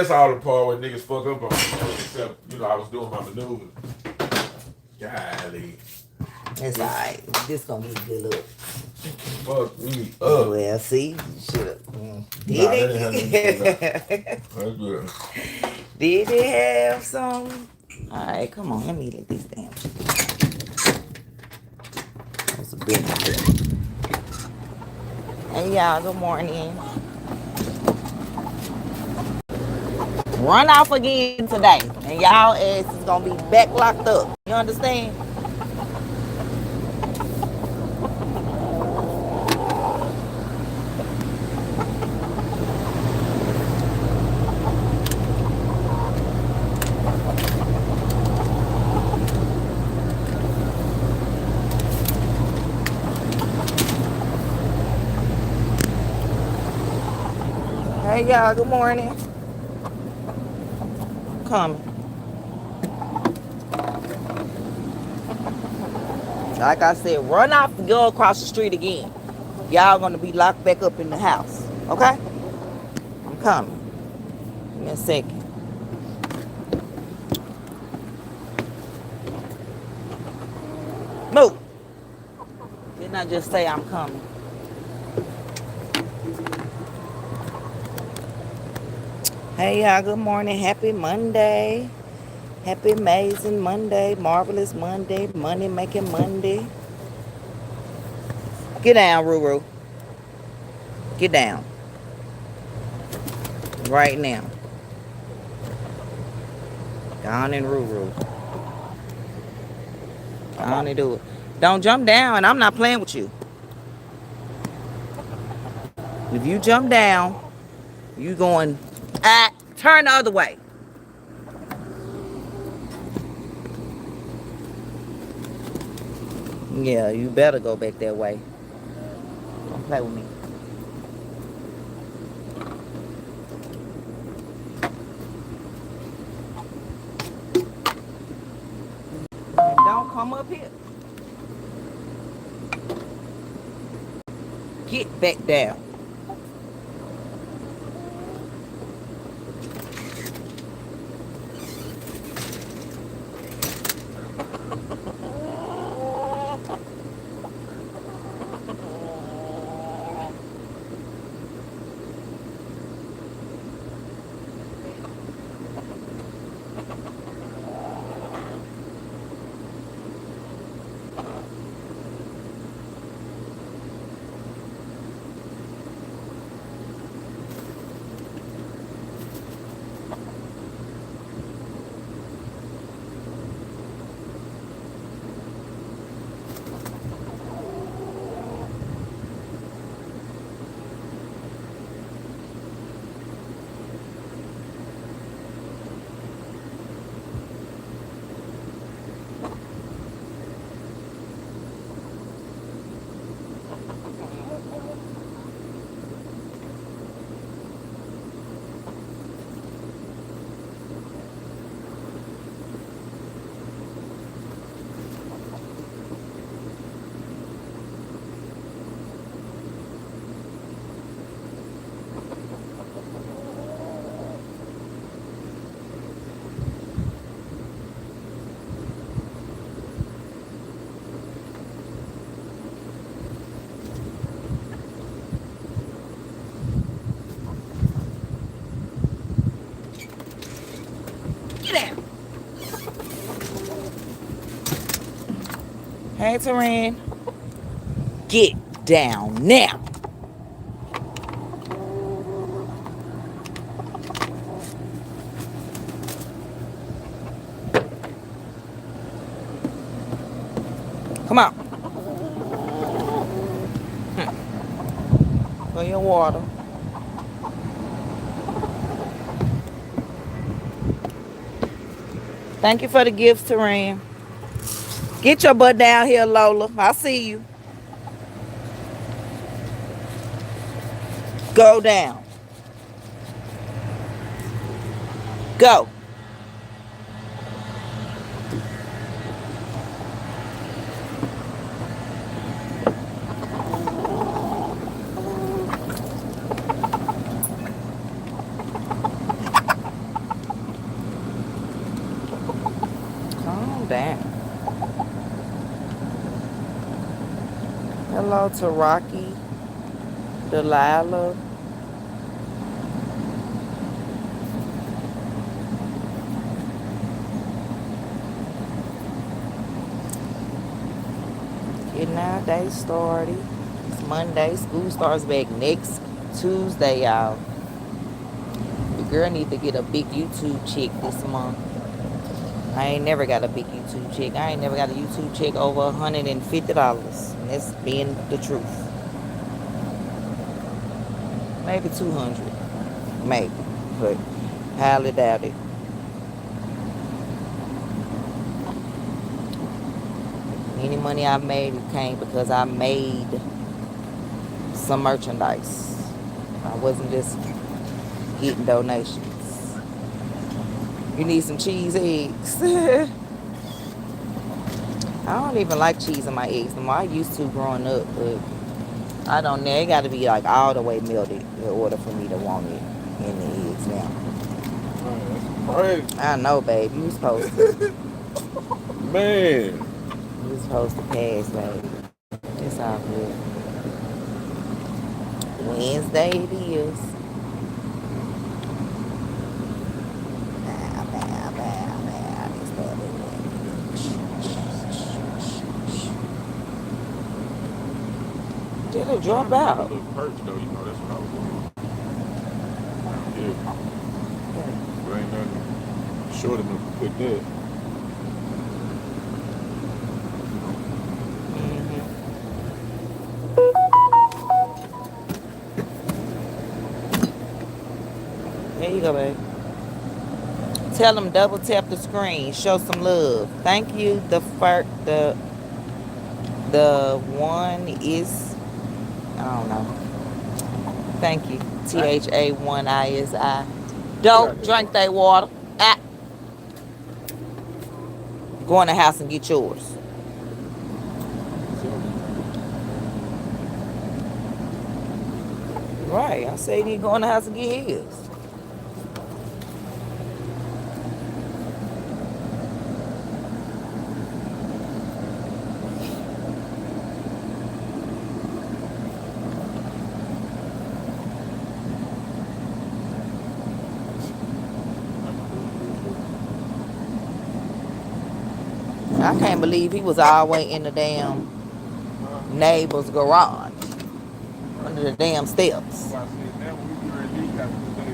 that's all the part where niggas fuck up on me. Except, I was doing my maneuvers. Golly. It's alright. This gonna get a good look. Fuck me up. Well, see, shit. Did it? Did it have some? Alright, come on. Let me let this down. That's a big one. Hey, y'all. Good morning. Run off again today. And y'all ass is gonna be back locked up. You understand? Hey y'all, good morning. Coming. Like I said, run off and go across the street again. Y'all gonna be locked back up in the house. Okay? I'm coming. Give me a second. Move. Didn't I just say I'm coming? Hey y'all, good morning. Happy Monday. Happy amazing Monday. Marvelous Monday. Money making Monday. Get down, Ruru. Get down. Right now. Go on and Ruru. Go on and do it. Don't jump down. I'm not playing with you. If you jump down, you going, turn the other way. Yeah, you better go back that way. Don't play with me. And don't come up here. Get back down. Get out. Hey, Taryn. Get down now. Come on. For your water. Thank you for the gifts, Taryn. Get your butt down here, Lola. I see you. Go down. Go. Hello to Rocky, Delilah. Getting our day started. It's Monday. School starts back next Tuesday, y'all. The girl need to get a big YouTube check this month. I ain't never got a big YouTube check. I ain't never got a YouTube check over $150. And that's being the truth. Maybe 200. Maybe. But highly doubt it. Any money I made, it came because I made some merchandise. I wasn't just getting donations. You need some cheese eggs. I don't even like cheese in my eggs no more. I used to growing up, but I don't know. It got to be like all the way melted in order for me to want it in the eggs now. Right. I know, babe. You was supposed to. Man. You was supposed to pass, babe. It's all good. Wednesday it is. Did it drop out? A little perch though, you know, that's what I was doing. Yeah. There ain't nothing short enough to put that. There you go, babe. Tell them double tap the screen. Show some love. Thank you. The one is, I don't know. Thank you. THA1ISI. Don't drink that water. Ah. Go in the house and get yours. Right. I say you need to go in the house and get his. I can't believe he was all the way in the damn neighbor's garage. Under the damn steps.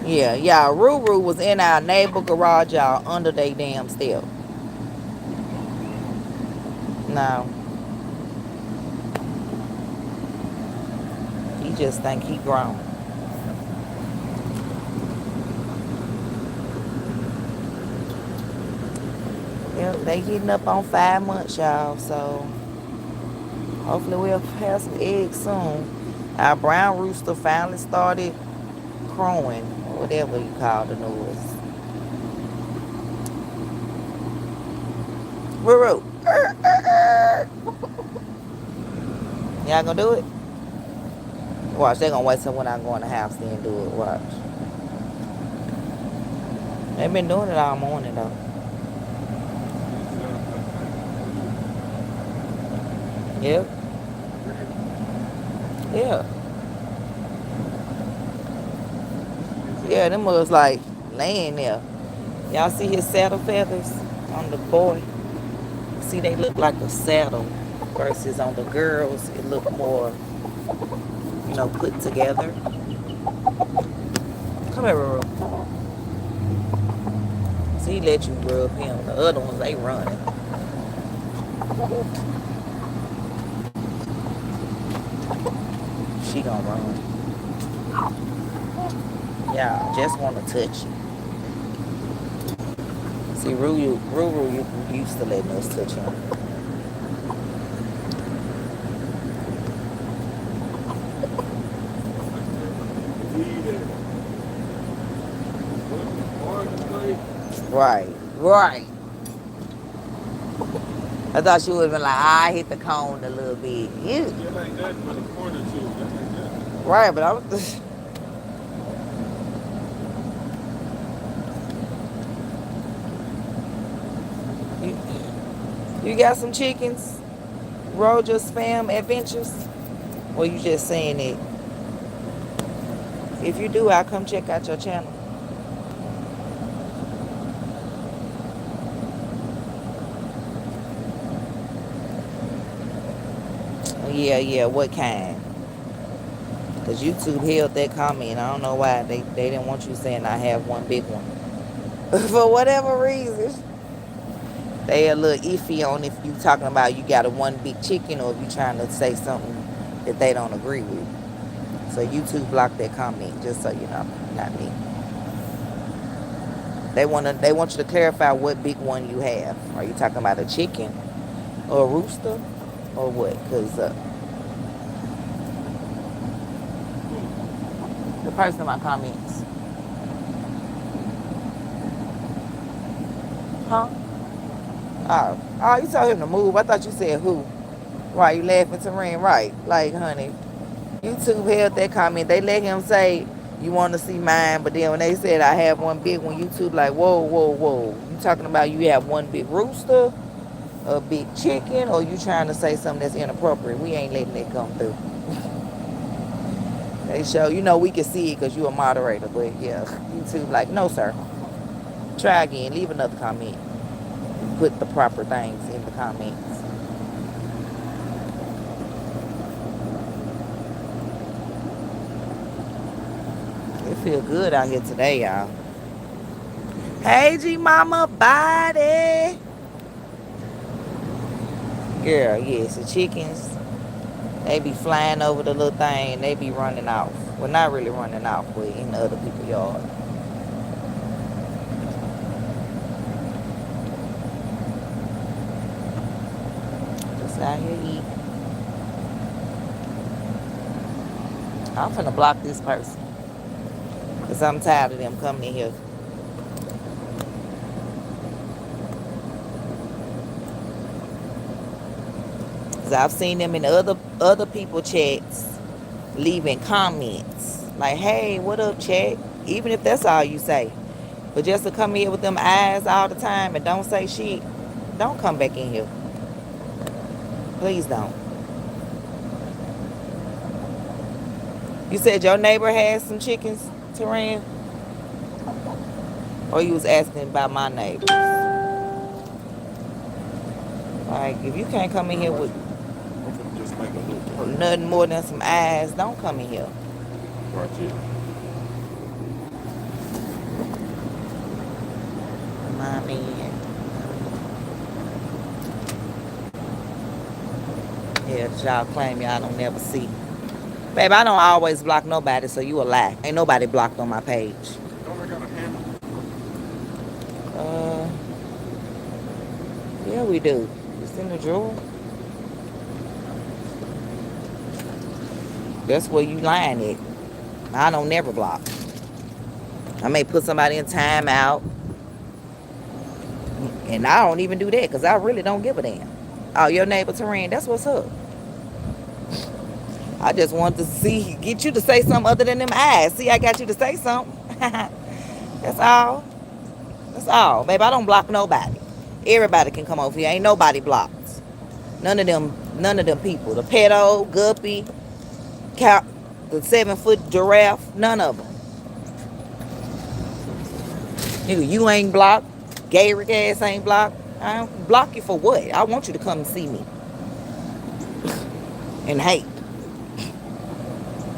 Yeah, y'all. Ruru was in our neighbor garage, y'all, under they damn step. No. He just think he grown. Yep, they getting up on 5 months, y'all, so hopefully we'll have some eggs soon. Our brown rooster finally started crowing, or whatever you call the noise. Ruru. Y'all gonna do it? Watch, they gonna wait till when I go in the house then do it. Watch. They've been doing it all morning though. Yep. Yeah. Yeah, them was like laying there. Y'all see his saddle feathers on the boy? See, they look like a saddle versus on the girls, it look more, you know, put together. Come here, Ruru. See, he let you rub him. The other ones, they running. She gonna run. Y'all just want to touch you. See, Ruru used to letting us touch him. Right. I thought she would have been like, I hit the cone a little bit. You. Right, but I was. You got some chickens? Roger's Spam Adventures? Or you just saying it? If you do, I'll come check out your channel. Yeah, what kind? Because YouTube held that comment. I don't know why. They didn't want you saying I have one big one. For whatever reason. They a little iffy on if you talking about you got a one big chicken or if you trying to say something that they don't agree with. So YouTube blocked that comment, just so you know, not me. They want you to clarify what big one you have. Are you talking about a chicken or a rooster or what? Because the person in my comments. Huh? Oh, you told him to move. I thought you said who. Why you laughing to Ren? Right. Like, honey, YouTube held that comment. They let him say, you want to see mine, but then when they said I have one big one, YouTube like, whoa. You talking about you have one big rooster, a big chicken, or you trying to say something that's inappropriate? We ain't letting that come through. They show, you know, we can see it because you a moderator, but yeah, YouTube like, no, sir. Try again. Leave another comment. Put the proper things in the comments. It feel good out here today, y'all. Hey, G Mama Body. Girl, yes, the chickens, they be flying over the little thing. They be running off. Well, not really running off, but in the other people's yard. Just out here eating. I'm finna block this person. Because I'm tired of them coming in here. Because I've seen them in other people chats leaving comments. Like, hey, what up, chat? Even if that's all you say. But just to come in here with them eyes all the time and don't say shit, don't come back in here. Please don't. You said your neighbor has some chickens, Teran? Or you was asking about my neighbors? Like, if you can't come in here with just make a little nothing more than some eyes, don't come in here. right here. My man. Yeah, y'all claim y'all don't never see. Babe, I don't always block nobody, so you a lie. Ain't nobody blocked on my page. Don't I got a hammer? Yeah, we do. It's in the drawer. That's where you lying at. I don't never block. I may put somebody in timeout. And I don't even do that because I really don't give a damn. Oh, your neighbor Teran, that's what's up. I just want to get you to say something other than them eyes. See, I got you to say something. That's all. That's all. Baby, I don't block nobody. Everybody can come over here. Ain't nobody blocked. None of them people. The pedo, guppy, cow, the 7-foot giraffe, none of them. Nigga, you ain't blocked. Gayrick ass ain't blocked. I don't block you for what? I want you to come and see me. And hate.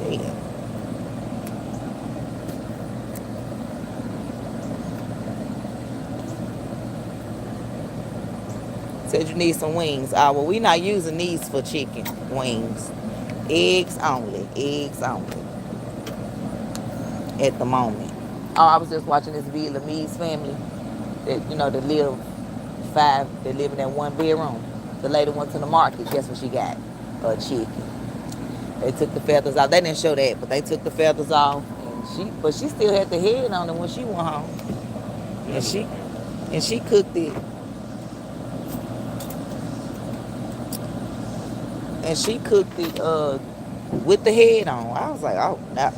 Yeah. Said you need some wings. Well, we not using these for chicken wings. Eggs only. Eggs only. At the moment. Oh, I was just watching this Vietnamese family that, you know, that live in that one bedroom. The lady went to the market. Guess what she got? A chicken. They took the feathers off. They didn't show that, but they took the feathers off. But she still had the head on it when she went home. And she cooked it. And she cooked it with the head on. I was like, oh, no.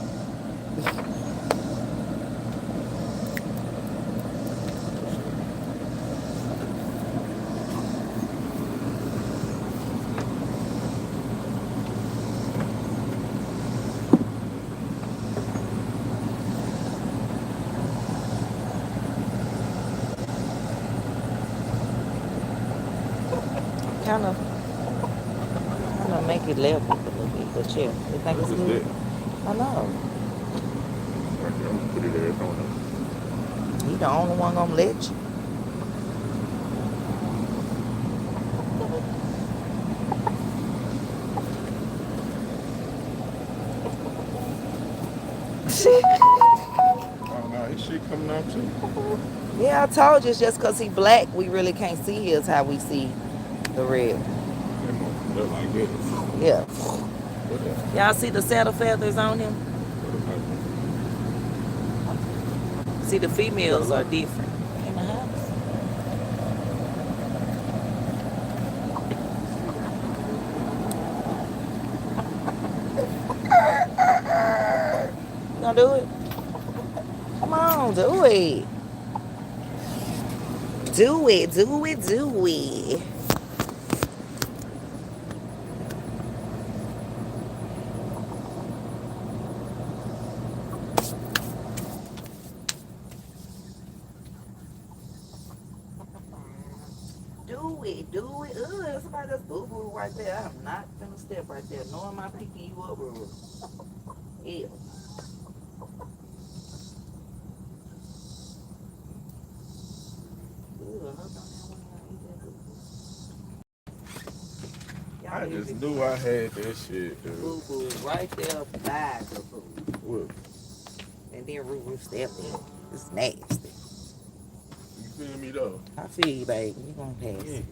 kind of make it level a little bit. But yeah, you think it's What is good? that? I know. Right there, I'm gonna put it there. On He the only one gonna let you. Oh no, his shit coming out too. Yeah, I told you it's just because he black, we really can't see his how we see the red. That motherfucker look like this. Yeah. What that? Y'all see the saddle feathers on him? What See, the females are different. In the house. You gonna do it? Come on, do it. Do it, do it, do it. Do it, do it. Ugh, somebody just boo-boo right there. I'm not gonna step right there. Nor am I picking you up, bro. Ew. I just knew I had that shit, dude. Boo-boo right there by the food. What? And then Ruru stepped in. It's nasty. You feel me though? I feel you, baby. You gonna pass it.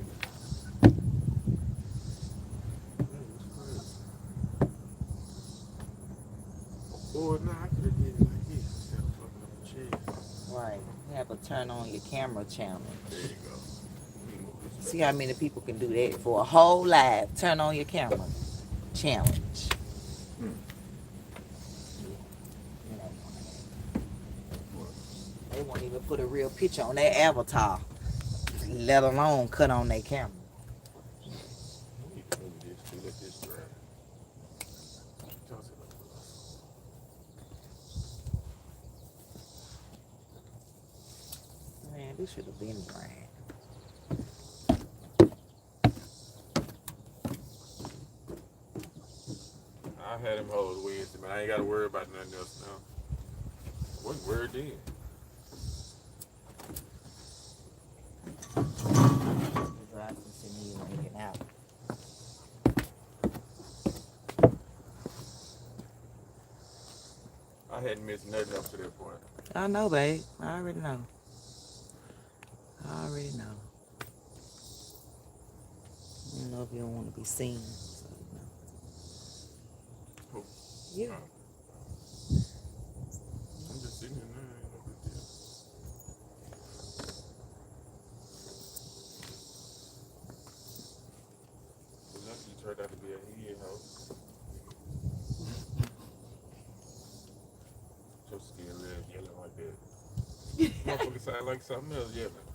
Boy, nah, I could have did it like this instead of fucking up the chair. Right. You have to turn on your camera challenge. There you go. See how many people can do that for a whole live. Turn on your camera challenge. They won't even put a real picture on their avatar, let alone cut on their camera. Man, this should have been brand. I had him hold Wednesday, man. I ain't got to worry about nothing else now. What word did? I hadn't missed nothing up to that point. I know, babe. I already know. I already know. I don't know if you don't want to be seen. So, Who? yeah. I'm just sitting here now. Ain't no big deal. Unless you turned out to be a head hoe. Your skin red yelling like that. Motherfucker sound like something else yelling.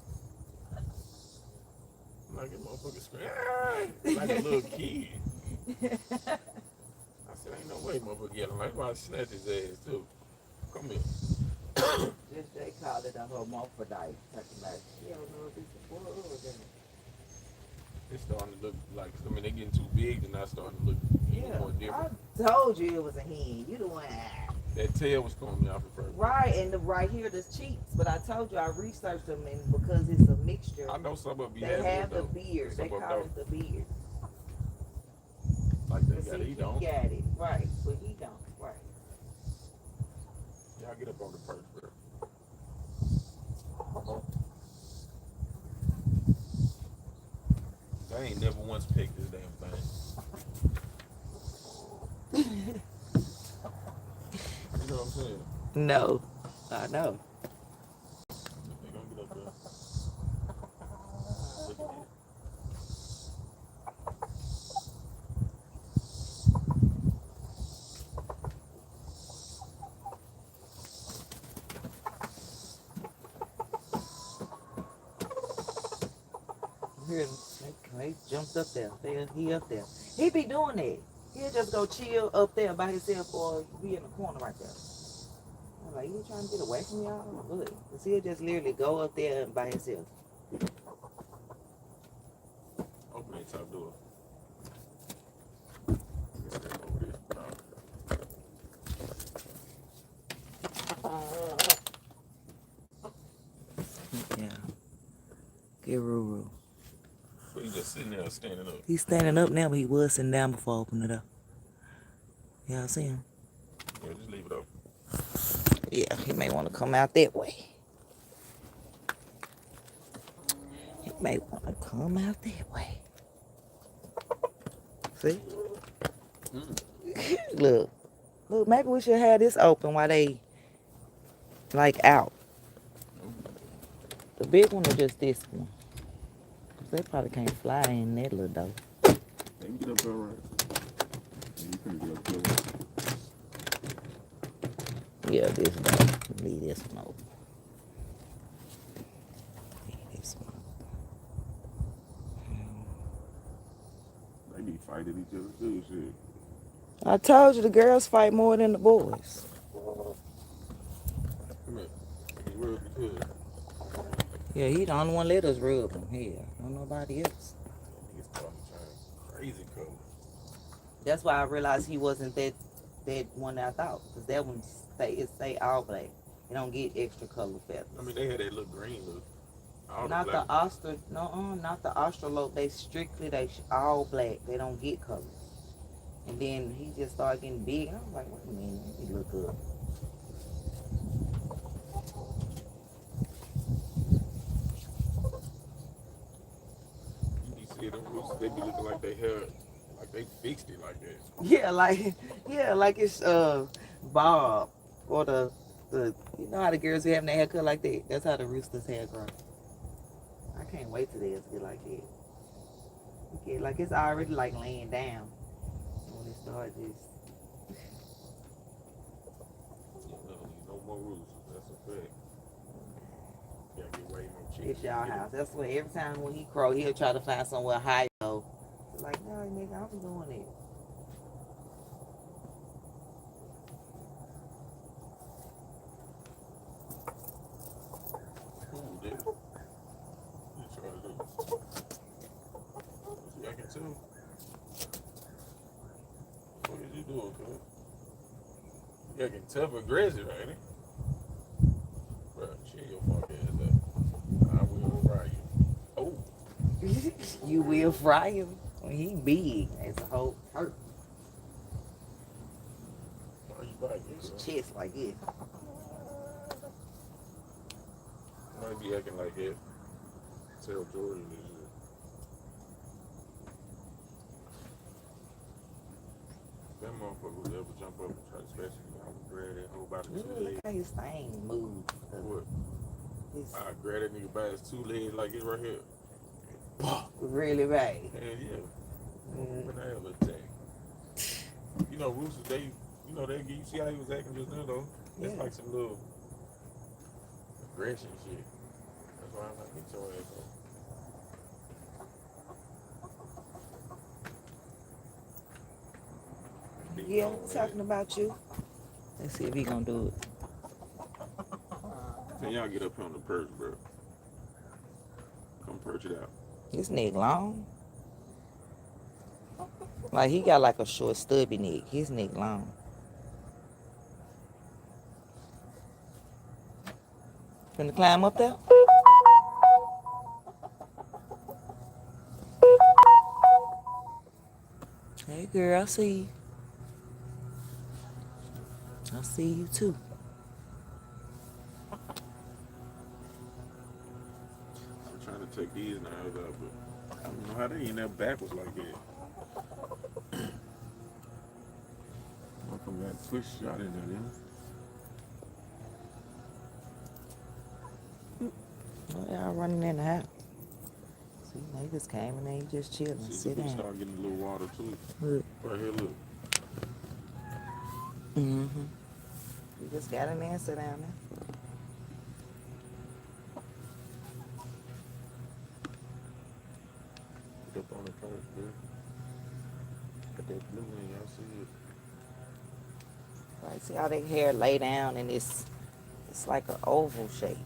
Like a motherfucker scream, like a little kid. I said, ain't no way motherfucker yelling like why I snatch his ass too. Come here. Just they call it a hermaphrodite. Talking about, she don't know if it's a boy or a girl. It's starting to look like, I mean, they getting too big and now starting to look more different. I told you it was a hen. You the one. That tail was throwing me off at first. Right, and right here, the cheeks. But I told you I researched them, and because it's a mixture. I know some of them They have the beard. They call it the beard. Like they got it, he don't. He got it, right, but he don't, right. Y'all get up on the perch, bro. I ain't never once picked this damn thing. You know what I'm saying? No, I know. They gonna get up there. Look at it. Here, they jumped up there. He up there. He be doing that. He'll just go chill up there by himself or be in the corner right there. I'm like, you trying to get away from y'all? Good. Because he'll just literally go up there by himself. Open Main top door. Let's stand over there. Yeah. Get Ruru. So he just sitting there standing up. He's standing up now, but he was sitting down before I opened it up. Y'all see him? Yeah, just leave it up. Yeah, he may want to come out that way. He may want to come out that way. See? Look, maybe we should have this open while they, like, out. The big one or just this one? 'Cause they probably can't fly in that little door. They can get up there, right? Yeah, you can get up there, right? Yeah, this door. Leave this one open. Leave this one They be fighting each other too, shit. I told you the girls fight more than the boys. Come here. Let me rub your hood. Yeah, he the only one let us rub him here. Don't nobody else. Niggas starting to turn crazy cold. That's why I realized he wasn't that one that I thought. Because that one stay all black. It don't get extra color feathers. I mean, they had that little green look. All Not black. the not the Australope. They strictly all black. They don't get colors. And then he just started getting big. I was like, wait a minute, he look good. You see them roosters, they be looking like they hair, like they fixed it like that. Yeah, like it's Bob or the you know how the girls be having their hair cut like that. That's how the rooster's hair grow. I can't wait till theirs get like that. Okay, like it's already like laying down. When it start just No more roosters, that's a fact. You gotta get way more chickens. it's y'all house. That's what every time when he crow, he'll try to find somewhere high. So like, no, nigga, I'm doing it. Cool, dude. You try to do. I can tell. What is you doing, cuz? You can tough aggressive, ain't it? Bro, chill your fuck ass up. I will fry you. Oh. You will fry him when he big. It's a whole hurt. Why you biting His yourself? chest like this. Why you be acting like that? Tell Jordan this shit. That motherfucker would ever jump up and try to scratch me. I would grab that whole by the two Look legs. how his thing move. What? It's I grab that nigga by his two legs like it's right here. really right. Hell yeah. When I ever attack. You know, roosters, they you see how he was acting just now though? It's Yeah. like some little aggression shit. That's why I'm like, get your ass up. Yeah, talking about you. Let's see if he gonna do it. Can y'all get up here on the perch, bro? Come perch it out. His neck long. Like he got like a short stubby neck. His neck long. Finna climb up there? Hey girl, I see you. I see you too. I'm trying to take these knives out, but I don't know how they end up backwards like that. Motherfucker got twist shot in there, Oh, y'all running in the house. See, they just came and they just chilling. See, Sit we down. start getting a little water too. Look. Right here, look. Mm-hmm. You just got in there and sit down there. Put up on the first, bro. Got that blue one, y'all see it? Right, see how their hair lay down and it's like an oval shape.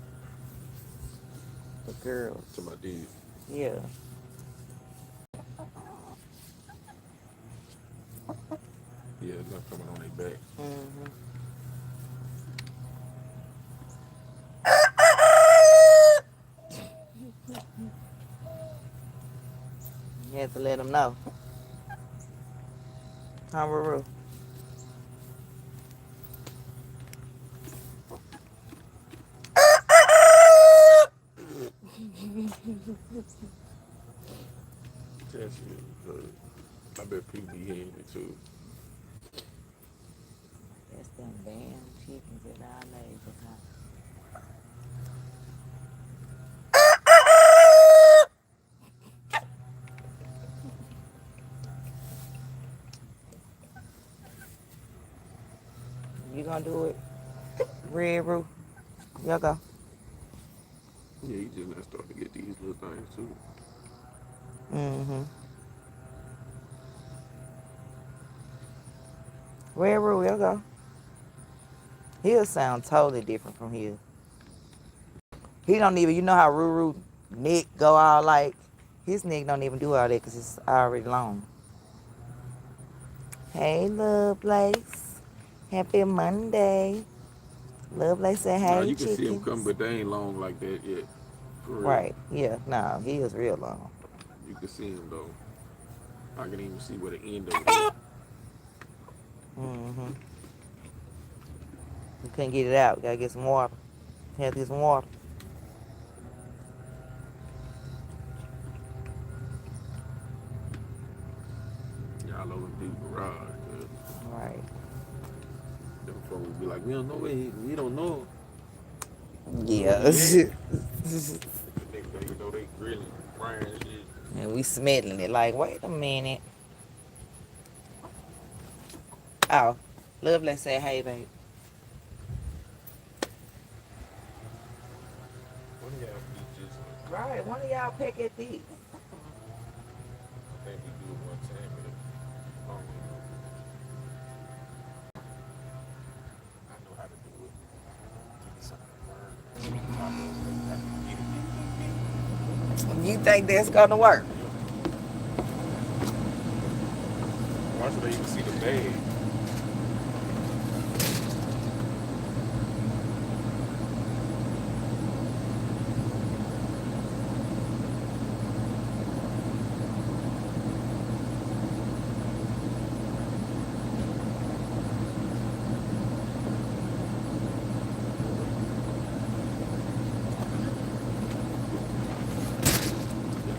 The girls. To my dude. Yeah. Had to let them know. Huh, Ruru? That shit is good. I bet people be hearing it too. That's them damn chickens at our neighbor's house. You gonna do it? Red Roo? Y'all go. Yeah, you just not starting to get these little things too. Mm-hmm. Red Roo, y'all go. He'll sound totally different from his. He don't even, you know how Ruru neck go all like, his neck don't even do all that because it's already long. Hey, Lovelace. Happy Monday. Lovelace said, Nah, hey, you can see them come, chickens. but they ain't long like that yet. For real. Right, yeah, no, he is real long. You can see them though. I can even see where the end of it is. Mm-hmm. We couldn't get it out. We gotta get some water. Have to get some water. Y'all over in people's garage, cause Right. them folks be like, we don't know where we don't know. Yeah. Where he at? The next thing you know, they grilling, frying shit. And we smelling it like, wait a minute. Oh, Lovelace said, hey, babe. One of y'all beaches. Right, one of y'all peck at these. I think we do it one time, but I don't know. I know how to do it. Give me something to burn. Top of it, I can get it. You think that's gonna work? Yep. Why should they even see the bag?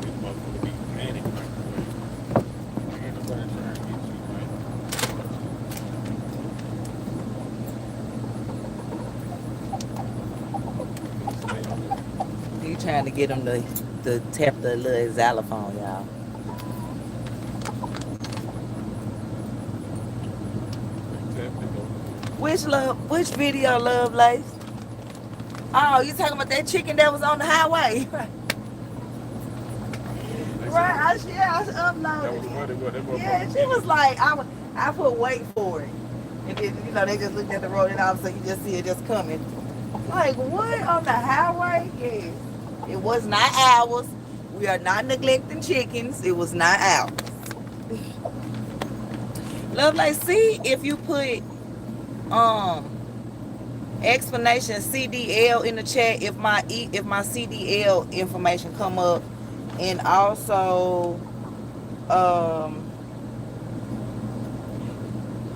This motherfucker be panic microwave. Ain't nobody trying to get you, man. Stay on there. He trying to get them to tap the little xylophone, y'all. They tapped it though. Which video, Lovelace? Oh, you talking about that chicken that was on the highway? They said Right, that I that was uploaded funny. What that it. Yeah, motherfucker she get was it. like, I put wait for it. And then, they just looked at the road and all of a sudden you just see it just coming. Like, what? On the highway? Yes. It was not ours. We are not neglecting chickens. It was not ours. Lovelace, see if you put explanation CDL in the chat if my CDL information come up, and also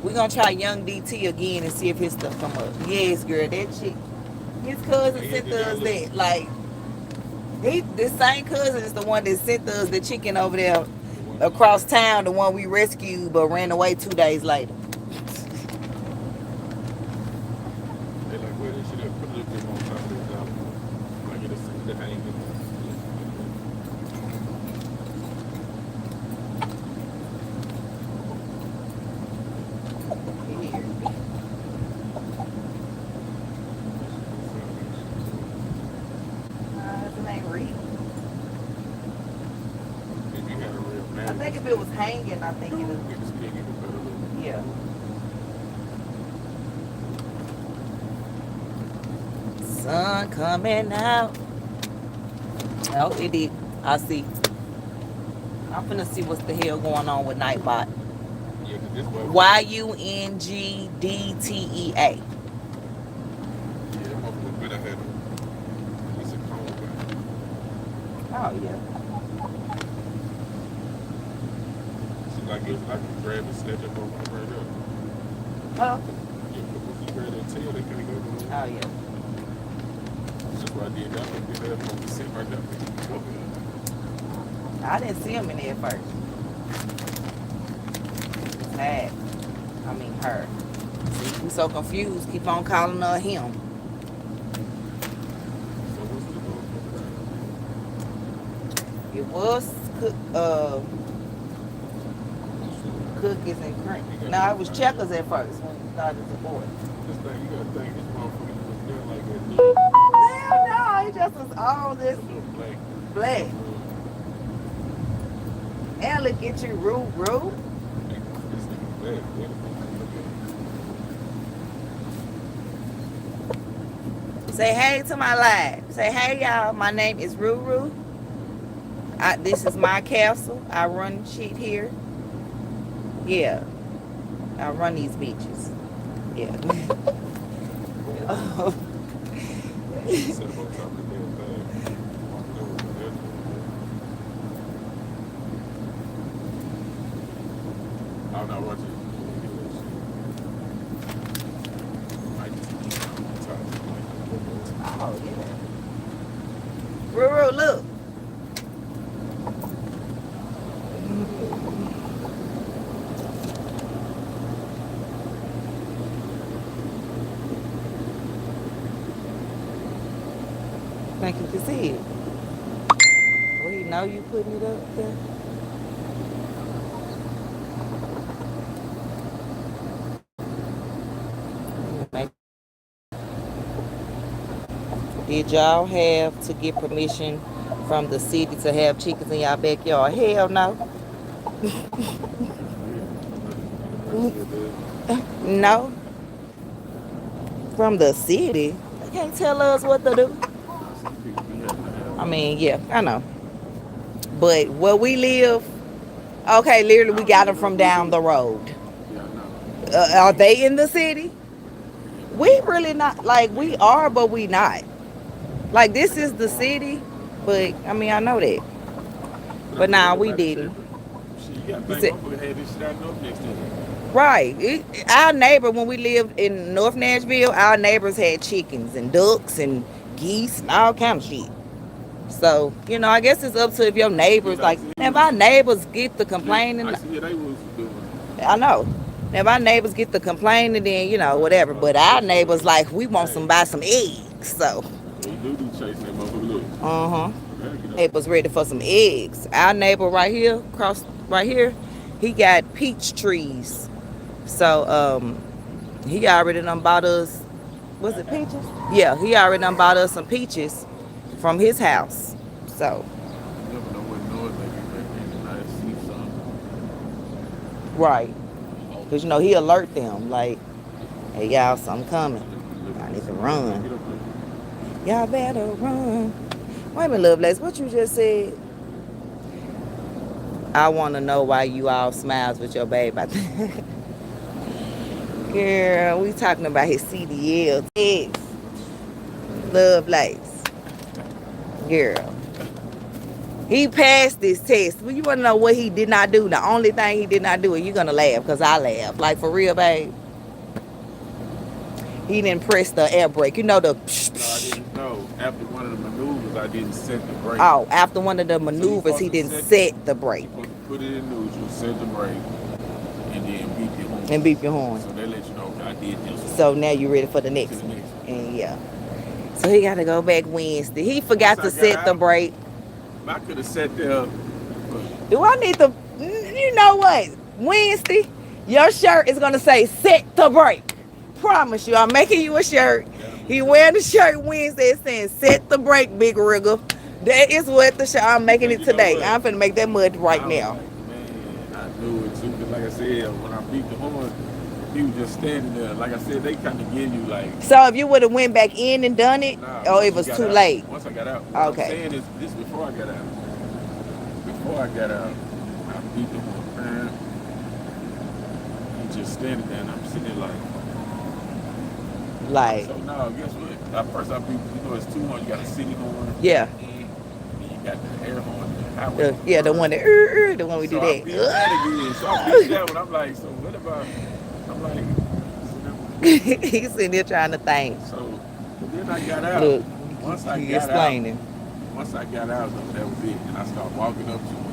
we're gonna try Young DT again and see if his stuff come up. Yes, girl, that chick. His cousin They had sent the us little. that. Like, this same cousin is the one that sent us the chicken over there The one that across shot. town, the one we rescued but ran away 2 days later. They like, well, they should have put a little bit more on top of this xylophone. Like it'll see the hanging. His name Reed. If you had a real I man, think if it was hanging, I think it would. get the stick, it would better look. Yeah. Sun coming out. Oh, it did. I see. I'm finna see what's the hell going on with Nightbot. Yeah, cause this way. YUNGDTEA. Yeah, that motherfucker better have at least a cone back. Oh yeah. I guess I can grab and snatch up on my right up. Huh? Yeah, but once you grab that tail, they can't go nowhere. Oh, yeah. That's what I did. That one did that one sit right there. I didn't see him in there first. Sad. I mean, her. See, we so confused. Keep on calling her him. So what's the going for? It was cookies and cream. No, it was checkers at first when you started to board. This thing, you gotta think this motherfucker was there like that. Hell no, it just was all this Black. black. And look at you, Roo. This nigga black. What the fuck you Say hey to my live. Say hey, y'all. My name is Ruru. This is my castle. I run shit here. Yeah. I run these bitches. Yeah. Sit up on top of the damn thing. I'm not watching. Oh, yeah. Ruru, look. Think you can see it. Well, he know you putting it up there. Did y'all have to get permission from the city to have chickens in y'all backyard? Hell no. No. From the city? They can't tell us what to do. I mean, yeah, I know. But where we live, okay, literally we got them from down the road. Are they in the city? We really not, like, we are, but we not. Like, this is the city, but, I mean, I know that. But nah, we didn't. Right. Our neighbor, when we lived in North Nashville, our neighbors had chickens and ducks and geese and all kind of shit. So, you know, I guess it's up to if your neighbors, like, if our neighbors get the complaining. I know. If our neighbors get the complaining, then, you know, whatever. But our neighbors, like, we want some, buy some eggs, so. Neighbors ready for some eggs. Our neighbor right here, across right here, he got peach trees. So, he already done bought us, was it peaches? Yeah, he already done bought us some peaches from his house. So. Right. Because, you know, he alert them, like, hey, y'all, something coming. I need to run. Y'all better run. Wait a minute, Lovelace, what you just said? I want to know why you all smiles with your baby. Girl, we talking about his CDL test. Lovelace. Girl. He passed this test. Well, you want to know what he did not do? The only thing he did not do, and you're going to laugh because I laugh. Like, for real, babe. He didn't press the air brake. You know the... No, I didn't know. After one of the maneuvers, I didn't set the brake. Oh, after one of the maneuvers, he didn't set the brake. You're supposed to put it in neutral, set the brake, and then beep your horn. And beep your horn. So they let you know, okay, I did this. So now you're ready for the next one. And yeah. So he got to go back Wednesday. He forgot to set the brake. I could have sat there. Do I need to, you know what? Wednesday, your shirt is going to say, set the brake. Promise you, I'm making you a shirt. He wearing the shirt Wednesday saying, set the brake, big rigger. That is what the shirt, I'm making it today. I'm finna make that mud right now. Man, I knew it too. Because like I said, when I beat the horn, he was just standing there. Like I said, they kind of give you like. So if you would have went back in and done it, or it was too late? Once I got out. Okay. What I'm saying is, this before I got out. Before I got out, I beat the horn, man. He just standing there and I'm sitting there like. So now, guess what? At first I beat, you know, it's two horns. You got a city horn. Yeah. And you got the air horn, the high highway. Yeah, the one that, the one we do So I that. beat that again. So I beat that one. I'm like, so what about? I'm like, so that was good. He's sitting there trying to think. So then I got out. Look, Once I he got out, explaining. though, that was it. And I started walking up to him.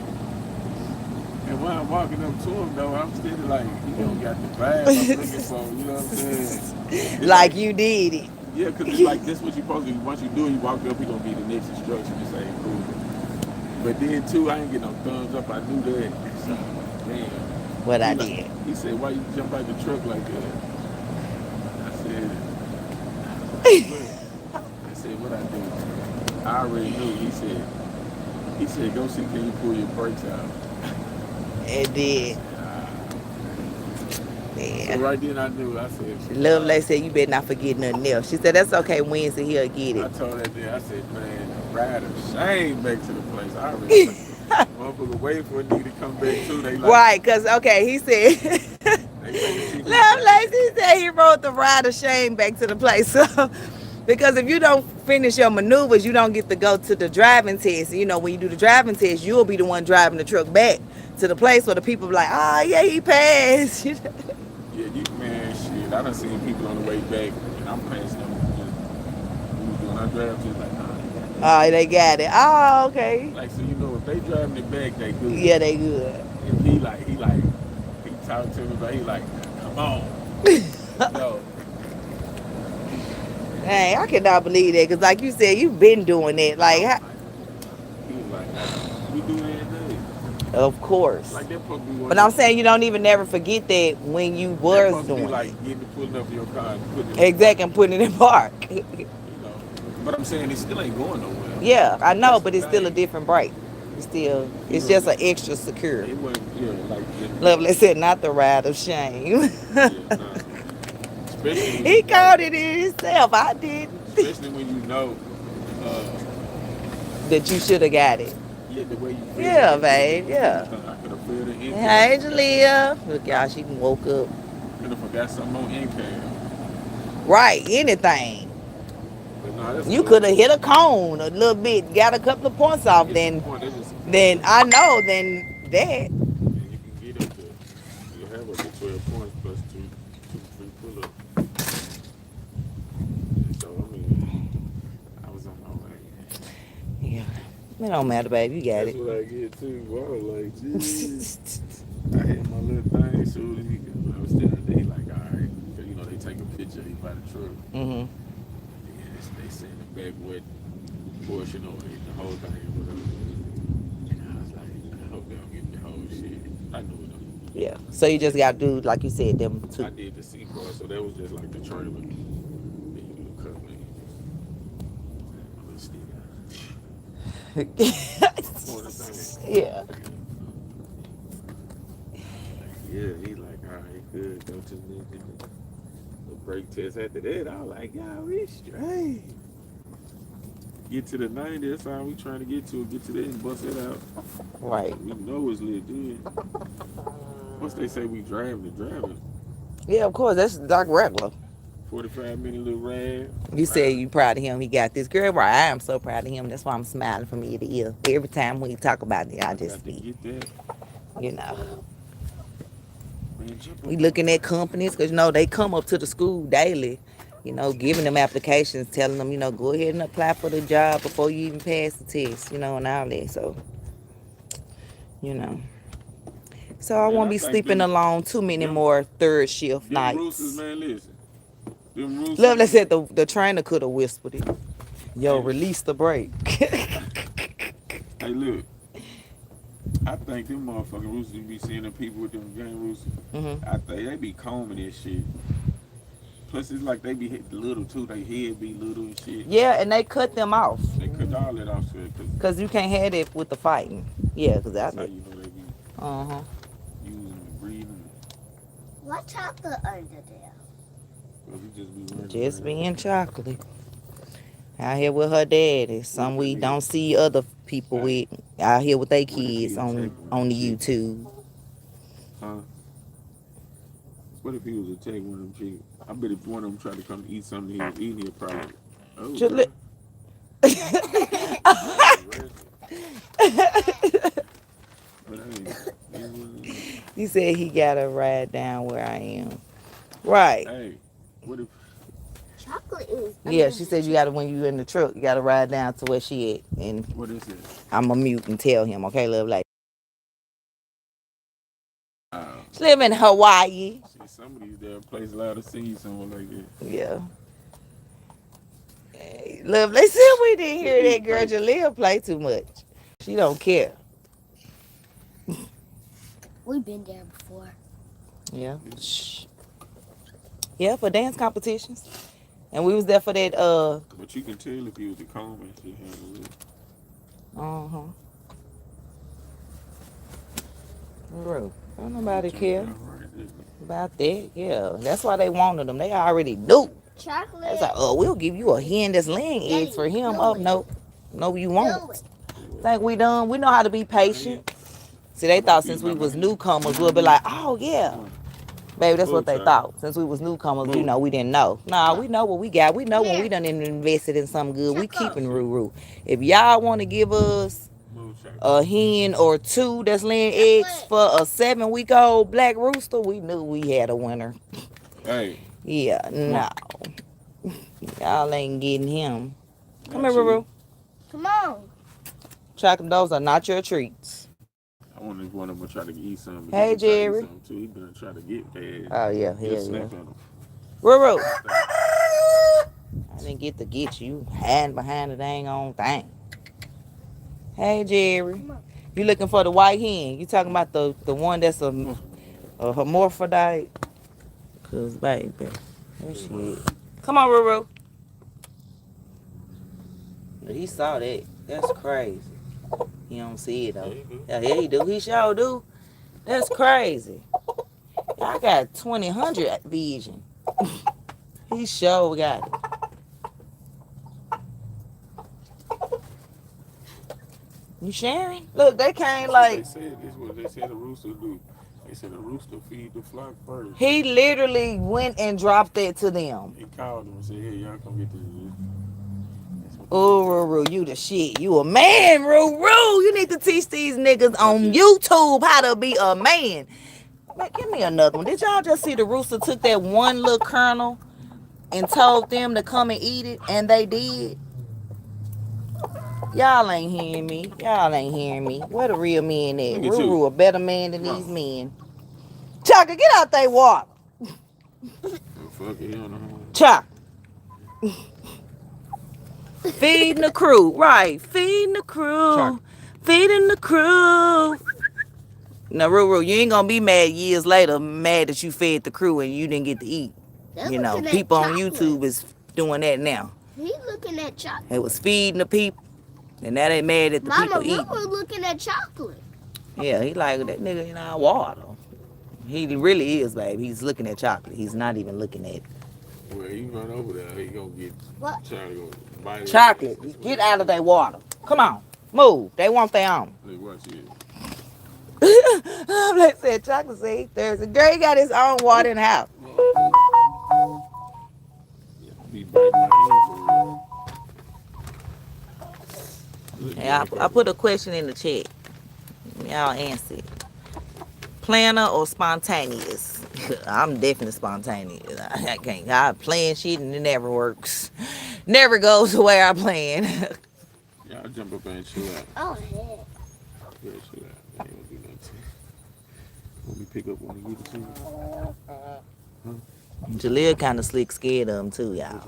And when I'm walking up to him, though, I'm still like, he don't got the vibe I'm looking for. You know what I'm saying? It's Like you did it. yeah, because it's like this what you supposed to do. Once you do it, you walk up, he gonna be the next instruction. You say, cool. But then too, I ain't get no thumbs up. I knew that. So, damn. What I Like, did. he said, why you jump out the truck like that? I said, what I do? I already knew. He said, go see, can you pull your brakes out? It did. So Yeah. right then I knew. I said, Love Lady said, you better not forget nothing else. She said, that's okay, Wednesday, he'll get I it. told that day, I said, man, ride of shame back to the place. I already motherfucker waiting for a nigga to come back too. They like, Right, because, okay, he said, they making shit. Love Lady said he wrote the ride of shame back to the place. So, because if you don't finish your maneuvers, you don't get to go to the driving test. You know, when you do the driving test, you'll be the one driving the truck back to the place where the people be like, oh, yeah, he passed. Yeah, you man, shit. I done seen people on the way back, and I'm passing them. When I drive, just like, Oh, they got it. Oh, okay. like, so you know, if they driving it back, they good. Yeah, they good. If he talking to me, but he like, come on, yo. Dang, I cannot believe that. Because like you said, you've been doing it. Like, He was like, we do that day. of course. Like, that supposed to be one. But I'm saying you don't even never forget that when you That was supposed to be doing like it. getting pulling up in your car and putting it Exactly, and putting it in park. you know. But I'm saying it still ain't going nowhere. Yeah, I know, That's but the it's still a thing. different break. It's still, it's just an extra secure. It wasn't, yeah, like Lovely said, not the ride of shame. yeah, nah. Especially when He you called know, it himself. I didn't. especially when you know, uh, That you should have got it. yeah, the way you feel. Yeah, babe. Yeah. I could have filled the ink. Hey, Jalea. Look, y'all, she done woke up. Could have forgot some more ink pad. Right, anything. But no, that's You good. could have hit a cone a little bit, got a couple of points off. It's Then, the point, that's just- I know. Then that. and you can get up to, you have up to 12 points plus two free pull-ups. So I mean, I was on my way. Yeah. It don't matter, babe. You got That's it. what I get too. I was like, geez. I had my little thing soon as he got, but I was still there. He like, all right, because you know they take a picture of you by the truck. Mm-hmm. And they send the back what portion or the whole thing or whatever. And I was like, I hope they don't get the whole shit. I knew it. Yeah. So you just got to do, like you said, them two. I did the C part, so that was just like the trailer. Then you do the cut me. My little stick out. Yeah. Yeah, he's like, all right, good. Go to the brake test. After that, I was like, yeah, we straight. Get to the 90, that's all we trying to get to. Get to that and bust it out. Right. We know it's lit, dude. Once they say we driving. Yeah, of course. That's like regular. 45-minute little ride. You said you proud of him. He got this girl. Right. I am so proud of him. That's why I'm smiling from ear to ear. Every time we talk about it, I just be, Get that. you know. Man, We looking at companies because, you know, they come up to the school daily, you know, giving them applications, telling them, you know, go ahead and apply for the job before you even pass the test, you know, and all that. So, you know. So I won't be sleeping alone too many more third shift nights. Roosters, man, listen. Them roosters. Lovely said the trainer could have whispered it. Yo, release the brake. Hey, look. I think them motherfucking roosters be seeing them people with them game roosters. Mm-hmm. I think they be combing that shit. Plus, it's like they be hit little too. They head be little and shit. Yeah, and they cut them off. They cut all that off because you can't have it with the fighting. Yeah, because that's how you know they be using and breathing. What chocolate under there? Well, you just be running just around. being chocolate. Out here with her daddy. Some we don't see other people with. Out here with their kids on the YouTube. Huh? What if he was attacking one of them chickens? I bet if one of them tried to come eat something he was eating, he'd probably. Oh, said he got to ride down where I am. Right. Hey, what if? Chocolate is. Yeah, she said you got to, when you in the truck, you got to ride down to where she at. And What is it? I'm going to mute and tell him, okay, love? Like, Uh, she live in Hawaii. see, some of these damn places allowed to see someone like that. Yeah. Hey, love, they said we didn't hear that girl Jaleel play too much. She don't care. We've been there before. Yeah. Shh. Yeah, for dance competitions. And we was there for that, But you can tell if you was a comb and she had a little. Bro, don't nobody Turn care it out right, isn't it? about that. Yeah, that's why they wanted them. They already knew. Chocolate. It's like, oh, we'll give you a hen that's laying eggs for him. Oh, no. No, you won't. Think we done? We know how to be patient. See, they thought since we was newcomers, we'll be like, oh, yeah. Baby, that's what they thought. Since we was newcomers, you know, we didn't know. Nah, we know what we got. We know when we done invested in something good. We keeping Ruru. If y'all want to give us a hen or two that's laying eggs for a 7-week-old black rooster, we knew we had a winner. Hey. Yeah, no. Y'all ain't getting him. Come here, Ruru. Come on. Chocolate, those are not your treats. I wonder if one of them will try to eat something. Hey, Jerry. He been trying to get bad. Oh, yeah, He'll snap yeah. at him. Ruru. I didn't get to get you. Hiding behind the dang on thing. Hey, Jerry. You looking for the white hen? You talking about the one that's a hermaphrodite? Cause baby, there she is. Come on, Ruru. But he saw that. That's crazy. He don't see it though. Yeah, he do. He sure do. That's crazy. I got 20/100 vision. He sure got it. You sharing? Look, they came like. They said this what they said the rooster do. They said the rooster feed the flock first. He literally went and dropped that to them. He called them and said, "Hey, y'all come get this." Oh, Ruru, you the shit. You a man, Ruru. You need to teach these niggas on YouTube how to be a man. Man, give me another one. Did y'all just see the rooster took that one little kernel and told them to come and eat it, and they did? Y'all ain't hearing me. Y'all ain't hearing me. Where the real men at? Ruru a better man than these men. Chaka, get out that water. Chaka. Feeding the crew. Right. Feeding the crew. Chaka. Feeding the crew. Now, Ruru, you ain't gonna be mad years later, mad that you fed the crew and you didn't get to eat. You know, people on YouTube is doing that now. He looking at chocolate. They was feeding the people, and now they mad at the people eating. Mama, looking at chocolate. Yeah, he like that nigga in our water. He really is, babe. He's looking at chocolate. He's not even looking at it. Well, he run over there. He gonna get chocolate. Get out of their water. Come on, move. They want their own. Hey, watch it. I'm like said, chocolate said Thursday. Gray got his own water in the house. Be biting my hand. Yeah, I put a question in the chat. Y'all answer it. Planner or spontaneous? I'm definitely spontaneous. I can't. I plan shit and it never works. Never goes the way I plan. Y'all jump up and chill out. Oh, hell. Yeah, chill out. I ain't gonna do nothing to you. Let me pick up when you get to you. Jaleel kind of slick scared of him too, y'all.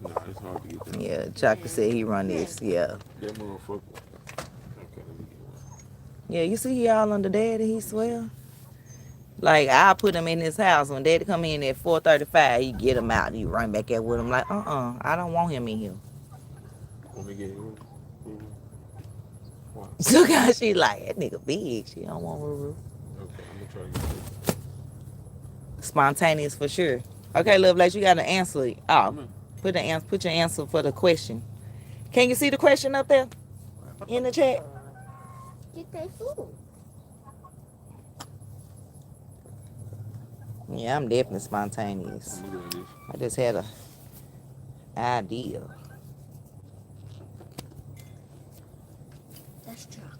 Nah, it's hard to get that. Yeah, Chocolate said he run this. Yeah. That motherfucker. Okay, let me get one. Yeah, you see he all under daddy, he swear. Like, I put him in his house. When daddy come in at 4:35, he get him out. He run back out with him like, I don't want him in here. Let me get him. So God, she like, that nigga big. She don't want Ruru. Okay, I'm gonna try to get it. Spontaneous for sure. Okay, love, like you got to answer it. Oh, put your answer for the question. Can you see the question up there in the chat? Get that food. Yeah, I'm definitely spontaneous. I just had a idea. That's chocolate.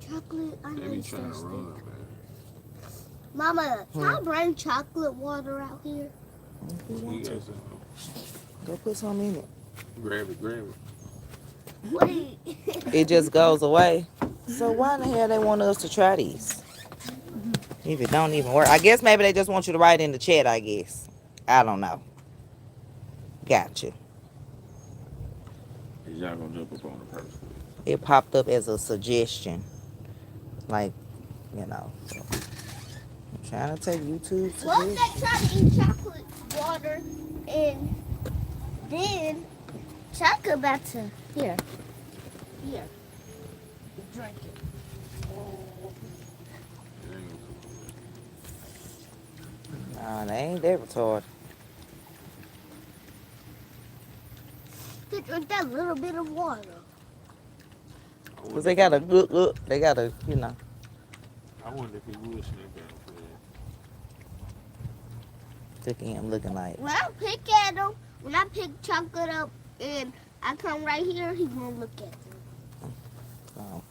Chocolate, I They know be it's trying to thirsty. run, man. Mama, can I bring chocolate water out here? If you You want to. got some. Go put some in it. Grab it, grab it. Wait. It just goes away. So why in the hell they want us to try these? If it don't even work. I guess maybe they just want you to write in the chat, I guess. I don't know. Gotcha. Is y'all gonna jump up on the person? It popped up as a suggestion. Like, you know. So I'm trying to take YouTube What if suggestions. they try to eat chocolate water and then chocolate about to here. Drink it. It ain't gonna Nah, they ain't that retarded. To drink that little bit of water. Because they got a good, they got a, you know. I wonder if he would snap out for that. Look at him looking like. When I pick at him, when I pick chocolate up and I come right here, he's gonna look at me. Oh.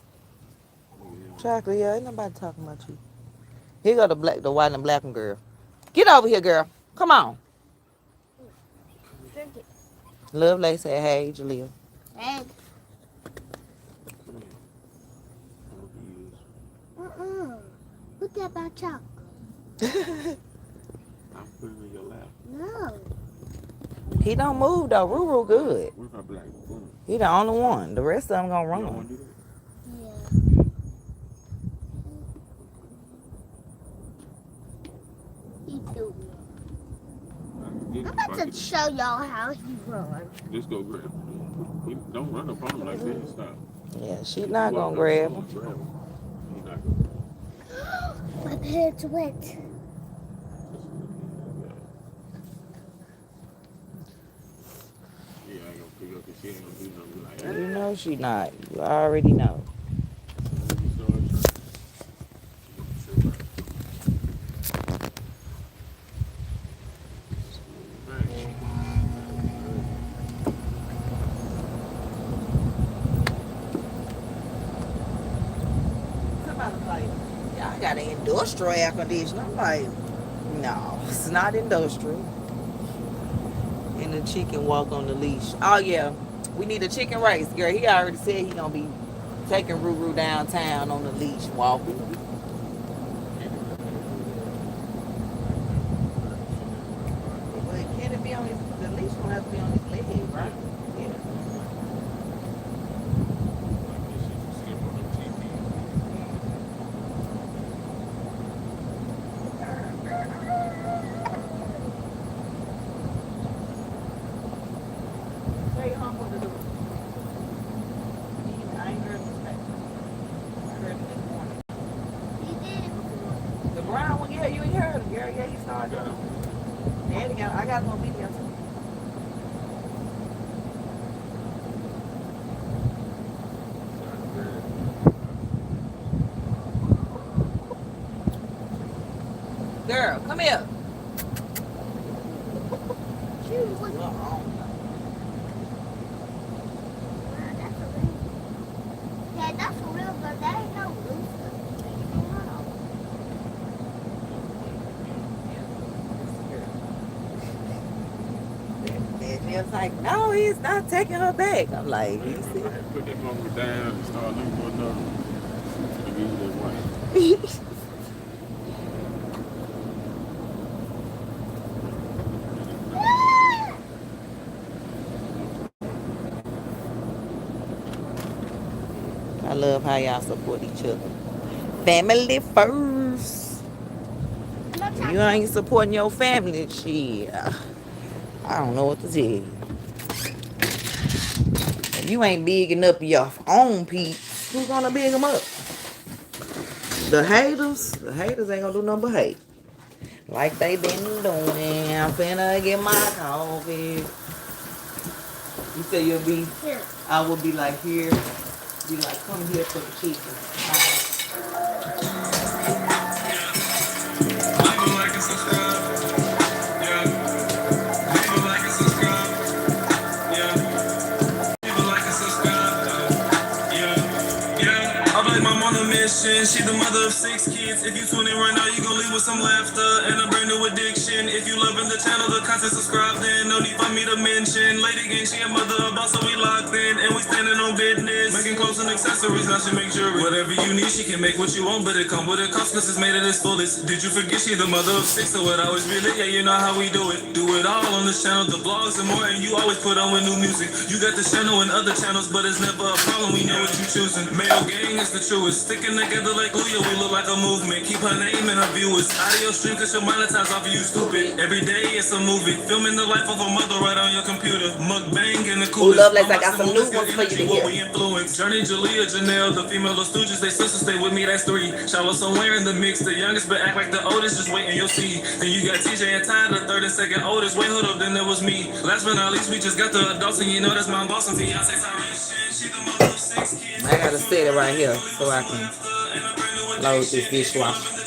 Chocolate, yeah, ain't nobody talking about you. Here go the white and black girl. Get over here, girl. Come on. Drink it. Lovely said, hey, Jaleel. Hey. Come here. I'm gonna use. Look at my chocolate. I'm putting it in your lap. No. He don't move, though. Ruru good. Where's my black spoon? He the only one. The rest of them gonna You don't want run. to do that? Yeah. He threw me. Get I'm the about to bucket. show y'all how he runs. Just go grab him. Don't run up on him like that. Stop. Yeah, she If not you walk gonna up grab to him. Grab him. He not gonna. My pants wet. Yeah, I ain't gonna pick up because she ain't gonna do nothing like that. You know she not. You already know. Somebody like, y'all got an industrial air conditioner. I'm like, no, it's not industrial. And the chicken walk on the leash. Oh yeah, we need a chicken race, girl. He already said he gonna be taking Ruru downtown on the leash walking. But can it be on his? The leash gonna have to be on his leg, right? Yeah. Say humble to the. I ain't heard him say. I heard him this morning. He did it before. The brown one, yeah, you ain't heard him, girl. Yeah, he started doing it. Daddy got, I got him on video too. Girl, come here. She was like, Uh-uh. that's a real. Yeah, that's a real, but that ain't no rooster. And he was like, no, he's not taking her back. I'm like, you see? Put that monkey down and start looking for another one. To give you that one. I love how y'all support each other. Family first. You ain't supporting your family, shit. I don't know what to tell you. If you ain't bigging up your own peeps, who's gonna big them up? The haters? The haters ain't gonna do nothing but hate. Like they been doing. I'm finna get my coffee. You say you'll be, Here. I will be like here. Be like, come here for the chicken. I blame my mom to mission. She the mother of 6 kids. If you tune in right now, you gon' leave with some laughter and a brand new addiction. If you loving the channel, the content subscribe then. No need for me to mention. Lady gang, she a mother of boss, so we locked in. And we standing on business. Making clothes and accessories, now she make jewelry. Whatever you need, she can make what you want, but it come with a cost, cause it's made at its fullest. Did you forget she the mother of 6, so it always be lit? Yeah, you know how we do it. Do it all on this channel, the vlogs and more, and you always put on with new music. You got the channel and other channels, but it's never a problem, we know what you choosing. Mayo gang is the truest, sticking together like glue, yeah, we look like a movement. Keep her name and her viewers. Audio stream, cause she'll monetize off of you, stupid. Every day it's a movie, filming the life of a mother right on your computer. Mukbang in the coolest. Ooh, Lovelace, I got some new ones for you to hear. We influence. Journey, Jalea, Janelle, the female of Stooges, they sisters, stay with me, that's 3. Shallow somewhere in the mix, the youngest, but act like the oldest, just wait and you'll see. Then you got TJ and Ty, the third and second oldest. Wait, hold up, then there was me. Last but not least, we just got the adults, and you know that's my boss and fiance Tyrese. She the mother of 6 kids. I gotta set it right here so I can load this dishwasher.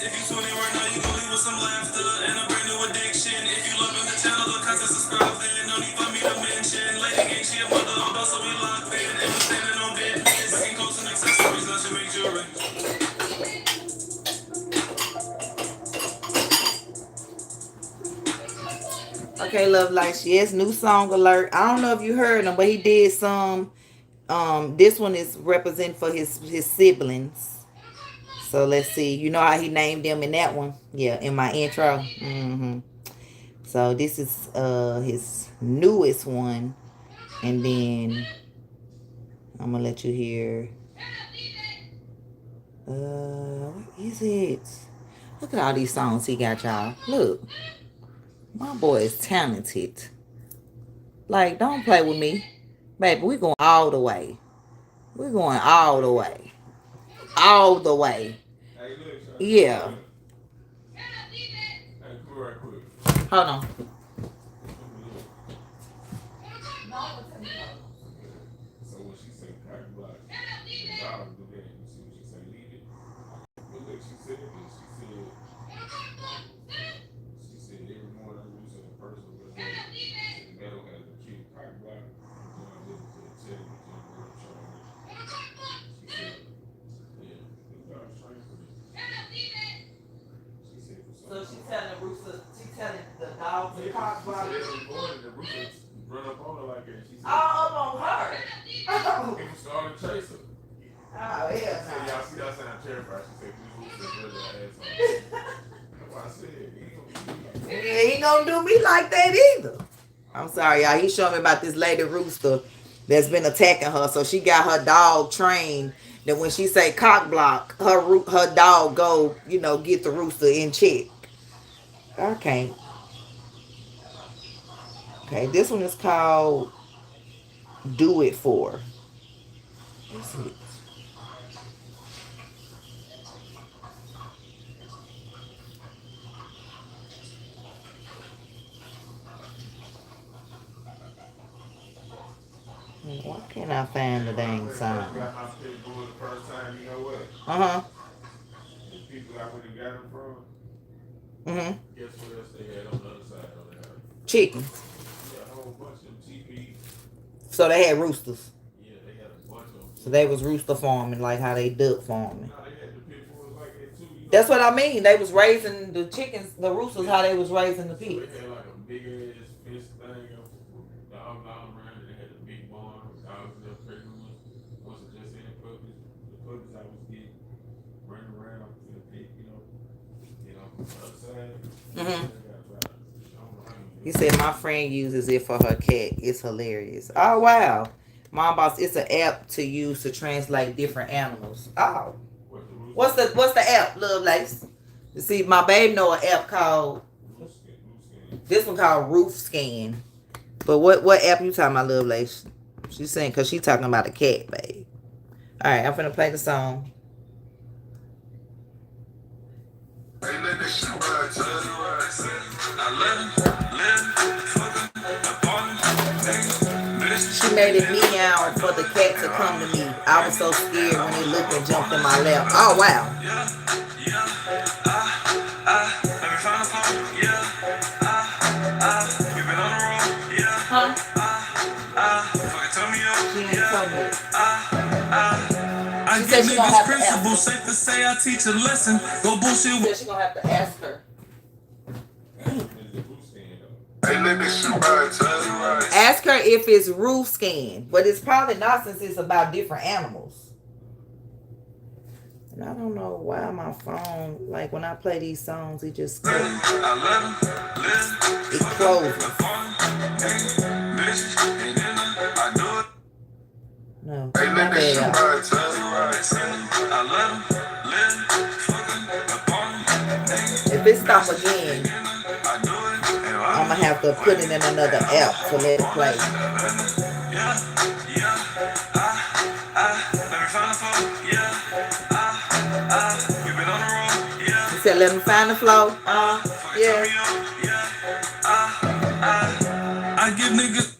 If you 20 right now, you gon' leave with some laughter and a brand new addiction. If you loving the channel, the content subscribe then. No need for me to mention. Lady gang, she a mother of boss, so we locked in. And we standing on business. Making clothes and accessories, now she make jewelry. Okay, Lovelace, yes, new song alert. I don't know if you heard him, but he did some. This one is representing for his siblings. So let's see. You know how he named them in that one? Yeah, in my intro. So this is his newest one. And then I'm gonna let you hear. What is it? Look at all these songs he got, y'all. Look. My boy is talented. Like, don't play with me. Baby, we're going all the way. We're going all the way. All the way. Yeah. Hold on. So when she said cock block, the dog do that. You see when she say leave it. But look, she said this. She said every morning I'm using a person with the metal has a cute cock block. And I listen to the tell me what I'm showing her. She said, yeah, the dog's trained for this. She said for So she's telling the rooster, she's telling the dog to cock block. every morning the rooster run up on her like that. She said, All up on her. people started to chase her. Oh, yeah. She said, y'all see that sound terrified. She said, these roosters really an asshole. That's why I said, He ain't gonna do me like that either. I'm sorry, y'all. He showed me about this lady rooster that's been attacking her. So she got her dog trained that when she say cock block, her dog go, you know, get the rooster in check. Okay. Okay, this one is called Do It For. Let's see. Why can't I find the dang sign? got my pit bull the first time, you know what? The people I would have got them from, guess what else they had on the other side of the house? Chickens. Yeah, a whole bunch of them TPs. So they had roosters. Yeah, they had a bunch of them. So they was rooster farming like how they duck farming. No, they had the pit bulls like that too. You know? That's what I mean. They was raising the chickens, the roosters, how they was raising the So pigs. they had like a big ass fish thing, dogs all around it. They had the big barn, dogs in there pregnant ones. Once it just in the puppies I was getting running around in the pit, you know, outside. He said my friend uses it for her cat. It's hilarious. Oh wow. MomBoss, it's an app to use to translate different animals. Oh. What's the app, Lovelace? You see, my babe know an app called this one called Roof Scan. But what app you talking about, Lovelace? She's saying because she talking about a cat, babe. Alright, I'm finna play the song. She made it meow for the cat to come to me. I was so scared when he looked and jumped in my lap. Oh, wow. said she gonna niggas have to ask her. principles, safe to say I teach a lesson. Go bullshit She with. said she gonna have to ask her. Ask her if it's roof scan, but it's probably not since it's about different animals. And I don't know why my phone, like when I play these songs, it just it closes. No, my bad, y'all. If it stops again, I'm gonna have to put it in another app to let it play. You said let me find the flow. Yeah. I give niggas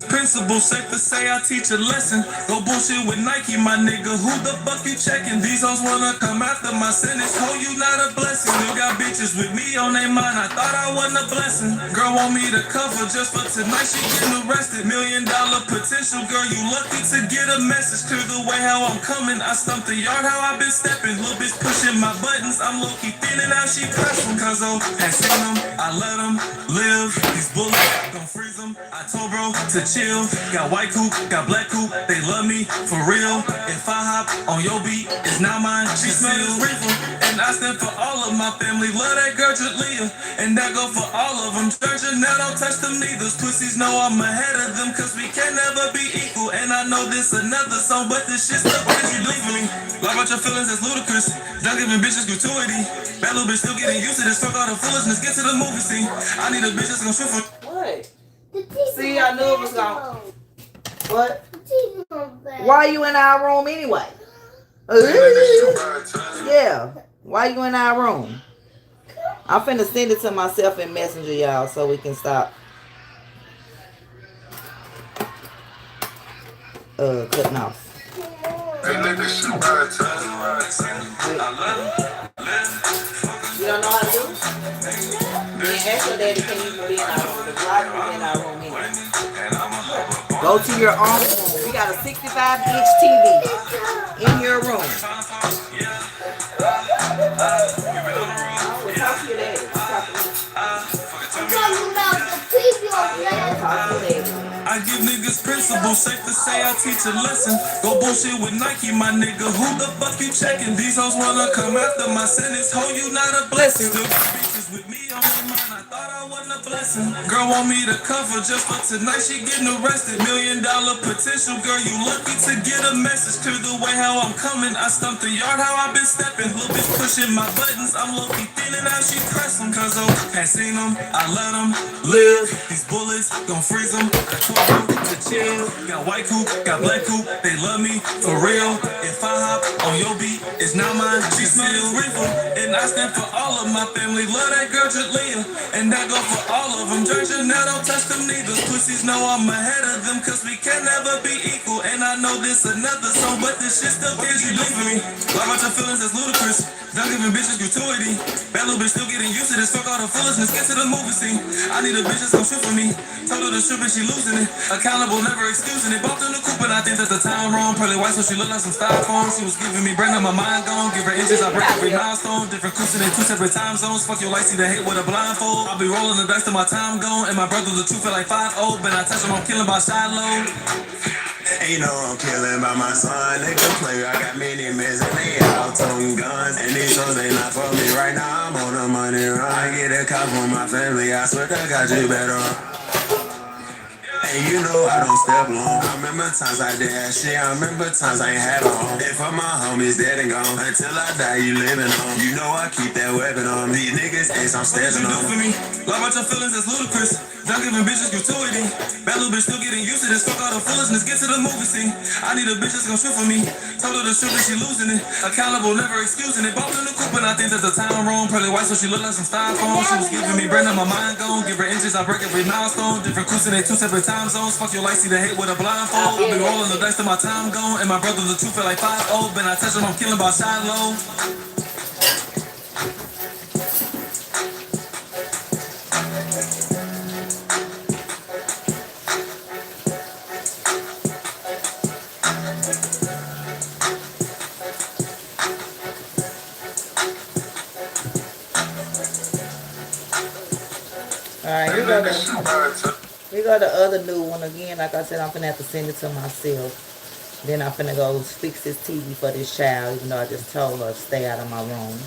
principles, safe to say I teach a lesson. Go bullshit with Nike, my nigga. Who the fuck you checking? These hoes wanna come after my sentence. Ho, you not a blessing. You got bitches with me on their mind. I thought I wasn't a blessing. Girl want me to cover just for tonight. She getting arrested. $1 million potential. Girl, you lucky to get a message. Clear the way how I'm coming. I stumped the yard how I been stepping. Little bitch pushing my buttons. I'm low-key feeling how she pressing. Cause oh, I seen them. I let them live. These bullets gon' freeze them. I told bro to chill. Got white coupe, got black coupe, they love me for real. If I hop on your beat, it's not mine. She smells reefer, and I stand for all of my family. Love that girl Julia, and that go for all of them. Church and now don't touch them neither. Pussies know I'm ahead of them, cause we can never be equal. And I know this another song, but this shit still crazy legally. Lie about your feelings, that's ludicrous. Don't giving bitches gratuity. Bad little bitch still getting used to this. Fuck all the foolishness, get to the movie scene. I need a bitch that's gonna shoot for. What? See, I knew it was gone. What? Why? Why you in our room anyway? Yeah. Why you in our room? I'm finna send it to myself in Messenger, y'all, so we can stop cutting off. You don't know how to do it? Then ask your daddy, can you be in our room? Because why you in our room anyway? Go to your own room. We got a 65-inch TV in your room. Talk to your daddy. Talk to me. I'm talking about the TV on Yeah, talk to your daddy. I give niggas principles, safe to say I teach a lesson. Go bullshit with Nike, my nigga. Who the fuck you checking? These hoes wanna come after my sentence. Ho, you not a blessing. Still got bitches with me on my mind. I thought I wasn't a blessing. Girl want me to cover just for tonight. She getting arrested. $1 million potential. Girl, you lucky to get a message. Clear the way how I'm coming. I stumped the yard how I been stepping. Little bitch pushing my buttons. I'm low-key feeling how she pressing. Cause oh, I seen them. I let them live. These bullets gon' freeze them. To chill, got white coupe, got black coupe, they love me for real. If I hop on your beat, it's not mine. She smells reefer, and I stand for all of my family. Love that girl Julia, and that go for all of them. Church and now don't touch them neither. Pussies know I'm ahead of them, cause we can never be equal. And I know this another song, but this shit still gives you for me. Lie about your feelings, that's ludicrous. Don't giving bitches gratuity. Bad little bitch still getting used to this. Fuck all the foolishness, get to the movie scene. I need a bitch that's gon' shoot for me. Told her to shoot, but she losing it. Accountable, never excusing it. Both in the coupe, and I think that the time wrong. Pearly white, so she look like some styrofoam. She was giving me brain on my mind gone. Give her inches, I break every milestone. Different cruising in 2 separate time zones. Fuck your life, see the hate with a blindfold. I'll be rolling the dice till my time gone. And my brother, the truth, feel like 5-0. But I touch him, I'm killing by Shiloh. Ain't no I'm killing by my son. They can play. I got many men and they out toting guns. And these hoes ain't not for me right now. I'm on the money run. I get a cop from my family. I swear I got you better. And you know I don't step long. I remember times I did that shit. I remember times I ain't had on. And for my homies dead and gone. Until I die, you living on. You know I keep that weapon on. These niggas ace, I'm stepping on. For me, lie about your feelings, that's ludicrous. Don't giving bitches gratuity. Bad little bitch still getting used to this. Fuck all the foolishness, get to the movie scene. I need a bitch that's gon' shoot for me. Told her to shoot, but she losing it. Accountable, never excusing it. Both in the coupe, and I think that the time wrong. Pearly white, so she look like some styrofoam. She was giving me brain on my mind gone. Give her inches, I break every milestone. Different cruising in 2 separate time zones. Fuck your life, see the hate with a blindfold. I'll be rolling the dice till my time gone. And my brother, the truth, feel like 5-0. When I touch him, I'm killing by Shiloh. Here go the other new one again. Like I said, I'm finna have to send it to myself. Then I'm finna go fix this TV for this child, even though I just told her to stay out of my room.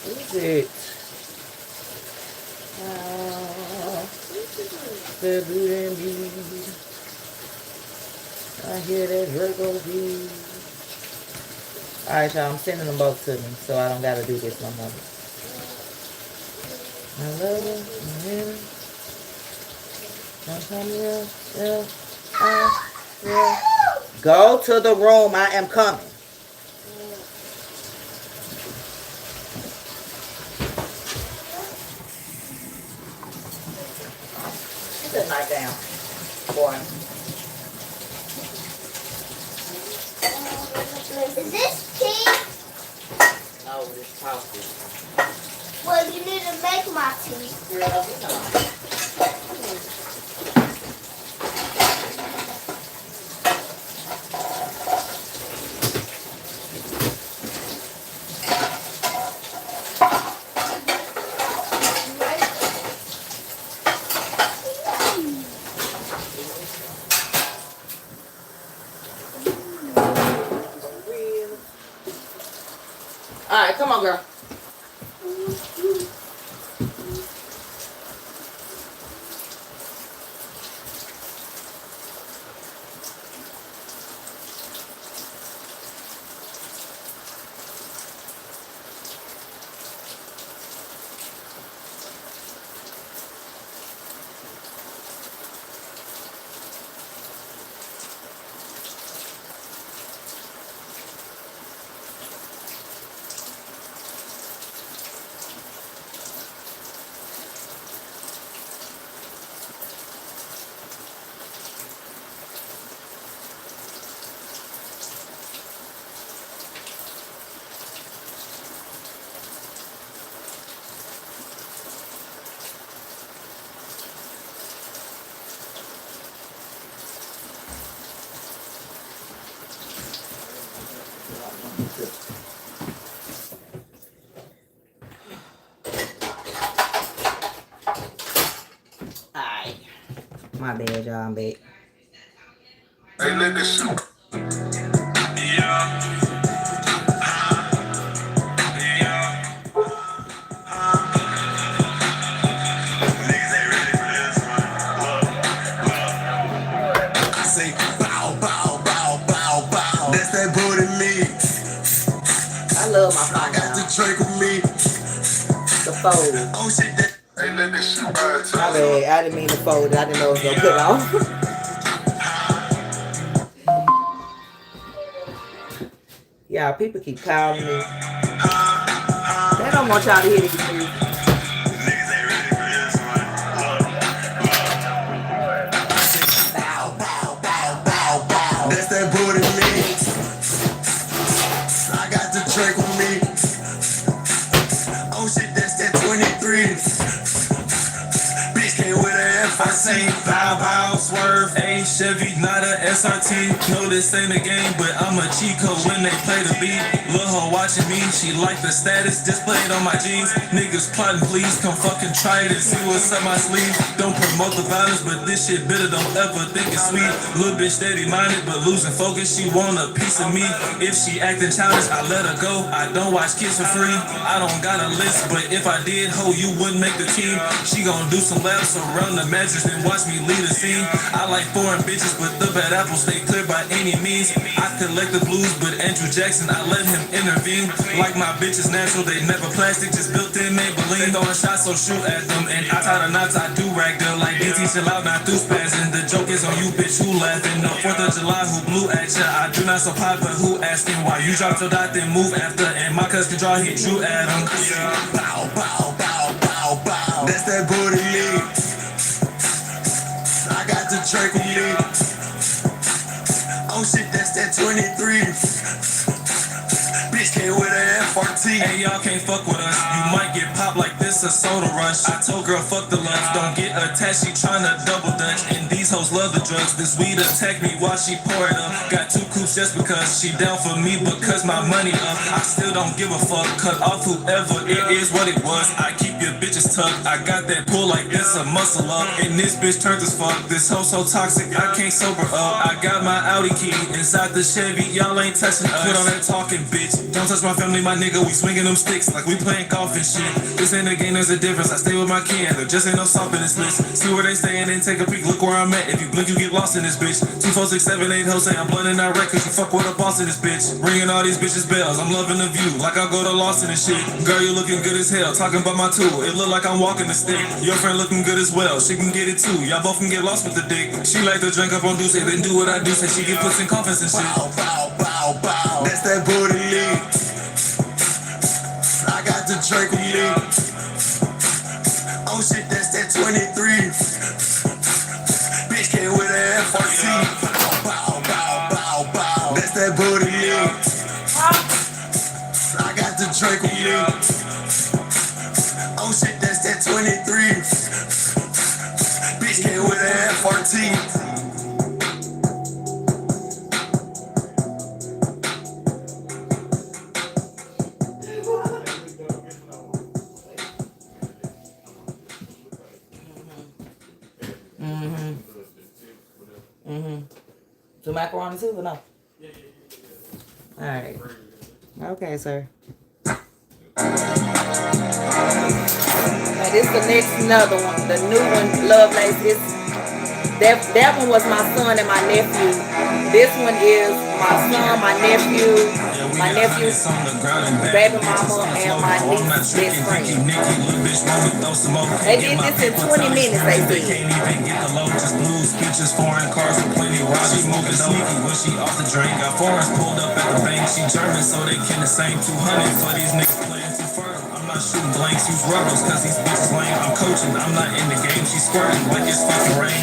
What is it? I hear that Virgo beat. Alright, y'all, I'm sending them both to me, so I don't gotta do this no more. I love you. Go to the room. I am coming. Put that knife down, boy. Is this tea? No, it's coffee. Well, you need to make my tea. Girl, you know. All right, come on, girl. Alright. My bad, y'all. I'm back. Hey, nigga, shoot. Niggas ain't ready for this one. I say bow, bow, bow, bow, bow. That's that booty meat. I love my I phone got the now. drink with me. The fold. Oh shit, that. Hey, nigga, shoot. My bad. I didn't mean to fold it. I didn't know it was gonna put off. Y'all, people keep calling me. They don't want y'all to hear this music. Niggas ain't ready for this one. Bow, bow, bow, bow, bow. That's that booty meat. I got the drink with me. Oh shit, that's that 23. Bitch came with a F. I say bow bow swerve, a Chevy, not a SRT. No, this ain't a game, but I'm a Chico when they play the beat. Lil' her watching me, she like the status displayed on my jeans. Niggas plotting, please come fucking try it and see what's up my sleeve. Don't promote the violence, but this shit bitter, don't ever think it's sweet. Little bitch steady minded, but losing focus, she want a piece of me. If she acting childish, I let her go. I don't watch kids for free. I don't got a list, but if I did, ho, you wouldn't make the team. She gon' do some laps around the mattress and watch me lead a scene. I like foreign bitches, but the bad apples stay clear by any means. I collect the blues, but Andrew Jackson, I let him intervene. Like my bitches natural, they never plastic, just built in Maybelline. Throwing shots, so shoot at them. And I tie the knots, I do rag them. Like DT, chill out, not through spazzing. The joke is on you, bitch, who laughing? No 4th of July, who blew at ya? I do not supply, but who asking why? You dropped your dot, then move after. And my cuz can draw, hit you at him. Bow, bow, bow, bow, bow. That's that booty meat. I got the drink with me. Oh shit, that's that 23. Bitch came with a FRT. Hey, y'all can't fuck with us. You might get popped like this a soda rush. I told girl fuck the lunch, don't get attached, she tryna double dutch. And these hoes love the drugs, this weed attack me while she pour it up. Got 2 coops just because she down for me, because my money up. I still don't give a fuck, cut off whoever, it is what it was. I keep your bitches tucked, I got that pull like this, a muscle up. And this bitch turned as fuck, this hoe so toxic, I can't sober up. I got my Audi key inside the Chevy, y'all ain't touching us. Quit on that talking, bitch, don't touch my family, my nigga, we swinging them sticks like we playing golf and shit. This ain't a game, there's a difference, I stay with my kin, there just ain't no soft in this list. See where they stay and then take a peek, look where I'm at. If you blink, you get lost in this bitch. 2, 4, 6, 7, 8 hoes say I'm blunting that record, you fuck with a boss in this bitch. Ringing all these bitches bells, I'm loving the view, like I go to Lawson and shit. Girl, you looking good as hell, talking about my tool, it look like I'm walking the stick. Your friend looking good as well, she can get it too, y'all both can get lost with the dick. She like to drink up on Deuce, then do what I do, say she get puts in coffins and shit. Bow, bow, bow, bow. That's that booty lean. I got the drink with me. Oh shit, that's that 23. Bitch came with an F14. Bow, bow, bow, bow. That's that booty lean. I got the drink with me. Oh shit, that's that 23. Bitch came with an F14. The macaroni too or no? Alright. Okay, sir. Now this the next another one. The new one, Love Lace. That one was my son and my nephew. This one is my son, my nephew's baby mama, and my niece's best friend. They did this in 20 minutes, they did. Pictures, foreign cars with plenty of Robbie moving sneaky when she off the drink. Got foreigns pulled up at the bank. She German, so they can the same 200 for these niggas playing too fertile. I'm not shooting blanks, use rubbers, cause these bitches lame. I'm coaching, I'm not in the game. She squirting like it's fucking rain.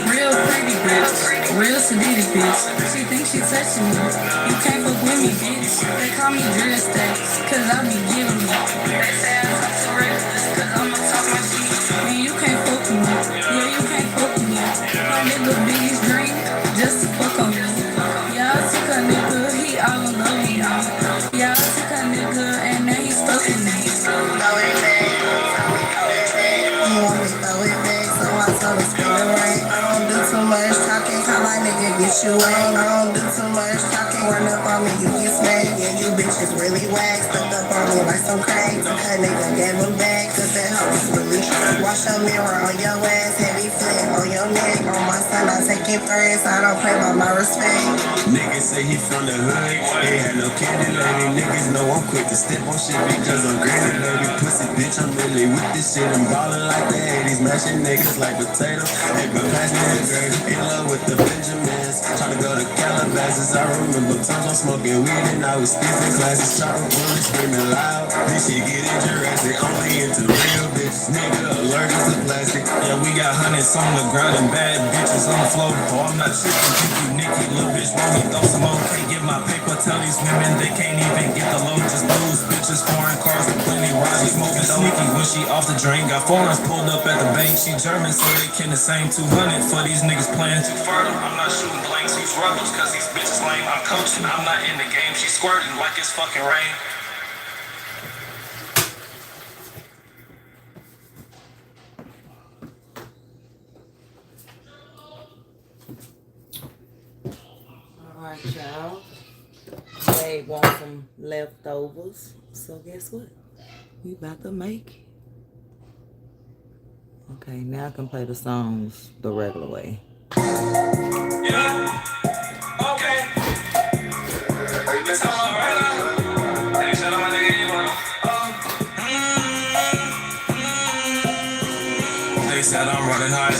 Real pretty bitch, real sedity bitch. She thinks she touching me. You can't fuck with me, bitch. They call me drill stacks, cause I be giving me. They say I talk too reckless, cause I'ma talk my shit. Man, you can't fuck with me. Yeah, you can't fuck with me. My nigga biggest dream, just to fuck on me. Y'all took a nigga, he all in love with me. Y'all took a nigga, and now he stuck with me. Throw it back, you want me to throw it back, so I told her spin it right. I don't do too much talking, call my nigga get you whack. I don't do too much talking, run up on me, you get smacked. Yeah, you bitches really whack, stuck up on me like some crack. Her nigga gave him back, cause that hoe was really sharp. Wash your mirror on your ass, heavy flip on your neck. On my son, I take it first, I don't play by my respect. Niggas say he from the hood, ain't had no candy lady. Niggas know I'm quick to step on shit because I'm granny dirty pussy bitch. I'm really with this shit, I'm ballin' like the 80s, mashing niggas like potatoes. They been passing the girls, in love with the Benjamins. Tryna go to Calabasas, I remember times I'm smoking weed and I was stiffing glasses, shouting bullets, screaming loud. This shit get interesting, only into real bitches. Nigga allergic to plastic. Yeah, we got hundreds on the ground and bad bitches on the floor. Oh, I'm not tripping, keep you Nicky, little bitch, want me throw some more. Can't get my paper, tell these women they can't even get the load. Just lose bitches, foreign cars with plenty Robbie moving sneaky when she off the drain. Got foreigns pulled up at the bank. She German, so they can the same 200 for these niggas playing too fertile. I'm not shooting blanks, use rubbers, cause these bitches lame. I'm coaching, I'm not in the game. She squirting like it's fucking rain. Alright, y'all. They want some leftovers. So guess what? We about to make it. Okay, now I can play the songs the regular way. Yeah. Okay. It's all right now. Hey, shout out my nigga Eva. They said I'm running hot.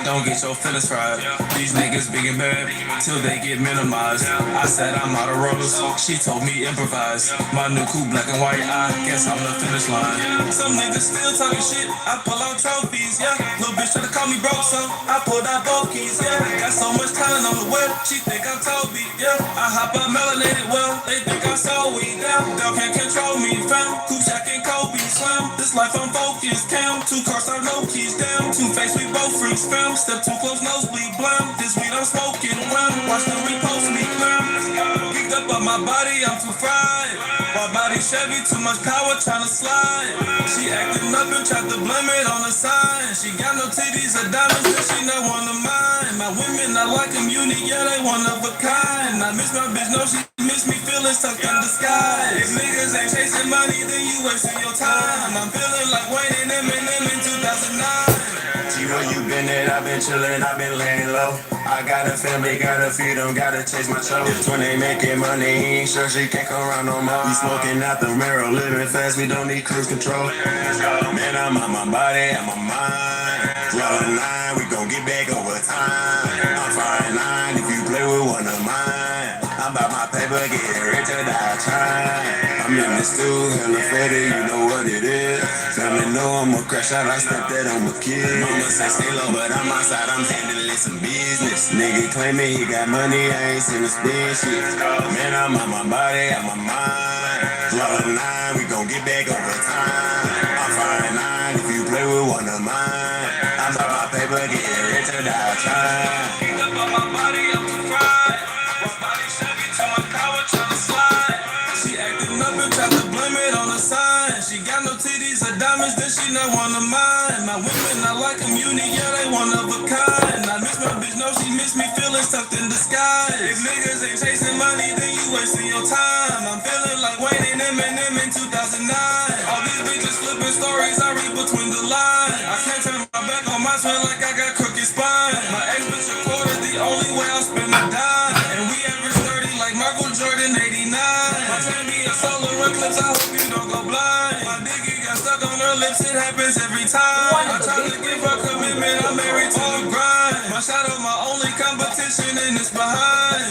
Don't get your feelings fried. These niggas big and bad till they get minimized. I said I'm out of rubbers. She told me improvise. My new coupe black and white. I guess I'm the finish line. Some niggas still talking shit. I pull out trophies. Yeah. Little bitch try to call me broke, so I pulled out both keys. Yeah. Got so much talent on the web. She think I'm Toby. Yeah. I hop out melanated. Well, they think I'm so weak. Yeah. Dog can't control me. Fam. Coop Shack and Kobe. Slam. The this life I'm focused. Cam, 2 cars, start no keys. Damn, 2 face, we both freaks. Fam, step too close, nosebleed. Blam, this weed I'm smoking. Wham, watch them repost me. Blam, geeked up on my body, I'm too fried. My body Chevy, too much power, tryna slide. She acting up and tried to blame it on the sign. She got no titties or diamonds, and she not one of mine. My women, I like them unique, yeah, they one of a kind. I miss my bitch, no, she miss me, feeling stuck in the sky. If niggas ain't chasing money, then you wasting your time. I'm feeling like Wayne and Eminem in 2009. Gee, where you been at? I've been chillin', I've been laying low. I got a family, gotta feed them, gotta chase my shows. When they making money, he ain't sure she can't come around no more. We smoking out the mirror, living fast, we don't need cruise control. Man, I'm on my body, I'm on mine. Draw a line, we gon' get back over time. I'm fine line if you play with one of mine. I'm about my paper, getting rich or die trying. I'm in the stew, hella fatty, you know what it is. Family know I'm a crash out, I step that on my kid. Mama say stay low, but I'm outside, I'm handling some business. Nigga claiming he got money, I ain't seen a spin shit. Man, I'm on my body, I'm on mine. Draw a line, we gon' get back over time. I'm fine line if you play with one of mine. I'm about my paper, getting rich or die trying. Geeked up on my body, I'm too fried. My body Chevy, too much power, tryna slide. She acting up and tried to blame it on the sign. She got no titties or diamonds, then she not one of mine. My women, I like them unique, yeah, they one of a kind. I miss my bitch, no, she miss me, feeling stuck in the sky. If niggas ain't chasing money, then you wasting your time. I'm feeling like Wayne and Eminem in 2009. All these bitches flipping stories, I read between the lines. I can't turn my back on my twin like I got crooked spine. My ex bitch a quarter, the only way I'll spend a dime. And we average 30 like Michael Jordan 89. My time be a solar eclipse, I hope you don't go blind. My diggy got stuck on her lips, it happens every time. I try to give her commitment, I'm married to the grind. My shadow, my only competition, and it's behind.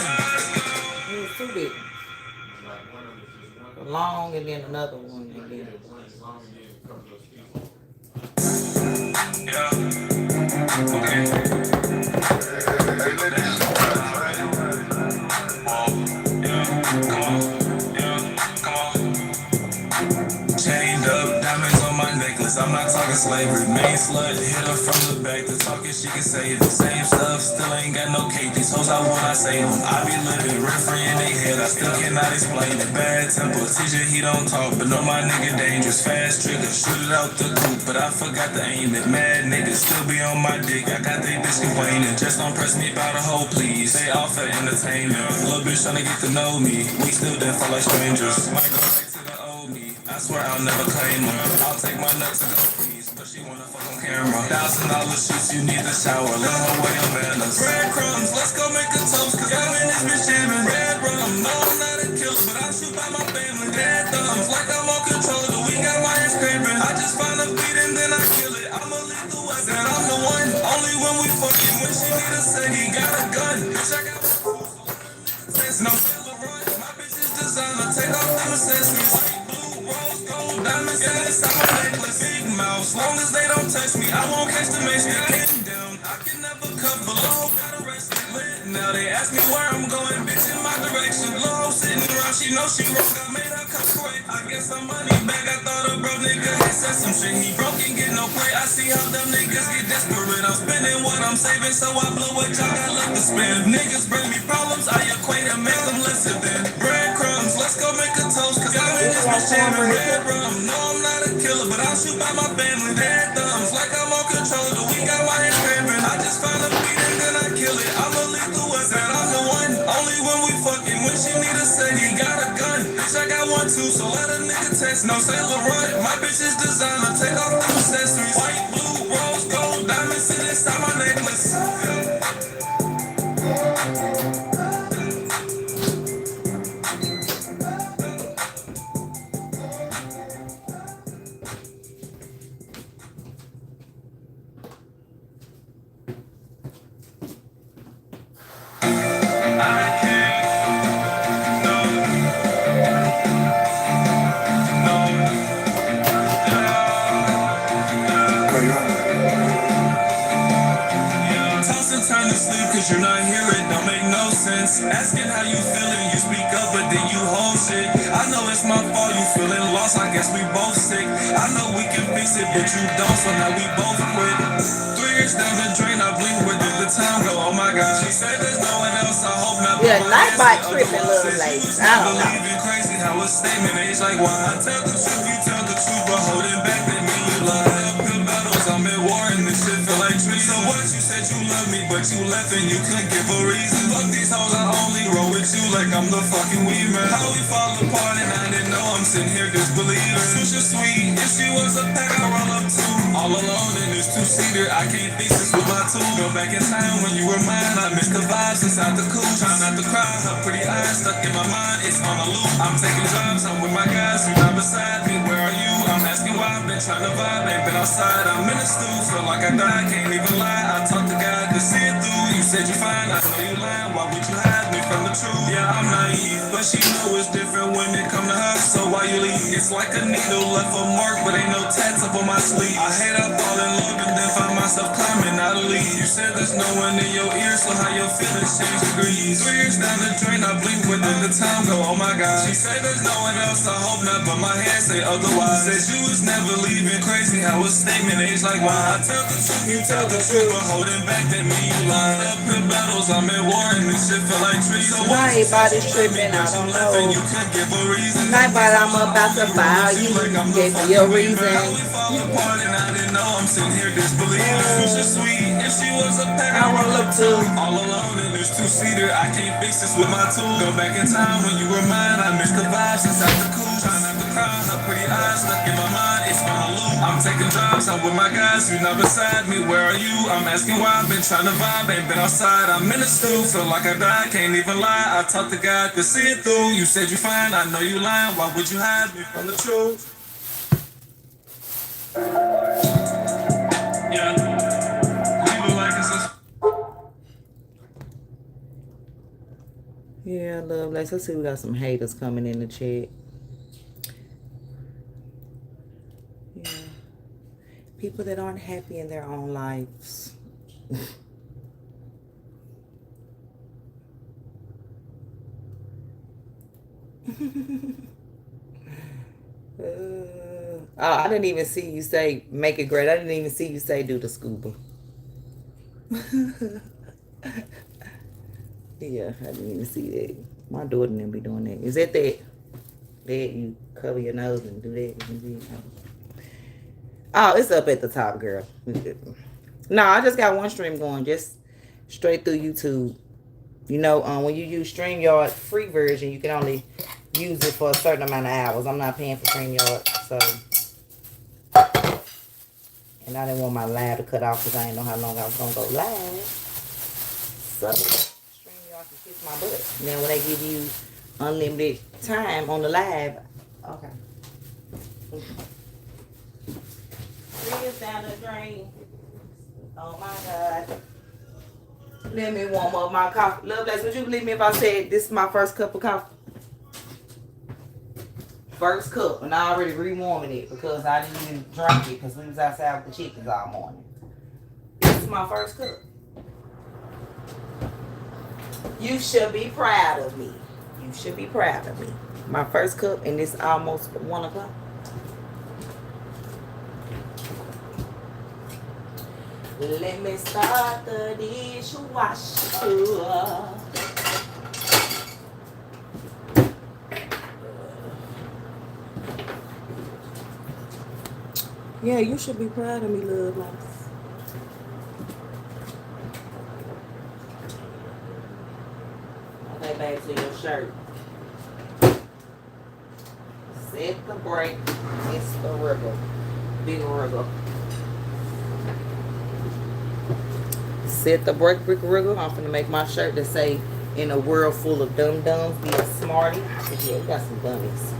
It's too big. Long and then another one and then. Yeah. Okay. Chained up, diamonds on my necklace. I'm not talking slavery. Main slut, hit her from the back. The talking she can say the same stuff. Still ain't got no cake. These hoes I want, I say them. I be living rent free in they head. I still cannot explain it. Bad temper, teacher he don't talk, but no my nigga dangerous. Fast trigger, shoot it out the coupe, but I forgot to aim it. Mad niggas still be on my dick. I got they bitch complaining. Just don't press me about a hoe, please. Stay off for entertainment. Little bitch tryna get to know me. We still there for like strangers. Might go back to the old me. I swear I'll never claim them. I'll take my nuts to go please, but she wanna fuck on camera. $1,000 shoots, you need a shower. Let her wear your manners. Breadcrumbs, let's go make a toast, cause I'm in this bitch jamming. Red rum, no I'm not a killer, but I shoot by my family. Dead thumbs, like I'm on control, the week got my hands cramping. I just find a beat and then I kill it. I'm a lethal weapon, I'm the one, only when we fucking. When she need a set, he got a gun. Bitch, I got no silver run, my bitch is designer. Take off them accessories. Rose gold diamonds and inside my necklace. Big mouth, long as they don't touch me, I won't catch the mess. Getting down, I can never cut below. Got arrested lit. Now they ask me where I'm going, bitch in my direction. Low sitting around, she know she wrong. I made her come correct. I get some money back. I thought a broke nigga had said some shit. He broke and get no play. I see how them niggas get desperate. I'm spending what I'm saving, so I blow what y'all got left to spend. Niggas bring me problems, I equate and make them listen then. Breadcrumbs, let's go make a toast, cause I'm in this bitch jamming. Red rum, no I'm not a killer, but I'll shoot by my family. Dead thumbs, like I'm on control, the week got my hands cramping. I just find a beat and then I kill it. I'm a lethal weapon, I'm the one, only when we fucking. When she need a set, he got a gun. Bitch, I got one too, so let a nigga text. No Saint Laurent, my bitch is designer. Take off them accessories. White, blue, rose, gold, diamonds sit inside my necklace. Cause you're not here, it don't make no sense. Asking how you feeling, you speak up, but then you hold shit. I know it's my fault, you feeling lost, I guess we both sick. I know we can it, but you don't, so now we both quit. 3 years down the drain, I blink, where did the time go? Oh my God, she said there's no one else, I hope not. Yeah, Nightbot tripping, Love Lady. I don't know. Crazy how a statement age like why I tell the truth, you tell the truth, but holding back that mean you lie. Uphill battles, I'm at war and this shit feel like trees. So what you said you love me, but you left and you couldn't give a reason. Fuck these hoes, I only roll with you like I'm the fucking weed man. How we fall apart and I didn't know I'm sitting here disbelieving. Sushi sweet, if she was a pack, I roll up too. All alone in this two-seater, I can't fix this with my tool. Go back in time when you were mine, I miss the vibes inside the cool. Try not to cry, her pretty eyes stuck in my mind, it's on a loop. I'm taking drives, I'm with my guys, you're not beside me, where are you? I'm asking why, I've been trying to vibe, ain't been outside, I'm in a stew, feel like I died, can't even lie. I talk to God to see it through, you said you fine, I know you lying, why would you hide me from the truth? Yeah, I'm naive, but she know it's different when it come to her, so why you leave? It's like a needle left a mark, but ain't no tats up on my sleeve. I hate I fall in love and then find myself climbing out of leave. You said there's no one in your ear, so how your feelings change degrees. 3 years down the drain, I blink, where did the time go? Oh my God, she said there's no one else, I hope not, but my head say otherwise. Said you was never leaving, crazy how a statement age like why I tell the truth, you tell the truth, but holding back that mean you lying. Uphill battles, I'm at war and this shit feel like trees. So Nightbot is tripping, I don't know. you can't give a reason. Nightbot, I'm about to file you. Gave me your reason. I didn't know I'm sitting here disbelieving. Sushi sweet, if she was a pack, I roll up too. All alone in this two-seater, I can't fix this with my tool. Go back in time when you were mine, I miss the vibes inside the cool. Try not to cry, her pretty eyes stuck in my mind, it's on a loop. I'm taking drives, I'm with my guys, you're not beside me, where are you? I'm asking why, I've been trying to vibe, ain't been outside, I'm in a stew, feel like I died, can't even lie. I talk to God to see it through, you said you fine, I know you lying, why would you hide me from the truth? Yeah, leave it like it's a... Yeah, Love Lady. Let's see, we got some haters coming in the chat. Yeah. People that aren't happy in their own lives. Oh, I didn't even see you say make it great. I didn't even see you say do the scuba. Yeah, I didn't even see that. My daughter didn't be doing that. Is that you cover your nose and do that? Oh, it's up at the top, girl. No, I just got one stream going, just straight through YouTube. You know, when you use StreamYard free version, you can only use it for a certain amount of hours. I'm not paying for StreamYard, so. And I didn't want my live to cut off because I didn't know how long I was going to go live. So, StreamYard can kiss my butt. Then when they give you unlimited time on the live, okay. 3 years down the drain. Oh my God. Let me warm up my coffee. Lovelace, would you believe me if I said this is my first cup of coffee? First cup, and I already rewarming it because I didn't even drink it because we was outside with the chickens all morning. This is my first cup. You should be proud of me. You should be proud of me. My first cup, and it's almost 1 o'clock. Let me start the dishwasher. Yeah, you should be proud of me, love life. Okay, back to your shirt. Set the brake. It's the rubber. Big rubber. Set the brake, brick rubber. I'm finna make my shirt that say, in a world full of dum-dums, be a smarty. Yeah, we got some dummies.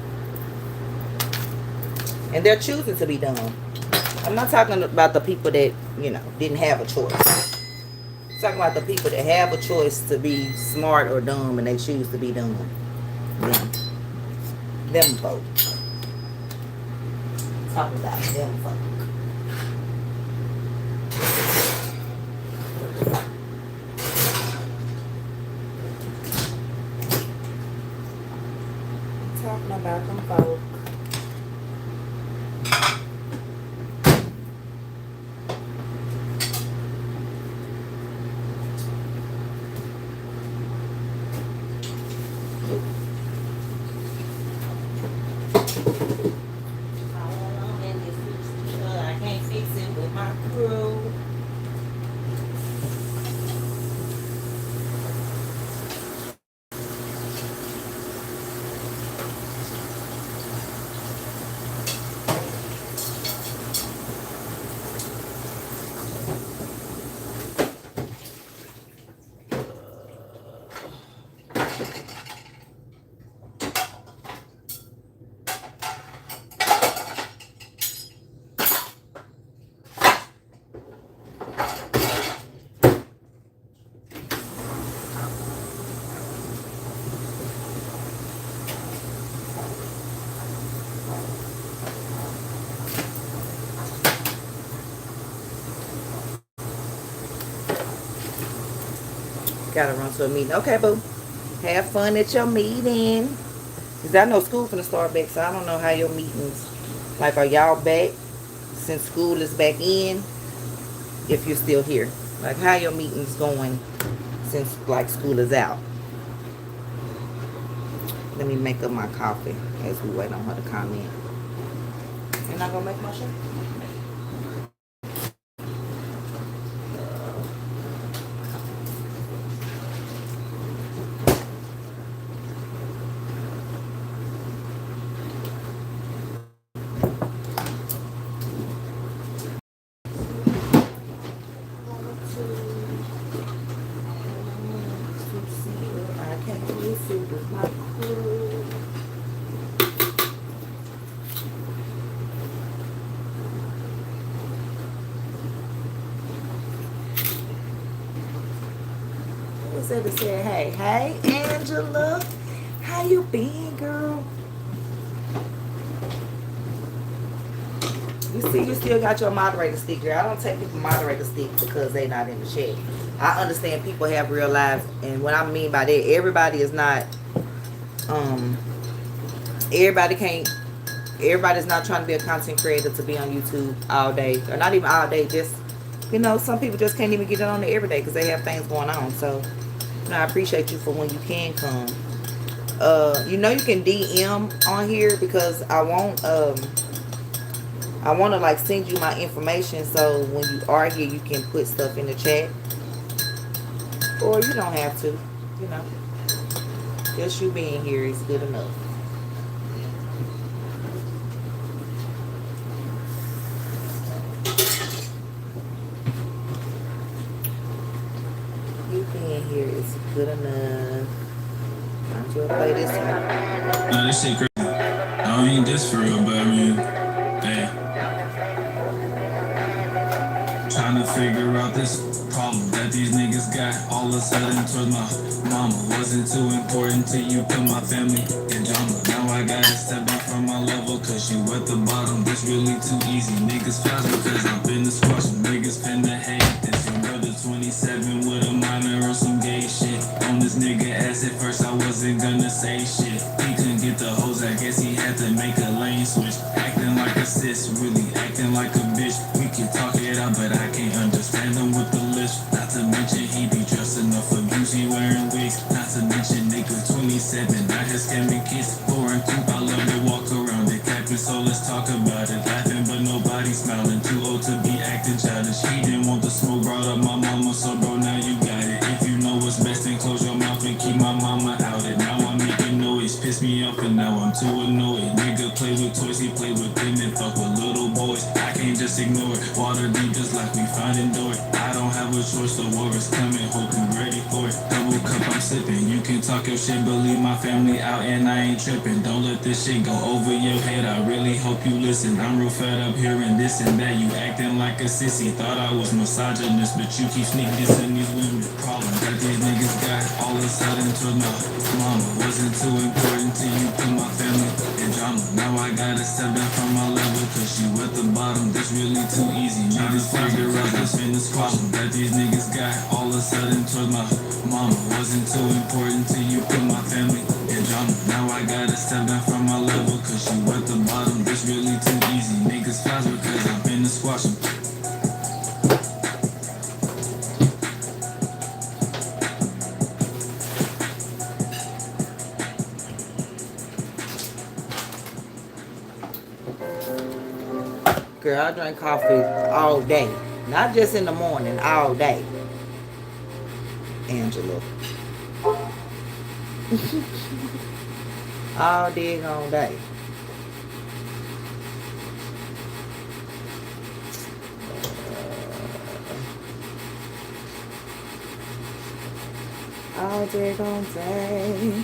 And they're choosing to be dumb. I'm not talking about the people that, you know, didn't have a choice. I'm talking about the people that have a choice to be smart or dumb and they choose to be dumb. Them folk. Talking about them folk. Talking about them folk. Gotta run to a meeting. Okay, boo. Have fun at your meeting. Cause I know school finna start back, so I don't know how your meetings. Like, are y'all back since school is back in? If you're still here, like, how your meetings going since like school is out? Let me make up my coffee as we wait on her to comment. You're not gonna make my shake? To say, hey Angela, how you been, girl? You see, you still got your moderator stick, girl. I don't take people moderator stick because they not in the chat. I understand people have real lives, and what I mean by that, everybody is not everybody's not trying to be a content creator to be on YouTube all day, or not even all day. Just, you know, some people just can't even get it on there every day because they have things going on. So I appreciate you for when you can come. You know, you can DM on here because I want to like send you my information, so when you are here you can put stuff in the chat, or you don't have to, you know, just you being here is good enough. Here is good enough. I'm gonna play this one. No, this shit crazy. I don't mean this for real, but I mean, hey. Trying to figure out this problem that these niggas got. All of a sudden towards my mama. Wasn't too important till you put my family in drama. Now I gotta step back from my level, cause you at the bottom. This really too easy. Niggas fast because I'm finna squash them. Niggas finna hate this. Your brother 27 with a minor or some gay shit. On this nigga ass at first I wasn't gonna say shit. He couldn't get the hoes, I guess he had to make a lane switch. Acting like a sis, really acting like a bitch. We can talk it out, but I can't understand him with the lips. Not to mention he be dressing up for beauty, wearing wigs. Not to mention nigga 27, out here scamming kids. Foreign coupe, I love to walk around it capping, so let's talk about it. Laughing but nobody smiling, too old to be acting childish. He didn't want the smoke, brought up my mama, so bro now you got it. If you know what's best, then close your mouth and keep my mama out it. Now I'm making noise, piss me off and now I'm too annoyed. Nigga play with toys, he play with them and fuck with little boys. I can't just ignore it, water deep just like we finding door. I don't have a choice, the war is coming, hope you ready for it. Double cup I'm sipping, you can talk your shit, but leave my family out and I ain't tripping. Don't let this shit go over your head, I really hope you listen. I'm real fed up hearing this and that, you acting like a sissy. Thought I was misogynist, but you keep sneak dissing these women. Problem that these niggas got, all of a sudden towards my mama. Wasn't too important till you put my family in drama. Now I gotta step down from my level, cause you at the bottom, this really too easy. Niggas figure out this fitness problem that these niggas got, all of a sudden towards my mama. Wasn't too important till you put my family in drama. Now I gotta step down from my level, cause you at the bottom, this really too easy. Niggas fast because I'm finna squash them. Girl, I drink coffee all day. Not just in the morning, all day. Angela. All day, all day. All day, all day.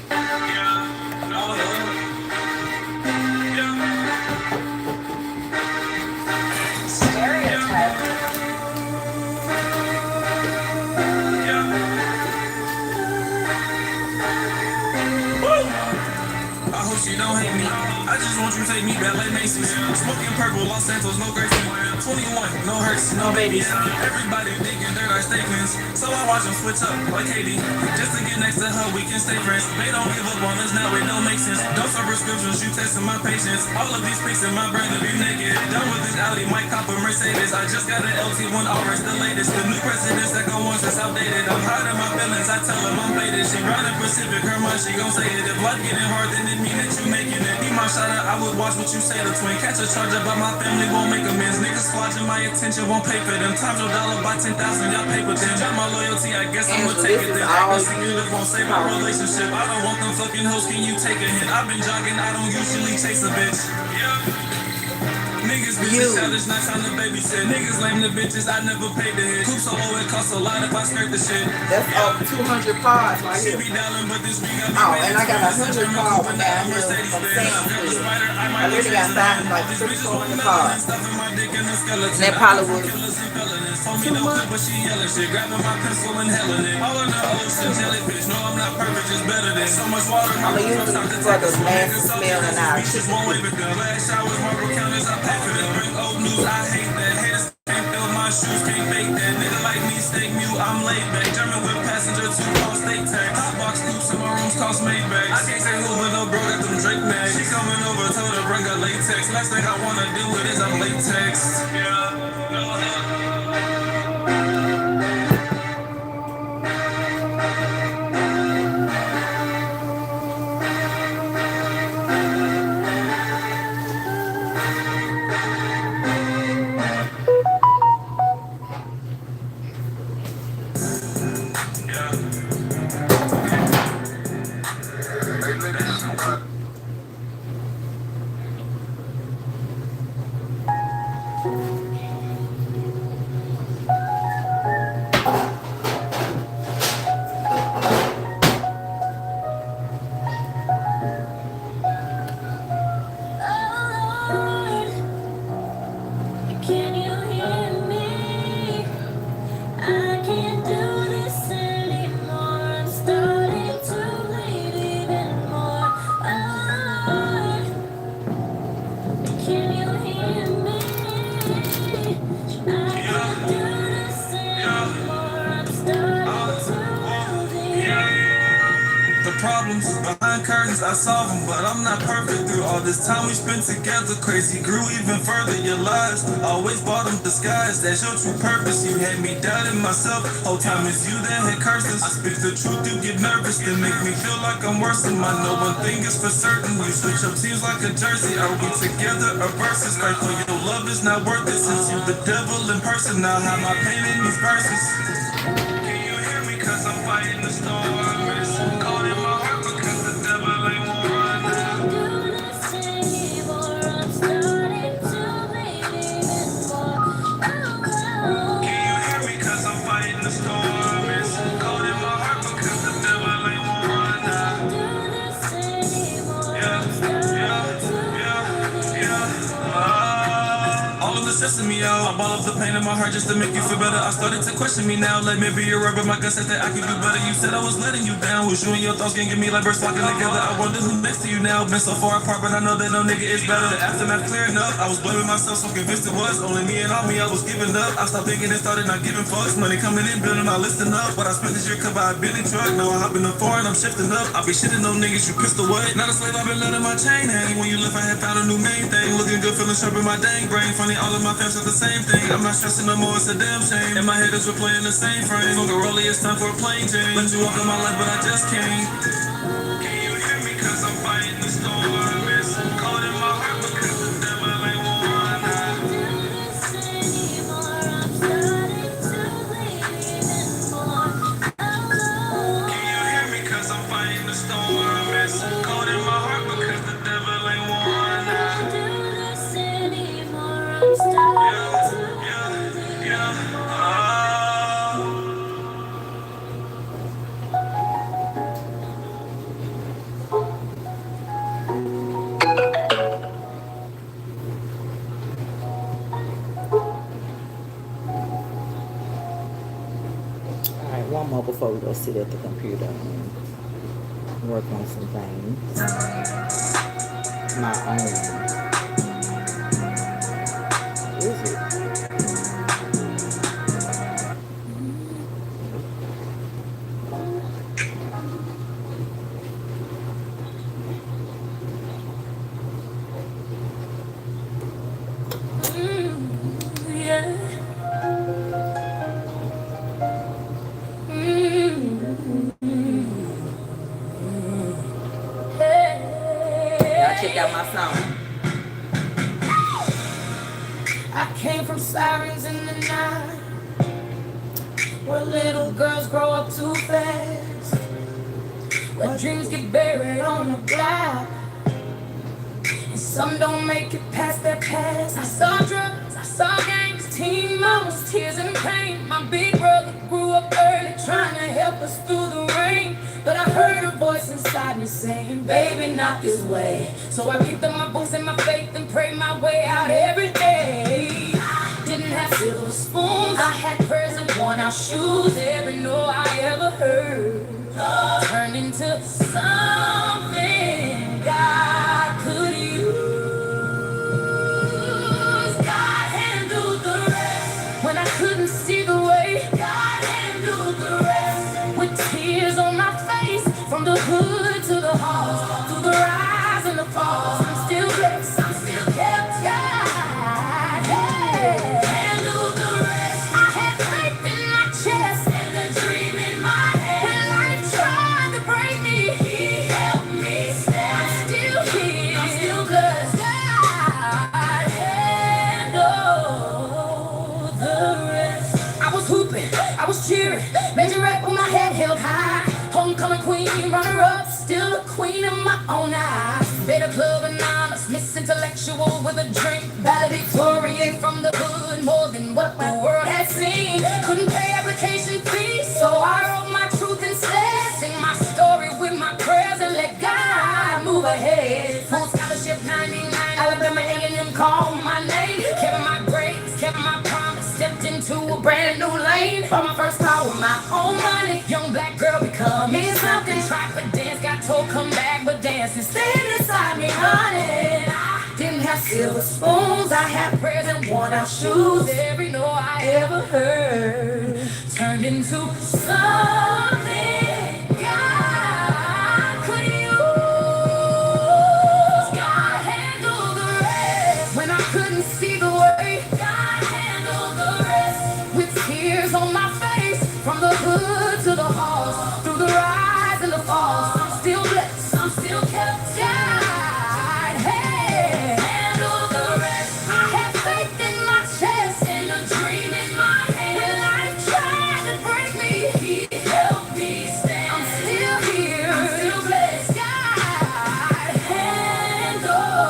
She don't don't hate me. I just want you to take me back like Macy's. Smoking purple, Los Santos, no Gracie. 21, no hurts, no babies. Everybody thinking they're like statements, so I watch them switch up like Katie. Just to get next to her, we can stay friends. They don't give up on us now, it don't make sense. Don't serve prescriptions, you testing my patience. All of these pics in my brain to be naked. Done with this Audi, might cop a Mercedes. I just got an LT1 RS, the latest. The new president's second one's that's outdated. I'm hiding my feelings, I tell them I'm faded. She riding Pacific, her mind, she gon' say it. If life getting hard, then it mean that you making it. Be my shout out, I would watch what you say to twin. Catch a charger, but my family won't make amends. Niggas flogging my attention, won't pay for them. Times your dollar by 10,000, y'all pay for them. Got my loyalty, I guess I'ma take it then. Acting secretive won't save my relationship. I don't want them fucking hoes, can you take a hint? I've been jogging, I don't usually chase a bitch. Yeah. Niggas be childish, not time to babysit. Niggas lame the bitches, I never paid the hit. Coupe so low, it costs a lot if I skirt the shit. That's up 200 cards right here. Oh, and I got 100 cards down here from Sam's. I literally got signed like 600 cards. And that probably was 2 months. But she yelling shit, grabbing my pencil and helling it. All in the ocean, jellyfish. No, I'm not perfect, just better than so much water. I'm gonna use this for the last smell and I'll Just won't wait with the last showers, marble counters, I pay for them. Bring old news, I hate that. Haters can't fill my shoes, can't fake that. Nigga like me, steak mute, I'm laid back. German with passenger, 2 call steak tag. Hot box scoops in my rooms cost Maybach. I can't say who, but no bro, got them Drake mags. She coming over, told her bring her latex. Last thing I wanna do with is I'm latex. Problems behind curtains, I solve them, but I'm not perfect. Through all this time we spent together, crazy grew even further. Your lies always bought them disguise. That's your true purpose. You had me doubting myself. Whole time it's you that had curses. I speak the truth, you get nervous. Then make me feel like I'm worse than mine. No one thing is for certain. You switch up teams like a jersey. Are we together or versus? Like for your love is not worth it. Since you the devil in person, now have my pain in these verses. Can you hear me? Cause I'm fighting the storm. Me out. I ball up the pain in my heart just to make you feel better. I started to question me now. Let me be your rubber. My gut said that I could do better. You said I was letting you down. Was you and your thoughts can't get me like birds flocking together. I wonder who next to you now. Been so far apart, but I know that no nigga is better. The aftermath clear enough. I was blaming myself, so convinced it was only me and all me. I was giving up. I stopped thinking and started not giving fucks. Money coming in, building my listing up. What I spent this year could buy a Bentley truck. Now I hop in the foreign, I'm shifting up. I be shitting no niggas, you pistol what? Not a slave, I've been letting my chain hang. When you left, I had found a new main thing. Looking good, feeling sharp in my dang brain. Funny, all of my fans are the same thing. I'm not stressing no more, it's a damn shame. And my haters were playing the same frame. Smoke a rollie, it's time for a plane change. Let you walk in my life, but I just can't. Can you hear me? Cause I'm fighting the storm. It's cold in my heart because the devil ain't won. Can you hear me? Cause I'm fighting the storm. It's cold in my heart because the devil ain't won. One more before we go sit at the computer and work on some things. It's my own. Is it? Yeah. Y'all check out my song. I came from sirens in the night, where little girls grow up too fast, where dreams get buried on the block, and some don't make it past their past. I saw drugs, I saw gangs, teen mamas, tears and pain. My big brother grew up early, trying to help us through the rain. But I heard a voice inside me saying, baby, not this way. So I picked up my books and my faith and prayed my way out every day. I didn't have silver spoons, I had prayers and worn out shoes. Every no I ever heard turned into something God could use. God handled the rest. When I couldn't see the way, God handled the rest. With tears on my face, from the hood to the halls, through the rise and the falls, I'm still blessed, I'm still kept. God handled the rest. I had faith in my chest and the dream in my head. When life tried to break me, He helped me stand. I'm still here, I'm still blessed. God handled the rest. I was hooping, I was cheering, major rap with my head held high. Homecoming queen, runner-up, still a queen in my own eyes. Better club anonymous, Miss Intellectual with a drink, valedictorian from the hood, more than what the world had seen. Couldn't pay application fees, so I wrote my truth instead. Sing my story with my prayers and let God move ahead. Full scholarship 99, Alabama A&M called my name. Kept my grades, kept my promise, stepped into a brand new lane. Bought my first car with my own money. Young black girl becoming something. Tried for dance, got told come back, but dancing stayed inside me, honey. I didn't have silver spoons, I had prayers and worn out shoes. Every no I ever heard turned into something God could use. God handled the rest. When I couldn't see the way, God handled the rest. With tears on my face, from the hood to the halls, through the rise and the falls, I'm still blessed, I'm still kept. God handled the rest. I had faith in my chest and a dream in my head. When life tried to break me, He helped me stand. I'm still here, I'm still blessed. God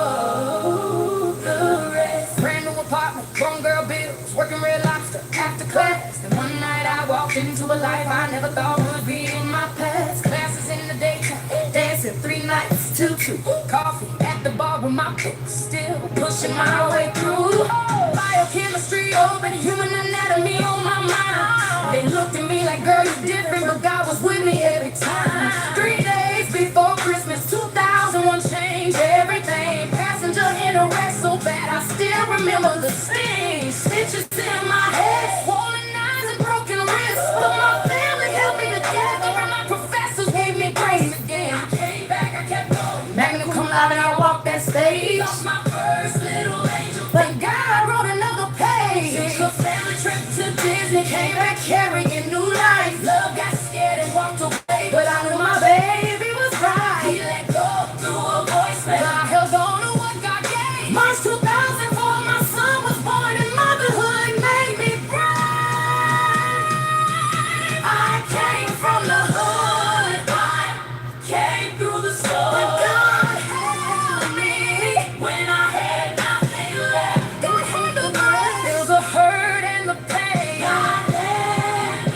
handled the rest. Brand new apartment, grown girl bills, working Red Lobster after class. And one night I walked into a life I never thought would be in my past. Classes in the daytime, dancing 3 nights till 2. Coffee at the bar with my books, still pushing my way through. Biochemistry, open human anatomy on my mind. They looked at me like, girl, you different, but God was with me every time. 3 days before Christmas, 2001 changed everything. Passenger in a wreck so bad, I still remember the scene. Stitches in my head, swollen eyes and broken wrists. But my family held me together and my professors gave me grace again. I came back, I kept going. Magna cum laude and I walked that stage. Lost my first little angel, but God wrote another page. Took a family trip to Disney, came back carrying new life. Love got scared and walked away, but I knew my baby was right. He let go through a voicemail, but I held on to what God gave. March 2004, my son was born and motherhood made me bright. I came from the hood, I came through the storm, but God held me when I had nothing left. God handled the rest. There was the hurt and the pain. God handled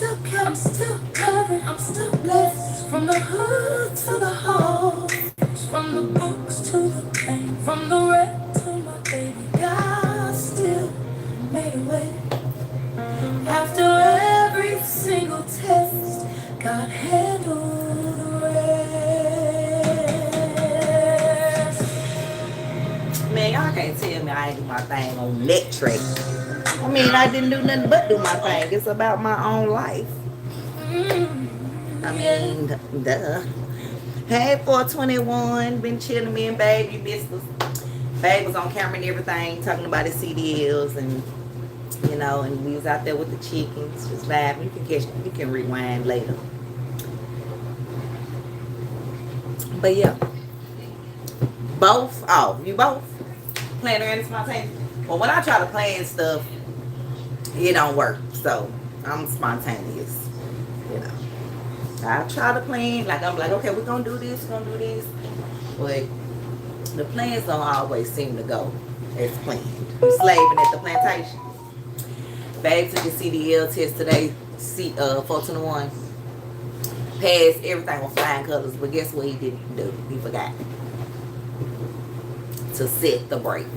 still kept, I'm still covered, I'm still blessed. From the hood to the halls, from the books to the pain, from the wreck to my baby. God still made a way. After every single test, God handled the rest. Man, y'all can't tell me I ain't do my thing on that track. I mean, I didn't do nothing but do my thing. It's about my own life. I mean, duh. Hey, 421, been chilling, me and Babe. You missed us. Babe was on camera and everything, talking about his CDLs and, you know, and we was out there with the chickens, just vibing. You can rewind later. But yeah, both. Oh, you both playing around in spontaneous. Well, when I try to plan stuff, it don't work. So I'm spontaneous. You know, I try to plan like I'm like, okay, we're gonna do this, but the plans don't always seem to go as planned. You slaving at the plantation. Babe took the CDL test today, 421. Passed everything with flying colors, but guess what he didn't do? He forgot to set the brake.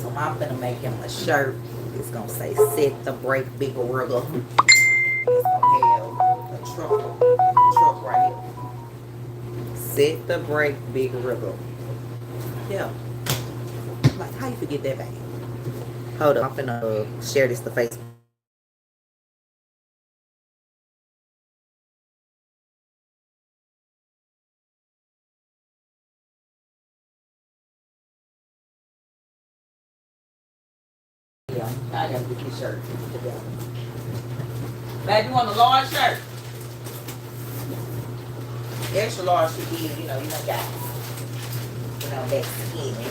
So I'm gonna make him a shirt. It's gonna say "Set the brake, big wiggle." It's gonna have a truck right here. Set the brake, big wiggle. Yeah. Like, how you forget that, babe? Hold on, I'm finna share this to Facebook. Yeah, I gotta get this shirt together. Babe, you want a large shirt? Extra large should be, you know, you done got, you know, that skinny.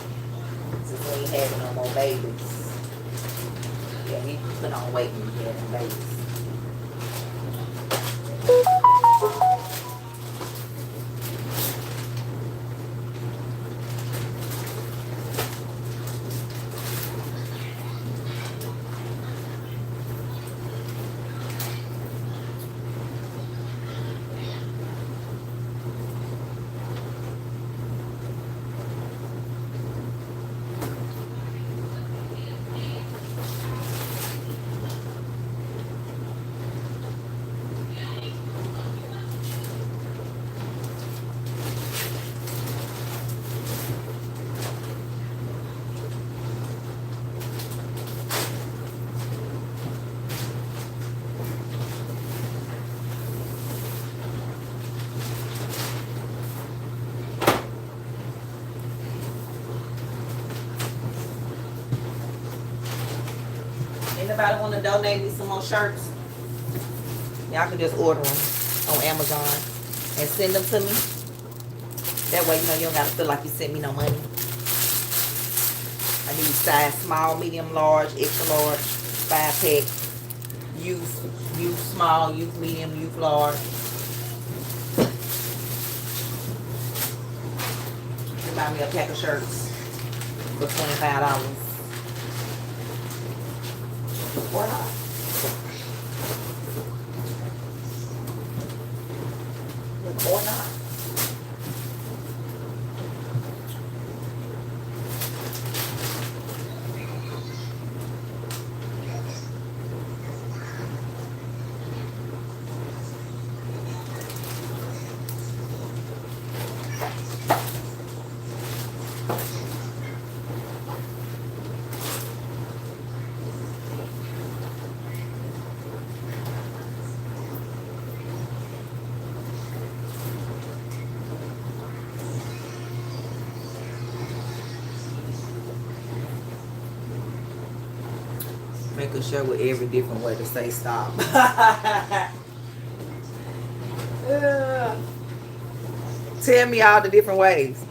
Since we ain't having no more babies. Yeah, we put on weight when we had them babies. Anybody want to donate me some more shirts? Y'all can just order them on Amazon and send them to me. That way, you know, you don't got to feel like you sent me no money. I need size small, medium, large, extra large, 5-pack, youth small, youth medium, youth large. You buy me a pack of shirts for $25. Or not. Or not. Make a shirt with every different way to say stop. Tell me all the different ways.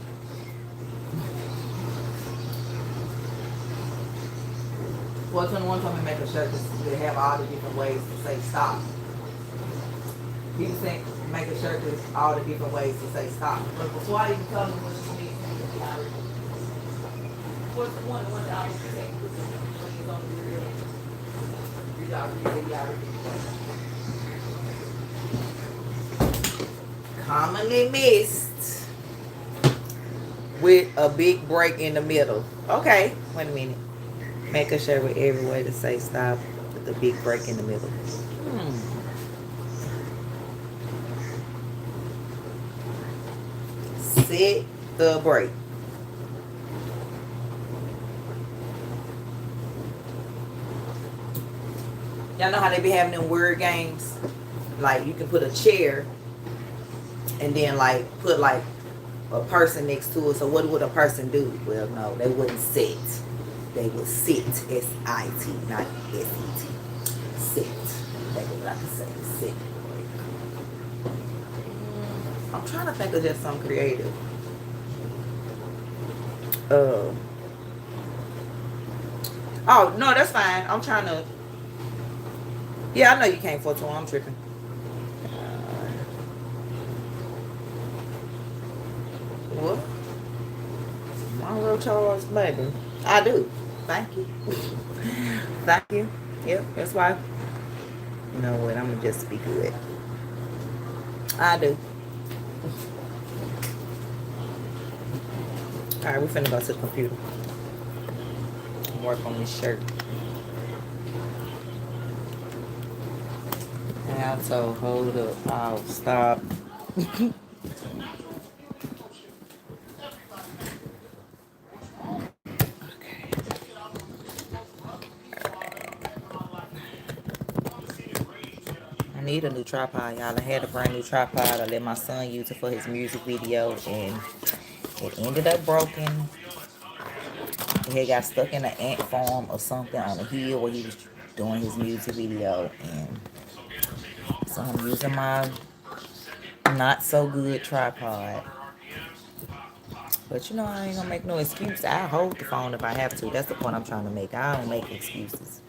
Well, 21 told me to make a shirt that have all the different ways to say stop. He was saying make a shirt with all the different ways to say stop. But before I even tell him what she needs, What's the one that I was saying? On the commonly missed with a big break in the middle. Okay, wait a minute. Make a shirt with every way to say stop with a big break in the middle. Set the break. Y'all know how they be having them word games? Like you can put a chair and then like put like a person next to it. So what would a person do? Well, no, they wouldn't sit. They would sit. S-I-T, not S-E-T. Sit. That's what I can say. Sit. I'm trying to think of just something creative. Oh, no, that's fine. I'm trying to. Yeah, I know you can't 421. I'm tripping. What? Monroe Charles, baby. I do. Thank you. Thank you. Yep, that's why. You know what? I'm going to just be good. I do. Alright, we're finna go to the computer. Work on this shirt. And so hold up. I'll stop. I need a new tripod, y'all. I had a brand new tripod. I let my son use it for his music video, and it ended up broken. He had got stuck in an ant farm or something on a hill where he was doing his music video, and so I'm using my not so good tripod. But you know, I ain't gonna make no excuse. I hold the phone if I have to. That's the point I'm trying to make. I don't make excuses.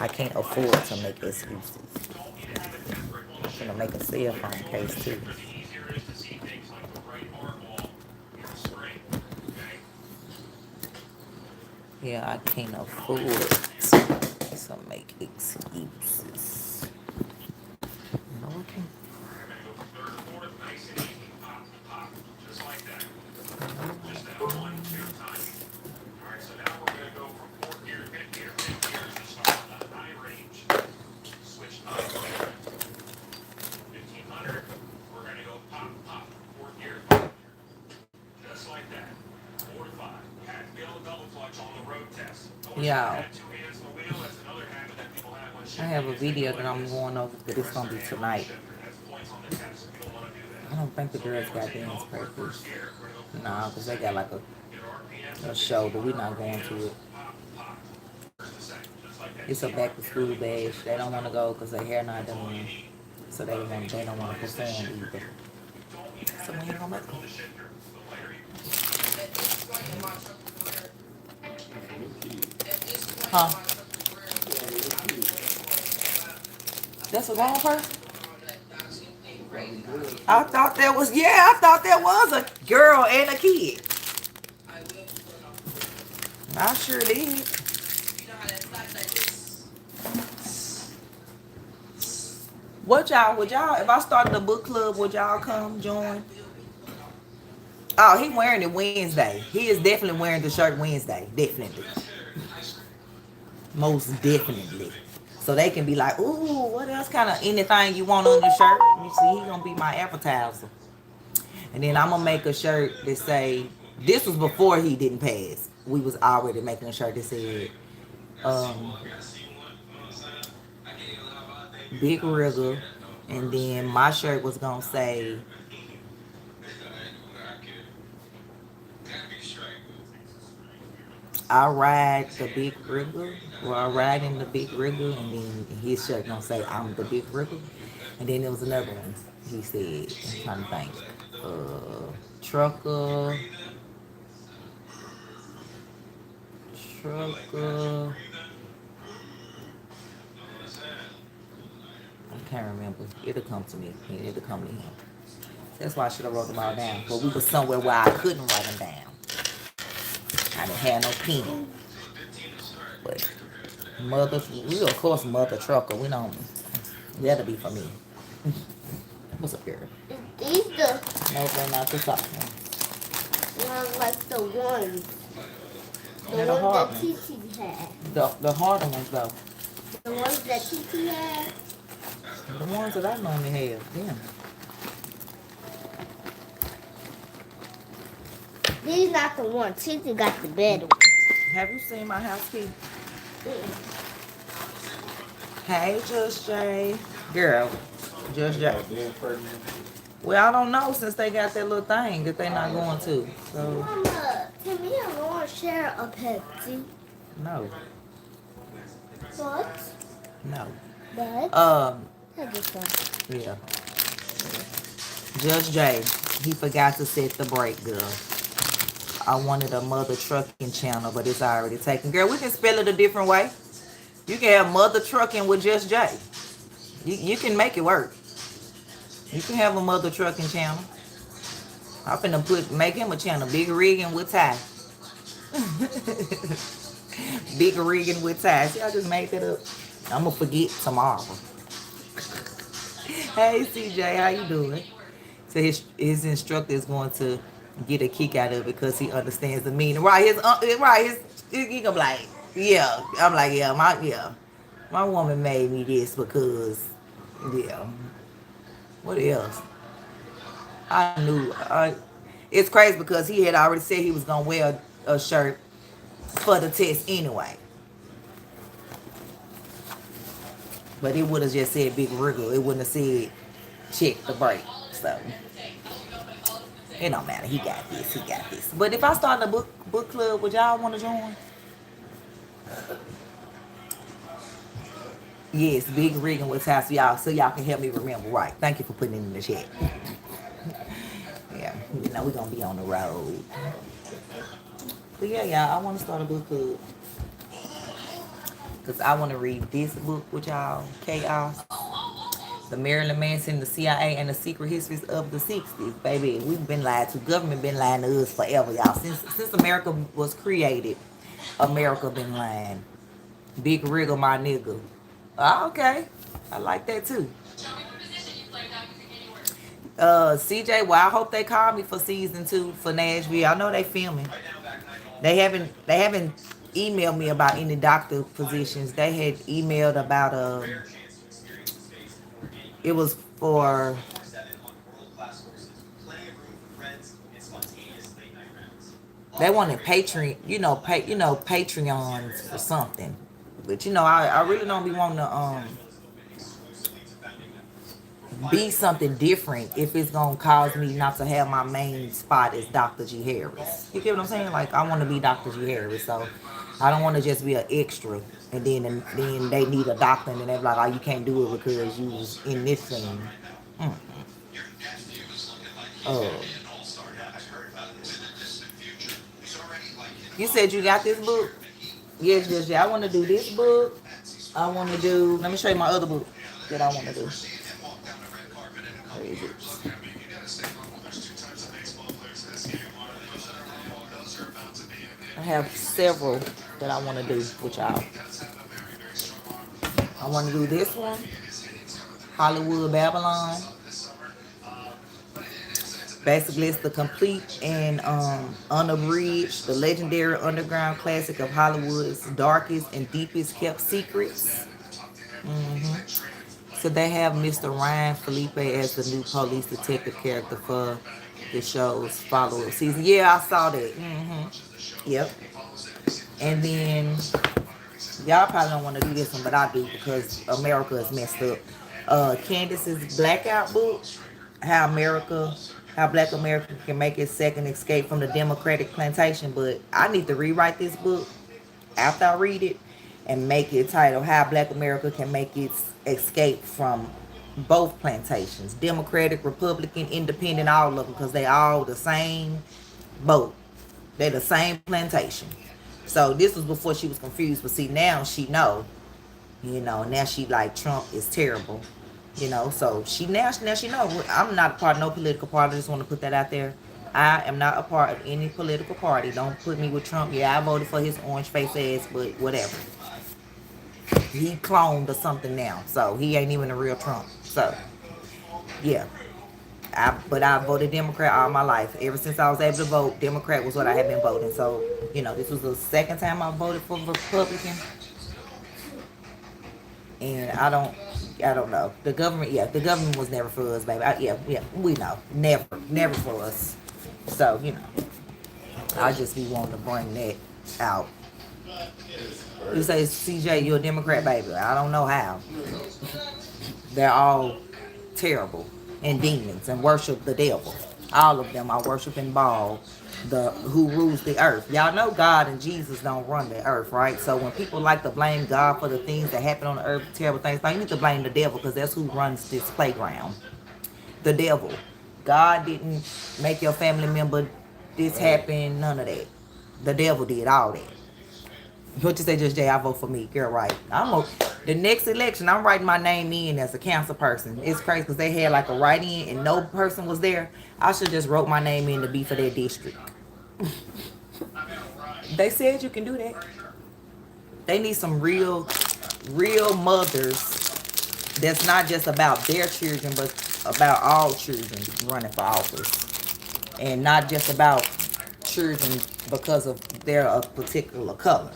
I can't afford to make excuses. I'm gonna make a cell phone case too. Yeah, I can't afford to make excuses. No, I can't. Yeah, I have a video that I'm going over, but it's gonna be tonight. I don't think the girls got dance practice. Nah, because they got like a show, but we're not going to it. It's a back to school bash. They don't want to go because their hair not done, so they don't want to perform either. So we ain't gonna make them. Huh? That's a wrong person? I thought that was, yeah, I thought that was a girl and a kid. I sure did. What y'all, would y'all, if I started a book club, would y'all come join? Oh, he wearing it Wednesday. He is definitely wearing the shirt Wednesday. Definitely. Most definitely. So they can be like, ooh, what else kind of anything you want on your shirt? You see, he's going to be my appetizer. And then I'm going to make a shirt that say, this was before he didn't pass. We was already making a shirt that said, Big Rigger. And then my shirt was going to say, I ride the Big Rigger, or I ride in the Big Rigger, and then his shirt gonna say I'm the Big Rigger. And then there was another one. He said, I'm trying to think, trucker. I can't remember. It'll come to me. It'll come to him. That's why I should have wrote them all down. But we were somewhere where I couldn't write them down. I didn't have no pen. But mother, we of course mother trucker. We don't. That'll be for me. What's up here? These the No, they're not the soft one. like the ones. The They're the ones hard that ones. Titi had. The harder ones though. The ones that Titi had. The ones that I normally have. Yeah. These not the ones. Titi got the better ones. Have you seen my house key? Hey, Just Jay. Girl, Just Jay. Well, I don't know since they got that little thing that they not going to. So, Mama, can me and Lauren share a Pepsi? no. What? No. But I just one. Yeah. Judge Jay, he forgot to set the brake, girl. I wanted a mother trucking channel, but it's already taken. Girl, we can spell it a different way. You can have mother trucking with Just Jay. You can make it work. You can have a mother trucking channel. I'm finna make him a channel. Big rigging with Ty. Big rigging with Ty. See, I just made that up. I'm gonna forget tomorrow. Hey CJ, how you doing? So his instructor is going to get a kick out of it because he understands the meaning. Right, he gonna be like, yeah. I'm like, yeah, my woman made me this because, yeah. What else? I knew. It's crazy because he had already said he was gonna wear a shirt for the test anyway. But it would have just said Big Wriggle. It wouldn't have said check the brake. So it don't matter. He got this. He got this. But if I start a book club, would y'all want to join? Yes, Big rigging with Ty, so y'all can help me remember. Right. Thank you for putting it in the chat. Yeah, you know we're gonna be on the road. But yeah, y'all, I want to start a book club. Because I want to read this book with y'all, Chaos. The Marilyn Manson, the CIA, and the secret histories of the 60s. Baby, we've been lied to. Government been lying to us forever, y'all. Since America was created, America been lying. Big Wriggle, my nigga. Okay. I like that too. CJ, well, I hope they call me for season 2 for Nashville. I know they filming. They haven't emailed me about any doctor positions. They had emailed about it was for they wanted Patreon, Patreons for something. But I really don't be wanting to be something different if it's gonna cause me not to have my main spot as Dr. G. Harris. You get what I'm saying? Like, I want to be Dr. G. Harris, so I don't want to just be an extra and then they need a doctor and then they're like, oh, you can't do it because you was in this thing. You said you got this book? Yes, yes, yeah. I want to do this book. I want to do, let me show you my other book that I want to do. Where is it? I have several that I want to do with y'all. I want to do this one, Hollywood Babylon. Basically, it's the complete and unabridged, the legendary underground classic of Hollywood's darkest and deepest kept secrets. So they have Mr. Ryan Felipe as the new police detective character for the show's follow-up season. Yeah, I saw that. Yep. And then y'all probably don't want to do this one, but I do because America is messed up. Candace's Blackout book, how Black America can make its second escape from the Democratic plantation. But I need to rewrite this book after I read it and make it titled How Black America Can Make Its Escape from Both Plantations. Democratic, Republican, Independent, all of them, because they all the same boat. They're the same plantation. So this was before she was confused. But see, now she know. Now she like Trump is terrible. So now she know. I'm not a part of no political party. I just want to put that out there. I am not a part of any political party. Don't put me with Trump. Yeah, I voted for his orange face ass, but whatever. He cloned or something now, so he ain't even a real Trump. So, yeah. But I voted Democrat all my life. Ever since I was able to vote, Democrat was what I had been voting. So, you know, this was the second time I voted for Republican. And I don't know. The government was never for us, baby. We know. Never for us. So, you know, I just be wanting to bring that out. You say, CJ, you're a Democrat, baby. I don't know how. They're all terrible and demons and worship the devil. All of them are worshiping Baal, who rules the earth. Y'all know God and Jesus don't run the earth, right? So when people like to blame God for the things that happen on the earth, terrible things, now you need to blame the devil, because that's who runs this playground. The devil. God didn't make your family member this happen, none of that. The devil did all that. What you say, Just Jay? I vote for me. Girl, right. The next election, I'm writing my name in as a council person. It's crazy because they had like a write-in and no person was there. I should just wrote my name in to be for their district. They said you can do that. They need some real mothers that's not just about their children, but about all children running for office. And not just about children because of their particular color.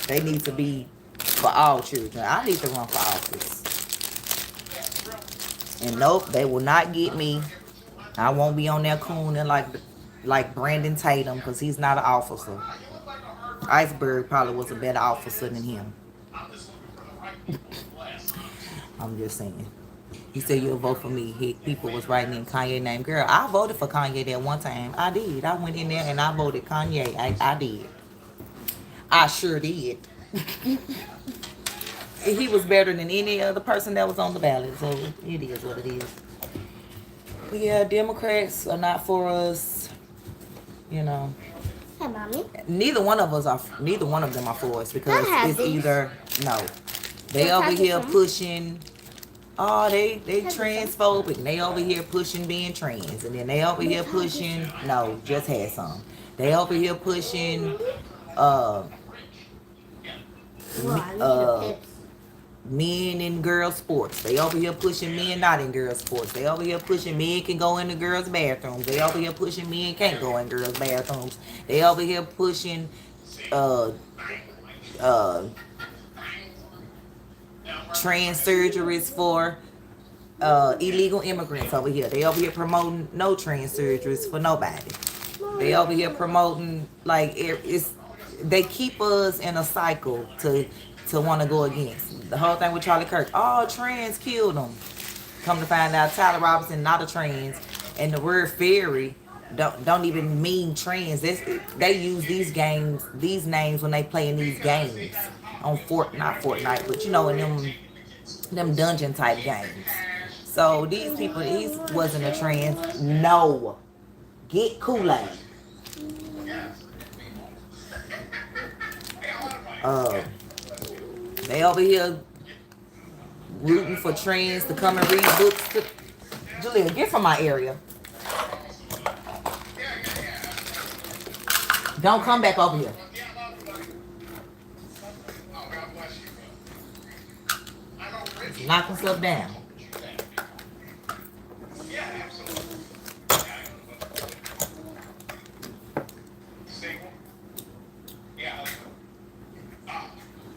They need to be for all children. I need to run for office. And nope, they will not get me. I won't be on there cooning like Brandon Tatum, because he's not an officer. Iceberg probably was a better officer than him. I'm just saying. He said you'll vote for me. People was writing in Kanye name. Girl, I voted for Kanye that one time. I did. I went in there and I voted Kanye. I did. I sure did. He was better than any other person that was on the ballot. So it is what it is. But yeah, Democrats are not for us. You know. Hey, Mommy. Neither one of them are for us, because it's either no. They over here pushing. Oh, they transphobic. They over here pushing being trans, and then they over here pushing. No, just had some. They over here pushing. Men in girls sports. They over here pushing men not in girls sports. They over here pushing men can go in the girls bathrooms. They over here pushing men can't go in girls bathrooms. They over here pushing trans surgeries for illegal immigrants over here. They over here promoting no trans surgeries for nobody. They over here promoting they keep us in a cycle to want to go against. The whole thing with Charlie Kirk. Oh, trans killed them. Come to find out, Tyler Robinson not a trans, and the word fairy don't even mean trans. They use these names when they play in these games on not Fortnite, but you know, in them dungeon type games. So these people, he wasn't a trans. No, get Kool-Aid. They over here rooting for trans to come and read books. Julia, get from my area. Don't come back over here. Knocking stuff down.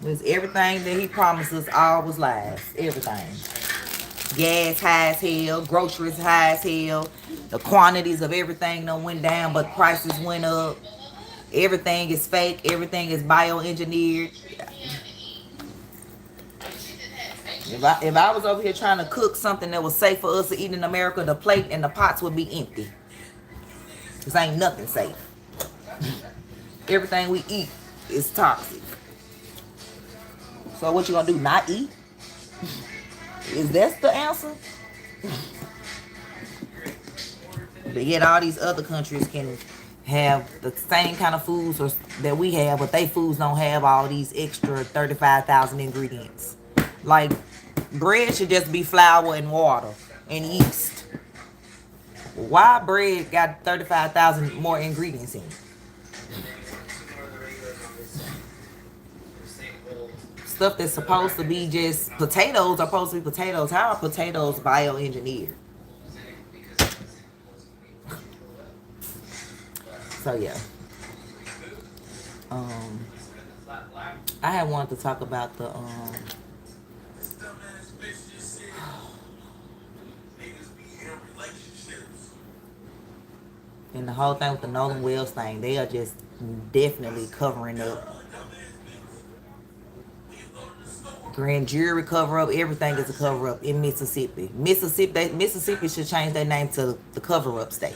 Because everything that he promised us all was lies. Everything. Gas high as hell. Groceries high as hell. The quantities of everything done went down, but prices went up. Everything is fake. Everything is bioengineered. If I was over here trying to cook something that was safe for us to eat in America, the plate and the pots would be empty. Because ain't nothing safe. Everything we eat is toxic. So what you gonna do, not eat? Is that the answer? But yet all these other countries can have the same kind of foods that we have, but they foods don't have all these extra 35,000 ingredients. Like, bread should just be flour and water and yeast. Why bread got 35,000 more ingredients in it? Stuff that's supposed to be just potatoes are supposed to be potatoes. How are potatoes bioengineered? So yeah. I had wanted to talk about the and the whole thing with the Nolan Wells thing. They are just definitely covering up. Grand jury cover up. Everything is a cover up in Mississippi. Mississippi should change their name to the cover up state.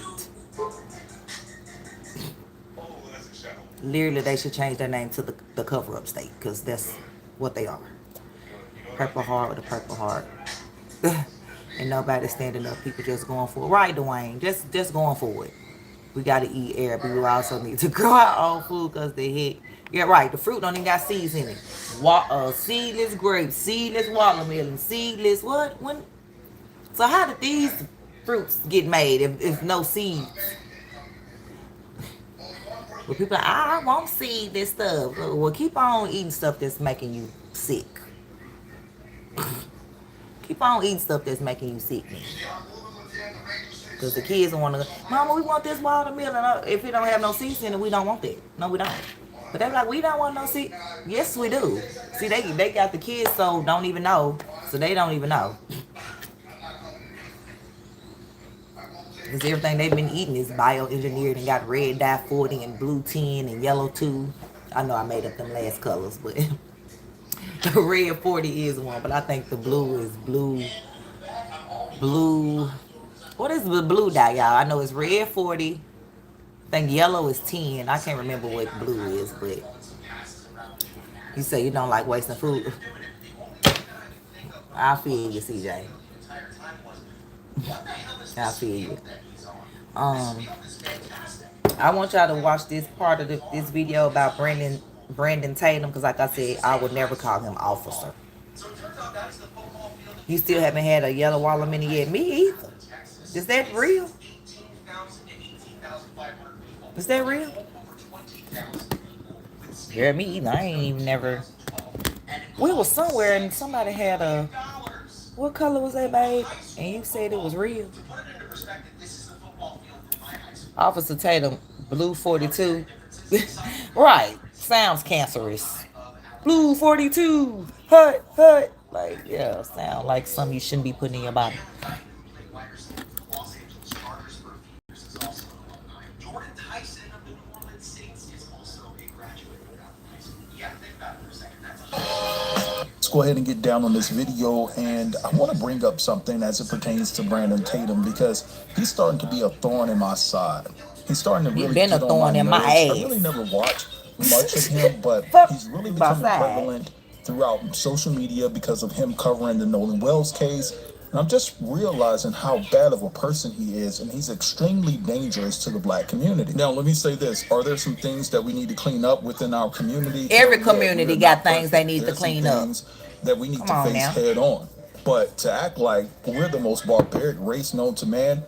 Literally, they should change their name to the cover up state, because that's what they are. Purple Heart with a Purple Heart. And nobody standing up. People just going for it. Right, Dwayne? Just going for it. We gotta eat air, but we also need to grow our own food, because the heck, yeah, right. The fruit don't even got seeds in it. Seedless grapes, seedless watermelon, seedless what? When? So how did these fruits get made if no seeds? Well, people are like, I won't seedless stuff. Well, keep on eating stuff that's making you sick. Keep on eating stuff that's making you sick. Because the kids don't want to go, Mama, we want this watermelon. If it don't have no seeds in it, we don't want that. No, we don't. But they're like, we don't want no seeds. Yes, we do. See, they got the kids, so don't even know. So they don't even know. Because everything they've been eating is bioengineered and got red dye 40 and blue 10 and yellow 2. I know I made up them last colors, but the red 40 is one. But I think the blue is blue. What is the blue dye, y'all? I know it's red 40. I think yellow is 10. I can't remember what blue is, but you say you don't like wasting food. I feel you, CJ. I feel you. I want y'all to watch this part of this video about Brandon Tatum, because like I said, I would never call him officer. You still haven't had a yellow watermelon yet. Me either. Is that real? Is that real? Yeah, me either. I ain't even never. We was somewhere and somebody had a. What color was that, babe? And you said it was real. Officer Tatum, blue 42. Right. Sounds cancerous. Blue 42. Hut. Like, yeah, sound like something you shouldn't be putting in your body. Let's go ahead and get down on this video, and I want to bring up something as it pertains to Brandon Tatum, because he's starting to be a thorn in my side. He's starting to really been a get thorn on in my my nerves. ass. I really never watched much of him, but he's really becoming prevalent throughout social media because of him covering the Nolan Wells case. And I'm just realizing how bad of a person he is, and he's extremely dangerous to the black community. Now, let me say this. Are there some things that we need to clean up within our community? Every community got things they need to clean up. That we need to face head on. But to act like we're the most barbaric race known to man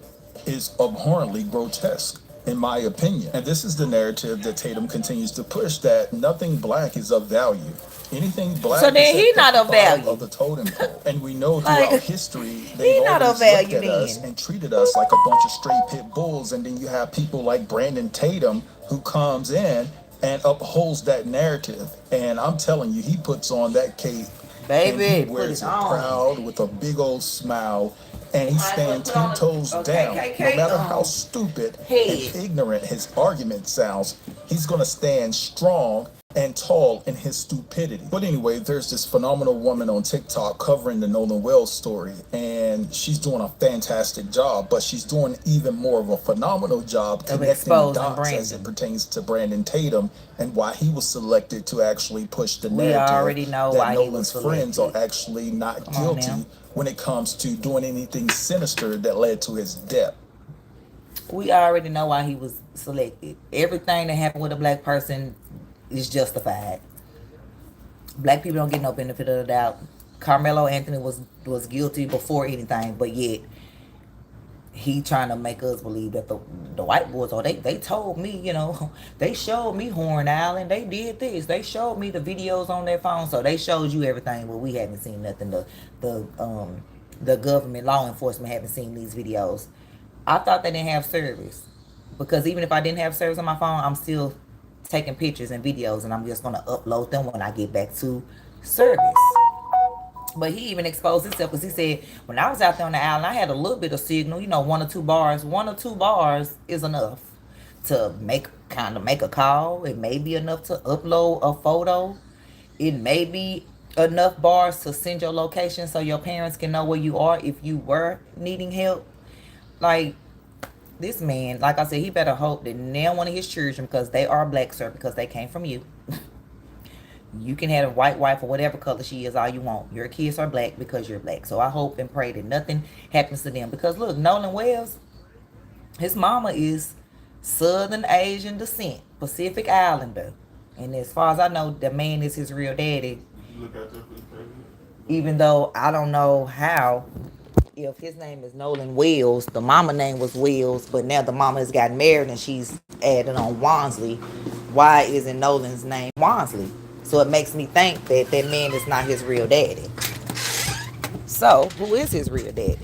is abhorrently grotesque, in my opinion. And this is the narrative that Tatum continues to push, that nothing black is of value. Anything black so then he not of value of the totem pole. And we know throughout history they've not always of value looked at us and treated us like a bunch of stray pit bulls. And then you have people like Brandon Tatum who comes in and upholds that narrative. And I'm telling you, he puts on that cape, baby, and he wears it proud with a big old smile. And he's staying 10 toes down. No matter how stupid and ignorant his argument sounds, he's going to stand strong and tall in his stupidity. But anyway, there's this phenomenal woman on TikTok covering the Nolan Wells story, and she's doing a fantastic job, but she's doing even more of a phenomenal job connecting the dots as it pertains to Brandon Tatum and why he was selected to actually push the narrative. We already know that why Nolan's friends are actually not guilty when it comes to doing anything sinister that led to his death. We already know why he was selected. Everything that happened with a black person is justified. Black people don't get no benefit of the doubt. Carmelo Anthony was guilty before anything, but yet he trying to make us believe that the white boys, or they told me, they showed me Horn Island, they did this, they showed me the videos on their phone, so they showed you everything, but we haven't seen nothing. The government law enforcement haven't seen these videos. I thought they didn't have service, because even if I didn't have service on my phone, I'm still taking pictures and videos, and I'm just gonna upload them when I get back to service. But he even exposed himself, because he said, when I was out there on the island, I had a little bit of signal, 1 or 2 bars. 1 or 2 bars is enough to make a call. It may be enough to upload a photo. It may be enough bars to send your location so your parents can know where you are if you were needing help. Like, this man, like I said, he better hope that now one of his children, because they are black, sir, because they came from you. You can have a white wife or whatever color she is all you want. Your kids are black because you're black. So I hope and pray that nothing happens to them. Because look, Nolan Wells, his mama is Southern Asian descent, Pacific Islander. And as far as I know, the man is his real daddy. Even though I don't know how, if his name is Nolan Wells, the mama name was Wells, but now the mama has gotten married and she's added on Wansley. Why isn't Nolan's name Wansley? So it makes me think that that man is not his real daddy. So who is his real daddy?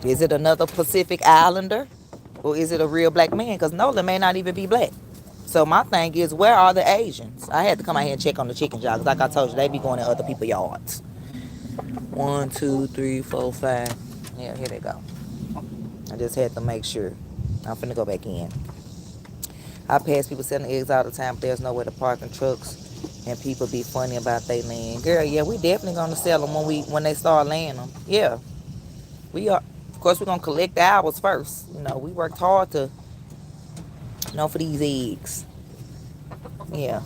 Is it another Pacific Islander, or is it a real black man? Because Nolan may not even be black. So my thing is, where are the Asians? I had to come out here and check on the chicken jobs. Like I told you, they be going in other people's yards. 1, 2, 3, 4, 5. Yeah, here they go. I just had to make sure. I'm finna go back in. I pass people selling eggs all the time, but there's nowhere to park in trucks, and people be funny about they land. Girl, yeah, we definitely gonna sell them when they start laying them. Yeah, we are. Of course, we're gonna collect the hours first. We worked hard to, for these eggs. Yeah.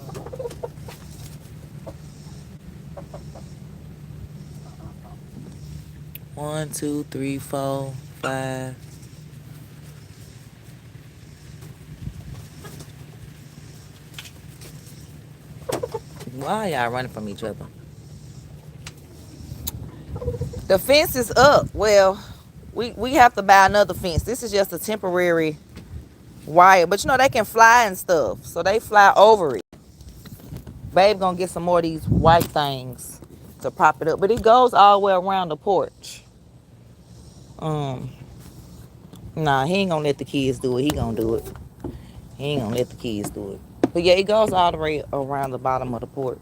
One, 2, 3, 4, 5. Why y'all running from each other? The fence is up. Well, we have to buy another fence. This is just a temporary wire. But they can fly and stuff. So they fly over it. Babe gonna get some more of these white things to prop it up. But it goes all the way around the porch. Nah, he ain't gonna let the kids do it. He gonna do it. He ain't gonna let the kids do it. But yeah, it goes all the way around the bottom of the porch.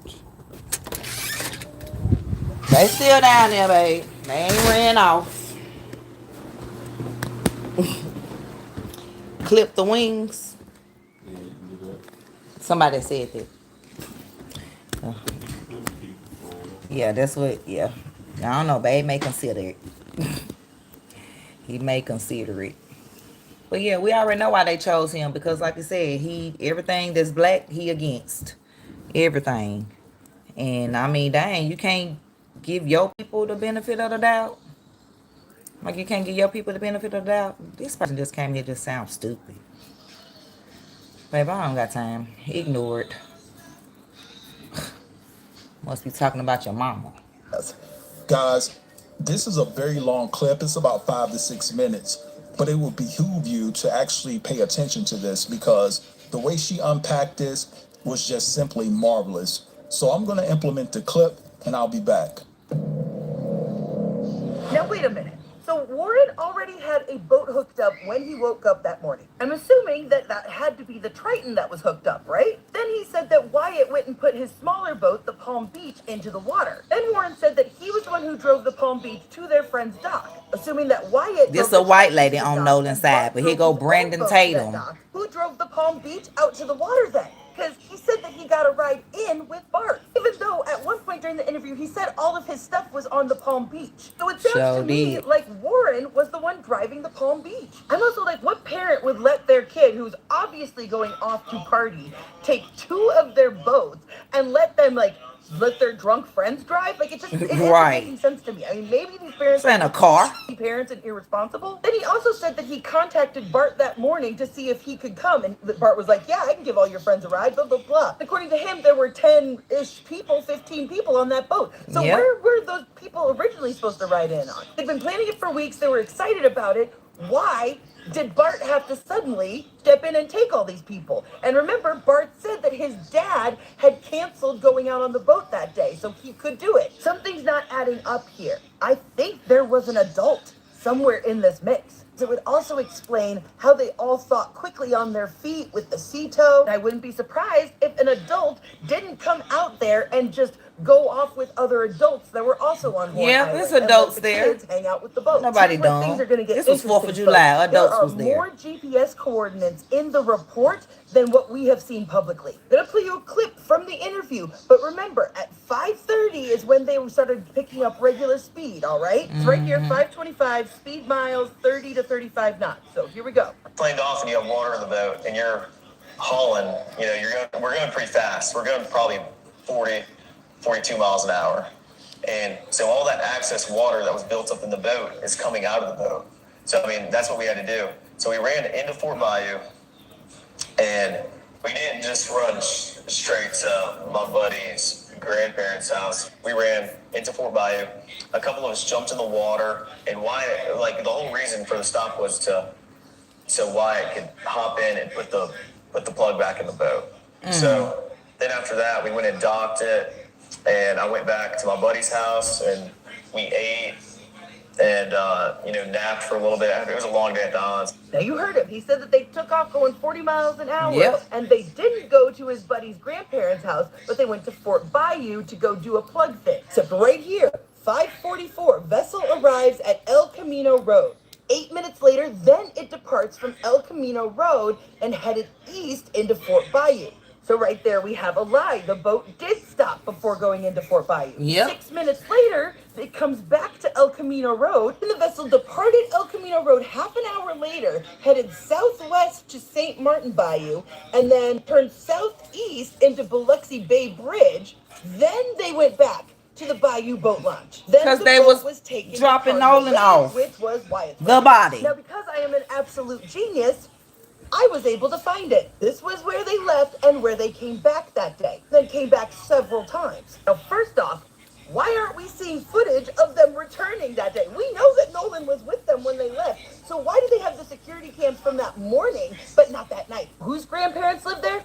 They still down there, babe. They ain't ran off. Clip the wings. Somebody said that. Yeah, that's what, yeah. I don't know, babe may consider it. He may consider it. But yeah, we already know why they chose him, because like I said, everything that's black, he against. Everything. And I mean, dang, you can't give your people the benefit of the doubt. Like, you can't give your people the benefit of the doubt. This person just came here just sounds stupid. Babe, I don't got time. Ignore it. Must be talking about your mama. Guys, this is a very long clip. It's about 5 to 6 minutes. But it will behoove you to actually pay attention to this, because the way she unpacked this was just simply marvelous. So I'm going to implement the clip, and I'll be back. Now, wait a minute. So Warren already had a boat hooked up when he woke up that morning. I'm assuming that had to be the Triton that was hooked up, right? Then he said that Wyatt went and put his smaller boat, the Palm Beach, into the water. Then Warren said that he was the one who drove the Palm Beach to their friend's dock. Assuming that Wyatt... This is a white lady on Nolan's side, but here go Brandon Tatum. Who drove the Palm Beach out to the water then? Because he said that he got a ride in with Bart. Even though at one point during the interview, he said all of his stuff was on the Palm Beach. So it sounds to me like Warren was the one driving the Palm Beach. I'm also like, what parent would let their kid, who's obviously going off to party, take 2 of their boats and let them, like, let their drunk friends drive? Like, it isn't Right. making sense to me. I mean, maybe these parents It's in a car. parents and irresponsible. Then he also said that he contacted Bart that morning to see if he could come, and Bart was like, yeah, I can give all your friends a ride, blah, blah, blah. According to him, there were 10-ish people, 15 people on that boat. So Yep. where were those people originally supposed to ride in on? They'd been planning it for weeks. They were excited about it. Why did Bart have to suddenly step in and take all these people? And remember, Bart said that his dad had canceled going out on the boat that day, so he could do it. Something's not adding up here. I think there was an adult somewhere in this mix. It would also explain how they all thought quickly on their feet with the sea tow. I wouldn't be surprised if an adult didn't come out there and just go off with other adults that were also on board. Yeah, there's adults there. Kids hang out with the boat. Nobody Here's where dumb. things are gonna get This was 4th of interesting, July. folks. Adults there are was there. more GPS coordinates in the report than what we have seen publicly. I'm gonna play you a clip from the interview, but remember, at 5:30 is when they started picking up regular speed, all right? It's right here, 525, speed miles, 30 to 35 knots. So here we go. Planed off and you have water in the boat and you're hauling, we're going pretty fast. We're going probably 40, 42 miles an hour. And so all that excess water that was built up in the boat is coming out of the boat. So, I mean, that's what we had to do. So we ran into Fort Bayou, and we didn't just run straight to my buddy's grandparents' house. We ran into Fort Bayou. A couple of us jumped in the water, and Wyatt, like, the whole reason for the stop was so Wyatt could hop in and put the plug back in the boat. So then after that, we went and docked it, and I went back to my buddy's house, and we ate and napped for a little bit. It was a long day at Don's. Now you heard him. He said that they took off going 40 miles an hour. Yep. And they didn't go to his buddy's grandparents' house, but they went to Fort Bayou to go do a plug thing. Except right here, 5:44, vessel arrives at El Camino Road. 8 minutes later, then it departs from El Camino Road and headed east into Fort Bayou. So right there we have a lie. The boat did stop before going into Fort Bayou. Yep. 6 minutes later, it comes back to El Camino Road, and the vessel departed El Camino Road half an hour later, headed southwest to St. Martin Bayou, and then turned southeast into Biloxi Bay Bridge. Then they went back to the Bayou boat launch. Then 'Cause the they boat was taken dropping to Nolan Cargo off. Bay, which was Wyatt's The body. Now, because I am an absolute genius, I was able to find it. This was where they left and where they came back that day. Then came back several times. Now, first off, why aren't we seeing footage of them returning that day? We know that Nolan was with them when they left. So why do they have the security cams from that morning, but not that night? Whose grandparents lived there?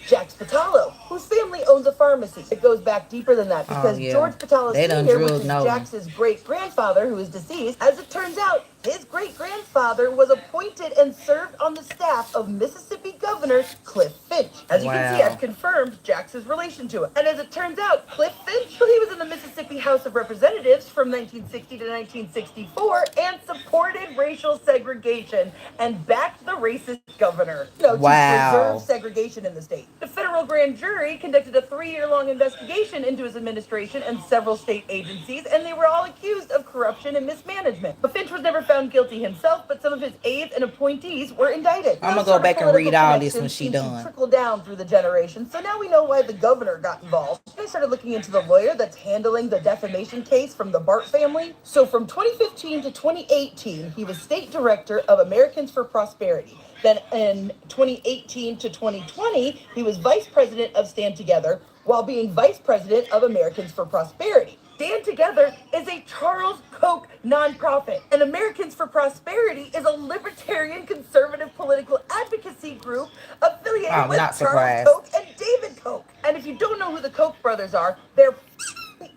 Jack Spatalo, whose family owns a pharmacy. It goes back deeper than that because George Spatalo They done Sr., which drilled is Nolan. Jack's great-grandfather, who is deceased, as it turns out, his great-grandfather was appointed and served on the staff of Mississippi Governor Cliff Finch. As you can see, I've confirmed Jack's relation to him. And as it turns out, Cliff Finch, well, he was in the Mississippi House of Representatives from 1960 to 1964 and supported racial segregation and backed the racist governor, to preserve segregation in the state. The federal grand jury conducted a 3-year-long investigation into his administration and several state agencies, and they were all accused of corruption and mismanagement. But Finch was never found guilty himself, but some of his aides and appointees were indicted. I'm gonna go back and read all this when she done. Trickle down through the generations, so now we know why the governor got involved. I started looking into the lawyer that's handling the defamation case from the Bart family. So from 2015 to 2018, he was state director of Americans for Prosperity. Then in 2018 to 2020, he was vice president of Stand Together while being vice president of Americans for Prosperity. Stand Together is a Charles Koch nonprofit, and Americans for Prosperity is a libertarian conservative political advocacy group affiliated with Charles Koch and David Koch. And if you don't know who the Koch brothers are, they're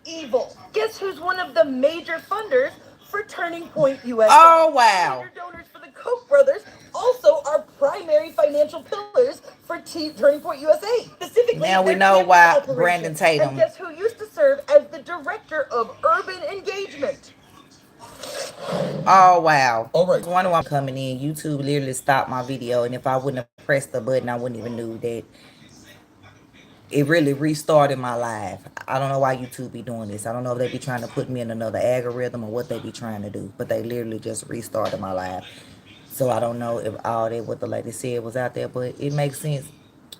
evil. Guess who's one of the major funders for Turning Point USA? Oh, wow. Major donors for the Koch brothers also are primary financial pillars for Turning Point USA. Specifically, now we know why Brandon Tatum. And guess who used to serve as the director of urban engagement? Oh, wow. All right. One of them coming in, YouTube literally stopped my video, and if I wouldn't have pressed the button, I wouldn't even knew that it really restarted my live. I don't know why YouTube be doing this. I don't know if they be trying to put me in another algorithm or what they be trying to do, but they literally just restarted my live. So I don't know if all that what the lady said was out there, but it makes sense.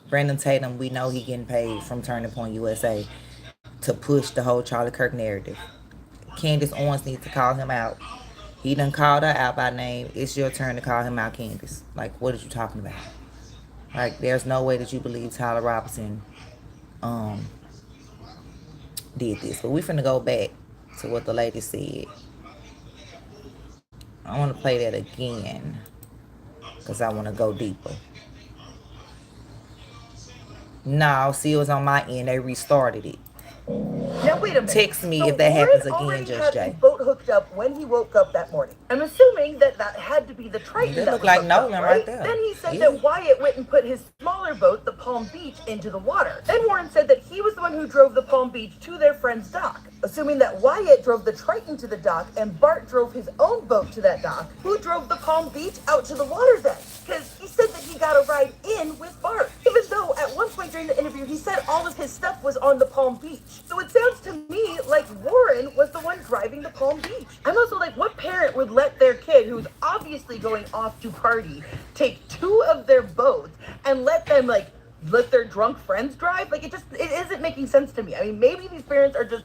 Brandon Tatum, we know he getting paid from Turning Point USA to push the whole Charlie Kirk narrative. Candace Owens needs to call him out. He done called her out by name. It's your turn to call him out, Candace. Like, what are you talking about? Like, there's no way that you believe Tyler Robinson did this. But we finna go back to what the lady said. I want to play that again because I want to go deeper. No, see, it was on my end. They restarted it. Now wait a minute. Text me So if that Warren happens again, already Just had Jay. a boat hooked up when he woke up that morning. I'm assuming that that had to be the Triton That that look was like hooked up, Nolan right there. Then he said Yeah. that Wyatt went and put his smaller boat, the Palm Beach, into the water. Then Warren said that he was the one who drove the Palm Beach to their friend's dock. Assuming that Wyatt drove the Triton to the dock and Bart drove his own boat to that dock, who drove the Palm Beach out to the water then? Because he said that he got a ride in with Bart. Even though at one point during the interview he said all of his stuff was on the Palm Beach. So it sounds to me like Warren was the one driving the Palm Beach. I'm also like, what parent would let their kid, who's obviously going off to party, take two of their boats and let them let their drunk friends drive? Like, it isn't making sense to me. I mean, maybe these parents are just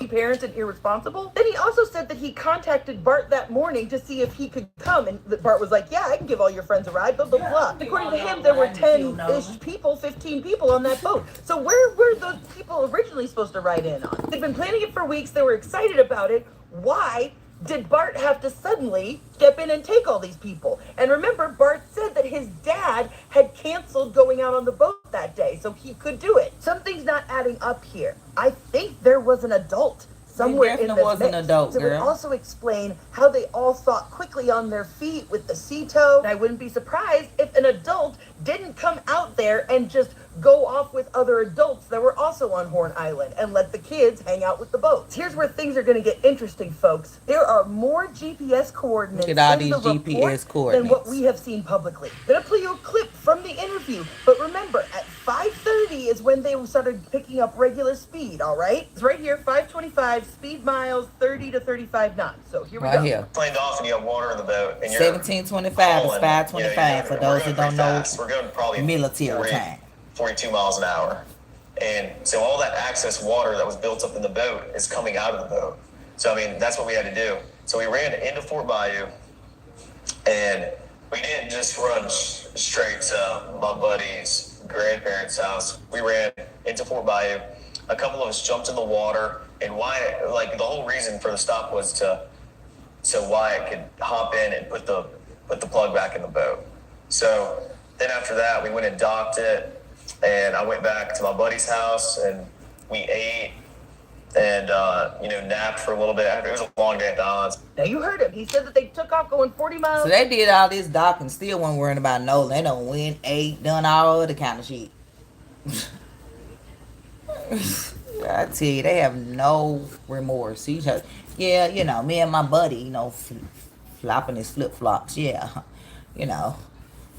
parents and irresponsible. Then he also said that he contacted Bart that morning to see if he could come, and Bart was like, yeah, I can give all your friends a ride, blah, blah, blah. According to him, there were 10-ish people, 15 people on that boat. So where were those people originally supposed to ride in on? They'd been planning it for weeks. They were excited about it. Why did Bart have to suddenly step in and take all these people? And remember, Bart said that his dad had canceled going out on the boat that day, so he could do it. Something's not adding up here. I think there was an adult somewhere in this was mix. an adult, So it would girl. also explain how they all thought quickly on their feet with the sea tow. And I wouldn't be surprised if an adult didn't come out there and just go off with other adults that were also on Horn Island and let the kids hang out with the boats. Here's where things are going to get interesting, folks. There are more GPS coordinates Look at all in these the report GPS than what coordinates. we have seen publicly. I'm going to play you a clip from the interview, but remember, at 5:30 is when they started picking up regular speed, all right? It's right here, 525, speed miles, 30 to 35 knots. So here we Right go. here. Planed off and you have water in the boat and you're 1725 is hauling, 525 for we're those going that don't pretty know fast. We're going probably military 40, time. 42 miles an hour. And so all that excess water that was built up in the boat is coming out of the boat. So, I mean, that's what we had to do. So we ran into Fort Bayou, and we didn't just run straight to my buddy's grandparents' house. We ran into Fort Bayou. A couple of us jumped in the water, and Wyatt, the whole reason for the stop was so Wyatt could hop in and put the plug back in the boat. So then after that, we went and docked it, and I went back to my buddy's house, and we ate and napped for a little bit. It was a long day at Don's. Now you heard him. He said that they took off going 40 miles. So they did all this docking, still weren't worrying about Nolan. They done went, ate, done all other kind of shit. I tell you, they have no remorse. He just, yeah, me and my buddy, flopping his flip-flops, yeah.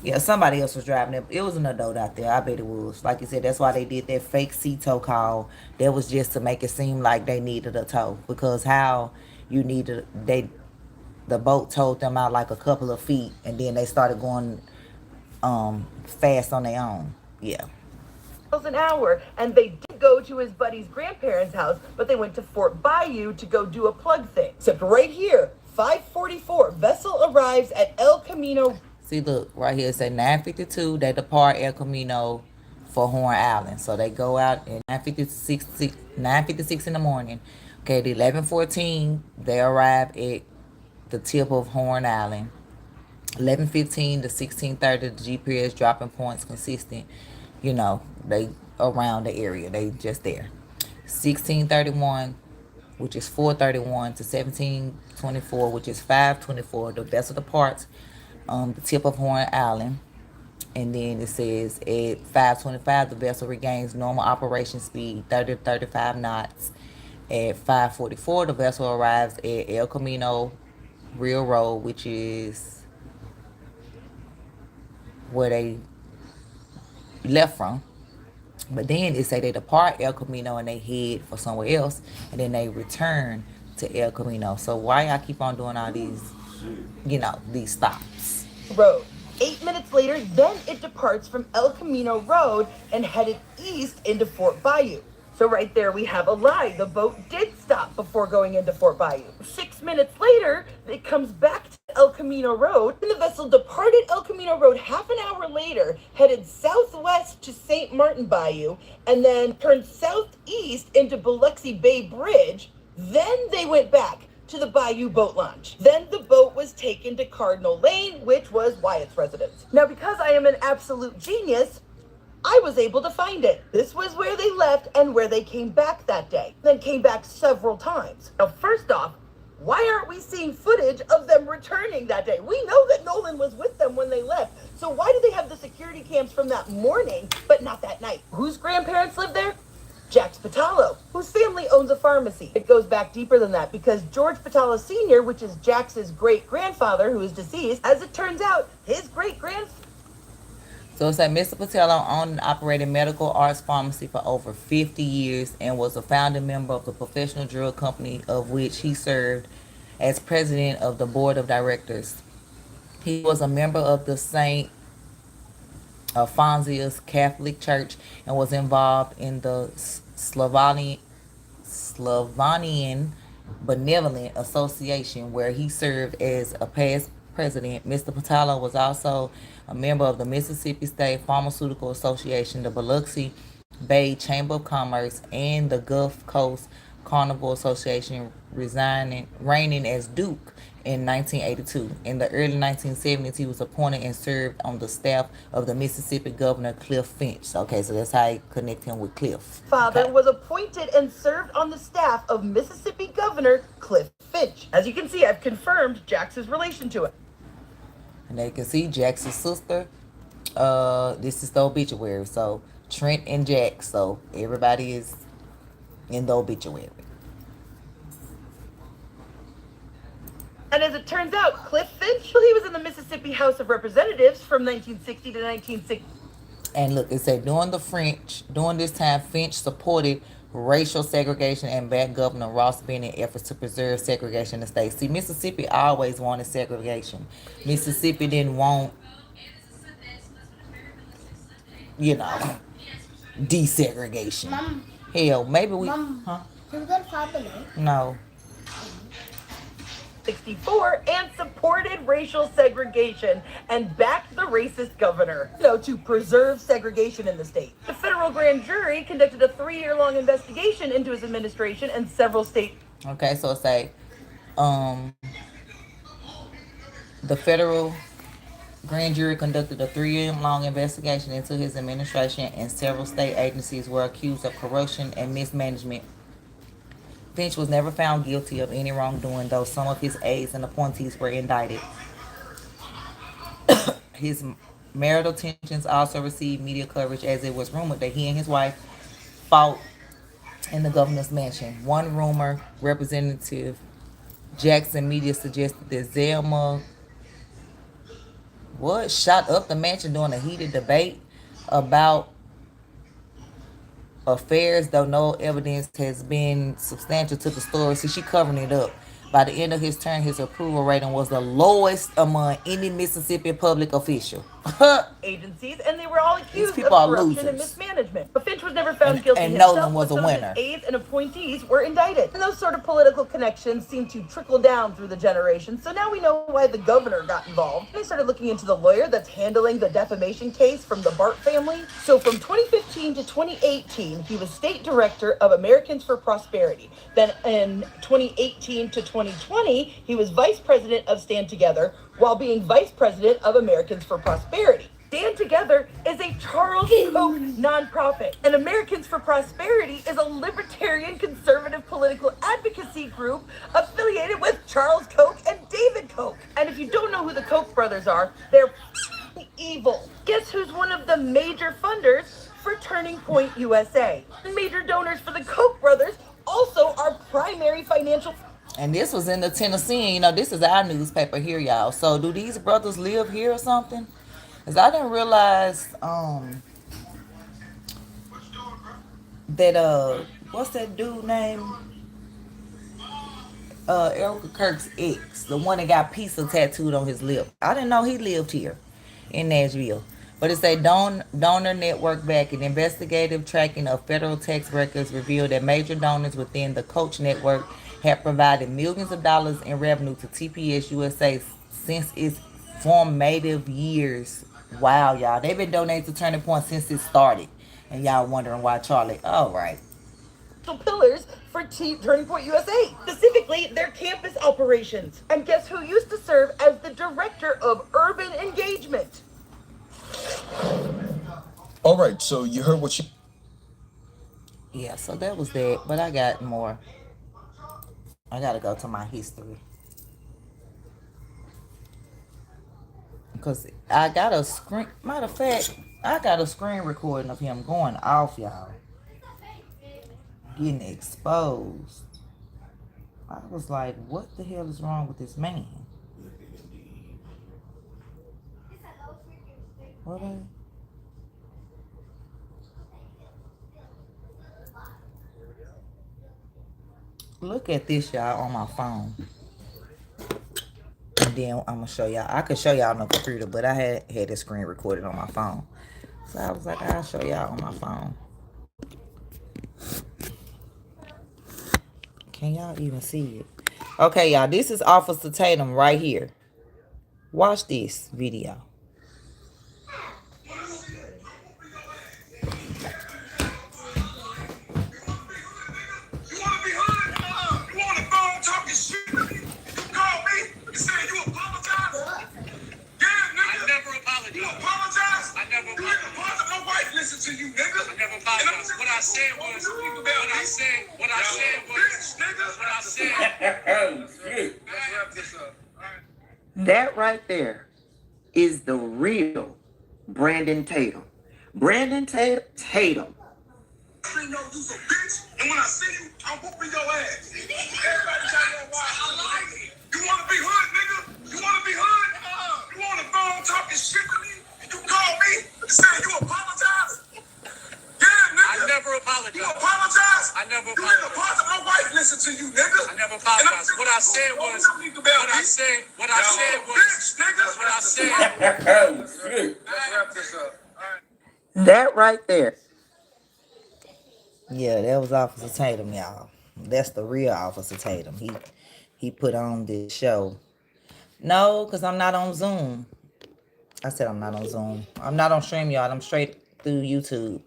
Yeah, somebody else was driving it. It was an adult out there. I bet it was. Like you said, that's why they did that fake sea tow call. That was just to make it seem like they needed a tow. Because how you needed, the boat towed them out like a couple of feet, and then they started going fast on their own. Yeah. An hour, and they did go to his buddy's grandparents' house, but they went to Fort Bayou to go do a plug thing. Except right here, 5:44, vessel arrives at El Camino. See, look, right here, it say 9:52, they depart El Camino for Horn Island. So they go out at 9:56 in the morning. Okay, at 11:14, they arrive at the tip of Horn Island. 11:15 to 16:30, the GPS dropping points consistent. They around the area. They just there. 16:31, which is 4:31, to 17:24, which is 5:24. The vessel departs the tip of Horn Island. And then it says at 5:25, the vessel regains normal operation speed, 30 to 35 knots. At 5:44, the vessel arrives at El Camino Railroad, which is where they left from. But then it say they depart El Camino and they head for somewhere else, and then they return to El Camino. So why y'all keep on doing all these, these stops? Road. 8 minutes later, then it departs from El Camino Road and headed east into Fort Bayou. So right there we have a lie. The boat did stop before going into Fort Bayou. 6 minutes later, it comes back to El Camino Road, and the vessel departed El Camino Road half an hour later, headed southwest to St. Martin Bayou, and then turned southeast into Biloxi Bay Bridge. Then they went back to the Bayou Boat Launch. Then the boat was taken to Cardinal Lane, which was Wyatt's residence. Now, because I am an absolute genius, I was able to find it. This was where they left and where they came back that day. Then came back several times. Now, first off, why aren't we seeing footage of them returning that day? We know that Nolan was with them when they left. So why do they have the security cams from that morning, but not that night? Whose grandparents lived there? Jax Patalo, whose family owns a pharmacy. It goes back deeper than that because George Patalo Sr., which is Jax's great-grandfather who is deceased, as it turns out, his great-grandfather. So it's like Mr. Patalo owned and operated Medical Arts Pharmacy for over 50 years and was a founding member of the professional drug company of which he served as president of the board of directors. He was a member of the St. Alphonsus Catholic Church and was involved in the Slavonian Benevolent Association where he served as a past president. Mr. Patalo was also a member of the Mississippi State Pharmaceutical Association, the Biloxi Bay Chamber of Commerce, and the Gulf Coast Carnival Association, reigning as Duke in 1982. In the early 1970s, he was appointed and served on the staff of the Mississippi Governor Cliff Finch. Okay, so that's how I connect him with Cliff. Father was appointed and served on the staff of Mississippi Governor Cliff Finch. As you can see, I've confirmed Jax's relation to it. And they can see Jax's sister. This is the obituary. So Trent and Jax. So everybody is in the obituary. And as it turns out, Cliff Finch, well, he was in the Mississippi House of Representatives from 1960 to 1960. And look, it said during this time, Finch supported racial segregation and backed Governor Ross Bennett efforts to preserve segregation in the state. See, Mississippi always wanted segregation. Mississippi didn't want, desegregation. Mom. Hell, maybe we... Mom. Huh? Can we go to Papa now? No. 64 and supported racial segregation and backed the racist governor, to preserve segregation in the state. The federal grand jury conducted a 3-year-long investigation into his administration and several state. Okay, so say, the federal grand jury conducted a 3-year-long investigation into his administration, and several state agencies were accused of corruption and mismanagement. Finch was never found guilty of any wrongdoing, though some of his aides and appointees were indicted. His marital tensions also received media coverage, as it was rumored that he and his wife fought in the governor's mansion. One rumor, Representative Jackson media suggested that Zelma shot up the mansion during a heated debate about affairs, though no evidence has been substantial to the story. See, she covering it up. By the end of his term, his approval rating was the lowest among any Mississippi public official. Agencies, and they were all accused of are corruption losers. and mismanagement. But Finch was never found guilty and himself, Nolan was but a some of winner. his aides and appointees were indicted. And those sort of political connections seem to trickle down through the generations. So now we know why the governor got involved. They started looking into the lawyer that's handling the defamation case from the Bart family. So from 2015 to 2018, he was state director of Americans for Prosperity. Then in 2018 to 2020, he was vice president of Stand Together while being vice president of Americans for Prosperity. Stand Together is a Charles Koch nonprofit, and Americans for Prosperity is a libertarian conservative political advocacy group affiliated with Charles Koch and David Koch. And if you don't know who the Koch brothers are, they're evil. Guess who's one of the major funders for Turning Point USA? Major donors for the Koch brothers also are primary financial. And this was in the Tennessean. This is our newspaper here, y'all. So do these brothers live here or something? Because I didn't realize that what's that dude name? Erica Kirk's ex, the one that got pizza tattooed on his lip. I didn't know he lived here in Nashville. But it's a donor network backing. Investigative tracking of federal tax records revealed that major donors within the Coach network have provided millions of dollars in revenue to TPS USA since its formative years. Wow, y'all. They've been donating to Turning Point since it started. And y'all wondering why Charlie. All right. Pillars for Turning Point USA, specifically their campus operations. And guess who used to serve as the director of urban engagement? All right, so you heard what she. Yeah, so that was that. But I got more. I got to go to my history. Because I got a screen. Matter of fact, I got a screen recording of him going off, y'all. Getting exposed. I was like, what the hell is wrong with this man? What are Look at this, y'all, on my phone. And then I'm going to show y'all. I could show y'all on the computer, but I had this screen recorded on my phone. So I was like, I'll show y'all on my phone. Can y'all even see it? Okay, y'all, this is Officer Tatum right here. Watch this video. To you, nigga. I never apologized. What I said was, what I said. That right there is the real Brandon Tatum. Brandon Tatum. I know you's a bitch, and when I see you, I'm whooping your ass. Everybody trying to know why I like it. You want to be hood, nigga? You want to be hood? You on the phone talking shit to me? You call me and say you apologize? I never apologized. You apologize? I never apologized. You didn't apologize. My wife listened to you, nigga. I never apologized. What I said was, what I said was, bitch, nigga. That's what I said. Let's wrap this up. All right. That right there. Yeah, that was Officer Tatum, y'all. That's the real Officer Tatum. He put on this show. No, because I'm not on Zoom. I said I'm not on Zoom. I'm not on StreamYard. I'm straight through YouTube.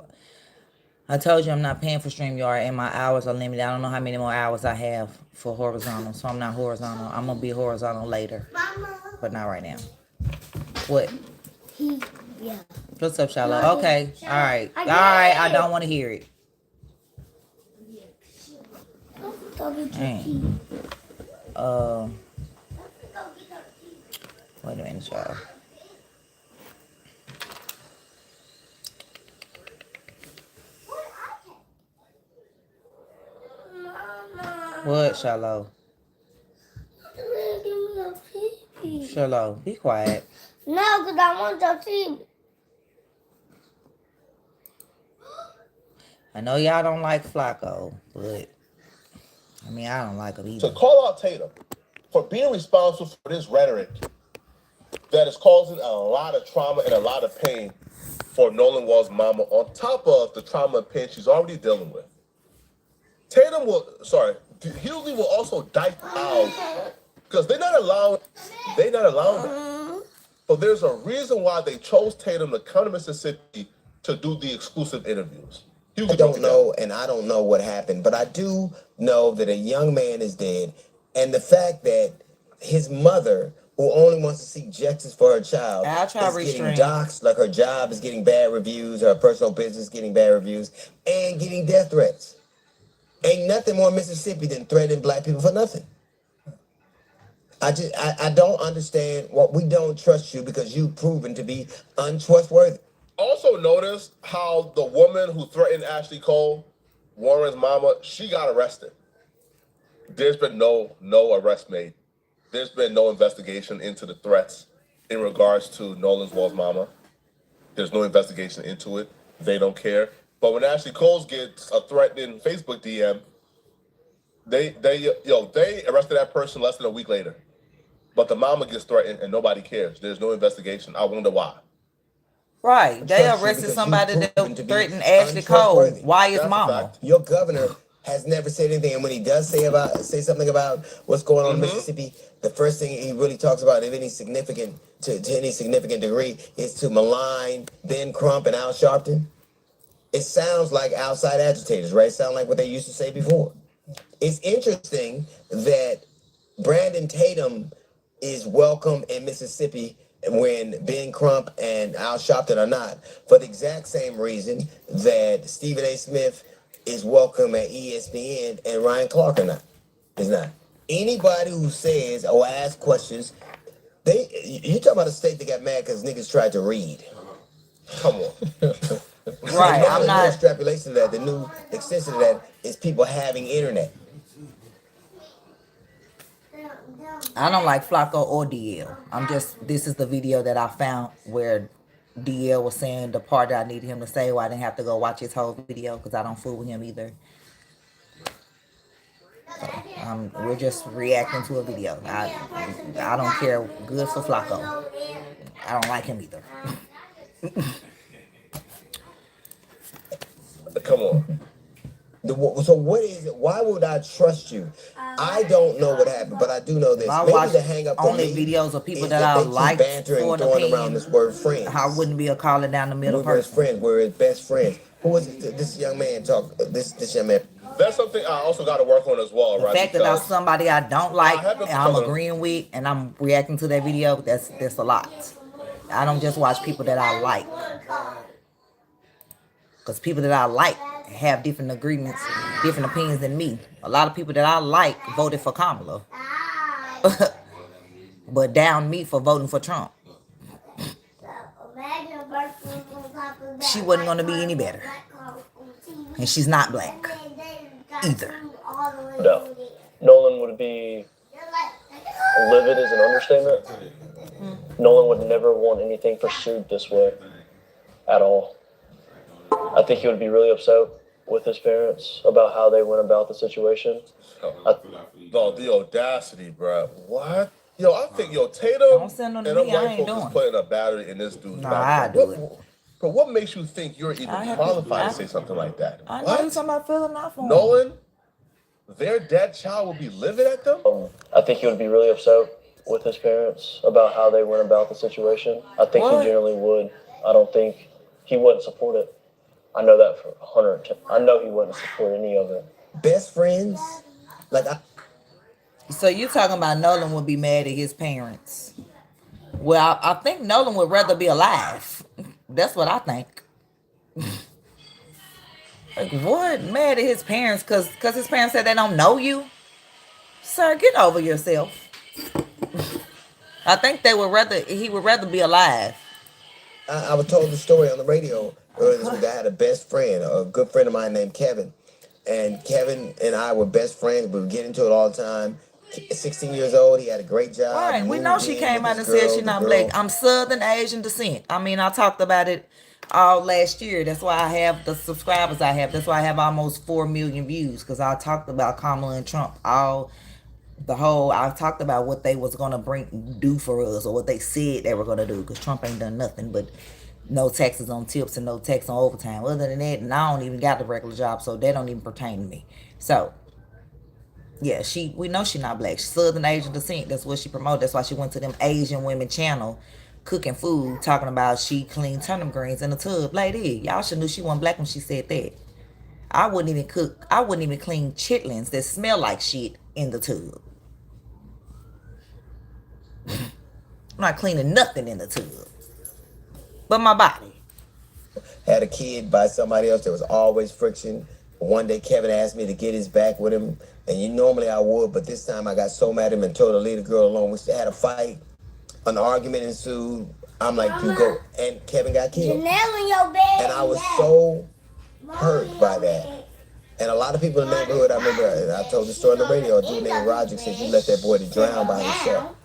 I told you I'm not paying for StreamYard and my hours are limited. I don't know how many more hours I have for horizontal, so I'm not horizontal. I'm going to be horizontal later, but not right now. What? Yeah. What's up, Shallow? Okay. All right. All right. I don't want to hear it. Dang. Wait a minute, y'all. What, Shallow? Shallow, be quiet. No, because I want your TV. I know y'all don't like Flacco, but I mean, I don't like him either. To call out Tatum for being responsible for this rhetoric that is causing a lot of trauma and a lot of pain for Nolan Wall's mama, on top of the trauma and pain she's already dealing with. Hughley will also dipe out because they're not allowing that. But there's a reason why they chose Tatum to come to Mississippi to do the exclusive interviews. I don't know, and I don't know what happened, but I do know that a young man is dead, and the fact that his mother, who only wants to seek justice for her child, is getting doxxed, like her job is getting bad reviews, her personal business getting bad reviews, and getting death threats. Ain't nothing more Mississippi than threatening black people for nothing. I don't understand what we don't trust you because you've proven to be untrustworthy. Also notice how the woman who threatened Ashley Cole, Warren's mama, she got arrested. There's been no arrest made. There's been no investigation into the threats in regards to Nolan Wall's mama. There's no investigation into it. They don't care. But when Ashley Cole gets a threatening Facebook DM, they arrested that person less than a week later. But the mama gets threatened and nobody cares. There's no investigation. I wonder why. Right. They trust you arrested because somebody you've that proven to be threatened Ashley Cole. untrustworthy. Why is That's a mama? fact. Your governor has never said anything, and when he does say something about what's going on in Mississippi, the first thing he really talks about, if any significant to any significant degree, is to malign Ben Crump and Al Sharpton. It sounds like outside agitators, right? Sound like what they used to say before. It's interesting that Brandon Tatum is welcome in Mississippi when Ben Crump and Al Sharpton are not, for the exact same reason that Stephen A. Smith is welcome at ESPN and Ryan Clark are not. Is not. Anybody who says or asks questions, you talk about a state that got mad because niggas tried to read. Come on. Right. I'm The not. new extrapolation of that, the new extension of that is people having internet. I don't like Flacco or DL. This is the video that I found where DL was saying the part that I needed him to say, where I didn't have to go watch his whole video because I don't fool with him either. So, we're just reacting to a video. I don't care. Good for Flacco. I don't like him either. Come on. So what is it? Why would I trust you? I don't know what happened, but I do know this. I Maybe watch the hang up only me videos of people is that I they keep like bantering, for an throwing around opinion. this word friends. I wouldn't be a calling down the middle We're person. friends. We're his best friends. Who is it? This young man talk. This young man. That's something I also got to work on as well, The right? fact that I'm somebody I don't like and I'm to agreeing with and I'm reacting to that video, that's a lot. I don't just watch people that I like. Because people that I like have different agreements, different opinions than me. A lot of people that I like voted for Kamala. But down me for voting for Trump. She wasn't going to be any better. And she's not black either. No. Nolan would be livid is an understatement. Nolan would never want anything pursued this way at all. I think he would be really upset with his parents about how they went about the situation. The audacity, bro. What? Yo, I think Tatum and them white folks is putting a battery in this dude's back. But what makes you think you're even qualified to say something like that? I know you're talking about feeling off on Nolan, their dead child will be livid at them? I think he would be really upset with his parents about how they went about the situation. I think he generally would. I don't think he wouldn't support it. I know that for 100%. I know he wouldn't support any of it. Best friends? So you talking about Nolan would be mad at his parents? Well, I think Nolan would rather be alive. That's what I think. Like, what? Mad at his parents because his parents said they don't know you? Sir, get over yourself. I think he would rather be alive. I was told the story on the radio earlier this week. I had a best friend, a good friend of mine named Kevin. And Kevin and I were best friends. We would get into it all the time. 16 years old, he had a great job. All right, we know she came out and said she's not black. I'm Southern Asian descent. I mean, I talked about it all last year. That's why I have the subscribers I have. That's why I have almost 4 million views, because I talked about Kamala and Trump. I talked about what they was going to do for us, or what they said they were going to do, because Trump ain't done nothing but no taxes on tips and no tax on overtime. Other than that, and I don't even got the regular job, so that don't even pertain to me. So, yeah, we know she's not black. She's Southern Asian descent. That's what she promoted. That's why she went to them Asian women channel cooking food, talking about she cleaned turnip greens in the tub. Lady, y'all should knew she wasn't black when she said that. I wouldn't even cook. I wouldn't even clean chitlins that smell like shit in the tub. I'm not cleaning nothing in the tub but my body. Had a kid by somebody else. There was always friction. One day Kevin asked me to get his back with him, and normally I would, but this time I got so mad at him and told her to leave the girl alone. We had a fight, an argument ensued. I'm like, you go, and Kevin got killed. And I was so hurt by that. And a lot of people in the neighborhood, I remember, I told the story on the radio, a dude named Roger said, you let that boy to drown by himself.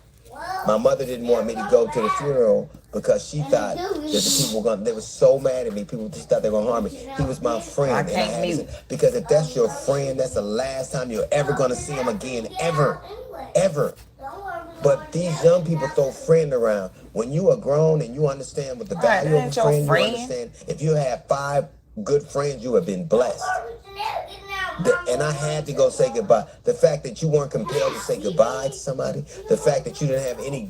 My mother didn't want me to go to the funeral because she thought that the people they were so mad at me. People just thought they were going to harm me. He was my friend. I can't mute. Because if that's your friend, that's the last time you're ever going to see him again. Ever. Ever. But these young people throw friend around. When you are grown and you understand what the value of a friend, you understand if you have 5 good friends, you have been blessed. And I had to go say goodbye. The fact that you weren't compelled to say goodbye to somebody, the fact that you didn't have any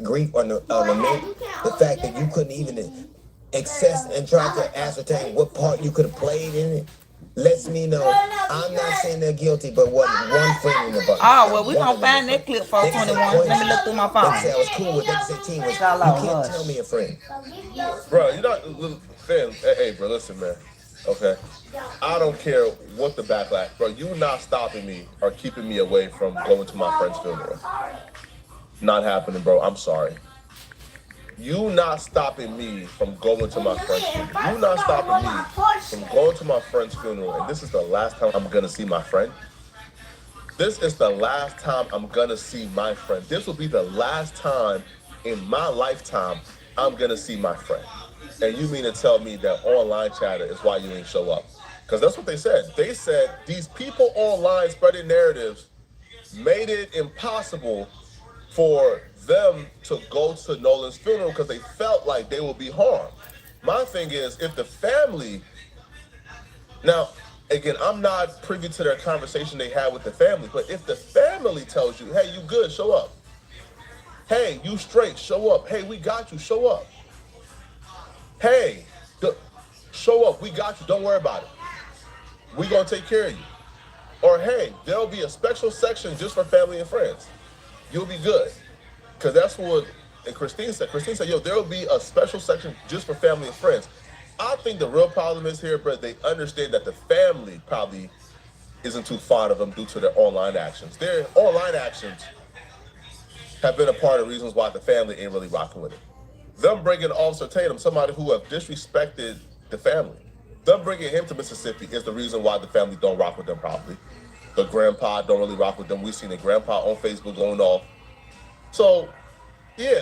grief or lament, the fact that you couldn't even access and try to ascertain what part you could have played in it, lets me know. I'm not saying they're guilty, but what one friend in the bunch. Oh, well, we gonna find that clip for 21. Let me look through my phone. They can say I was cool with, they can say team was. You can't tell me a friend. Bro, you know, fam, hey, bro, listen, man. Okay? I don't care what the backlash, bro. You not stopping me or keeping me away from going to my friend's funeral. Not happening, bro. I'm sorry. You not stopping me from going to my friend's funeral. You not stopping me from going to my friend's funeral. And this is the last time I'm gonna see my friend. This is the last time I'm gonna see my friend. This will be the last time in my lifetime I'm gonna see my friend. And you mean to tell me that online chatter is why you ain't show up? Because that's what they said. They said these people online spreading narratives made it impossible for them to go to Nolan's funeral because they felt like they will be harmed. My thing is, if the family, now, again, I'm not privy to their conversation they had with the family, but if the family tells you, hey, you good, show up. Hey, you straight, show up. Hey, we got you, show up. Hey, show up, we got you, don't worry about it. We gonna take care of you. Or hey, there'll be a special section just for family and friends. You'll be good. Because that's what Christine said. Christine said, yo, there'll be a special section just for family and friends. I think the real problem is here, but they understand that the family probably isn't too fond of them due to their online actions. Their online actions have been a part of the reasons why the family ain't really rocking with it. Them bringing Officer Tatum, somebody who have disrespected the family, them bringing him to Mississippi is the reason why the family don't rock with them probably. The grandpa don't really rock with them. We've seen the grandpa on Facebook going off. So, yeah,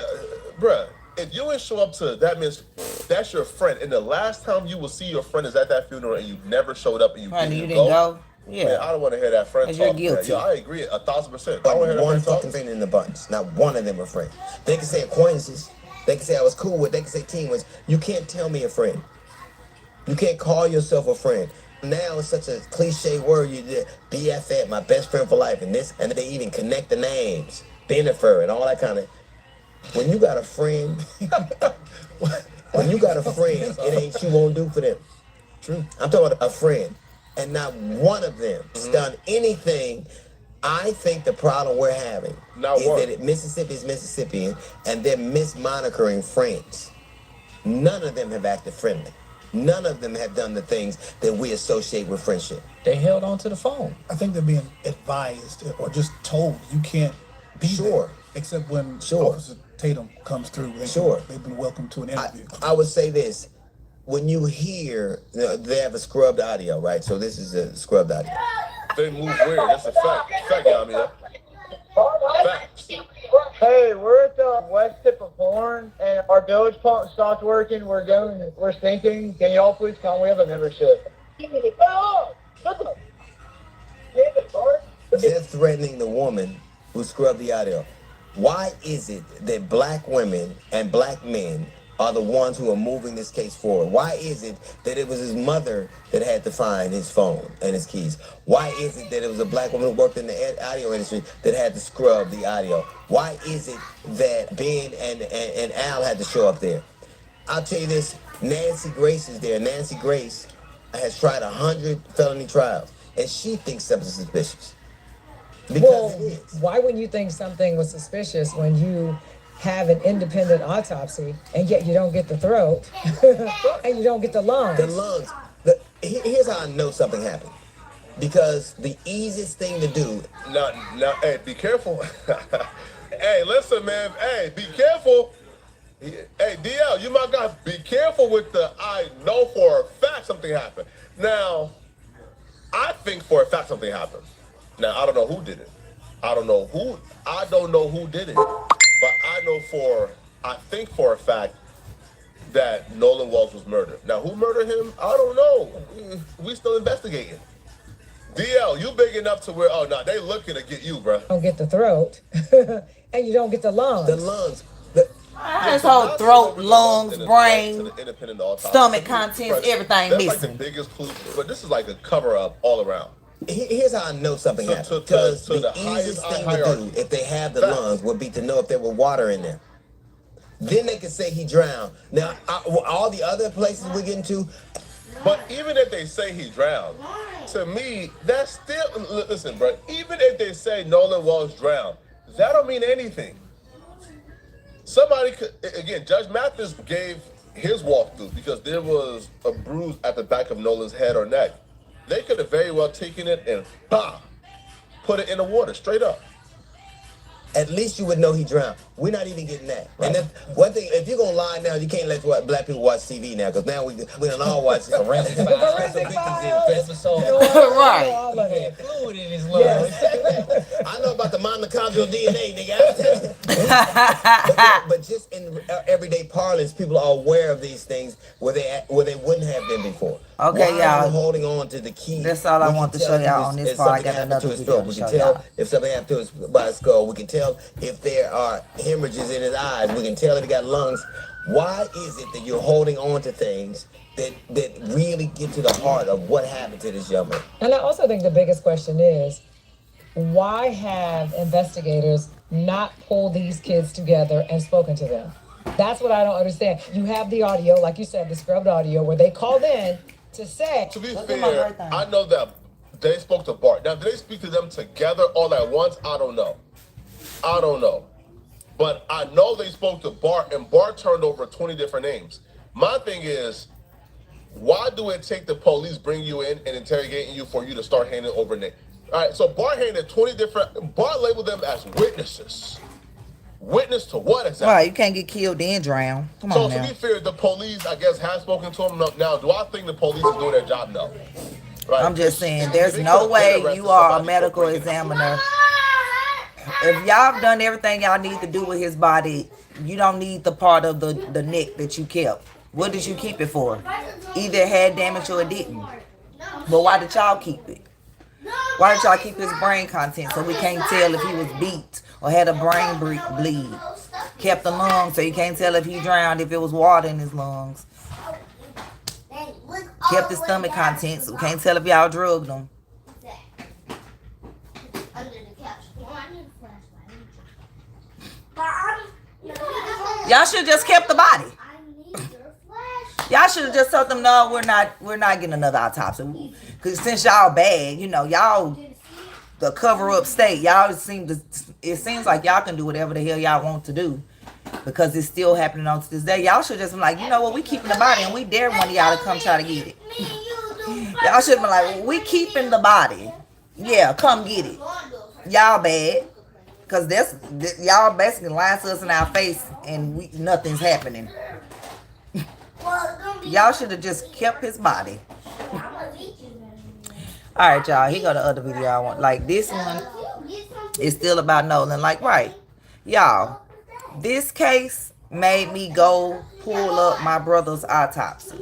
bruh, if you ain't show up to that, means that's your friend. And the last time you will see your friend is at that funeral and you never showed up and you didn't go. Yeah. Man, I don't want to hear that friend talk. You're guilty. Yeah, I agree 1,000%. But one fucking friend in the bunch. Not one of them are friends. They can say acquaintances. They can say I was cool with. They can say team was. You can't tell me a friend. You can't call yourself a friend. Now it's such a cliche word. You did BFF, my best friend for life, and this, and they even connect the names, Bennifer, and all that kind of. When you got a friend, it ain't you won't do for them. True. I'm talking about a friend, and not one of them has done anything. I think the problem we're having that Mississippi is Mississippian, and they're mismonitoring friends. None of them have acted friendly. None of them have done the things that we associate with friendship. They held on to the phone. I think they're being advised or just told you can't be there, except when Officer Tatum comes through. They've been welcomed to an interview. I would say this. When you hear, they have a scrubbed audio, right? So this is a scrubbed audio. They move weird. That's a fact. Fact, Yamia. Facts. Hey, we're at the west tip of Horn, and our village pump stopped working. We're sinking. Can y'all please come? We have a membership. They're threatening the woman who scrubbed the audio. Why is it that black women and black men are the ones who are moving this case forward? Why is it that it was his mother that had to find his phone and his keys? Why is it that it was a black woman who worked in the audio industry that had to scrub the audio? Why is it that Ben and Al had to show up there? I'll tell you this, Nancy Grace is there. Nancy Grace has tried 100 felony trials, and she thinks something's suspicious. Well, why would you think something was suspicious when you have an independent autopsy and yet you don't get the throat and you don't get the lungs? The lungs. Here's how I know something happened. Because the easiest thing to do. Now, hey, be careful. Hey, listen, man. Hey, be careful. Hey, DL, you my guy. Be careful with the I know for a fact something happened. Now, I think for a fact something happened. Now, I don't know who did it. I don't know who did it. But I think for a fact that Nolan Walsh was murdered. Now, who murdered him? I don't know. We still investigating. DL, you big enough to where, oh, no, they looking to get you, bro. Don't get the throat, and you don't get the lungs. The lungs. His whole throat, lungs, brain, stomach contents, everything That's missing. like the biggest clue, but this is like a cover-up all around. Here's how I know something happened. Because the easiest thing to do, if they have the lungs, would be to know if there was water in there. Then they can say he drowned. Now, all the other places we get into. But even if they say he drowned, to me, that's still, listen, bro, even if they say Nolan was drowned, that don't mean anything. Somebody could, again, Judge Mathis gave his walkthrough because there was a bruise at the back of Nolan's head or neck. They could have very well taken it and put it in the water, straight up. At least you would know he drowned. We're not even getting that. Right. And one thing, if you're gonna lie now, you can't let black people watch TV now, because now we don't all watch forensic episode. Right. Fluid in his lungs. I know about the mitochondrial DNA, nigga. but just in everyday parlance, people are aware of these things where they wouldn't have been before. Okay, y'all. Holding on to the key. That's all I want to show y'all on this part. I got another video to show y'all. If something happened to his by skull, we can tell if there are hemorrhages in his eyes. We can tell if he got lungs. Why is it that you're holding on to things that really get to the heart of what happened to this young man? And I also think the biggest question is, why have investigators not pulled these kids together and spoken to them? That's what I don't understand. You have the audio, like you said, the scrubbed audio, where they called in to say. To be fair, I know that they spoke to Bart. Now, did they speak to them together all at once? I don't know. But I know they spoke to Bart, and Bart turned over 20 different names. My thing is, why do it take the police bring you in and interrogating you for you to start handing over names? All right, so Bart handed 20 different, Bart labeled them as witnesses. Witness to what exactly? Right, you can't get killed and drown. Come on now. So to be fair, the police, I guess, have spoken to him. Now, do I think the police is doing their job? No. Right? I'm just saying, there's no way you are a medical examiner. If y'all done everything y'all need to do with his body, you don't need the part of the neck that you kept. What did you keep it for? Either it had damage or it didn't. But why did y'all keep it? Why did y'all keep his brain content so we can't tell if he was beat or had a brain bleed? Kept the lungs so you can't tell if he drowned, if it was water in his lungs. Kept his stomach contents so we can't tell if y'all drugged him. Y'all should have just kept the body. Y'all should have just told them, no, we're not getting another autopsy. Because since y'all bad, you know, y'all the cover up state, y'all it seems like y'all can do whatever the hell y'all want to do. Because it's still happening on to this day. Y'all should just be like, you know what, we keeping the body and we dare one of y'all to come try to get it. Y'all should be like, well, we keeping the body. Yeah, come get it. Y'all bad. Because y'all basically lying to us in our face and nothing's happening. Y'all should have just kept his body. Alright, y'all. Here go the other video I want. Like, this one is still about Nolan. Like, right. Y'all, this case made me go pull up my brother's autopsy.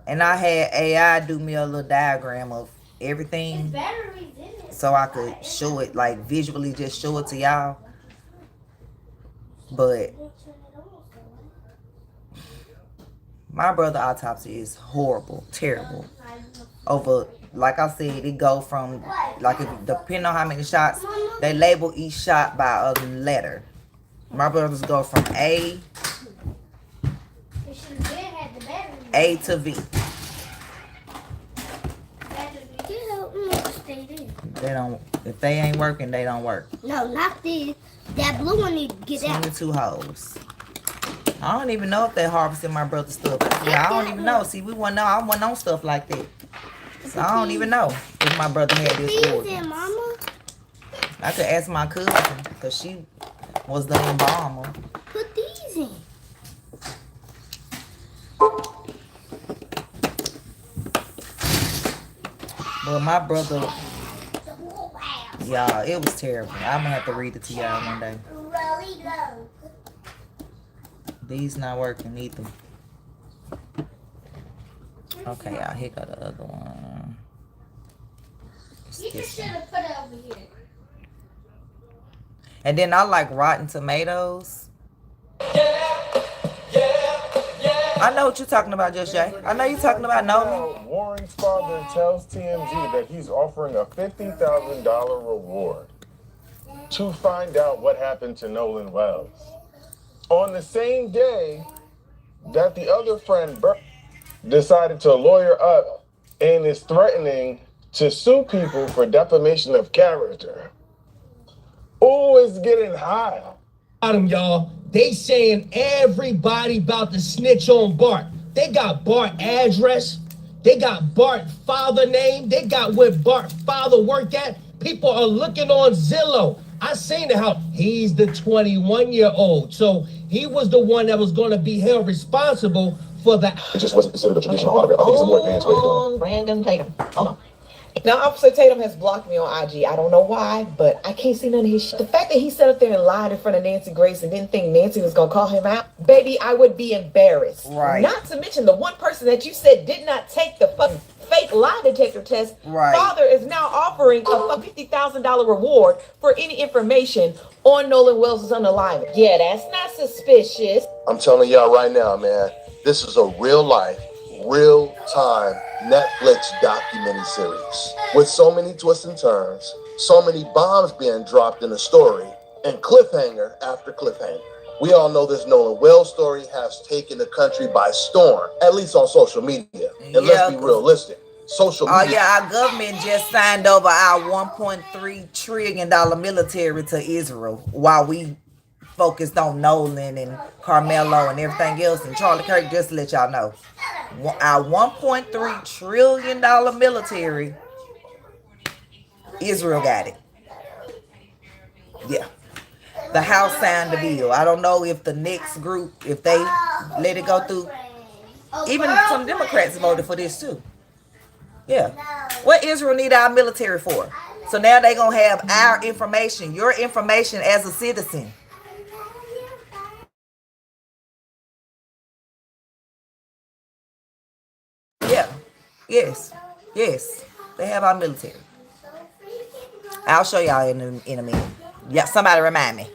And I had AI do me a little diagram of everything so I could show it, like visually just show it to y'all. But my brother's autopsy is horrible, terrible. Over, like I said, it go from, like, depending on how many shots, they label each shot by a letter. My brothers go from A to V. They don't, if they ain't working, they don't work. No, not this. That blue one need to get out. 22 holes. I don't even know if they harvested my brother's stuff. Yeah, I don't even know. See, I wasn't on stuff like that. So I don't even know if my brother had this organ. I could ask my cousin because she was the embalmer. Put these in. But my brother, y'all, it was terrible. I'm gonna have to read it to y'all one day. These not working either. Okay, y'all, here go the other one. You just should have put it over here. And then I like Rotten Tomatoes. I know what you're talking about, Just Jay. I know you're talking about Nolan. Warren's father tells TMZ that he's offering a $50,000 reward to find out what happened to Nolan Wells. On the same day that the other friend, Bert, decided to lawyer up and is threatening to sue people for defamation of character. Ooh, it's getting high. Y'all, they saying everybody about to snitch on Bart. They got Bart address. They got Bart father name. They got where Bart father work at. People are looking on Zillow. I seen the house. He's the 21-year-old. So he was the one that was going to be held responsible for that. It just wasn't considered a traditional autograph. I think it's a more advanced way of doing it. Brandon Tatum. Hold on. Now, Officer Tatum has blocked me on IG. I don't know why, but I can't see none of his shit. The fact that he sat up there and lied in front of Nancy Grace and didn't think Nancy was going to call him out, baby, I would be embarrassed. Right. Not to mention the one person that you said did not take the fucking fake lie detector test. Right. Father is now offering a $50,000 reward for any information on Nolan Wells' unalive. Yeah, that's not suspicious. I'm telling y'all right now, man, this is a real life, real time Netflix documentary series with so many twists and turns, so many bombs being dropped in the story, and cliffhanger after cliffhanger. We all know this Nolan Wells story has taken the country by storm, at least on social media. And let's be realistic. Social media. Oh yeah, our government just signed over our $1.3 trillion military to Israel while we focused on Nolan and Carmelo and everything else. And Charlie Kirk, just to let y'all know, our $1.3 trillion military, Israel got it. Yeah. The House signed the bill. I don't know if the next group, if they let it go through. Even some Democrats voted for this too. Yeah. What Israel need our military for? So now they're going to have our information, your information as a citizen. Yeah. Yes. Yes. They have our military. I'll show y'all in a minute. Yeah, somebody remind me.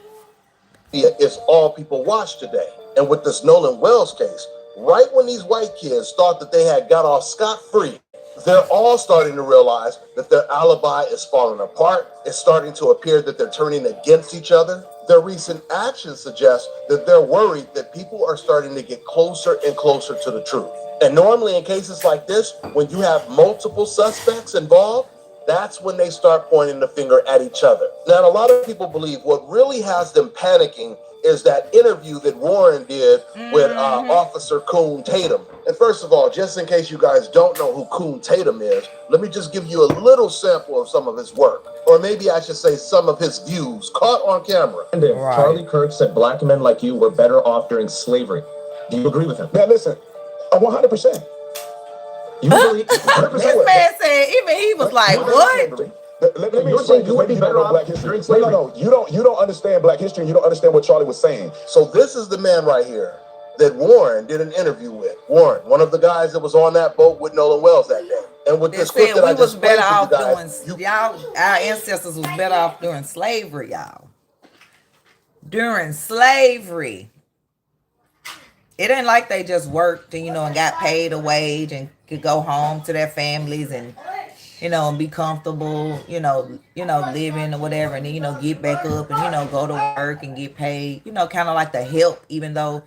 It's all people watch today. And with this Nolan Wells case, right when these white kids thought that they had got off scot-free, they're all starting to realize that their alibi is falling apart. It's starting to appear that they're turning against each other. Their recent actions suggest that they're worried that people are starting to get closer and closer to the truth. And normally in cases like this, when you have multiple suspects involved, that's when they start pointing the finger at each other. Now, a lot of people believe what really has them panicking is that interview that Warren did with Officer Coon Tatum. And first of all, just in case you guys don't know who Coon Tatum is, let me just give you a little sample of some of his work. Or maybe I should say some of his views caught on camera. And then Charlie Kirk said black men like you were better off during slavery. Do you agree with him? Now listen, 100%. You believe 100%? This man said, even he was like, what? Let me explain. You would be better off Black history. No, you don't understand Black history, and you don't understand what Charlie was saying. So this is the man right here that Warren did an interview with. Warren, one of the guys that was on that boat with Nolan Wells that day. And with this clip that I just played for you guys, our ancestors was better off during slavery, y'all. During slavery. It ain't like they just worked and, and got paid a wage and could go home to their families and, and be comfortable, living or whatever, and then, get back up and, go to work and get paid, kind of like the help, even though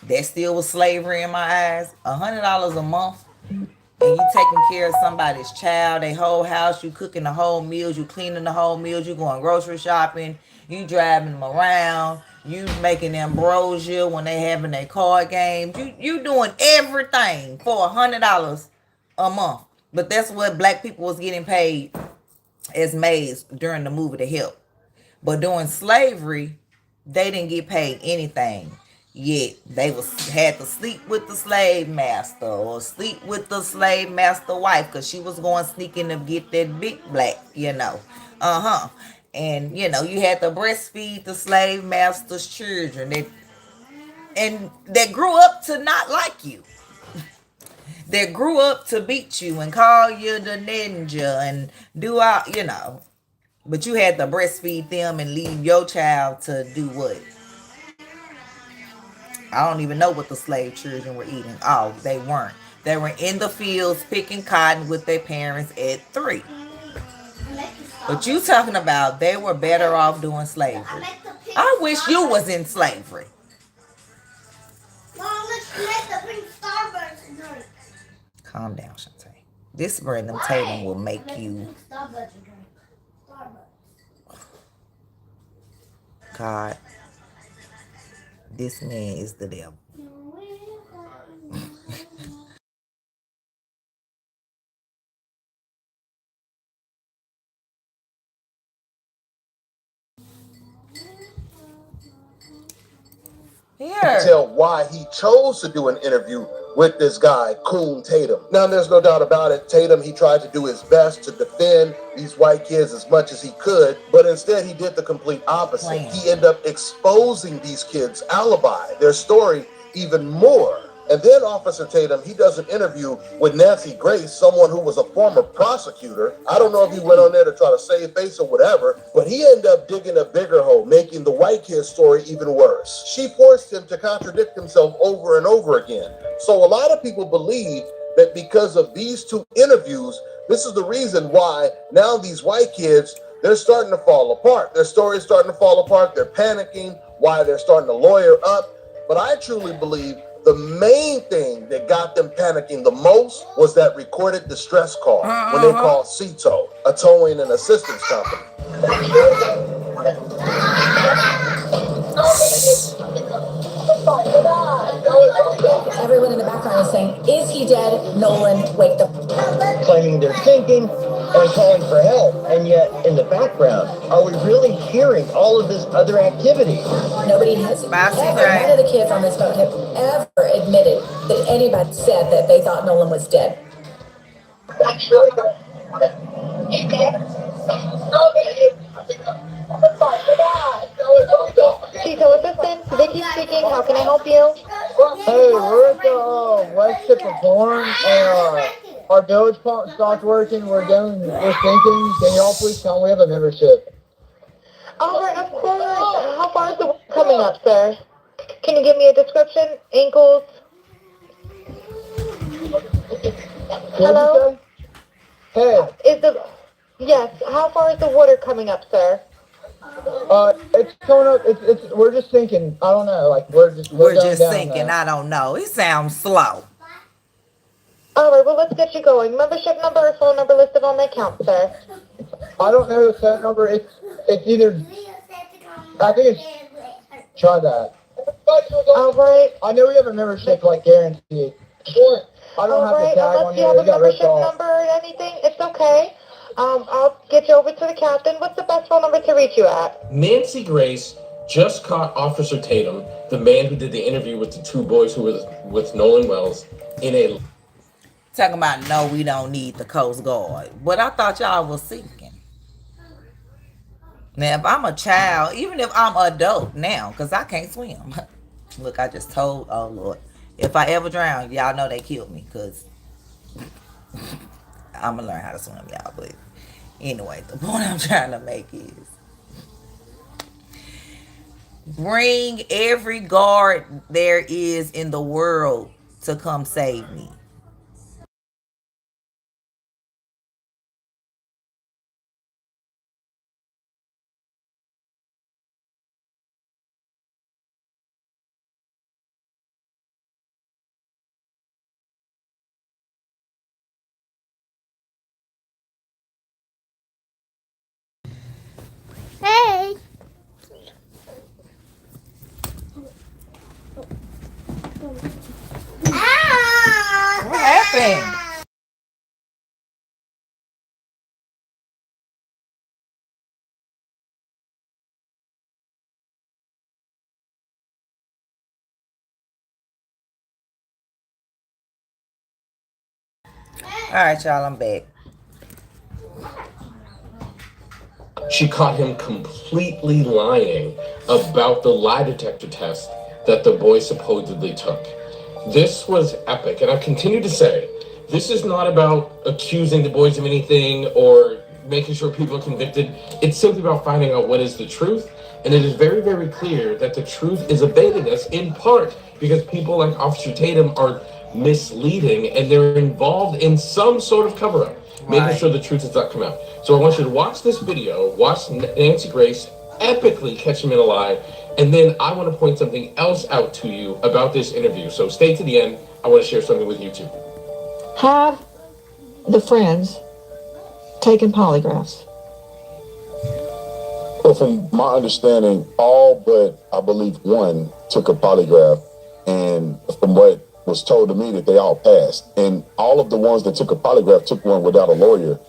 that still was slavery in my eyes. $100 a month, and you taking care of somebody's child, their whole house, you cooking the whole meals, you cleaning the whole meals, you going grocery shopping, you driving them around, you making ambrosia when they having their card games, you doing everything for $100 a month. But that's what black people was getting paid as maids during the movie to help. But during slavery, they didn't get paid anything. Yet they had to sleep with the slave master or sleep with the slave master wife because she was going sneaking to get that big black, And, you had to breastfeed the slave master's children that grew up to not like you. that grew up to beat you and call you the ninja and do all, you know. But you had to breastfeed them and leave your child to do what? I don't even know what the slave children were eating. Oh, they weren't. They were in the fields picking cotton with their parents at 3. But you talking about they were better off doing slavery. I wish you was in slavery. Mom, let's make the pink Starbucks drink. Calm down, Shantae. This Brandon Tatum will make you. God, this man is the devil. Tell why he chose to do an interview with this guy, Coon Tatum. Now, there's no doubt about it. Tatum, he tried to do his best to defend these white kids as much as he could, but instead he did the complete opposite. He ended up exposing these kids' alibi, their story, even more. And then Officer Tatum, he does an interview with Nancy Grace, someone who was a former prosecutor. I don't know if he went on there to try to save face or whatever, but he ended up digging a bigger hole, making the white kid's story even worse. She forced him to contradict himself over and over again. So a lot of people believe that because of these two interviews, this is the reason why now these white kids, they're starting to fall apart. Their story's starting to fall apart. They're panicking, why they're starting to lawyer up. But I truly believe the main thing that got them panicking the most was that recorded distress call when they called CETO, a towing and assistance company. Everyone in the background is saying, is he dead? Nolan, wake the... Claiming they're sinking and calling for help. And yet, in the background, are we really hearing all of this other activity? Nobody has ever, none of the kids on this boat have ever admitted that anybody said that they thought Nolan was dead. CETO assistant, Vicky speaking. How can I help you? Hey, we're at the west tip of Horn, and our village pump stopped working. We're sinking. Can y'all please tell me we have a membership? Alright, of course. How far is the work coming up, sir? Can you give me a description? Ankles? Hello? Hey. Yes, how far is the water coming up, sir? It's coming up. We're just sinking. I don't know. Like we're just sinking. I don't know. It sounds slow. Alright, well let's get you going. Membership number or phone number listed on the account, sir. I don't know the phone number. It's either. I think it's. Try that. Alright. I know we have a membership like guaranteed. Sure. I don't have to tag on unless you have a membership number or anything, it's okay. I'll get you over to the captain. What's the best phone number to reach you at? Nancy Grace just caught Officer Tatum, the man who did the interview with the two boys who were with Nolan Wells, in a... Talking about, no, we don't need the Coast Guard. But I thought y'all was sinking. Now, if I'm a child, even if I'm adult now, because I can't swim. Look, I just told, oh, Lord. If I ever drown, y'all know they killed me, because I'm going to learn how to swim, y'all. But anyway, the point I'm trying to make is bring every guard there is in the world to come save me. Hey. What happened? All right, y'all, I'm back. She caught him completely lying about the lie detector test that the boy supposedly took. This was epic, and I continue to say This is not about accusing the boys of anything or making sure people are convicted. It's simply about finding out what is the truth. And it is very, very clear that the truth is evading us in part because people like Officer Tatum are misleading and they're involved in some sort of cover-up, making sure the truth does not come out. So I want you to watch this video, watch Nancy Grace epically catch him in a lie, and then I want to point something else out to you about this interview. So stay to the end. I want to share something with you too. Have the friends taken polygraphs? Well, from my understanding, all but I believe one took a polygraph, and from what was told to me that they all passed. And all of the ones that took a polygraph took one without a lawyer.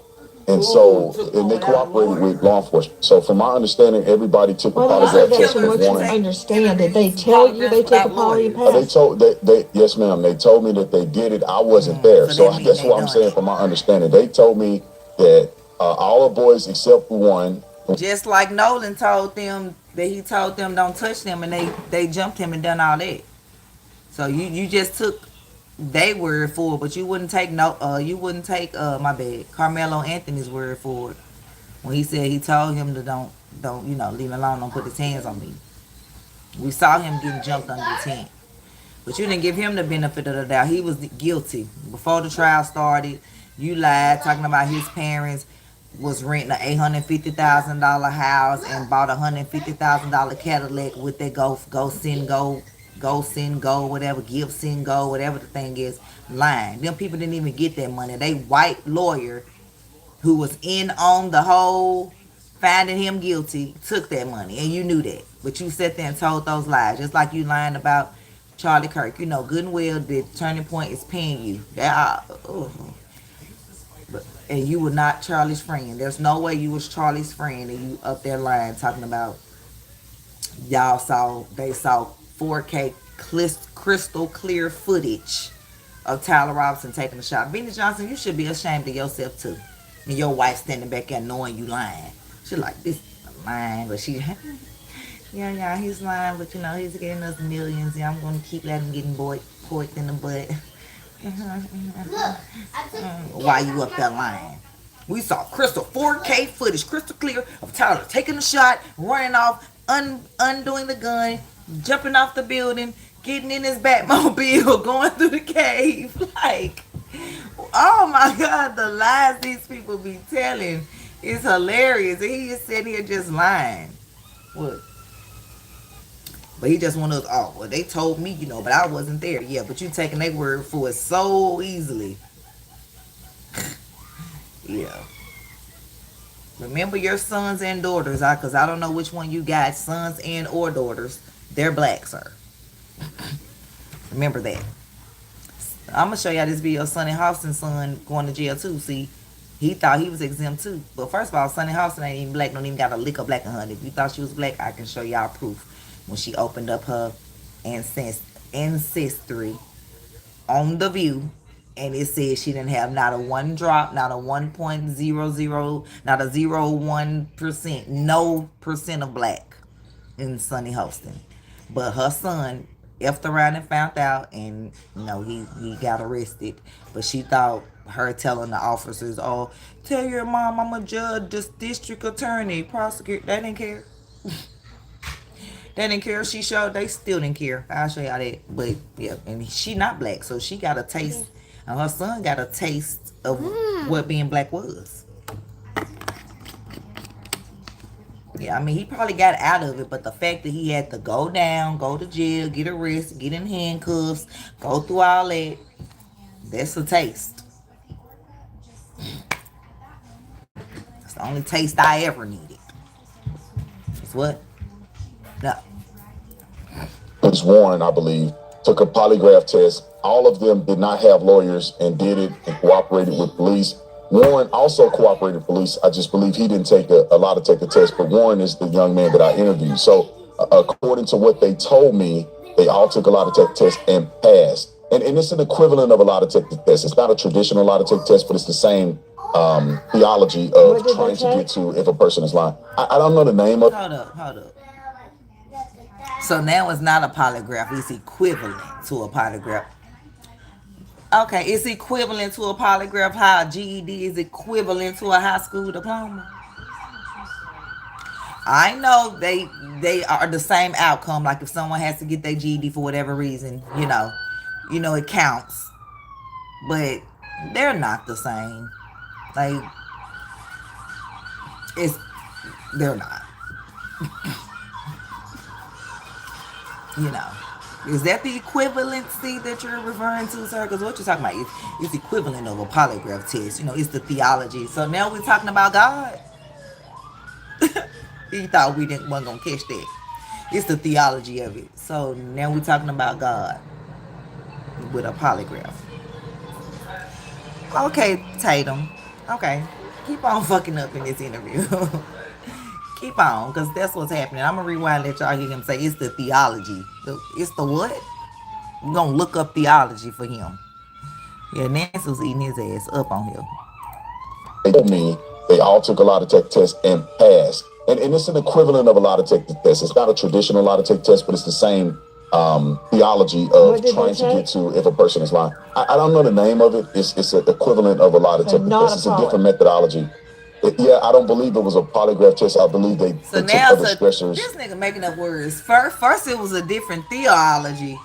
And so, and they cooperated with law enforcement. So from my understanding, everybody took a polygraph test From what you understand, did they tell you they took a poly and passed? They told, yes ma'am, they told me that they did it. I wasn't there. So that's what I'm saying from my understanding. They told me that all the boys except for one. Just like Nolan told them that he told them don't touch them, and they jumped him and done all that. So you just took they word for it, but you wouldn't take my bad, Carmelo Anthony's word for it when he said he told him to don't leave him alone, don't put his hands on me. We saw him getting jumped under the tent, but you didn't give him the benefit of the doubt. He was guilty before the trial started. You lied talking about his parents was renting an $850,000 house and bought a $150,000 Cadillac with their go send go, whatever, give send go, whatever the thing is, lying. Them people didn't even get that money. They white lawyer who was in on the whole finding him guilty took that money, and you knew that. But you sat there and told those lies, just like you lying about Charlie Kirk. You know good and well that Turning Point is paying you. And you were not Charlie's friend. There's no way you was Charlie's friend and you up there lying talking about they saw 4K crystal clear footage of Tyler Robinson taking a shot. Benny Johnson, you should be ashamed of yourself too. And your wife standing back there knowing you lying. She like, this is lying, but she, yeah, he's lying, but he's getting us millions. Yeah, I'm going to keep letting him getting poiked in the butt. Why you up there lying? We saw crystal 4K footage, crystal clear of Tyler taking a shot, running off, undoing the gun, jumping off the building, getting in his Batmobile, going through the cave. Like, oh my God, the lies these people be telling is hilarious. And he is sitting here just lying. What? But he just wanted us, well, they told me, but I wasn't there. Yeah, but you taking their word for it so easily. Yeah. Remember your sons and daughters, because I don't know which one you got, sons and or daughters. They're black, sir. Remember that. I'm going to show y'all this video. Sonny Houston's son going to jail too. See, he thought he was exempt too. But first of all, Sonny Houston ain't even black. Don't even got a lick of black in her. If you thought she was black, I can show y'all proof. When she opened up her ancestry on The View, and it said she didn't have not a 1 drop, not a 1.00, not a 0.01%, no percent of black in Sonny Houston. But her son effed around and found out, and he got arrested. But she thought her telling the officers, "Oh, tell your mom I'm a judge, just district attorney, prosecutor," they didn't care. They didn't care. They still didn't care. I'll show y'all that. But yeah, and she not black, so she got a taste, and her son got a taste of what being black was. Yeah, I mean, he probably got out of it, but the fact that he had to go down, go to jail, get arrested, get in handcuffs, go through all that, that's a taste. That's the only taste I ever needed. It's what? No. Ms. Warren, I believe, took a polygraph test. All of them did not have lawyers and did it and cooperated with police. Warren also cooperated with police. I just believe he didn't take a lot to take the test, but Warren is the young man that I interviewed. So according to what they told me, they all took a lot to take the test and passed. And it's an equivalent of a lot to take the test. It's not a traditional lot to take test, but it's the same theology of trying to get to if a person is lying. I don't know the name of it. Hold up. So now it's not a polygraph. It's equivalent to a polygraph. Okay, it's equivalent to a polygraph. How a GED is equivalent to a high school diploma. I know they are the same outcome. Like if someone has to get their GED for whatever reason, it counts. But they're not the same. Like they're not. Is that the equivalency that you're referring to, sir? Because what you're talking about is equivalent of a polygraph test. It's the theology. So now we're talking about God. He thought we wasn't gonna catch that. It's the theology of it. So now we're talking about God with a polygraph. Okay, Tatum. Okay, keep on fucking up in this interview. Keep on, because that's what's happening. I'm gonna rewind and let y'all hear him say it's the theology. It's the what? We're gonna look up theology for him. Yeah, Nancy was eating his ass up on here. They all took a lot of tech tests and passed. And it's an equivalent of a lot of tech tests. It's not a traditional lot of tech test, but it's the same theology of trying to get to if a person is lying. I don't know the name of it. It's an equivalent of a lot of tech tests. It's a different methodology. I don't believe it was a polygraph test. I believe they took other stressors. This nigga making up words. First it was a different theology.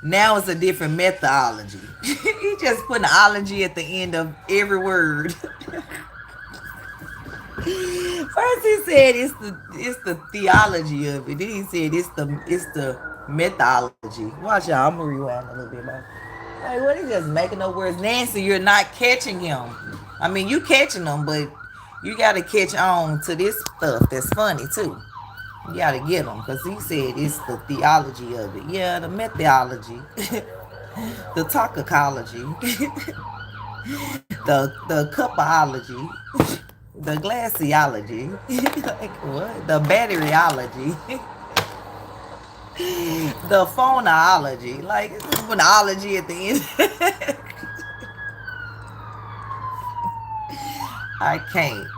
Now it's a different methodology. He just put an ology at the end of every word. First he said it's the theology of it. Then he said it's the methodology. Watch y'all. I'm gonna rewind a little bit more. Like, what is just making up words? Nancy, you're not catching him. I mean, you catching them, but you gotta catch on to this stuff that's funny too. You gotta get them, because he said it's the theology of it. Yeah, the methodology. The toxicology. the cupology. The glaciology. Like what? The batteryology. The phonology. Like it's phonology at the end. I can't.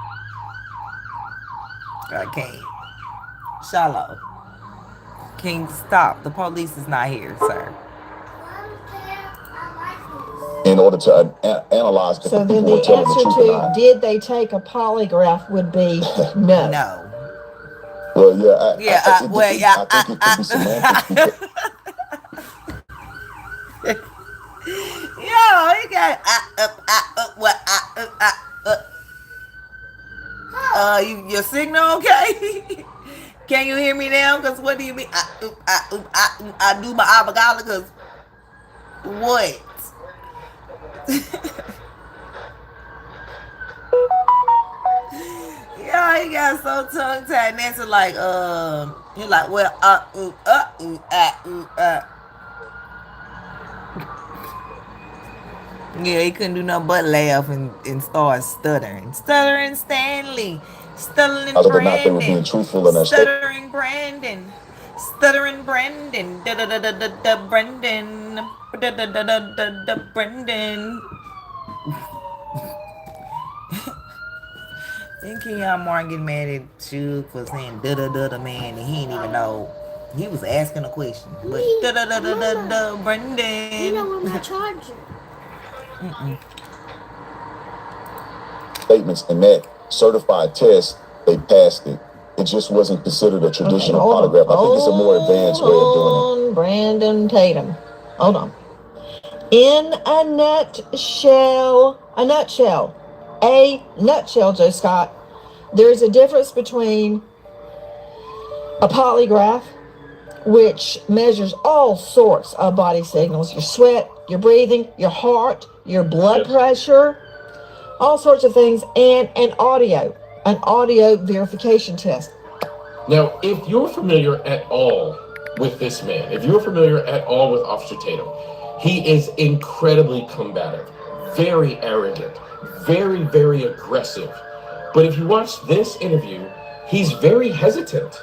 Shallow. Can you stop? The police is not here, sir. In order to analyze if So people then were the telling the truth or answer not. to did they take a polygraph would be no. No. Well, yeah. I think it could be semantics. Yo, he got your signal okay? Can you hear me now? Because what do you mean? I do my avocado because what? Yeah, he got so tongue tied. Nancy like, he like, well, yeah, he couldn't do nothing but laugh and start stuttering. Stuttering Stanley. Stuttering Brandon. Stuttering Brandon. Stuttering Brandon. Brandon. Brandon. Then Kenyon Martin get mad at you for saying da-da-da-da man, and he didn't even know. He was asking a question. But da-da-da-da-da-da, Brendan. You know where my charger? Statements in that certified test, they passed it. It just wasn't considered a traditional polygraph. I think it's a more advanced way of doing it. Brandon Tatum. Hold on. In a nutshell, Joe Scott, there's a difference between a polygraph, which measures all sorts of body signals, your sweat, your breathing, your heart, your blood pressure, all sorts of things, and an audio verification test. Now, if you're familiar at all with this man, if you're familiar at all with Officer Tatum, he is incredibly combative, very arrogant, very, very aggressive. But if you watch this interview, he's very hesitant.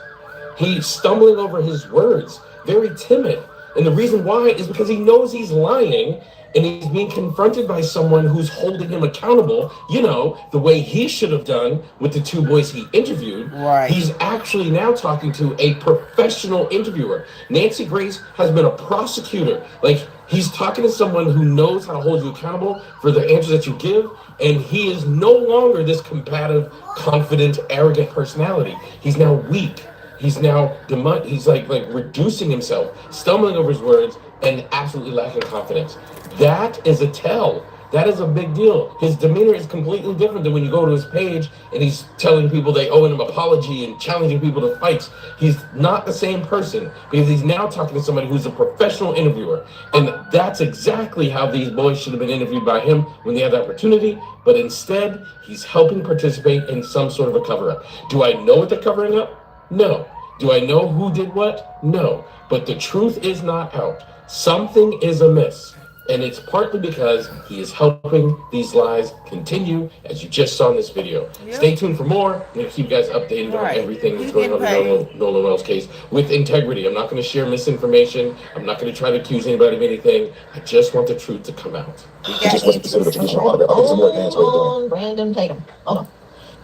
He's stumbling over his words, very timid. And the reason why is because he knows he's lying and he's being confronted by someone who's holding him accountable, you know, the way he should have done with the two boys he interviewed. Right. He's actually now talking to a professional interviewer. Nancy Grace has been a prosecutor. Like, he's talking to someone who knows how to hold you accountable for the answers that you give, and he is no longer this combative, confident, arrogant personality. He's now weak. He's now he's like reducing himself, stumbling over his words, and absolutely lacking confidence. That is a tell. That is a big deal. His demeanor is completely different than when you go to his page and he's telling people they owe him an apology and challenging people to fights. He's not the same person because he's now talking to somebody who's a professional interviewer. And that's exactly how these boys should have been interviewed by him when they had the opportunity. But instead, he's helping participate in some sort of a cover-up. Do I know what they're covering up? No. Do I know who did what? No. But the truth is not out. Something is amiss. And it's partly because he is helping these lies continue, as you just saw in this video. Yep. Stay tuned for more. I'm going to keep you guys updated on everything that's going on in the Nolan Wells case with integrity. I'm not going to share misinformation. I'm not going to try to accuse anybody of anything. I just want the truth to come out. It just wasn't considered a traditional autograph. I think it's a more advanced way of doing it. Brandon Tatum. Hold on.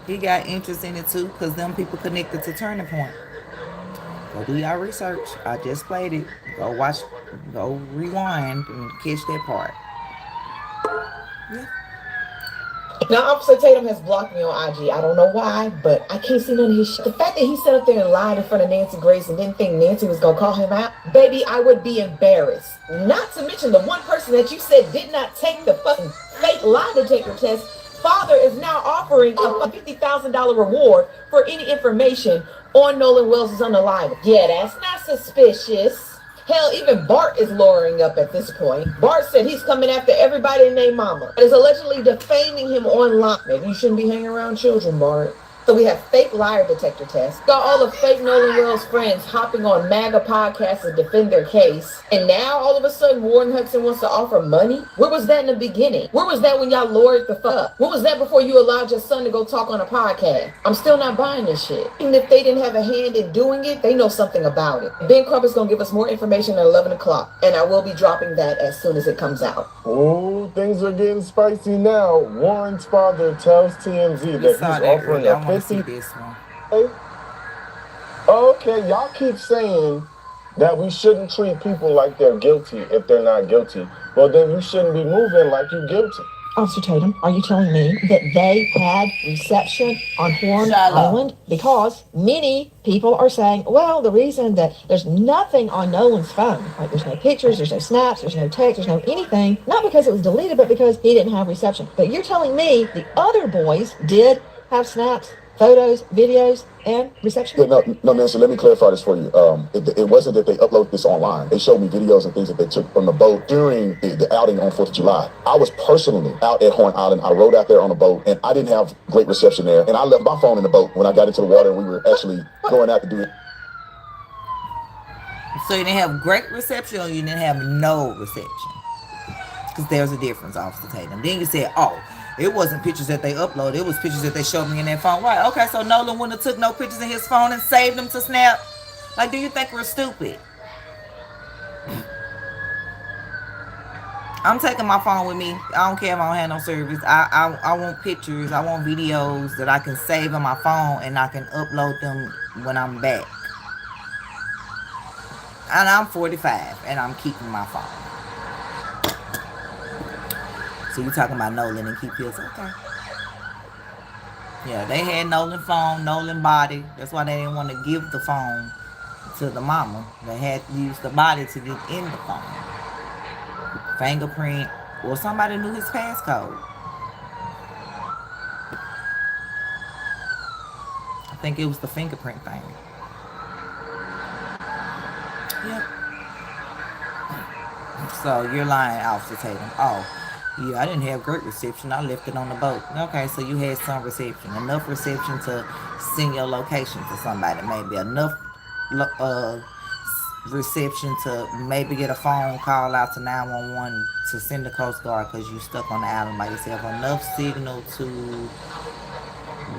He got interest in it too because them people connected to Turning Point. Go do your research. I just played it. Go watch, go rewind and catch that part. Yeah. Now, Officer Tatum has blocked me on IG. I don't know why, but I can't see none of his shit. The fact that he sat up there and lied in front of Nancy Grace and didn't think Nancy was going to call him out, baby, I would be embarrassed. Not to mention the one person that you said did not take the fucking fake lie detector test. Father is now offering a $50,000 reward for any information on Nolan Wells' unalive. Yeah, that's not suspicious. Hell, even Bart is lowering up at this point. Bart said he's coming after everybody named Mama. Is allegedly defaming him online. Maybe you shouldn't be hanging around children, Bart. So we have fake liar detector tests. Got all the fake Nolan Wells friends hopping on MAGA podcasts to defend their case. And now all of a sudden Warren Hudson wants to offer money? Where was that in the beginning? Where was that when y'all lawyered the fuck? Where was that before you allowed your son to go talk on a podcast? I'm still not buying this shit. Even if they didn't have a hand in doing it, they know something about it. Ben Crump is going to give us more information at 11 o'clock. And I will be dropping that as soon as it comes out. Oh, things are getting spicy now. Warren's father tells TMZ that he's offering a 50. Okay, y'all keep saying that we shouldn't treat people like they're guilty if they're not guilty. Well, then you shouldn't be moving like you're guilty. Officer Tatum, are you telling me that they had reception on Horn Island? Because many people are saying, well, the reason that there's nothing on Nolan's phone, like there's no pictures, there's no snaps, there's no text, there's no anything, not because it was deleted, but because he didn't have reception. But you're telling me the other boys did have snaps, photos, videos, and reception? Yeah, no, Nancy, let me clarify this for you. It wasn't that they uploaded this online. They showed me videos and things that they took from the boat during the outing on 4th of July. I was personally out at Horn Island. I rode out there on a boat, and I didn't have great reception there. And I left my phone in the boat when I got into the water, and we were actually going out to do it. So you didn't have great reception, or you didn't have no reception? Because there's a difference, Officer Tatum. Then you said, oh, it wasn't pictures that they uploaded. It was pictures that they showed me in their phone. Right, okay, so Nolan wouldn't have took no pictures in his phone and saved them to snap? Like, do you think we're stupid? I'm taking my phone with me. I don't care if I don't have no service. I want pictures. I want videos that I can save on my phone and I can upload them when I'm back. And I'm 45 and I'm keeping my phone. So you talking about Nolan and keep his? Okay. Yeah, they had Nolan phone, Nolan body. That's why they didn't want to give the phone to the mama. They had to use the body to get in the phone. Fingerprint, or somebody knew his passcode. I think it was the fingerprint thing. Yep. So you're lying, Officer Tatum. Oh. Yeah, I didn't have great reception. I left it on the boat. Okay, so you had some reception. Enough reception to send your location to somebody. Maybe enough reception to maybe get a phone call out to 911 to send the Coast Guard because you stuck on the island by yourself. Enough signal to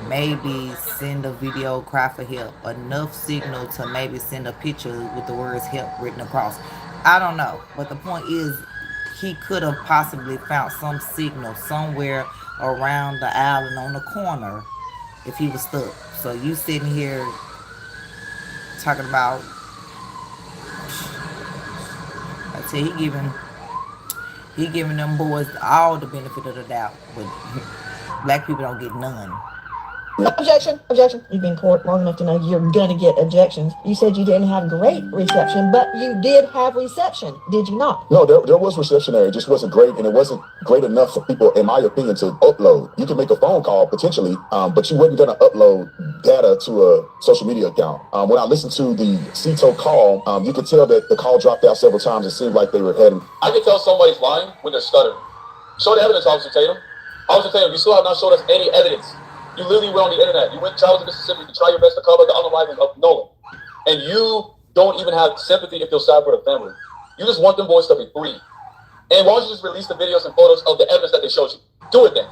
maybe send a video cry for help. Enough signal to maybe send a picture with the words help written across. I don't know. But the point is, he could have possibly found some signal somewhere around the island on the corner if he was stuck. So you sitting here talking about, I tell you, he giving them boys all the benefit of the doubt, but black people don't get none. Objection, objection. You've been in court long enough to know you're gonna get objections. You said you didn't have great reception, but you did have reception, did you not? No, there was reception there. It just wasn't great, and it wasn't great enough for people, in my opinion, to upload. You can make a phone call potentially, but you wasn't gonna upload data to a social media account. When I listened to the CETO call, you could tell that the call dropped out several times. It seemed like they were heading. I can tell somebody's lying when they're stuttering. Show the evidence, Officer Tatum. Officer Tatum, you still have not showed us any evidence. You literally went on the internet. You went traveled to Mississippi to try your best to cover the unaliving of Nolan. And you don't even have sympathy if you'll side for the family. You just want them boys to be free. And why don't you just release the videos and photos of the evidence that they showed you? Do it then.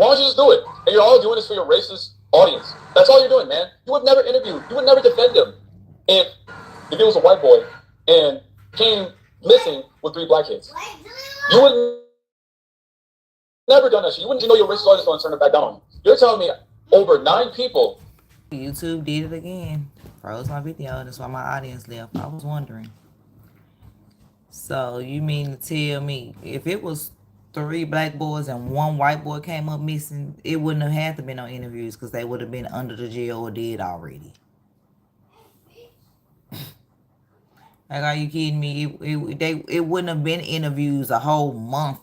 Why don't you just do it? And you're all doing this for your racist audience. That's all you're doing, man. You would never interview. You would never defend him if it was a white boy and came missing with 3 black kids. You would never done that shit. You wouldn't know your racist audience going to turn it back down on you. You're telling me over 9 people. YouTube did it again. Froze my video. That's why my audience left. I was wondering. So you mean to tell me if it was 3 black boys and 1 white boy came up missing, it wouldn't have had to be no interviews because they would have been under the jail or dead already? Like, are you kidding me? It wouldn't have been interviews a whole month.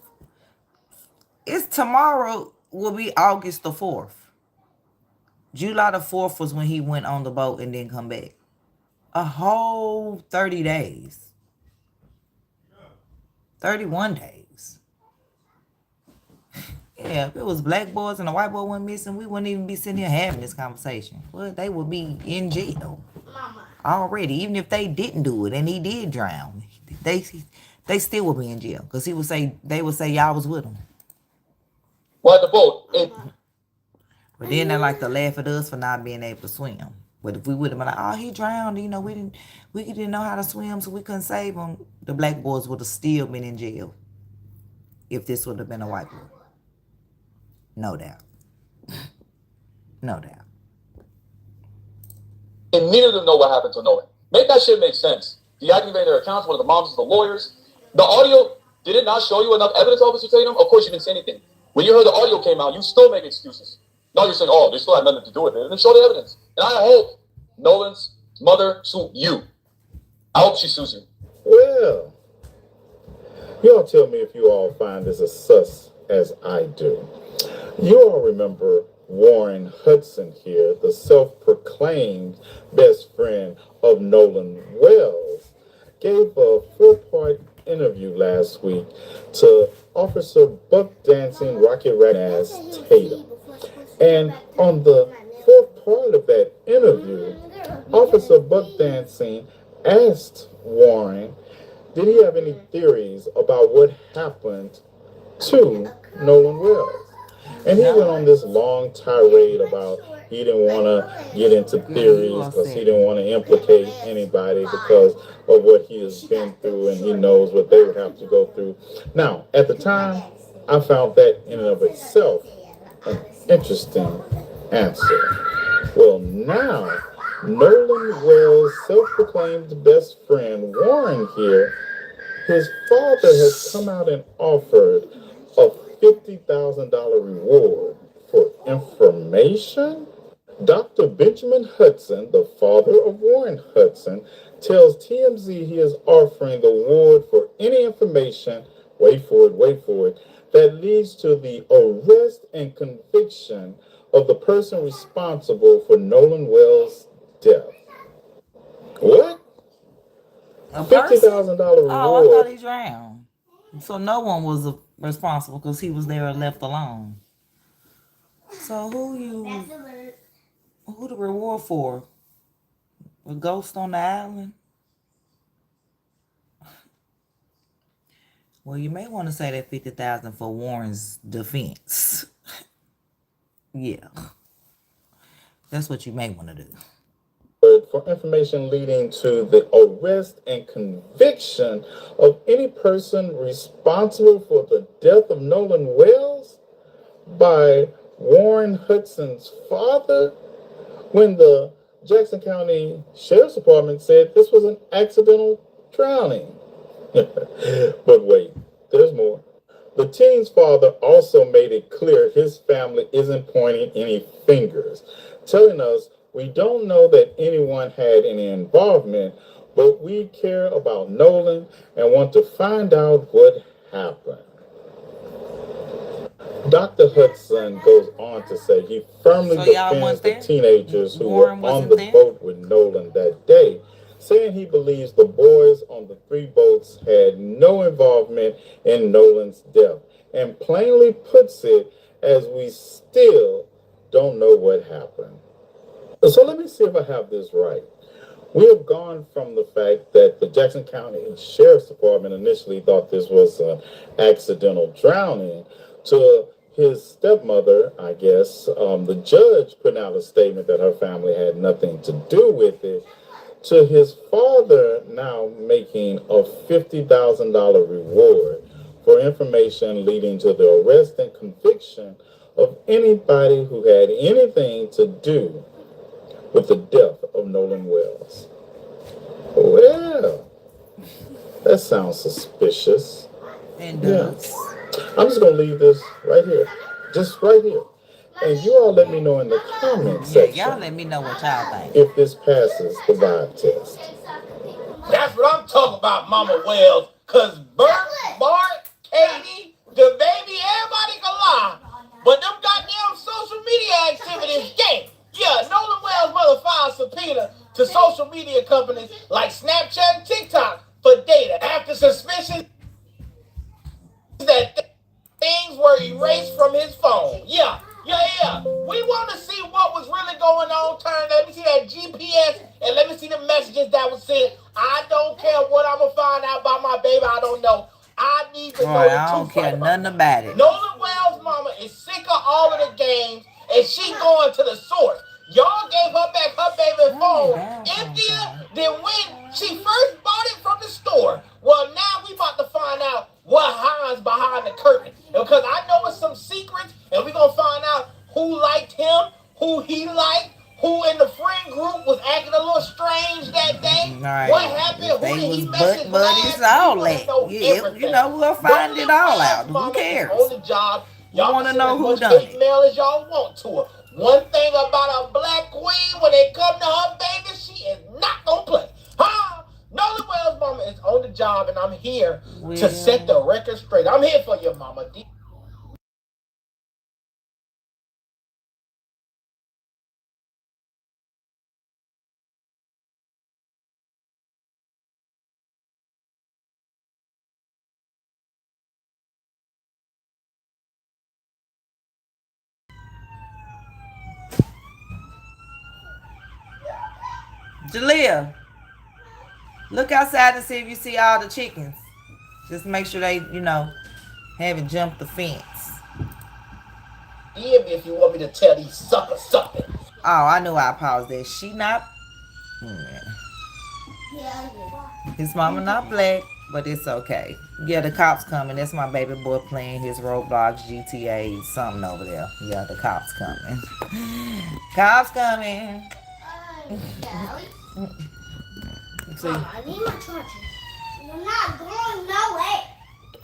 It's tomorrow will be August the 4th. July the 4th was when he went on the boat and didn't come back. A whole 30 days. 31 days. Yeah, if it was black boys and a white boy went missing, we wouldn't even be sitting here having this conversation. Well, they would be in jail already, even if they didn't do it and he did drown. They still would be in jail because they would say y'all was with him. Well, the boat. But then they like to laugh at us for not being able to swim. But if we would have been like, oh, he drowned, you know, we didn't know how to swim, so we couldn't save him. The black boys would have still been in jail if this would have been a white boy. No doubt. No doubt. And neither of them know what happened to Nolan. Make that shit make sense. Deactivate their accounts. One of the moms is the lawyers. The audio, did it not show you enough evidence, Officer Tatum? Of course you didn't say anything. When you heard the audio came out, you still make excuses. Now you're saying, oh, they still had nothing to do with it. Then show the evidence. And I hope Nolan's mother sued you. I hope she sues you. Well, y'all tell me if you all find this as sus as I do. You all remember Warren Hudson here, the self-proclaimed best friend of Nolan Wells, gave a 4-part interview last week to Officer Buck Dancing Rocket Rat Ass Tatum. And on the 4th part of that interview, Officer Buck Dancing asked Warren, did he have any theories about what happened to Nolan Wells? And he went on this long tirade about he didn't want to get into theories because he didn't want to implicate anybody because of what he has been through and he knows what they would have to go through. Now, at the time, I found that in and of itself an interesting answer. Well, now, Nolan Wells' self-proclaimed best friend, Warren here, his father has come out and offered a $50,000 reward for information. Dr. Benjamin Hudson, the father of Warren Hudson, tells TMZ he is offering the award for any information, wait for it, that leads to the arrest and conviction of the person responsible for Nolan Wells' death. What? $50,000 reward. Oh, I thought he drowned. So no one was responsible because he was there and left alone. So who the reward for? A ghost on the island? Well, you may want to say that $50,000 for Warren's defense. Yeah. That's what you may want to do. for information leading to the arrest and conviction of any person responsible for the death of Nolan Wells by Warren Hudson's father, when the Jackson County Sheriff's Department said this was an accidental drowning. But wait, there's more. The teen's father also made it clear his family isn't pointing any fingers, telling us we don't know that anyone had any involvement, but we care about Nolan and want to find out what happened. Dr. Hudson goes on to say he firmly defends the teenagers who were on the boat with Nolan that day, saying he believes the boys on the 3 boats had no involvement in Nolan's death, and plainly puts it as we still don't know what happened. So let me see if I have this right. We have gone from the fact that the Jackson County Sheriff's Department initially thought this was an accidental drowning to his stepmother, I guess, the judge putting out a statement that her family had nothing to do with it, to his father now making a $50,000 reward for information leading to the arrest and conviction of anybody who had anything to do with the death of Nolan Wells. Well, that sounds suspicious. And does. I'm just going to leave this right here. Just right here. And you all let me know in the comment section. Y'all let me know what y'all think. If this passes the vibe test. That's what I'm talking about, Mama Wells. Cause Bert, Bart, Katie, the baby, everybody can lie. But them goddamn social media activities, yeah, Nolan Wells' mother filed a subpoena to social media companies like Snapchat and TikTok for data after suspicion that things were erased from his phone. Yeah. We want to see what was really going on. Let me see that GPS and let me see the messages that was sent. I don't care what I'm going to find out about my baby. I don't know. I need to know the truth. I don't care nothing about it. Nolan Wells' mama is sick of all of the games and she going to the source. Y'all gave her back her baby phone emptier than when she first bought it from the store. Well, now we about to find out what hides behind the curtain. Because I know it's some secrets, and we're going to find out who liked him, who he liked, who in the friend group was acting a little strange that day. Right. What happened? Who did he message buddies, all that. You know, we'll find it all out. Who cares? On the job. Y'all want to know who done done it. Mail as y'all want to her. One thing about a black queen, when they come to her baby, she is not going to play. Nolan Wells' mama is on the job, and I'm here to set the record straight. I'm here for you, mama. Jalea, look outside to see if you see all the chickens. Just make sure they, haven't jumped the fence. Hear me if you want me to tell these suckers something. Oh, I knew I paused there. She not... His mama not black, but it's okay. Yeah, the cops coming. That's my baby boy playing his Roblox, GTA, something over there. Yeah, the cops coming. Cops coming. See. I need my charger. You're not going nowhere.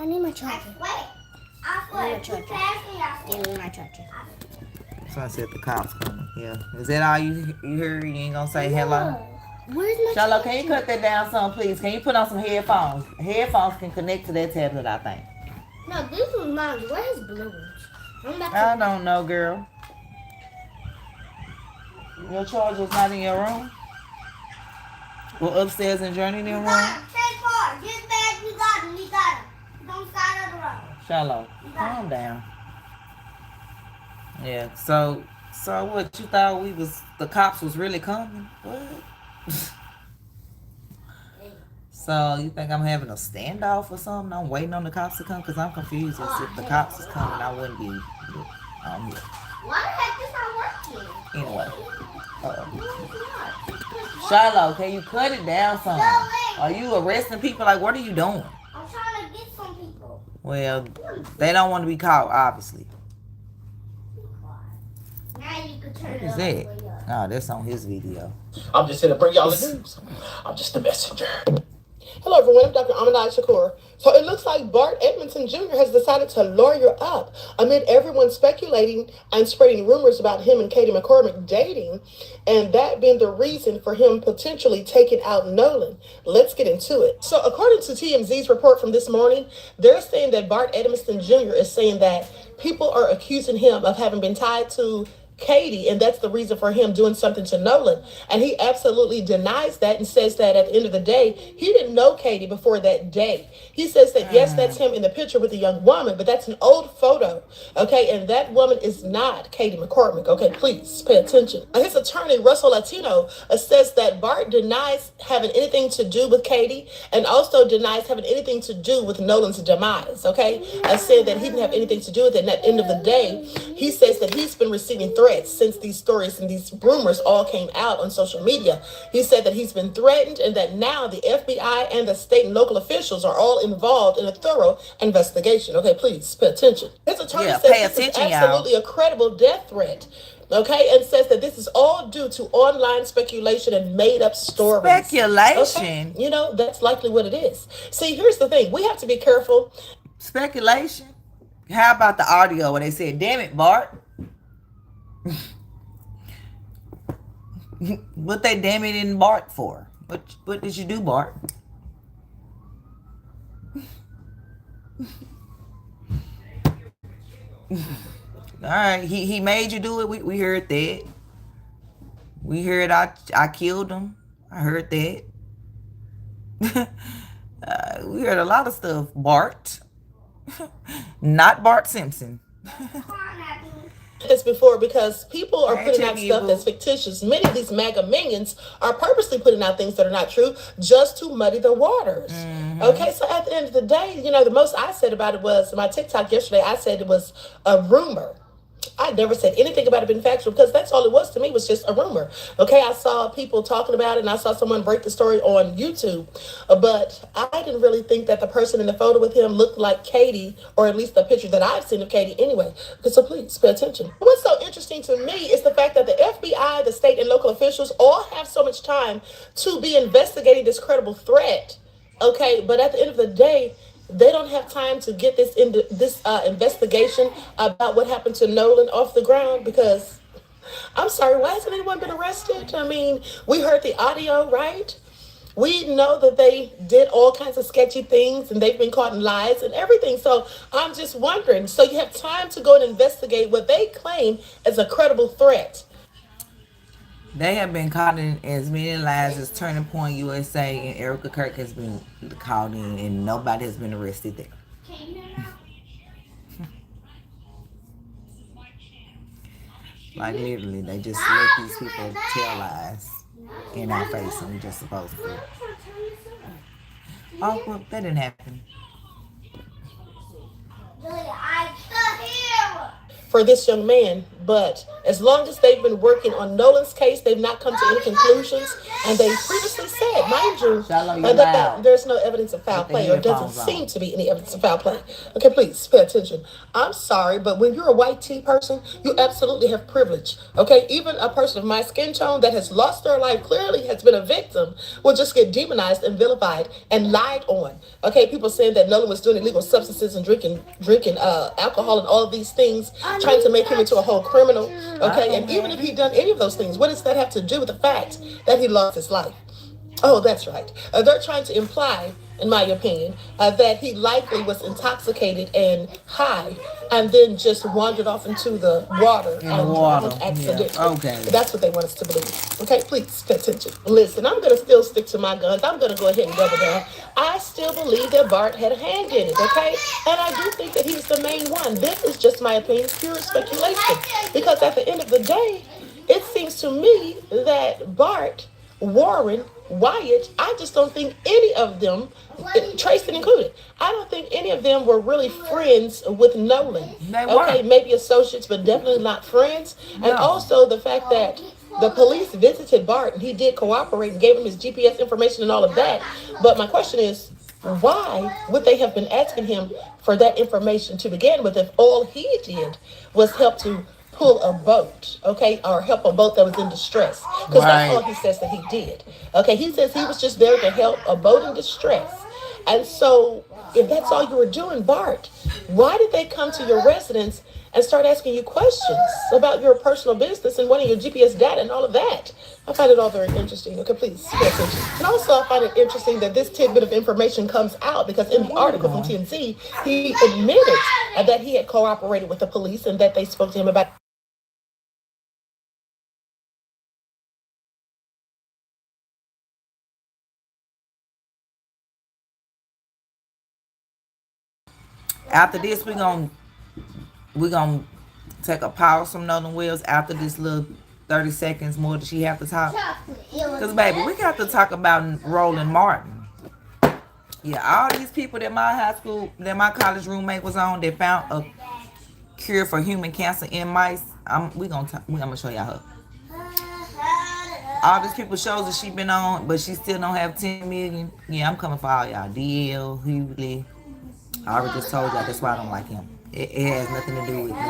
I need my charger. I need my charger. So I said the cops coming. Yeah. Is that all you heard? You ain't gonna say hello? Where's my Charlotte, can you cut that down some, please? Can you put on some headphones? Headphones can connect to that tablet, I think. No, this was mine. Where's his blue ones? I don't know, girl. Your charger's not in your room? Go upstairs and journey in your room? Stay far. Get back. We got him. Don't side of the road. Charlotte, calm down. Yeah, so what, you thought the cops was really coming? What? So you think I'm having a standoff or something? I'm waiting on the cops to come? Because I'm confused. If the cops is coming, I wouldn't be on here. Why the heck is not working? Anyway. Shiloh, can you cut it down some? Are you arresting people? Like, what are you doing? I'm trying to get some people. Well, they don't want to be caught, obviously. Now you can turn What is that? Oh, that's on his video. I'm just here to bring y'all the news. I'm just a messenger. Hello everyone, I'm Dr. Aminai Shakur. So it looks like Bart Edmondson Jr. has decided to lawyer up amid everyone speculating and spreading rumors about him and Katie McCormick dating, and that being the reason for him potentially taking out Nolan. Let's get into it. So according to TMZ's report from this morning, they're saying that Bart Edmondson Jr. is saying that people are accusing him of having been tied to Katie, and that's the reason for him doing something to Nolan. And he absolutely denies that and says that at the end of the day, he didn't know Katie before that day. He says that, yes, that's him in the picture with the young woman, but that's an old photo, okay? And that woman is not Katie McCormick, okay? Please pay attention. His attorney, Russell Latino, says that Bart denies having anything to do with Katie and also denies having anything to do with Nolan's demise, okay? Said that he didn't have anything to do with it. And at the end of the day, he says that he's been receiving threats since these stories and these rumors all came out on social media. He said that he's been threatened and that now the FBI and the state and local officials are all involved in a thorough investigation. Okay, please pay attention. His attorney says this is absolutely a credible death threat. Okay, and says that this is all due to online speculation and made-up stories. Speculation? Okay? You know, that's likely what it is. See, here's the thing. We have to be careful. Speculation? How about the audio where they said, damn it, Bart? What they damn it in Bart for? What did you do, Bart? Alright, he made you do it. We heard that. We heard I killed him. I heard that. We heard a lot of stuff, Bart. Not Bart Simpson. This before because people are putting out stuff that's fictitious. Many of these MAGA minions are purposely putting out things that are not true just to muddy the waters. Okay, so at the end of the day, you know, the most I said about it was my TikTok yesterday. I said it was a rumor. I never said anything about it being factual because that's all it was to me, was just a rumor. Okay, I saw people talking about it and I saw someone break the story on YouTube, but I didn't really think that the person in the photo with him looked like Katie, or at least the picture that I've seen of Katie anyway. So please pay attention. What's so interesting to me is the fact that the FBI, the state and local officials all have so much time to be investigating this credible threat. Okay, but at the end of the day, they don't have time to get this investigation about what happened to Nolan off the ground because, I'm sorry, why hasn't anyone been arrested? I mean, we heard the audio, right? We know that they did all kinds of sketchy things and they've been caught in lies and everything. So I'm just wondering, so you have time to go and investigate what they claim as a credible threat. They have been caught in as many lies as Turning Point USA, and Erica Kirk has been caught in, and nobody has been arrested there. Like literally, they just let these people tell lies in our face, and we just supposed to. Oh, well, that didn't happen. For this young man, but as long as they've been working on Nolan's case, they've not come to any conclusions, and they previously said, mind you, that there's no evidence of foul play, or doesn't seem to be any evidence of foul play. Okay, please pay attention. I'm sorry, but when you're a white tea person, you absolutely have privilege. Okay, even a person of my skin tone that has lost their life, clearly has been a victim, will just get demonized and vilified and lied on. Okay, people saying that Nolan was doing illegal substances and drinking alcohol and all of these things, trying to make him into a whole criminal. Okay, and even if he'd done any of those things, what does that have to do with the fact that he lost his life? Oh, that's right. They're trying to imply, in my opinion, that he likely was intoxicated and high and then just wandered off into the water on accident. Yeah. Okay. That's what they want us to believe. Okay, please pay attention. Listen, I'm going to still stick to my guns. I'm going to go ahead and double down. I still believe that Bart had a hand in it, okay? And I do think that he's the main one. This is just my opinion, pure speculation. Because at the end of the day, it seems to me that Bart, Warren, Wyatt, I just don't think any of them, Tracy included, I don't think any of them were really friends with Nolan. Okay, maybe associates, but definitely not friends. No. And also the fact that The police visited Bart, and he did cooperate and gave him his GPS information and all of that. But my question is, why would they have been asking him for that information to begin with if all he did was help to pull a boat, okay, or help a boat that was in distress? Because that's all he says that he did. Okay, he says he was just there to help a boat in distress. And so if that's all you were doing, Bart, why did they come to your residence and start asking you questions about your personal business and wanting your GPS data and all of that? I find it all very interesting. Okay, please pay attention. And also, I find it interesting that this tidbit of information comes out because in the article from TMZ, he admitted that he had cooperated with the police and that they spoke to him about. After this, we're gonna take a pause from Nolan Wells after this little 30 seconds more that she have to talk. Because, baby, we got to talk about Roland Martin. Yeah, all these people that my college roommate was on that found a cure for human cancer in mice. We gonna show y'all her. All these people shows that she been on, but she still don't have 10 million. Yeah, I'm coming for all y'all. DL, Hughley. I already just told y'all that's why I don't like him. It has nothing to do with nothing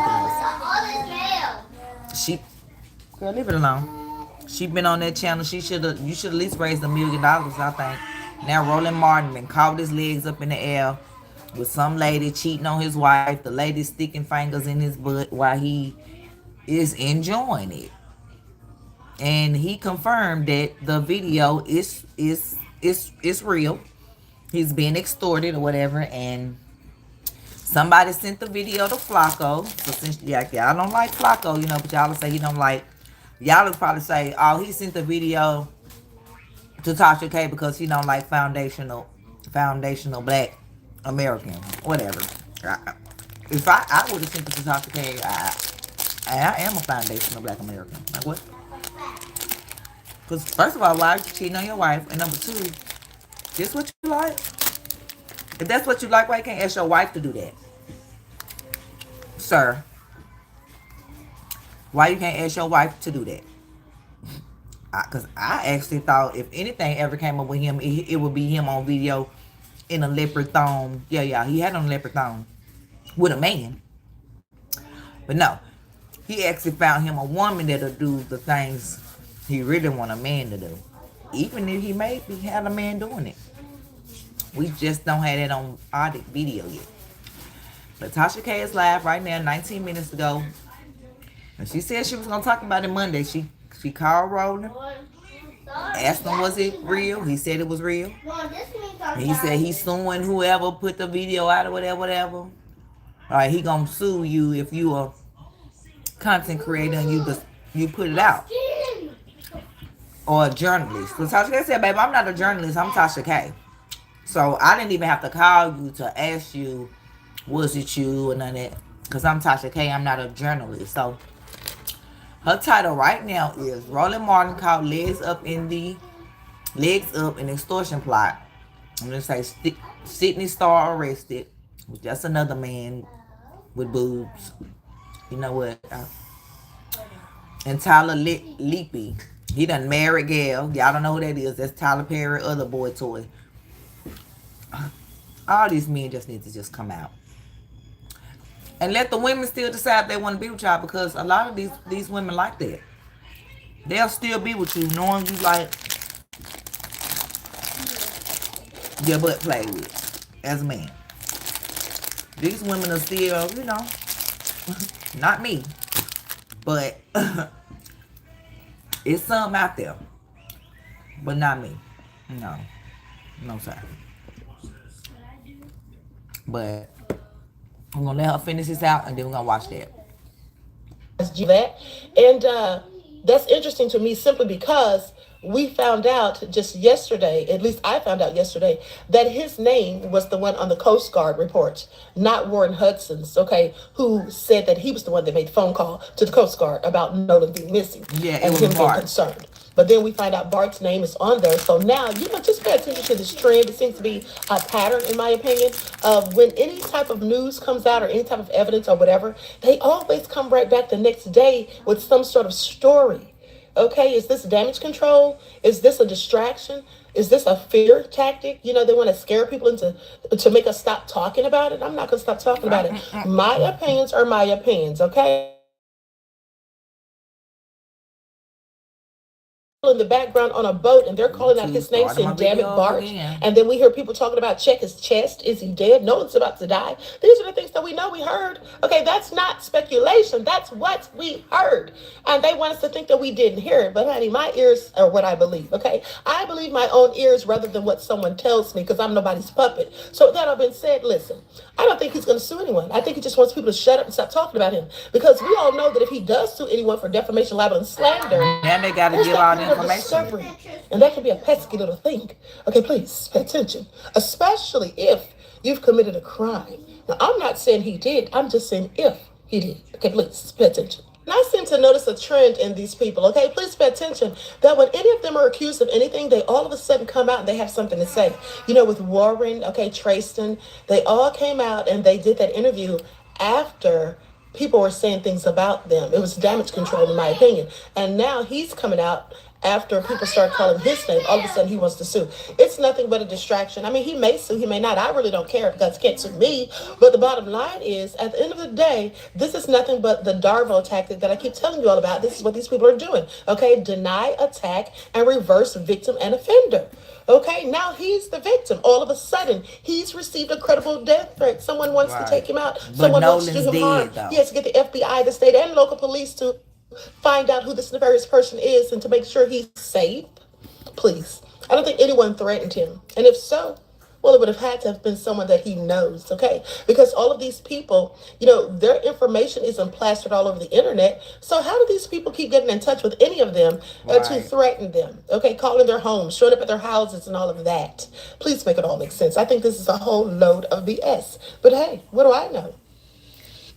else. Girl, leave it alone. She been on that channel. You should at least raise $1 million, I think. Now Roland Martin been caught his legs up in the air with some lady cheating on his wife. The lady sticking fingers in his butt while he is enjoying it. And he confirmed that the video is real. He's being extorted or whatever, and somebody sent the video to Flacco. So since y'all don't like Flacco, but y'all will say he don't like. Y'all will probably say, oh, he sent the video to Tasha K because he don't like foundational black American, whatever. If I would have sent it to Tasha K, I am a foundational black American. Like what? Because first of all, why are you cheating on your wife? And number two, this what you like? If that's what you like, why you can't ask your wife to do that? Sir. Why you can't ask your wife to do that? Because I actually thought if anything ever came up with him, it would be him on video in a leopard thong. Yeah, he had on a leopard thong with a man. But no, he actually found him a woman that'll do the things he really want a man to do. Even if he maybe had a man doing it. We just don't have that on audit video yet. But Tasha K is live right now, 19 minutes ago. And she said she was going to talk about it Monday. She called Roland. Asked him, was it real? He said it was real. And he said he's suing whoever put the video out or whatever. All right, he going to sue you if you a content creator and you put it out. Or a journalist. So Tasha K said, baby, I'm not a journalist. I'm Tasha K. So I didn't even have to call you to ask you, was it you or none of that. Because I'm Tasha K. I'm not a journalist. So her title right now is Roland Martin caught legs up in extortion plot. I'm going to say Sydney Starr arrested. Was just another man with boobs. You know what? And Tyler Leapy. He done married Gail. Y'all don't know who that is. That's Tyler Perry, other boy toy. All these men just need to just come out. And let the women still decide if they want to be with y'all, because a lot of these women like that. They'll still be with you knowing you like your butt played with as a man. These women are still, not me. But it's some out there. But not me. No, sir. But I'm going to let her finish this out, and then we're going to watch that. And that's interesting to me simply because we found out just yesterday, at least I found out yesterday, that his name was the one on the Coast Guard report, not Warren Hudson's, okay, who said that he was the one that made the phone call to the Coast Guard about Nolan being missing. Yeah, and him being concerned. But then we find out Bart's name is on there. So now, just pay attention to this trend. It seems to be a pattern, in my opinion, of when any type of news comes out or any type of evidence or whatever, they always come right back the next day with some sort of story Okay, is this damage control? Is this a distraction? Is this a fear tactic? You know, they want to scare people into to make us stop talking about it. I'm not gonna stop talking about it. My opinions are my opinions, okay? In the background on a boat, and they're calling out his name saying, "Damn it, Bart." And then we hear people talking about, check his chest. Is he dead? No one's about to die. These are the things that we know we heard. Okay, that's not speculation. That's what we heard. And they want us to think that we didn't hear it. But honey, my ears are what I believe. Okay, I believe my own ears rather than what someone tells me, because I'm nobody's puppet. So with that all been said, listen, I don't think he's going to sue anyone. I think he just wants people to shut up and stop talking about him, because we all know that if he does sue anyone for defamation, libel, and slander, now they got to give all the information. And that can be a pesky little thing. Okay, please pay attention. Especially if you've committed a crime. Now, I'm not saying he did. I'm just saying if he did. Okay, please pay attention. And I seem to notice a trend in these people. Okay, please pay attention that when any of them are accused of anything, they all of a sudden come out and they have something to say. You know, with Warren, okay, Trayston, they all came out and they did that interview after people were saying things about them. It was damage control, in my opinion. And now he's coming out after people start calling his name. All of a sudden he wants to sue. It's nothing but a distraction. I mean, he may sue, he may not. I really don't care, because he can't sue me. But the bottom line is, at the end of the day, this is nothing but the Darville tactic that I keep telling you all about. This is what these people are doing. Okay, deny, attack, and reverse victim and offender. Okay, now he's the victim. All of a sudden, he's received a credible death threat. Someone wants to take him out. Someone wants to do him harm. He has to get the FBI, the state, and local police to find out who this nefarious person is and to make sure he's safe. Please. I don't think anyone threatened him. And if so, well, it would have had to have been someone that he knows, okay? Because all of these people, you know, their information isn't plastered all over the internet. So how do these people keep getting in touch with any of them to threaten them? Okay, calling their homes, showing up at their houses and all of that. Please make it all make sense. I think this is a whole load of BS. But hey, what do I know?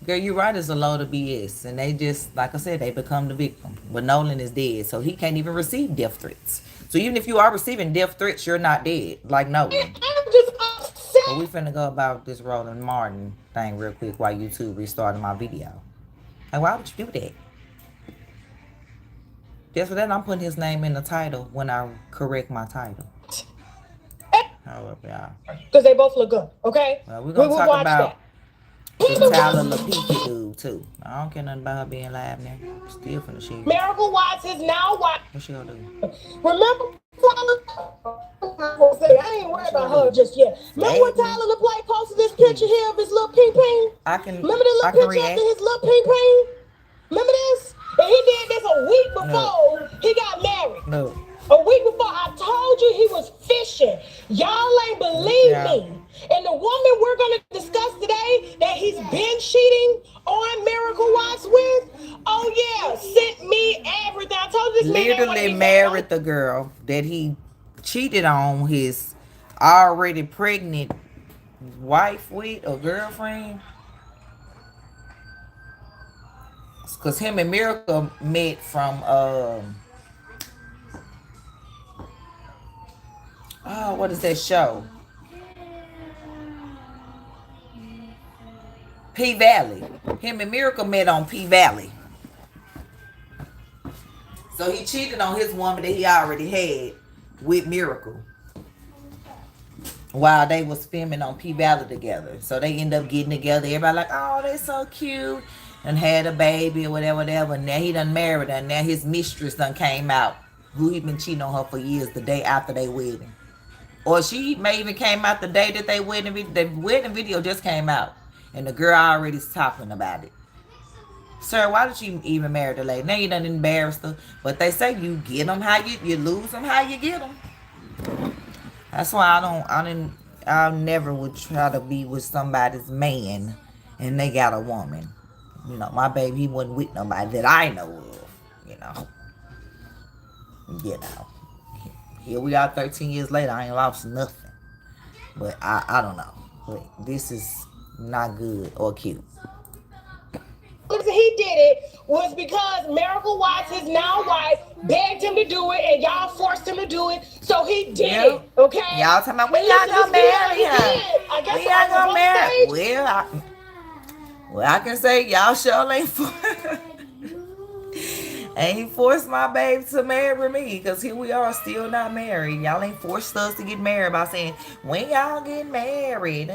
Girl, you're right, it's a load of BS. And they just, like I said, they become the victim. But Nolan is dead, so he can't even receive death threats. So even if you are receiving death threats, you're not dead, like Nolan. But we finna go about this Roland Martin thing real quick while YouTube restarted my video. Like, why would you do that? Just for that, I'm putting his name in the title when I correct my title. Hold up, y'all. Because they both look good, okay? Well, we're gonna talk about the Tyler LaPeaky dude too. I don't care nothing about her being live now. Still finna shit. Miracle Watts is now what? What she gonna do? Remember Tyler? I ain't worried about her just yet. Remember when Tyler LaPlay posted this picture here of his little ping ping? Remember the little picture after his little ping ping? Remember this? And he did this a week before he got married. No. A week before, I told you he was fishing. Y'all ain't believe me. And the woman we're going to discuss today that he's been cheating on Miracle Watts with, oh yeah, sent me everything. I told this man literally married the girl that he cheated on his already pregnant wife with or girlfriend. Because him and Miracle met from what is that show? P Valley. Him and Miracle met on P Valley. So he cheated on his woman that he already had with Miracle while they was filming on P Valley together. So they end up getting together. Everybody like, oh, they so cute. And had a baby or whatever. And now he done married her. And now his mistress done came out, who he been cheating on her for years, the day after they wedding. Or she may even came out the day that they wedding. The wedding video just came out. And the girl already is talking about it. Sir, why did you even marry the lady? Now you done embarrassed her. But they say you get them how you lose them how you get them. That's why I never would try to be with somebody's man and they got a woman. You know, my baby, he wasn't with nobody that I know of, you know. Here we are 13 years later, I ain't lost nothing. But I don't know. But this is not good or cute. The reason he did it was because Miracle Watts, his now wife, begged him to do it, and y'all forced him to do it, so he did it, okay? Y'all talking about, we not gonna marry her. We not gonna marry. Well, I can say y'all sure ain't And he forced my baby to marry me, because here we are still not married. Y'all ain't forced us to get married by saying, when y'all get married.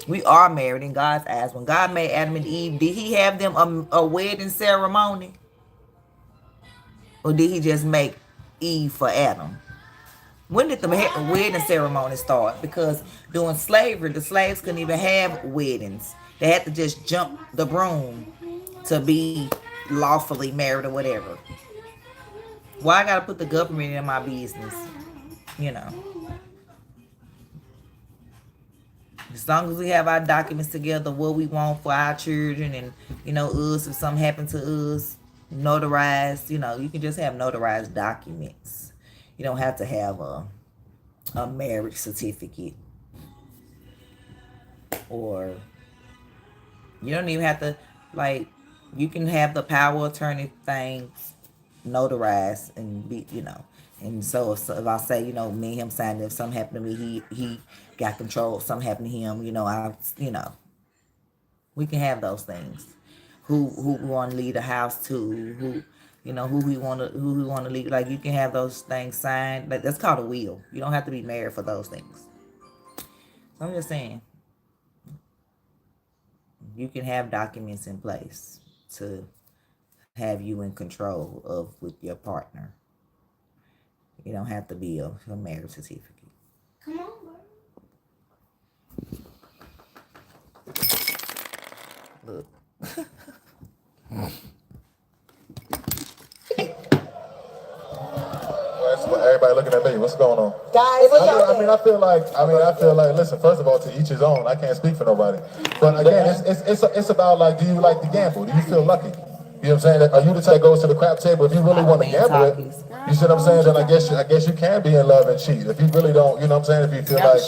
We are married in God's eyes. When God made Adam and Eve, did he have them a wedding ceremony? Or did he just make Eve for Adam? When did the wedding ceremony start? Because during slavery, the slaves couldn't even have weddings. They had to just jump the broom to be lawfully married or whatever. Why I gotta put the government in my business? You know. As long as we have our documents together, what we want for our children, and, you know, us, if something happened to us, notarized, you know, you can just have notarized documents. You don't have to have a marriage certificate. Or you don't even have to, like, you can have the power of attorney things notarized and be, you know. And so if I say, you know, me and him signed, if something happened to me, he got control. If something happened to him, you know, we can have those things. Who we want to leave the house to, who we want to leave. Like, you can have those things signed. Like, that's called a will. You don't have to be married for those things. I'm just saying, you can have documents in place to have you in control of with your partner. You don't have to be a marriage certificate. Come on, bro. Look. Everybody looking at me. What's going on? Guys, I feel like. Listen. First of all, to each his own. I can't speak for nobody. But again, it's about, like, do you like to gamble? Do you feel lucky? You know what I'm saying? Are you the type that goes to the crap table? If you really want to gamble it, you see what I'm saying? Then I guess you can be in love and cheat. If you really don't, you know what I'm saying? If you feel like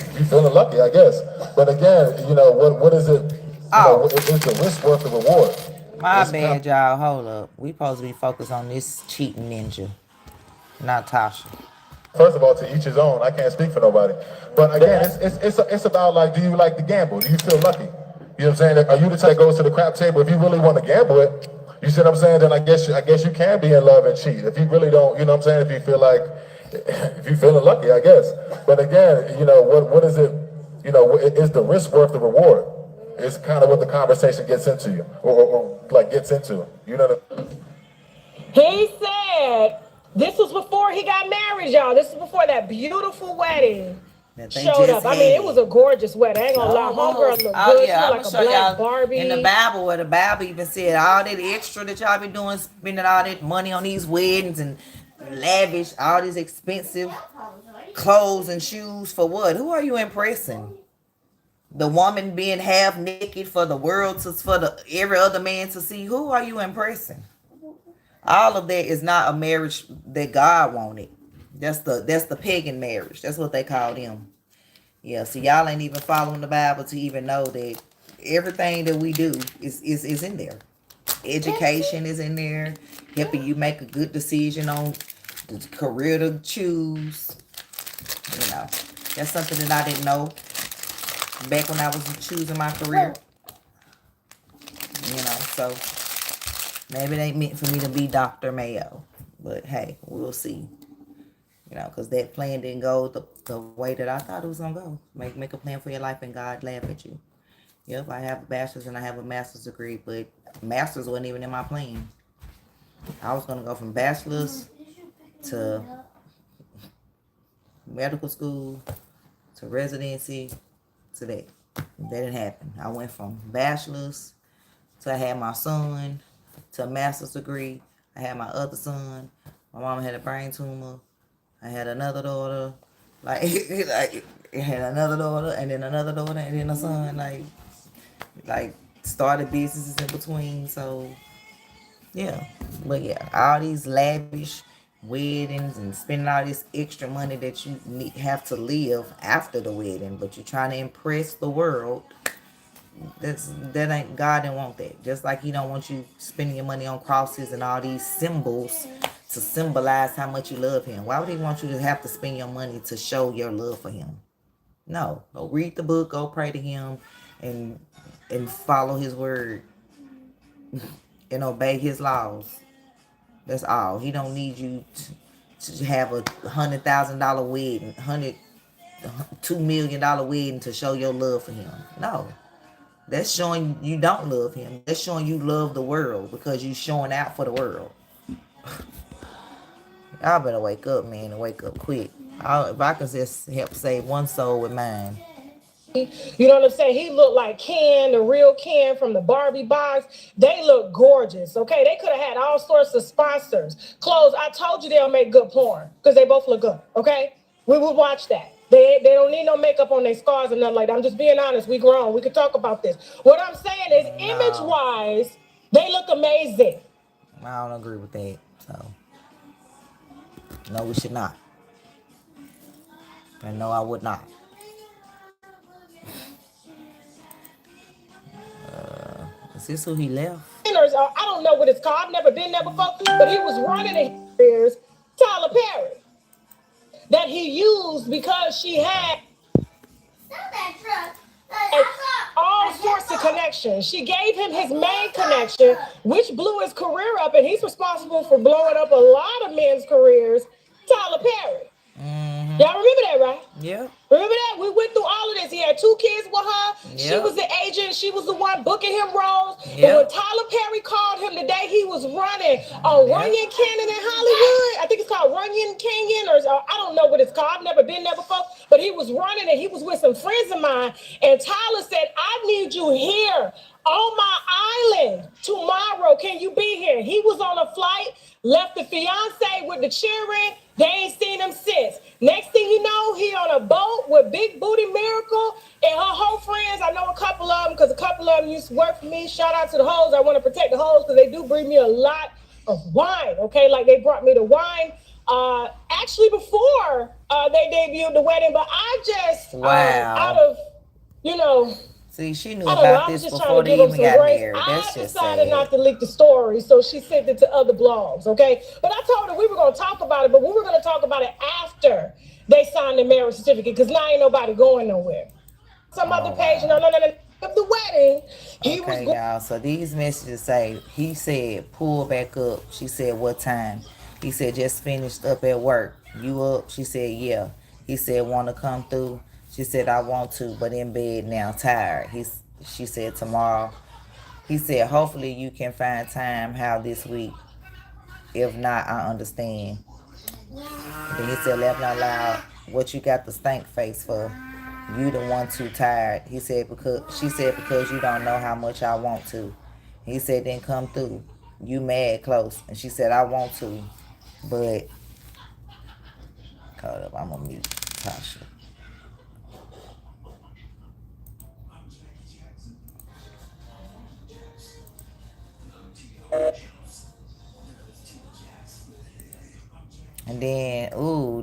if you feeling lucky, I guess. But again, you know, what is it? Is the risk worth the reward? My bad, y'all. Hold up. We supposed to be focused on this cheating ninja, not Tasha. First of all, to each his own. I can't speak for nobody. But again, it's about, like, do you like to gamble? Do you feel lucky? You know what I'm saying? Are you the type that goes to the crap table? If you really want to gamble it, you see what I'm saying? Then I guess you can be in love and cheat. If you really don't, you know what I'm saying? If you feel like, if you feeling lucky, I guess. But again, you know, what is it? You know, is the risk worth the reward? It's kind of what the conversation gets into you, or like gets into. You know what I mean? He said this was before he got married, y'all. This was before that beautiful wedding showed up. I mean, it was a gorgeous wedding. I ain't gonna lie. Homegirl looked good. She looked like a black Barbie. In the Bible, where the Bible even said all that extra that y'all be doing, spending all that money on these weddings and lavish, all these expensive clothes and shoes for what? Who are you impressing? The woman being half naked for the world every other man to see. Who are you impressing? All of that is not a marriage that God wanted. That's the pagan marriage. That's what they call them. Yeah, so y'all ain't even following the Bible to even know that everything that we do is in there. Education is in there, helping you make a good decision on the career to choose. You know, that's something that I didn't know back when I was choosing my career. You know, so maybe it ain't meant for me to be Dr. Mayo. But hey, we'll see. You know, because that plan didn't go the way that I thought it was going to go. Make a plan for your life and God laugh at you. Yep, I have a bachelor's and I have a master's degree, but master's wasn't even in my plan. I was going to go from bachelor's to medical school to residency to that. That didn't happen. I went from bachelor's to I had my son to a master's degree. I had my other son. My mama had a brain tumor. I had another daughter, like I had another daughter, and then another daughter, and then a son, like started businesses in between. So yeah, but yeah, all these lavish weddings and spending all this extra money that you have to live after the wedding, but you're trying to impress the world. That ain't, God didn't want that. Just like He don't want you spending your money on crosses and all these symbols to symbolize how much you love Him. Why would He want you to have to spend your money to show your love for Him? No. Go read the book, go pray to Him, and follow His word. and obey his laws. That's all. He don't need you to have a $100,000 wedding, $2 million wedding to show your love for him. No. That's showing you don't love him. That's showing you love the world because you showing out for the world. Y'all better wake up, man, and wake up quick. If I could just help save one soul with mine. You know what I'm saying? He looked like Ken, the real Ken from the Barbie box. They look gorgeous, okay? They could have had all sorts of sponsors. Clothes, I told you they'll make good porn because they both look good, okay? We would watch that. They don't need no makeup on their scars or nothing like that. I'm just being honest. We grown. We could talk about this. What I'm saying is, image-wise, they look amazing. I don't agree with that, so. No, we should not. And no, I would not. Is this who he left? I don't know what it's called. I've never been there before, but he was running in his Tyler Perry that he used because she had all sorts of connections. She gave him his main connection, which blew his career up, and he's responsible for blowing up a lot of men's careers. Tyler Perry. Y'all remember that, right? Yeah. Remember that? We went through all of this. He had 2 kids with her. Yep. She was the agent. She was the one booking him roles. Yep. But when Tyler Perry called him the day he was running on Runyon Canyon in Hollywood, I think it's called Runyon Canyon, or I don't know what it's called. I've never been there before. But he was running, and he was with some friends of mine. And Tyler said, I need you here on my island tomorrow. Can you be here? He was on a flight, left the fiance with the children. They ain't seen him since. Next thing you know, he on a boat with Big Booty Miracle and her whole friends. I know a couple of them because a couple of them used to work for me. Shout out to the hoes. I want to protect the hoes because they do bring me a lot of wine, okay? Like they brought me the wine actually before they debuted the wedding, but I just, out of, you know, see, she knew about this before they even got married. That's just decided sad. not to leak the story, so she sent it to other blogs, okay? But I told her we were going to talk about it, but we were going to talk about it after they signed the marriage certificate, because now ain't nobody going nowhere. Some other page, no, of the wedding, Okay, y'all, so these messages say, he said, pull back up. She said, what time? He said, just finished up at work. You up? She said, yeah. He said, want to come through? She said, I want to, but in bed now, tired. She said, tomorrow. He said, hopefully you can find time how this week. If not, I understand. Then he said, laugh out loud, what you got the stank face for? You the one too tired. He said, she said, because you don't know how much I want to. He said, then come through. You mad close. And she said, I want to, but, hold up, I'm gonna mute Tasha. And then,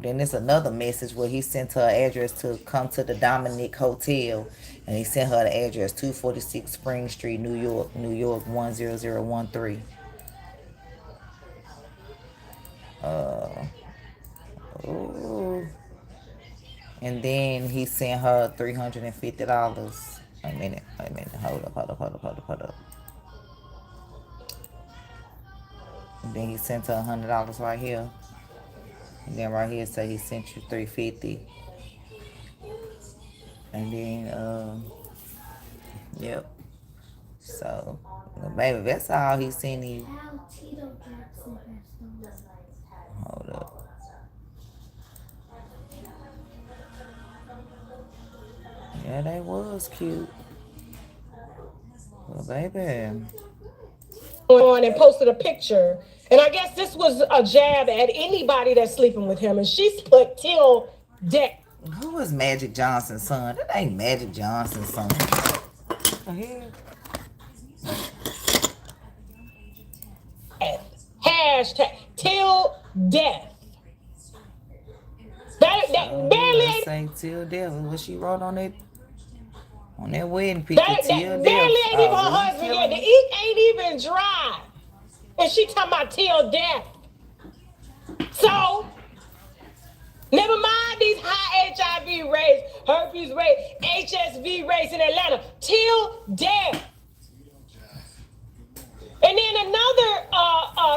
then there's another message where he sent her address to come to the Dominic Hotel. And he sent her the address, 246 Spring Street, New York, 10013. And then he sent her $350. Wait a minute. Hold up. And then he sent her $100 right here. And then right here say he sent you $350. And then yep. So baby, that's all he sent you. Hold up. Yeah, they was cute. Well, baby. On and posted a picture. And I guess this was a jab at anybody that's sleeping with him. And she's put till death. Who is Magic Johnson's son? That ain't Magic Johnson's son. Hashtag till death. That barely say till death. What she wrote on that wedding picture? Till death. Barely ain't even her husband yet. The ink ain't even dry. And she talking about till death. So, never mind these high HIV rates, herpes rates, HSV rates in Atlanta. Till death. And then another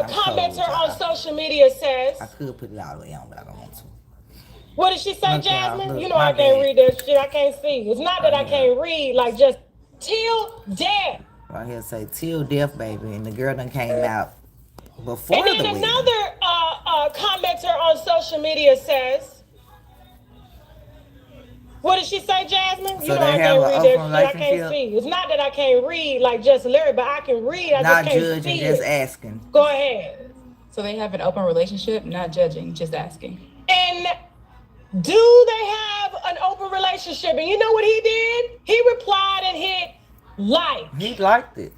commenter on social media says, I could put it all the way on, but I don't want to. What did she say, Look, Jasmine? look, you know my I can't bad. read that shit. I can't see. It's not that I can't read, like just till death. Right here say till death, baby, and the girl done came out before and then the wedding. another commenter on social media says, what did she say, Jasmine? So you know they I have can't an read open that shit. I can't relationship? see. It's not that I can't read like just Larry, but I can read. I Not just can't judging, see just it. asking. Go ahead. So they have an open relationship, not judging, just asking. And do they have an open relationship? And you know what he did? He replied and hit like. He liked it.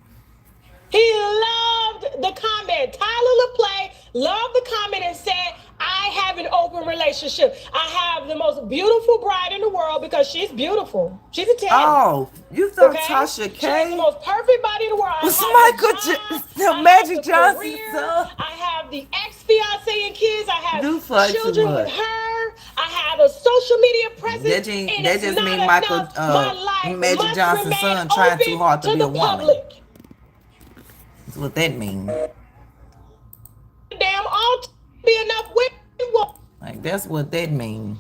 He loved the comment. Tyler LaPlay loved the comment and said, I have an open relationship. I have the most beautiful bride in the world because she's beautiful. She's a 10. Oh, you thought Tasha K? She has the most perfect body in the world. Was I Magic Johnson's son? I have the ex-fiance and kids. I have Do play too children with much. her. I have a social media presence. That just mean Magic Johnson's son trying too hard to be a woman. That's what that means. Damn, ought to be enough women. Like, that's what that means.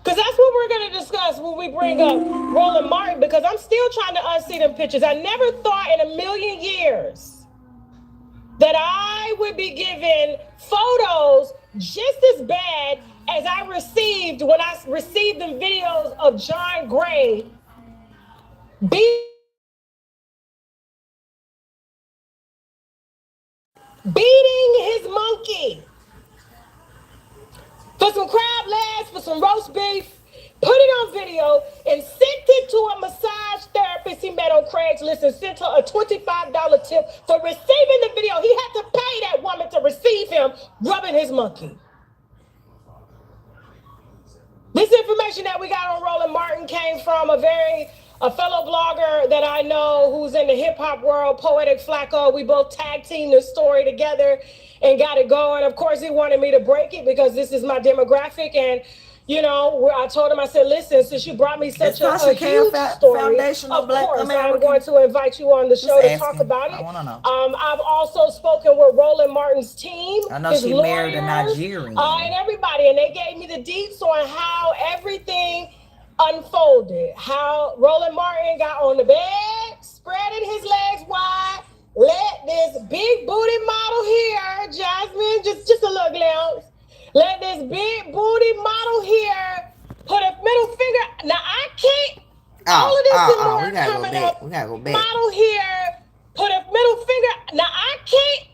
Because that's what we're going to discuss when we bring up Roland Martin, because I'm still trying to unsee them pictures. I never thought in a million years that I would be given photos just as bad as I received when I received them videos of John Gray beating his monkey for some crab legs, for some roast beef, put it on video, and sent it to a massage therapist he met on Craigslist and sent her a $25 tip for receiving the video. He had to pay that woman to receive him rubbing his monkey. This information that we got on Roland Martin came from a fellow blogger that I know who's in the hip hop world, Poetic Flacco. We both tag teamed this story together and got it going. Of course, he wanted me to break it because this is my demographic. And, you know, I told him, I said, listen, since you brought me such a huge story, of course, I'm going to invite you on the show to talk about it. I want to know. I've also spoken with Roland Martin's team. I know she married a Nigerian. And everybody, and they gave me the deets on how everything unfolded, how Roland Martin got on the bed, spreading his legs wide, let this big booty model here, Jasmine, just a little glimpse, let this big booty model here put a middle finger. Now I can't. All of this and more coming up. We gotta go back. Model here put a middle finger. Now I can't.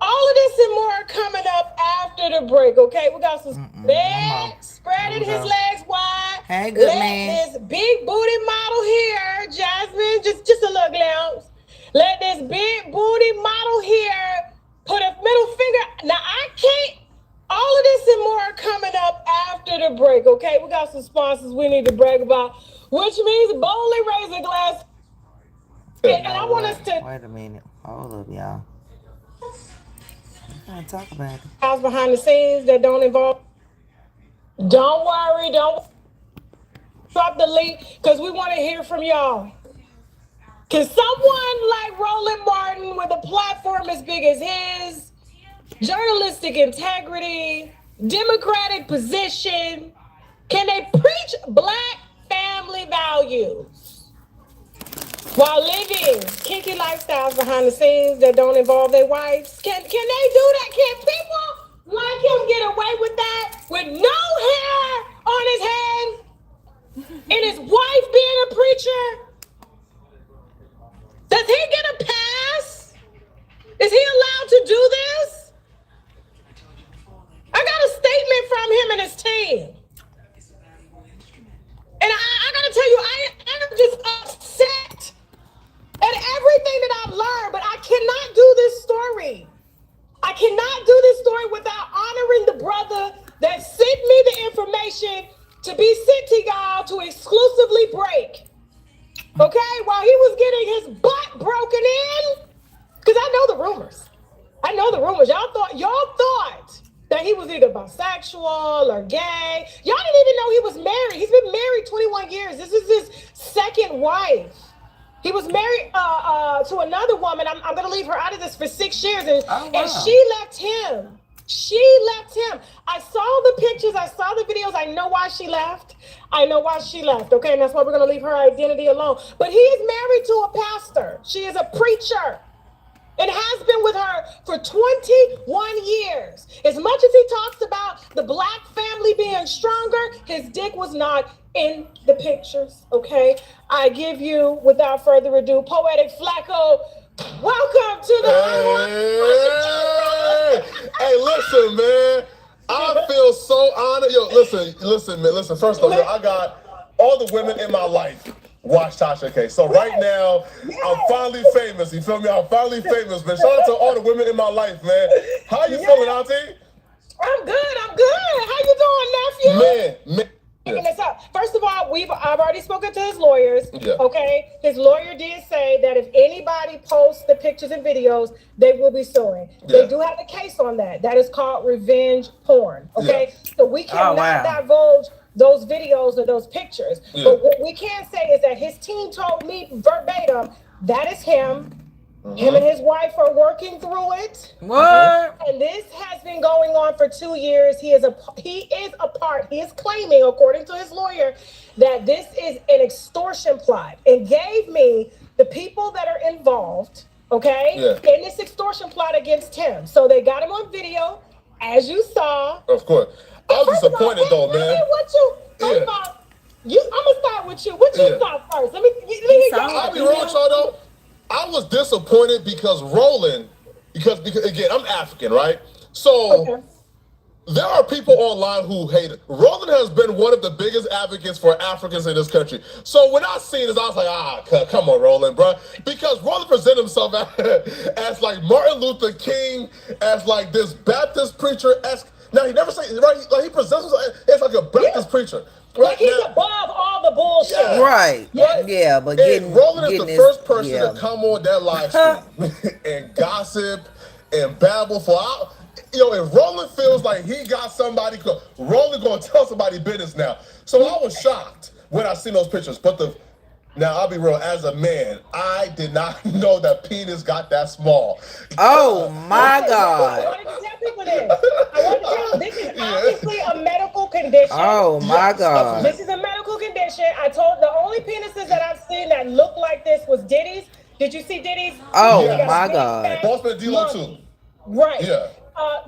All of this and more coming up after the break, okay? We got some bed, spreading his legs wide. Hey, good let man. this big booty model here, Jasmine, just a little glimpse. Let this big booty model here put a middle finger. Now I can't. All of this and more coming up after the break, okay? We got some sponsors we need to brag about, which means boldly raise a glass. And I want us to. Wait a minute. Hold up, y'all. We're gonna talk about it. House behind the scenes that don't involve. Don't worry, don't drop the link because we want to hear from y'all. Can someone like Roland Martin with a platform as big as his, journalistic integrity, democratic position, can they preach Black family values while living kinky lifestyles behind the scenes that don't involve their wives? Can they do that? Can people like him get away with that with no hair on his head and his wife being a preacher? Does he get a pass? Is he allowed to do this? I got a statement from him and his team. And I gotta tell you, I am just upset at everything that I've learned, but I cannot do this story. I cannot do this story without honoring the brother that sent me the information to be sent to y'all to exclusively break. Okay, while he was getting his butt broken in, because I know the rumors. I know the rumors. Y'all thought that he was either bisexual or gay. Y'all didn't even know he was married. He's been married 21 years. This is his second wife. He was married to another woman. I'm going to leave her out of this for 6 years. And she left him. She left him. I saw the pictures. I saw the videos. I know why she left. I know why she left. Okay. And that's why we're going to leave her identity alone. But he is married to a pastor. She is a preacher. And has been with her for 21 years. As much as he talks about the black family being stronger, his dick was not in the pictures, okay? I give you, without further ado, Poetic Flacco. Welcome to the Hey, listen, man. I feel so honored. Yo, listen, man. Listen, first of all, I got all the women in my life watch Tasha K. So right now, I'm finally famous. You feel me? I'm finally famous, man. Shout out to all the women in my life, man. How you feeling, Auntie? I'm good. How you doing, nephew? Man. This up. First of all, I've already spoken to his lawyers. Yeah. Okay, his lawyer did say that if anybody posts the pictures and videos, they will be suing. Yeah. They do have a case on that. That is called revenge porn. Okay, so we cannot divulge those videos or those pictures. Yeah. But what we can say is that his team told me verbatim that is him. Him and his wife are working through it. What? And this has been going on for 2 years. He is claiming, according to his lawyer, that this is an extortion plot and gave me the people that are involved, okay, in this extortion plot against him. So they got him on video, as you saw. Of course. I was disappointed though, man. First of all, I'm gonna start with you. What you thought first? Let me I'll be wrong, y'all though. I was disappointed because Roland, because again, I'm African, right? So there are people online who hate it. Roland has been one of the biggest advocates for Africans in this country. So when I seen this, I was like, come on, Roland, bro. Because Roland presented himself as like Martin Luther King, as like this Baptist preacher-esque. Now, he never said, right? Like, he presents himself as like a Baptist preacher. Right? Like he's above all the bullshit. Yeah. Right. Yeah, but Roland is the first person to come on that live stream and gossip and babble for hours. If Roland feels like he got somebody, Roland gonna tell somebody business now. So I was shocked when I seen those pictures. But now I'll be real, as a man, I did not know that penis got that small. Oh my God. I wanted to tell people this. This is obviously a medical condition. Oh my God. This is a medical condition. I told the only penises that I've seen that look like this was Diddy's. Did you see Diddy's? Oh my God. Bossman D-Lo too. Right. Yeah.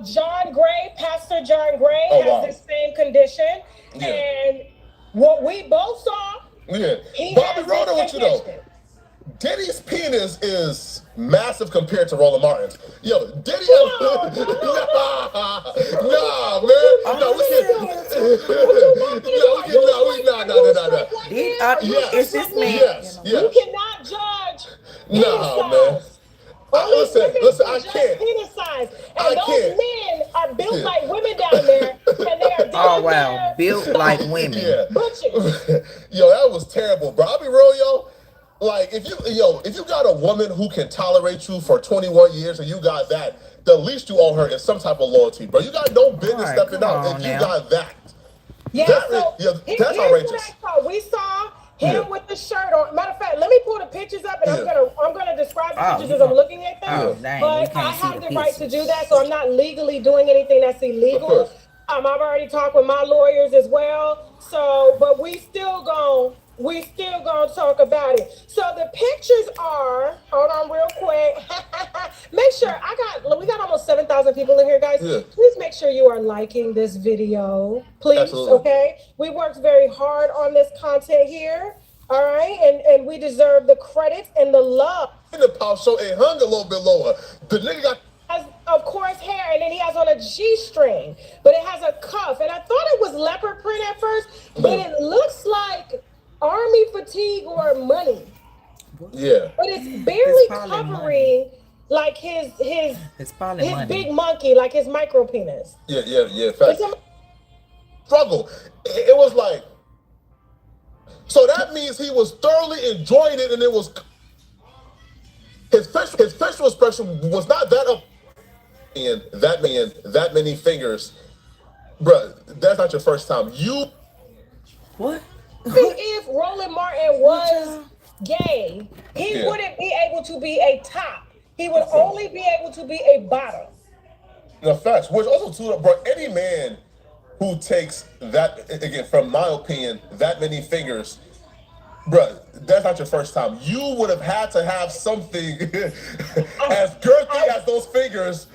John Gray, Pastor John Gray has the same condition. Yeah. And what we both saw, but I'll be rolling with you though. Diddy's penis is massive compared to Roland Martin's. Yo, Diddy nah, man. No, we can't. It's this man. Yes. You cannot judge. Nah, man. Listen, I can't. Penis size. And those men are built like women down there, and they are oh wow, built like women. Yo, that was terrible, bro. I'll be real, yo. Like if you got a woman who can tolerate you for 21 years and you got that, the least you owe her is some type of loyalty, bro. You got no business stepping out if you got that. That's outrageous. We saw him with the shirt on. Matter of fact, let me pull the pictures up, and I'm gonna describe the pictures as I'm looking at them. But I have the right to do that, so I'm not legally doing anything that's illegal. I've already talked with my lawyers as well. So, but we still gonna talk about it. So the pictures are, hold on real quick. Make sure we got almost 7,000 people in here, guys. Please make sure you are liking this video, please. Absolutely. Okay? We worked very hard on this content here. All right, and we deserve the credit and the love. In the pop show, it hung a little bit lower. The nigga got of course, hair, and then he has on a G-string, but it has a cuff. And I thought it was leopard print at first, but it looks like army fatigue or money. Yeah. But it's barely covering like his big monkey, like his micro penis. Yeah. Fact. Struggle. It was like, so that means he was thoroughly enjoying it, and it was his facial expression was not that up. And that many fingers, bruh, that's not your first time. What? If Roland Martin was gay, he Yeah. wouldn't be able to be a top. He would only be able to be a bottom. No, facts. Which also too, bro, any man who takes that, again, from my opinion, that many fingers, bro, that's not your first time. You would have had to have something as girthy as those fingers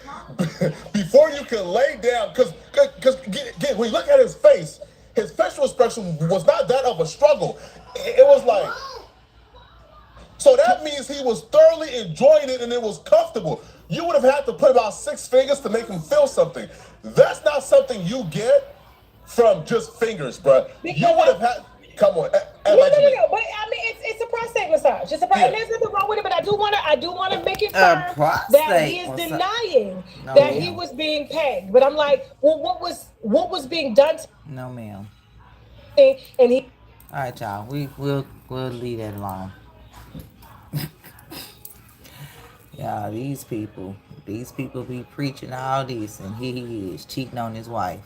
before you could lay down. Because again, when you look at his facial expression was not that of a struggle. It was like, so that means he was thoroughly enjoying it and it was comfortable. You would have had to put about 6 fingers to make him feel something. That's not something you get from just fingers, bro. You would have had, come on, No. But I mean, it's a prostate massage. It's a prostate. And there's nothing wrong with it. But I do want to make it firm that he is denying that he was being pegged. But I'm like, well, what was being done? No, ma'am. And he. All right, y'all. We'll leave that alone. Yeah, these people be preaching all this, and here he is cheating on his wife.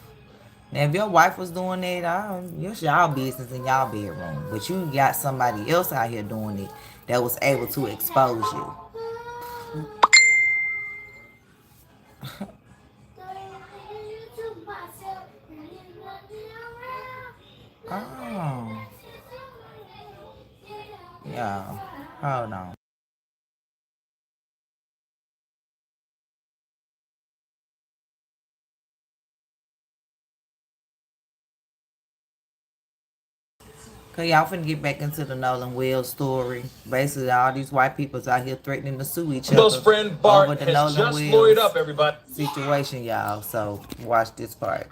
Now, if your wife was doing that, it's y'all business in y'all bedroom. But you got somebody else out here doing it that was able to expose you. Oh. Yeah. Hold on. Okay, y'all finna get back into the Nolan Wells story. Basically, all these white people's out here threatening to sue each other friend Bart over the has Nolan just Wells lawyered up, everybody. situation, y'all. So watch this part.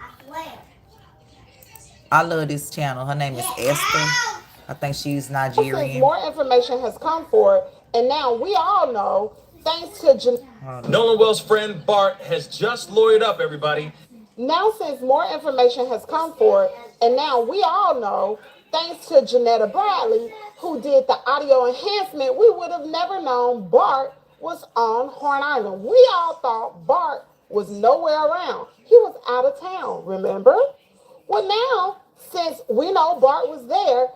I love this channel. Her name is Esther. I think she's Nigerian. More information has come forward, and now we all know, thanks to Nolan Wells' friend Bart has just lawyered up, everybody. Now, since more information has come forward, and now we all know, thanks to Janetta Bradley, who did the audio enhancement, we would have never known Bart was on Horn Island. We all thought Bart was nowhere around. He was out of town, remember? Well, now, since we know Bart was there,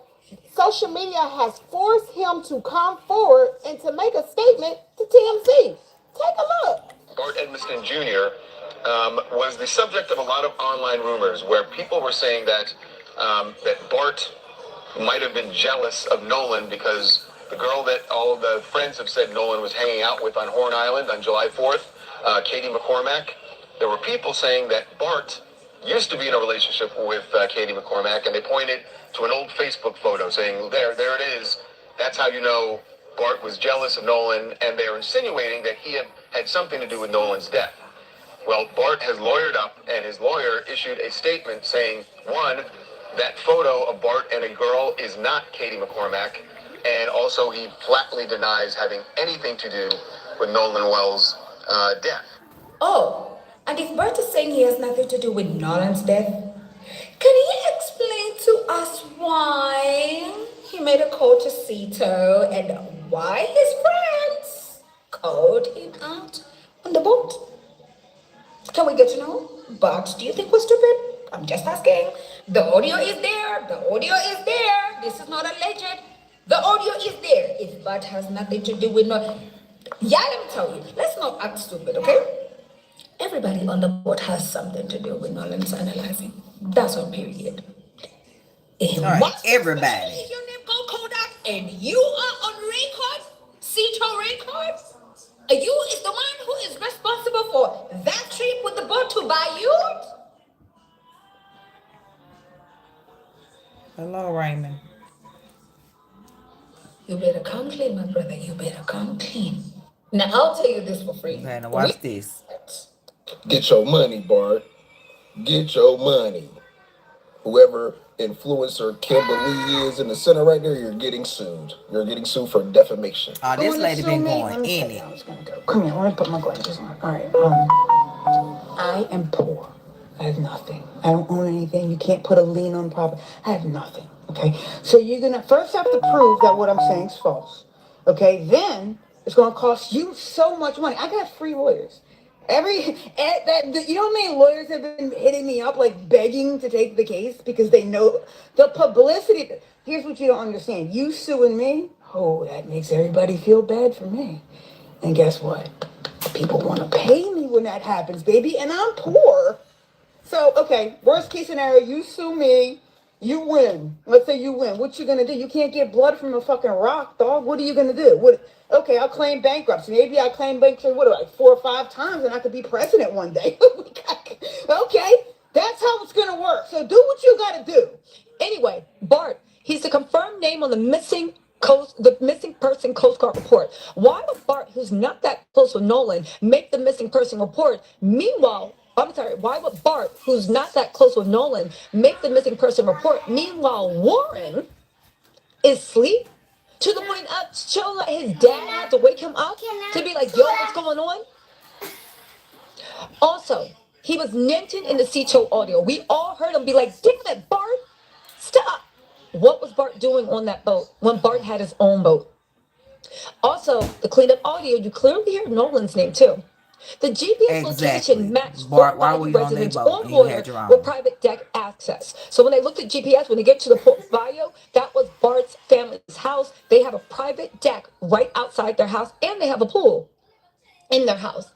social media has forced him to come forward and to make a statement to TMZ. Take a look. Bart Edmiston Jr. Was the subject of a lot of online rumors where people were saying that that Bart might have been jealous of Nolan because the girl that all the friends have said Nolan was hanging out with on Horn Island on July 4th, Katie McCormack. There were people saying that Bart used to be in a relationship with Katie McCormack, and they pointed to an old Facebook photo saying, there it is. That's how you know Bart was jealous of Nolan, and they're insinuating that he had something to do with Nolan's death. Well, Bart has lawyered up, and his lawyer issued a statement saying, one, that photo of Bart and a girl is not Katie McCormack, and also he flatly denies having anything to do with Nolan Wells' death. Oh, and if Bart is saying he has nothing to do with Nolan's death, can he explain to us why he made a call to Cito and why his friends called him out on the boat? Can we get to know? Bart, do you think we're stupid? I'm just asking. The audio is there. The audio is there. This is not alleged. The audio is there. If Bart has nothing to do with no... Yeah, let me tell you. Let's not act stupid, okay? Everybody on the boat has something to do with Nolan's analyzing. That's on period. All right, everybody. Is your name called Kodak and you are on record? Cito records? You is the one who is responsible for that trip with the boat to Bayou? Hello, Raymond. You better come clean, my brother. You better come clean. Now, I'll tell you this for free. Okay, now watch this. Get your money, Bart. Get your money. Whoever influencer Kimberly is in the center right there, you're getting sued. You're getting sued for defamation. Oh, this lady been going in it. Come here, let me put my glasses on. All right, I am poor. I have nothing. I don't own anything. You can't put a lien on property. I have nothing, okay? So you're going to first have to prove that what I'm saying is false, okay? Then it's going to cost you so much money. I got free lawyers. You know how many lawyers have been hitting me up, like begging to take the case because they know the publicity. Here's what you don't understand. You suing me Oh, that makes everybody feel bad for me. And guess what? People want to pay me when that happens, baby, and I'm poor. So, okay, worst case scenario, you sue me, you win. Let's say you win. What you gonna do? You can't get blood from a fucking rock, dog. What are you gonna do? Okay, I'll claim bankruptcy. Maybe I claim bankruptcy, like 4 or 5 times, and I could be president one day. Okay, that's how it's gonna work. So do what you gotta do. Anyway, Bart, he's the confirmed name on the missing person Coast Guard report. Why would Bart, who's not that close with Nolan, make the missing person report? Meanwhile, why would Bart, who's not that close with Nolan, make the missing person report? Meanwhile, Warren is asleep to the point of showing that his dad had to wake him up to be like, yo, what's going on? Also, he was mentioned in the CTO audio. We all heard him be like, damn it, Bart, stop. What was Bart doing on that boat when Bart had his own boat? Also, the cleanup audio, you clearly hear Nolan's name too. The GPS location matched Bart, residents on water with private deck access. So when they looked at GPS, when they get to the Port Bio, that was Bart's family's house. They have a private deck right outside their house, and they have a pool in their house.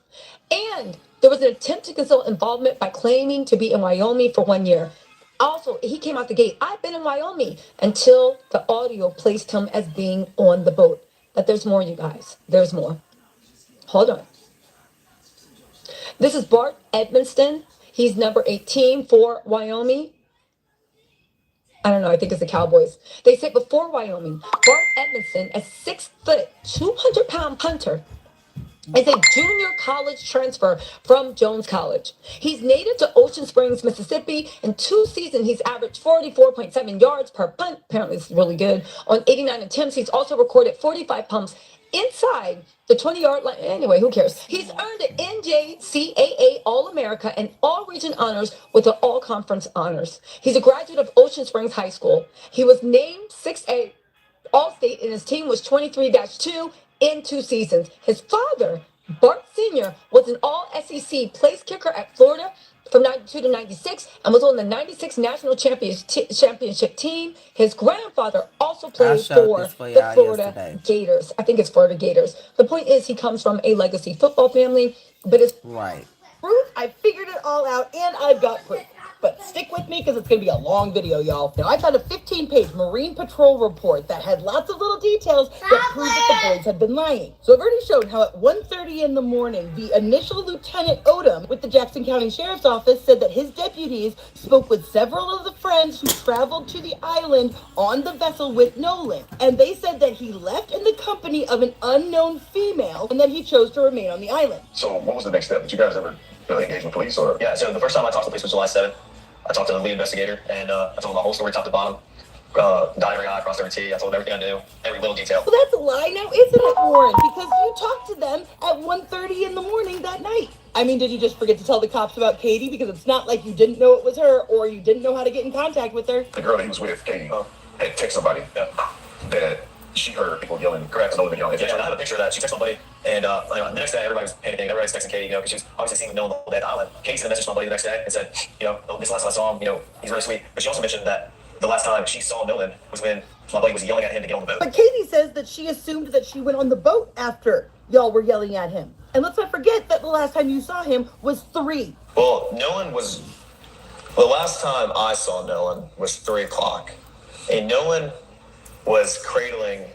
And there was an attempt to conceal involvement by claiming to be in Wyoming for 1 year. Also, he came out the gate, I've been in Wyoming, until the audio placed him as being on the boat. But there's more, you guys. There's more. Hold on. This is Bart Edmonston. He's number 18 for Wyoming. I don't know, I think it's the Cowboys. They say before Wyoming, Bart Edmonston, a 6 foot, 200-pound punter, is a junior college transfer from Jones College. He's native to Ocean Springs, Mississippi. In 2 seasons, he's averaged 44.7 yards per punt. Apparently, it's really good. On 89 attempts, he's also recorded 45 pumps inside the 20-yard line. Anyway, who cares? He's earned an NJCAA All-America and All-Region honors with the All-Conference honors. He's a graduate of Ocean Springs High School. He was named 6A All-State, and his team was 23-2 in 2 seasons. His father, Bart Sr., was an all-SEC place kicker at Florida from 92 to 96 and was on the 96 national championship team. His grandfather also played for the Florida Gators. I think it's Florida Gators. The point is, he comes from a legacy football family, but it's Proof, I figured it all out, and I've got proof. But stick with me because it's going to be a long video, y'all. Now, I found a 15-page Marine Patrol report that had lots of little details that proved that the boys had been lying. So I've already showed how at 1:30 in the morning, the initial Lieutenant Odom with the Jackson County Sheriff's Office said that his deputies spoke with several of the friends who traveled to the island on the vessel with Nolan. And they said that he left in the company of an unknown female and that he chose to remain on the island. So what was the next step? Did you guys ever really engage with police? Or yeah, so the first time I talked to the police was July 7th. I talked to the lead investigator, and I told him my whole story top to bottom. Dotted every I, crossed every T. I told him everything I knew, every little detail. Well, that's a lie now, isn't it, Warren? Because you talked to them at 1:30 in the morning that night. I mean, did you just forget to tell the cops about Katie? Because it's not like you didn't know it was her, or you didn't know how to get in contact with her. The girl that he was with, Katie, had texted somebody that she heard people yelling. Correct. Yeah, I have a picture of that. She texted somebody, and the next day everybody was panicking. Everybody's texting Katie, because she was obviously seeing Nolan on that island. Katie sent a message to my buddy the next day and said, this last time I saw him, he's really sweet. But she also mentioned that the last time she saw Nolan was when my buddy was yelling at him to get on the boat. But Katie says that she assumed that she went on the boat after y'all were yelling at him. And let's not forget that the last time you saw him was 3. Well, the last time I saw Nolan was 3 o'clock. And Nolan was cradling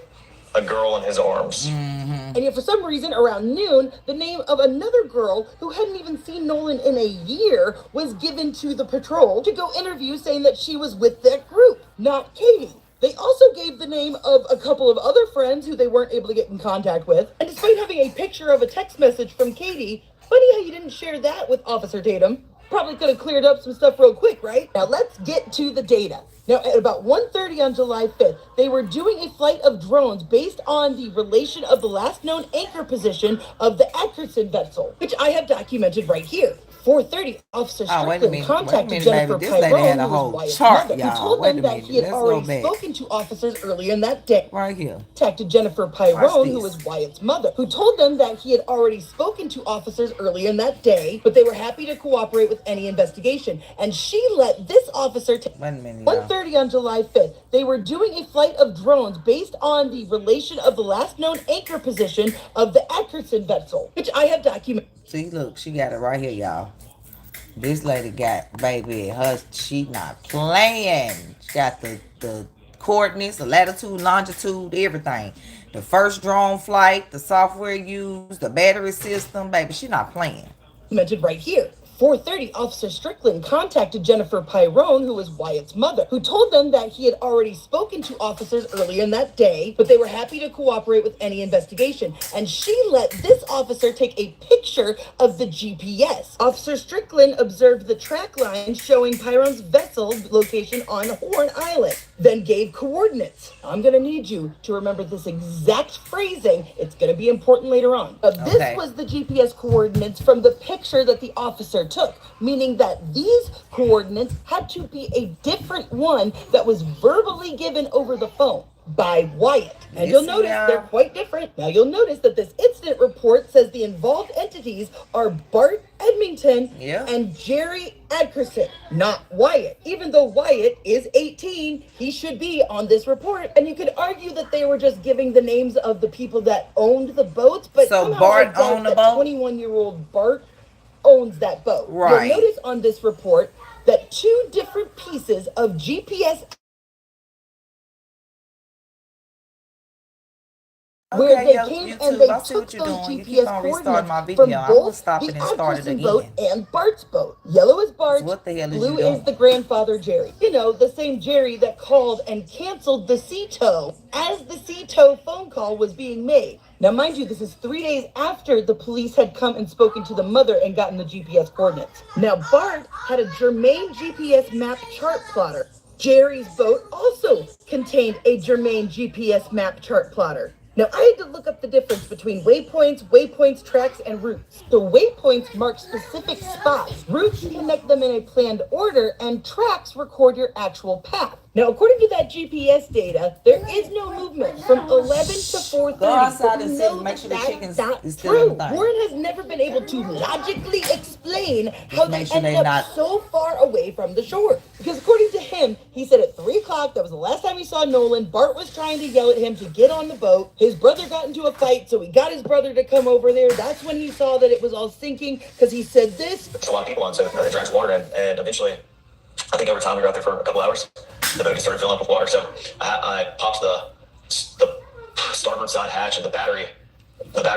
a girl in his arms. And yet for some reason around noon, the name of another girl who hadn't even seen Nolan in a year was given to the patrol to go interview, saying that she was with that group, not Katie. They also gave the name of a couple of other friends who they weren't able to get in contact with. And despite having a picture of a text message from Katie, funny how you didn't share that with Officer Tatum. Probably could have cleared up some stuff real quick, right? Now let's get to the data. Now, at about 1:30 on July 5th, they were doing a flight of drones based on the relation of the last known anchor position of the Atkinson vessel, which I have documented right here. 4:30, Officer Strickland contacted Jennifer Pyrone, who was Wyatt's mother, who told them that he had already spoken to officers earlier in that day. Right here. Contacted Jennifer Pyrone, who was Wyatt's mother, who told them that he had already spoken to officers earlier in that day, but they were happy to cooperate with any investigation, and she let this officer take 1:30 on July 5th. They were doing a flight of drones based on the relation of the last known anchor position of the Atkinson vessel, which I have documented. See, look, she got it right here, y'all. This lady got, baby, she not playing. She got the coordinates, the latitude, longitude, everything. The first drone flight, the software used, the battery system, baby, she not playing. Mentioned right here. 4:30, Officer Strickland contacted Jennifer Pyrone, who was Wyatt's mother, who told them that he had already spoken to officers earlier in that day, but they were happy to cooperate with any investigation. And she let this officer take a picture of the GPS. Officer Strickland observed the track line showing Pyrone's vessel location on Horn Island, then gave coordinates. I'm going to need you to remember this exact phrasing. It's going to be important later on. This was the GPS coordinates from the picture that the officer took, meaning that these coordinates had to be a different one that was verbally given over the phone by Wyatt. And you'll notice they're quite different. Now you'll notice that this incident report says the involved entities are Bart Edmington and Jerry Adkerson, not Wyatt. Even though Wyatt is 18, he should be on this report. And you could argue that they were just giving the names of the people that owned the boats, but so Bart owned the boat? 21-year-old Bart owns that boat. Right. You'll notice on this report that 2 different pieces of GPS where they came and they took those GPS coordinates from both the Atkinson boat and Bart's boat. Yellow is Bart, blue is the grandfather Jerry. You know, the same Jerry that called and canceled the sea tow as the sea tow phone call was being made. Now, mind you, this is 3 days after the police had come and spoken to the mother and gotten the GPS coordinates. Now, Bart had a germane GPS map chart plotter. Jerry's boat also contained a germane GPS map chart plotter. Now, I had to look up the difference between waypoints, tracks, and routes. So waypoints mark specific spots. Routes connect them in a planned order, and tracks record your actual path. Now, according to that GPS data, there is no movement from 11 to 4:30. Go outside and sit, make sure the chickens is still in the thing. Warren has never been able to logically explain how they ended up so far away from the shore. Because according to him, he said at 3 o'clock, that was the last time he saw Nolan. Bart was trying to yell at him to get on the boat. His brother got into a fight, so he got his brother to come over there. That's when he saw that it was all sinking, because he said this. There's a lot of people on, so it drank water, and eventually, I think over time, we were out there for a couple hours. The boat started filling up with water, so I popped the starboard side hatch, and the battery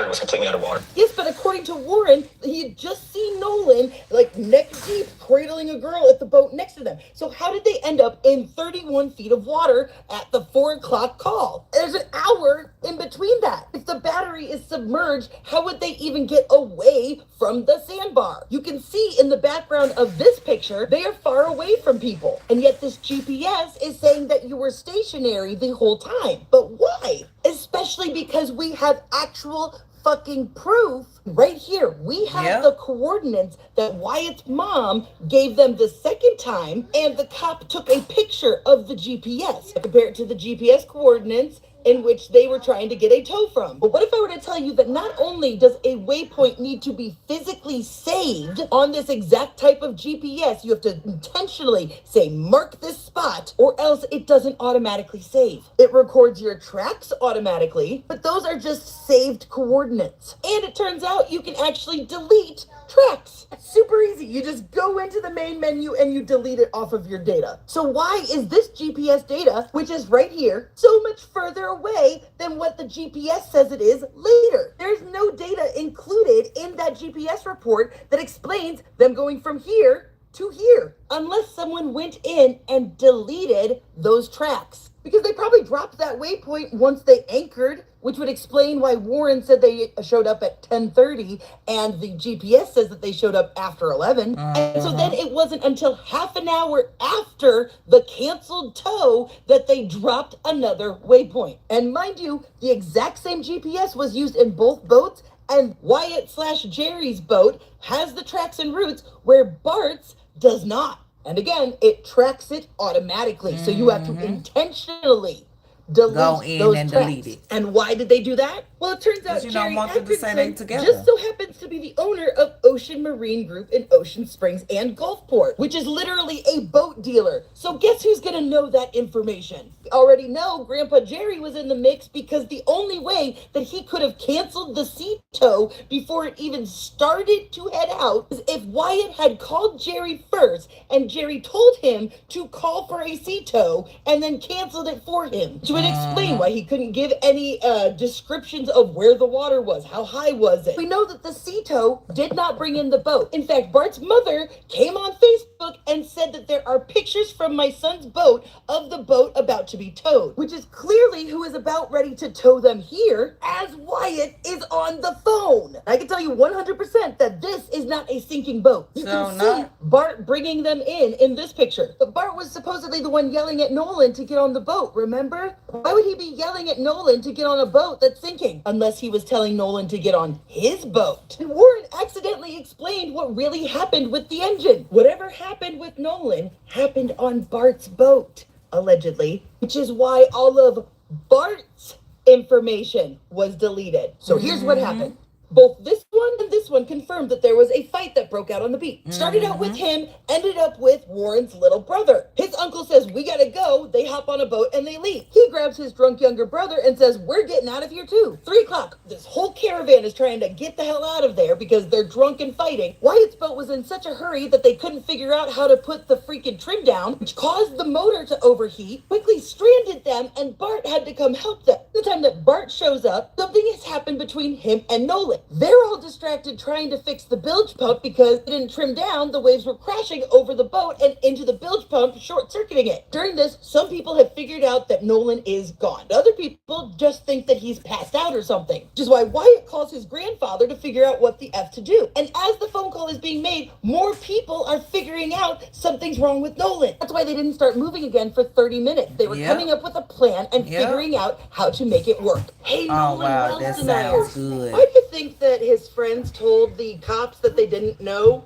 was completely underwater. Yes, but according to Warren, he had just seen Nolan, like, neck deep, cradling a girl at the boat next to them. So how did they end up in 31 feet of water at the 4 o'clock call? There's an hour in between that. If the battery is submerged, how would they even get away from the sandbar? You can see in the background of this picture, they are far away from people. And yet this GPS is saying that you were stationary the whole time. But why? Especially because we have actual fucking proof right here. We have the coordinates that Wyatt's mom gave them the second time, and the cop took a picture of the GPS. Compare it to the GPS coordinates in which they were trying to get a tow from. But what if I were to tell you that not only does a waypoint need to be physically saved on this exact type of GPS, you have to intentionally say, mark this spot, or else it doesn't automatically save. It records your tracks automatically, but those are just saved coordinates. And it turns out you can actually delete tracks. Super easy. You just go into the main menu and you delete it off of your data. So why is this GPS data, which is right here, so much further away than what the GPS says it is later? There's no data included in that GPS report that explains them going from here to here, unless someone went in and deleted those tracks. Because they probably dropped that waypoint once they anchored, which would explain why Warren said they showed up at 10:30 and the GPS says that they showed up after 11. And so then it wasn't until half an hour after the canceled tow that they dropped another waypoint. And mind you, the exact same GPS was used in both boats, and Wyatt/Jerry's boat has the tracks and routes where Bart's does not. And again, it tracks it automatically. So you have to intentionally delete those tracks. Delete it. And why did they do that? Well, it turns out You don't Jerry want them to say they Atkinson together. just so happens to be the owner of Ocean Marine Group in Ocean Springs and Gulfport, which is literally a boat dealer. So guess who's gonna know that information? We already know Grandpa Jerry was in the mix because the only way that he could have canceled the sea tow before it even started to head out is if Wyatt had called Jerry first and Jerry told him to call for a sea tow and then canceled it for him. Which would explain why he couldn't give any descriptions of where the water was, how high was it. We know that the sea tow did not bring in the boat. In fact, Bart's mother came on Facebook and said that there are pictures from my son's boat of the boat about to be towed, which is clearly who is about ready to tow them here as Wyatt is on the phone. I can tell you 100% that this is not a sinking boat. You can see Bart bringing them in this picture. But Bart was supposedly the one yelling at Nolan to get on the boat, remember? Why would he be yelling at Nolan to get on a boat that's sinking? Unless he was telling Nolan to get on his boat. And Warren accidentally explained what really happened with the engine. Whatever happened with Nolan happened on Bart's boat, allegedly, which is why all of Bart's information was deleted. So here's what happened. Both this one and this one confirmed that there was a fight that broke out on the beach. Started out with him, ended up with Warren's little brother. His uncle says, we gotta go. They hop on a boat and they leave. He grabs his drunk younger brother and says, we're getting out of here too. 3 o'clock. This whole caravan is trying to get the hell out of there because they're drunk and fighting. Wyatt's boat was in such a hurry that they couldn't figure out how to put the freaking trim down, which caused the motor to overheat, quickly stranded them, and Bart had to come help them. The time that Bart shows up, something has happened between him and Nolan. They're all distracted trying to fix the bilge pump because it didn't trim down. The waves were crashing over the boat and into the bilge pump, short-circuiting it. During this, some people have figured out that Nolan is gone. Other people just think that he's passed out or something, which is why Wyatt calls his grandfather to figure out what the F to do. And as the phone call is being made, more people are figuring out something's wrong with Nolan. That's why they didn't start moving again for 30 minutes. They were coming up with a plan and figuring out how to make it work. Hey, Nolan, wow, that sounds good. Why do you think that his friends told the cops that they didn't know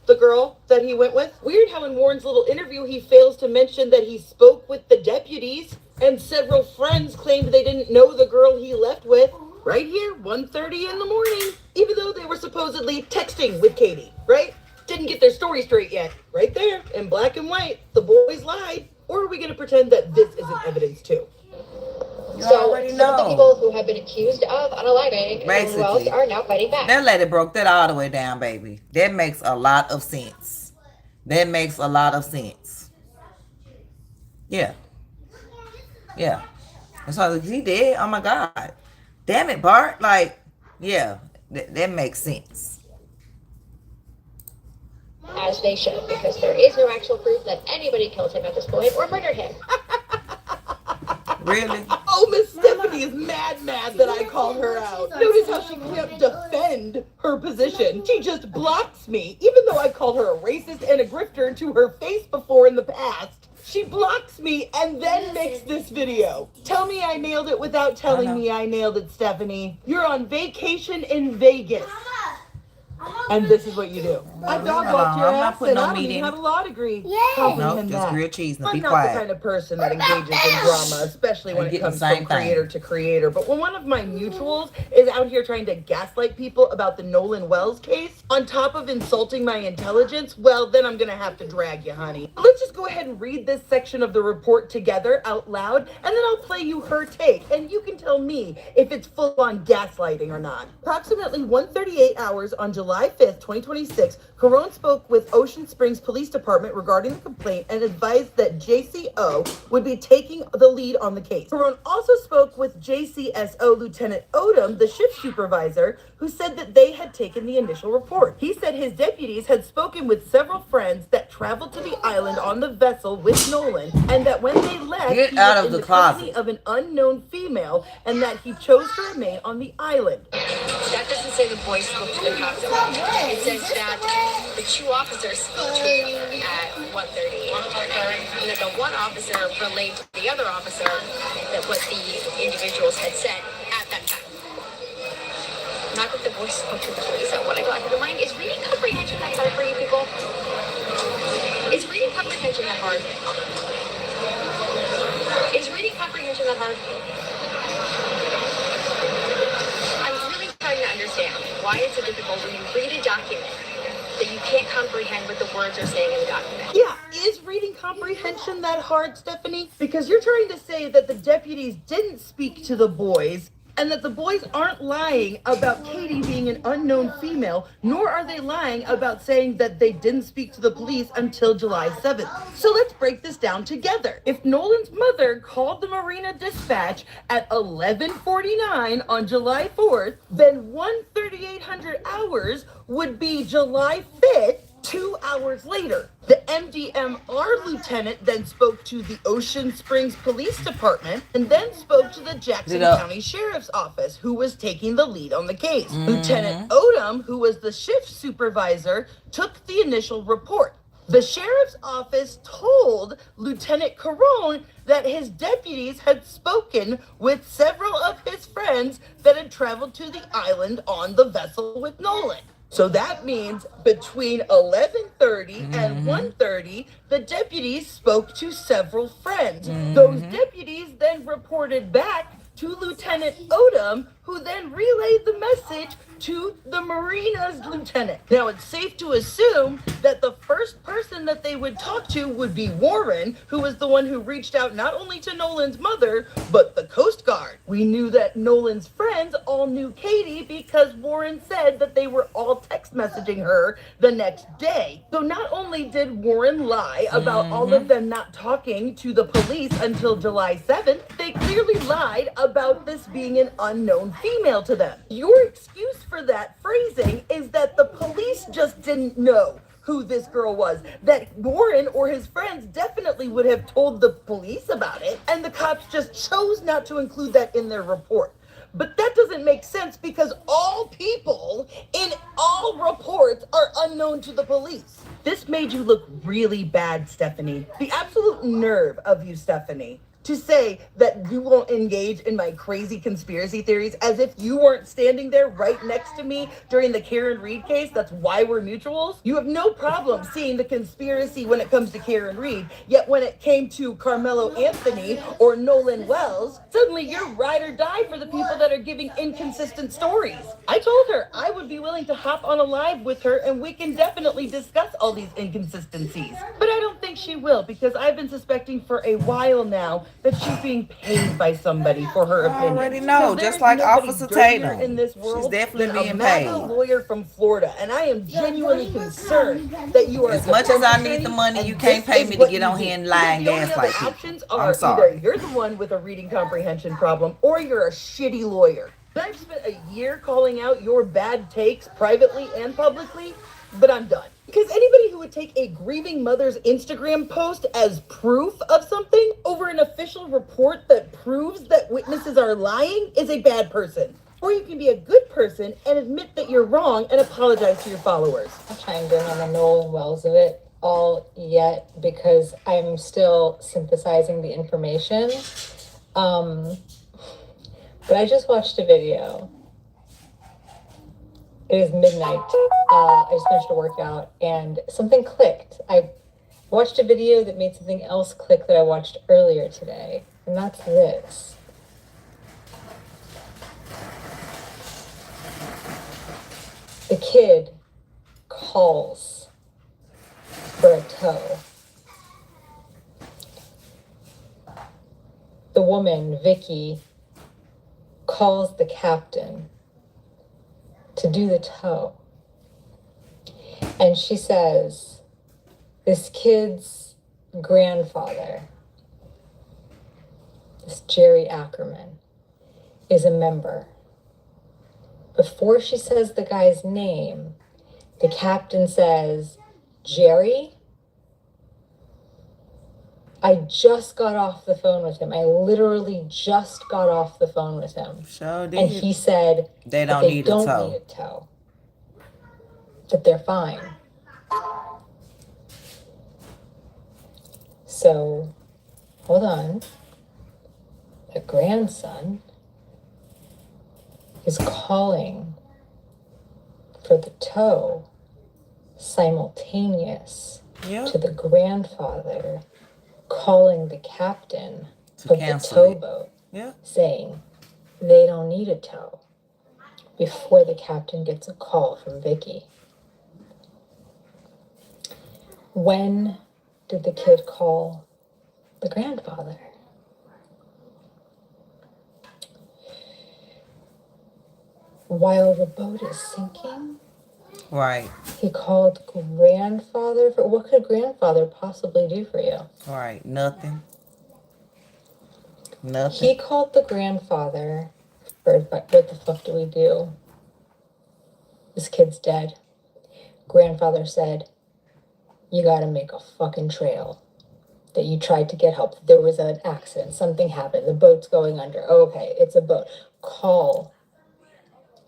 the girl that he went with? Weird how in Warren's little interview he fails to mention that he spoke with the deputies and several friends claimed they didn't know the girl he left with. Right here, 1:30 in the morning, even though they were supposedly texting with Katie, right? Didn't get their story straight yet. Right there, in black and white, the boys lied. Or are we going to pretend that this isn't evidence too? So some of the people who have been accused of unaliving Nolan Wells are now fighting back. That lady broke that all the way down, baby. That makes a lot of sense. That makes a lot of sense. Yeah. Yeah. And so he did. Oh my God. Damn it, Bart. Like, yeah, that makes sense. As they should, because there is no actual proof that anybody killed him at this point or murdered him. Really? Oh, Miss Stephanie is mad that I call her out. Notice how she can't defend her position. She just blocks me, even though I called her a racist and a grifter to her face before in the past. She blocks me and then makes this video. Tell me I nailed it without telling me I nailed it, Stephanie. You're on vacation in Vegas. And this is what you do. I dog walked your ass and I don't even have a law degree. No, just grilled cheese. Now I'm be not quiet. the kind of person that engages in drama, especially when it comes from creator to creator. But when one of my mutuals is out here trying to gaslight people about the Nolan Wells case, on top of insulting my intelligence, well, then I'm gonna have to drag you, honey. Let's just go ahead and read this section of the report together out loud, and then I'll play you her take, and you can tell me if it's full-on gaslighting or not. Approximately 1:38 hours on July 5th, 2026, Carone spoke with Ocean Springs Police Department regarding the complaint and advised that JCO would be taking the lead on the case. Carone also spoke with JCSO Lieutenant Odom, the shift supervisor, who said that they had taken the initial report. He said his deputies had spoken with several friends that traveled to the island on the vessel with Nolan, and that when they left, Get he out was of in the company closet. of an unknown female, and that he chose to remain on the island. That doesn't say the boys spoke to the cops. It says that the two officers spoke to each other at 1:30. And that the one officer relayed to the other officer that what the individuals had said at that time. Not that the boys spoke to the police at 1 o'clock in the morning. Is reading comprehension that hard for you people? Is reading comprehension that hard? Is reading comprehension that hard? why is it difficult when you read a document that you can't comprehend what the words are saying in the document? Yeah, is reading comprehension that hard, Stephanie? Because you're trying to say that the deputies didn't speak to the boys and that the boys aren't lying about Katie being an unknown female, nor are they lying about saying that they didn't speak to the police until July 7th. So let's break this down together. If Nolan's mother called the Marina dispatch at 11:49 on July 4th, then 1:3800 hours would be July 5th, 2 hours later. The MDMR lieutenant then spoke to the Ocean Springs Police Department and then spoke to the Jackson County Sheriff's Office, who was taking the lead on the case. Lieutenant Odom, who was the shift supervisor, took the initial report. The sheriff's office told Lieutenant Carone that his deputies had spoken with several of his friends that had traveled to the island on the vessel with Nolan. So that means between 11:30 and 1:30, the deputies spoke to several friends. Those deputies then reported back to Lieutenant Odom, who then relayed the message to the Marina's lieutenant. Now, it's safe to assume that the first person that they would talk to would be Warren, who was the one who reached out not only to Nolan's mother, but the Coast Guard. We knew that Nolan's friends all knew Katie because Warren said that they were all text messaging her the next day. So not only did Warren lie about all of them not talking to the police until July 7th, they clearly lied about this being an unknown female to them. Your excuse for that phrasing is that the police just didn't know who this girl was, that Warren or his friends definitely would have told the police about it, and the cops just chose not to include that in their report. But that doesn't make sense because all people in all reports are unknown to the police. This made you look really bad, Stephanie. The absolute nerve of you, Stephanie, to say that you won't engage in my crazy conspiracy theories as if you weren't standing there right next to me during the Karen Reed case. That's why we're mutuals. You have no problem seeing the conspiracy when it comes to Karen Reed, yet when it came to Carmelo Anthony or Nolan Wells, suddenly you're ride or die for the people that are giving inconsistent stories. I told her I would be willing to hop on a live with her and we can definitely discuss all these inconsistencies. But I don't think she will because I've been suspecting for a while now that she's being paid by somebody for her opinion. I already know, just like Officer Tatum. In this world, She's definitely being a MAGA paid. lawyer from Florida, and I am genuinely concerned that you are. As much as I need the money, you can't pay me to get on here and lie and gaslight people. Options I'm are sorry. either you're the one with a reading comprehension problem, or you're a shitty lawyer. I've spent a year calling out your bad takes privately and publicly, but I'm done. Because anybody who would take a grieving mother's Instagram post as proof of something over an official report that proves that witnesses are lying is a bad person. Or you can be a good person and admit that you're wrong and apologize to your followers. I chimed in on the Nolan Wells of it all yet because I'm still synthesizing the information. But I just watched a video. It is midnight. I just finished a workout and something clicked. I watched a video that made something else click that I watched earlier today. And that's this. The kid calls for a tow. The woman, Vicky, calls the captain to do the tow. And she says, this kid's grandfather, this Jerry Ackerman, is a member. Before she says the guy's name, the captain says, Jerry? I just got off the phone with him. I literally just got off the phone with him. Sure did. And he said They don't that need a tow. need a tow. That they're fine. So, hold on. The grandson is calling for the tow simultaneous to the grandfather calling the captain of the towboat, saying they don't need a tow before the captain gets a call from Vicky. When did the kid call the grandfather? While the boat is sinking? Right. He called grandfather for what could grandfather possibly do for you? Right. Nothing. He called the grandfather for what the fuck do we do? This kid's dead. Grandfather said, you gotta make a fucking trail. That you tried to get help. There was an accident. Something happened. The boat's going under. Okay, it's a boat. Call.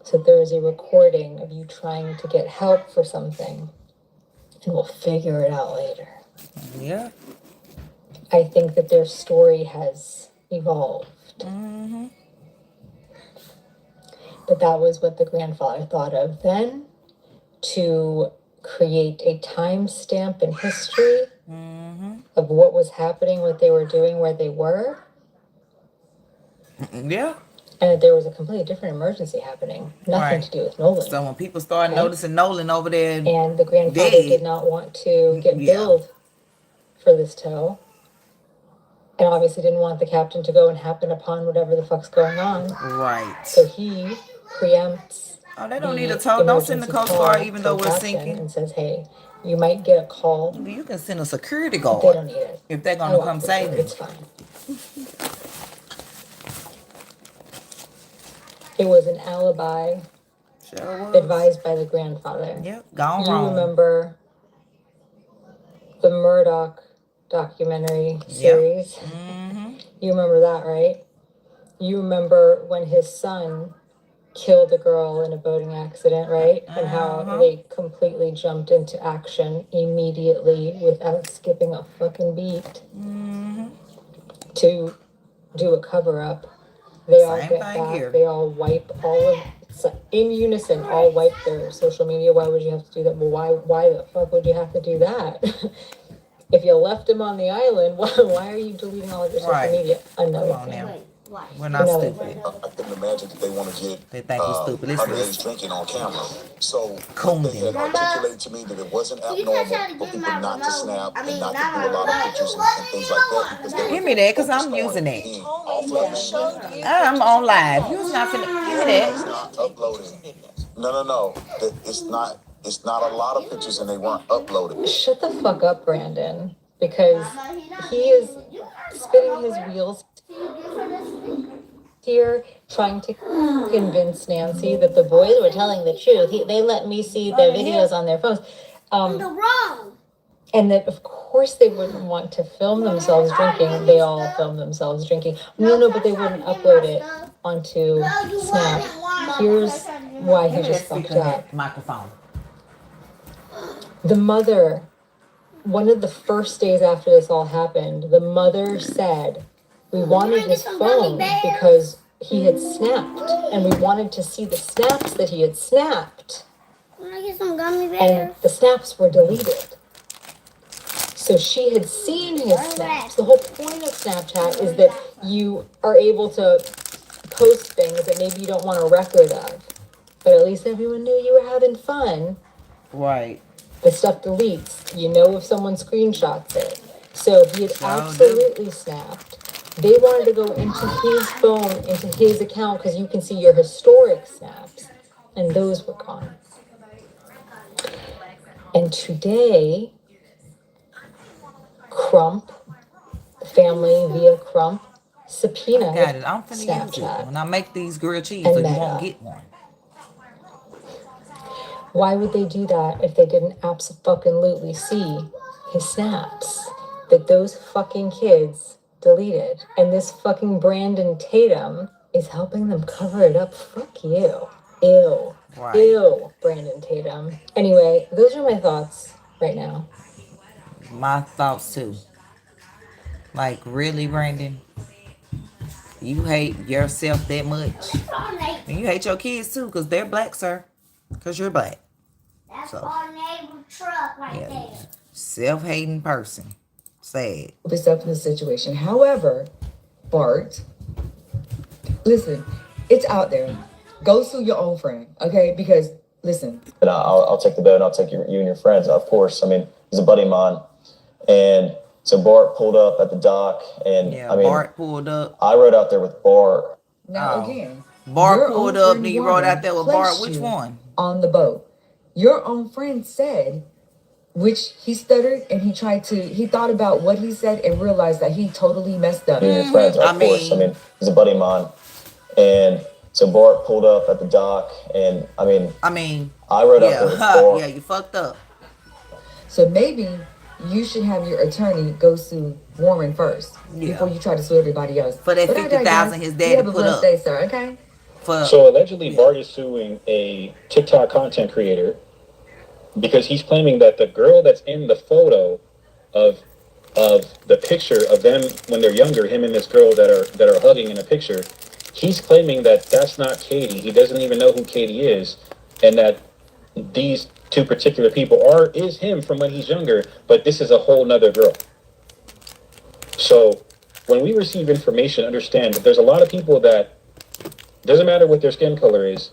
So there is a recording of you trying to get help for something. And we'll figure it out later. Yeah. I think that their story has evolved. Mm-hmm. But that was what the grandfather thought of then, to create a timestamp in history of what was happening, what they were doing, where they were. Yeah. And that there was a completely different emergency happening. Nothing to do with Nolan. So when people started noticing Nolan over there, and the grandfather did not want to get billed for this tow. And obviously didn't want the captain to go and happen upon whatever the fuck's going on. Right. So he preempts. Oh, they don't need a tow. Don't send the Coast Guard even though we're sinking. And says, hey, you might get a call. You can send a security guard. They don't need it. If they're going to come save you. It's fine. It was an alibi advised by the grandfather. Yep, gone you wrong. You remember the Murdoch documentary series? Yep. Mm-hmm. You remember that, right? You remember when his son killed a girl in a boating accident, right? And how they completely jumped into action immediately without skipping a fucking beat to do a cover-up. They all get back. They all wipe all of, in unison, all wipe their social media. Why would you have to do that? Well, why the fuck would you have to do that? If you left him on the island, why are you deleting all of your social media? Another thing. We're not stupid. I couldn't imagine that they want to get they think we're stupid. underage drinking on camera. So they had articulated to me that it wasn't abnormal for people not to snap and not to do a lot of pictures and things like that. Because they give me that, because I'm using it. I'm on live. You're not gonna give me that. It's not uploading. No. It's not a lot of pictures and they weren't uploaded. Shut the fuck up, Brandon. Because he is spinning his wheels here, trying to convince Nancy that the boys were telling the truth. They let me see their videos on their phones. And that, of course, they wouldn't want to film themselves drinking. They all film themselves drinking. No, but they wouldn't upload it onto Snap. Here's why he just fucked up. Microphone. The mother, one of the first days after this all happened, the mother said, we wanted his phone because he had snapped, and we wanted to see the snaps that he had snapped. Can I get some gummy bears? And the snaps were deleted. So she had seen his snaps. The whole point of Snapchat is that you are able to post things that maybe you don't want a record of. But at least everyone knew you were having fun. Right. The stuff deletes. You know if someone screenshots it. So he had absolutely snapped. They wanted to go into his phone, into his account, because you can see your historic snaps. And those were gone. And today, Crump, the family via Crump, subpoenaed Snapchat. When I make these grilled cheese, so you won't get one. Why would they do that if they didn't absolutely see his snaps that those fucking kids deleted? And this fucking Brandon Tatum is helping them cover it up. Fuck you. Ew. Right. Ew, Brandon Tatum. Anyway, those are my thoughts right now. My thoughts too. Like, really, Brandon? You hate yourself that much? And you hate your kids too, because they're black, sir. Because you're black. That's our neighbor truck right there. Self-hating person. Sad. This up in the situation. However, Bart, listen, it's out there. Go sue your own friend, okay? Because listen. And I'll take the bail and I'll take you and your friends. Of course, I mean, he's a buddy of mine. And so Bart pulled up at the dock, and Yeah, I mean, Bart pulled up. I rode out there with Bart. Now again, Bart your pulled own up, friend then you rode out there with Bart. placed Which you one? On the boat. Your own friend said, which he stuttered and he thought about what he said and realized that he totally messed up. You and your friends, of course. I mean, he's a buddy of mine. And so Bart pulled up at the dock, and I mean, I rode out there with Bart. Yeah, you fucked up. So maybe you should have your attorney go sue Warren first before you try to sue everybody else. For that 50,000 his daddy put up. Day, sir, okay? So allegedly, Bart is suing a TikTok content creator because he's claiming that the girl that's in the photo of the picture of them when they're younger, him and this girl that are hugging in a picture, he's claiming that that's not Katie. He doesn't even know who Katie is, and that these two particular people is him from when he's younger, but this is a whole nother girl. So when we receive information, understand that there's a lot of people that, doesn't matter what their skin color is,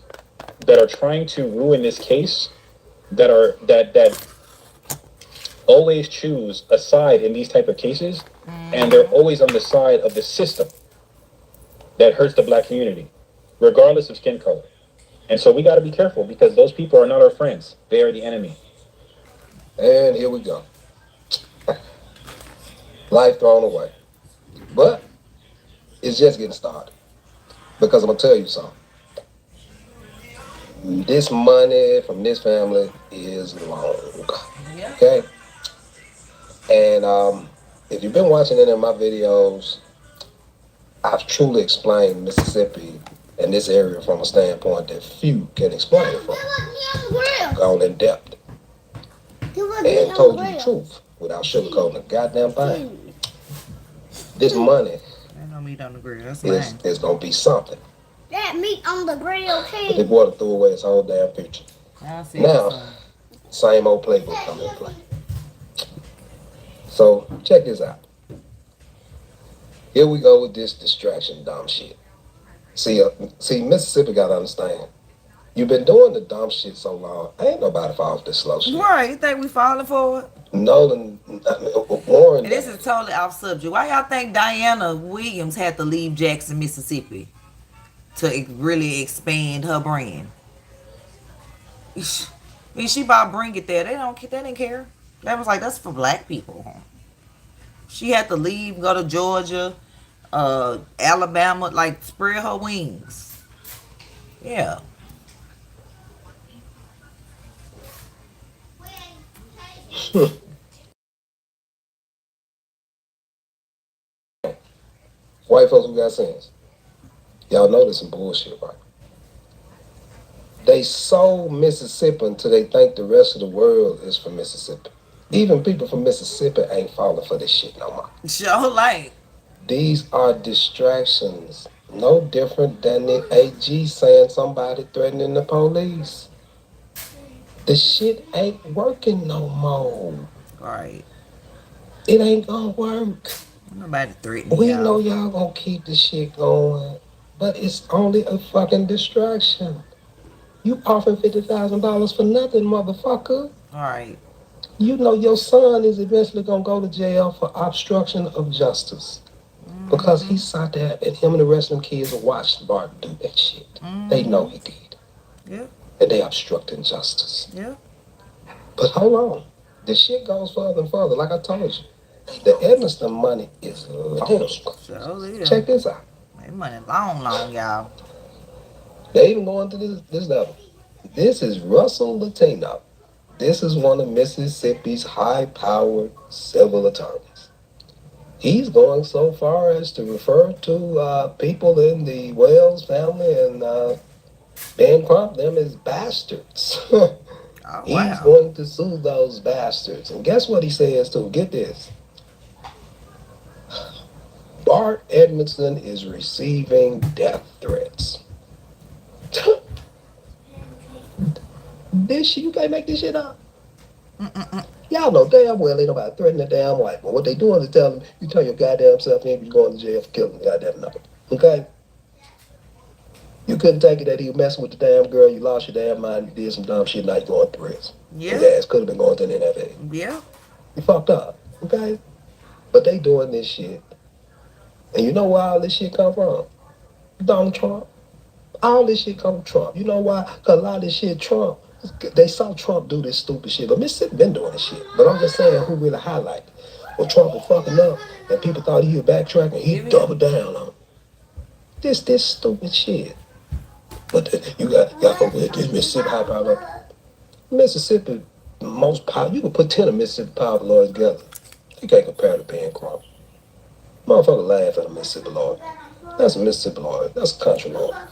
that are trying to ruin this case, that always choose a side in these type of cases, and they're always on the side of the system that hurts the black community, regardless of skin color. And so we got to be careful, because those people are not our friends. They are the enemy. And here we go. Life thrown away. But it's just getting started. Because I'm going to tell you something. This money from this family is long. Okay? And if you've been watching any of my videos, I've truly explained Mississippi and this area from a standpoint that few can explain it from. Gone in depth. And told you the truth without sugarcoating a goddamn thing. This money is going to be something. That meat on the grill, But too. the boy threw away his whole damn picture. Now, same old playbook come in play. So, check this out. Here we go with this distraction dumb shit. See, Mississippi got to understand. You've been doing the dumb shit so long, ain't nobody fall off this slow shit. Right, you think we falling for it? Nolan, Warren. And this is totally off subject. Why y'all think Diana Williams had to leave Jackson, Mississippi to really expand her brand? I mean, she about bring it there. They didn't care. That was like, that's for black people. She had to leave, go to Georgia, Alabama, like spread her wings. Yeah. White folks who got sense. Y'all know this some bullshit, right? They sold Mississippi until they think the rest of the world is from Mississippi. Even people from Mississippi ain't falling for this shit no more. Sure, like. These are distractions. No different than the AG saying somebody threatening the police. The shit ain't working no more. Right. It ain't gonna work. Nobody threatening We y'all. know y'all gonna keep the shit going, but it's only a fucking distraction. You offering $50,000 for nothing, motherfucker. Alright. You know your son is eventually gonna go to jail for obstruction of justice. Because he sat there and him and the rest of them kids watched Bart do that shit. They know he did. Yeah. And they obstructing justice. Yeah. But hold on. The shit goes further and further, like I told you. The Edmiston money is long. Check this out. That money long, y'all. They even going to this level. This is Russell Latino. This is one of Mississippi's high-powered civil attorneys. He's going so far as to refer to people in the Wells family and Ben Crump them as bastards. He's going to sue those bastards. And guess what he says too? Get this. Bart Edmondson is receiving death threats. This shit, you can't make this shit up. Y'all know damn well ain't nobody threatening a damn white man. What they doing is telling them, you turn your goddamn self in, you're going to jail for killing the goddamn number. Okay? You couldn't take it that he was messing with the damn girl. You lost your damn mind. You did some dumb shit. Now you going to prison. Yeah. His ass could have been going to the NFL. Yeah. You fucked up. Okay? But they doing this shit. And you know where all this shit come from? Donald Trump. All this shit come from Trump. You know why? Because a lot of this shit Trump. They saw Trump do this stupid shit. But Mississippi been doing this shit. But I'm just saying who really highlighted. When Trump was fucking up and people thought he was backtracking, he doubled down on it. This stupid shit. But y'all fuck with this Mississippi high power. Mississippi, most power. You can put 10 of Mississippi power lawyers together. You can't compare to Ben Crump. Motherfucker laugh at a Mississippi lawyer. That's a Mississippi lawyer. That's a country lawyer.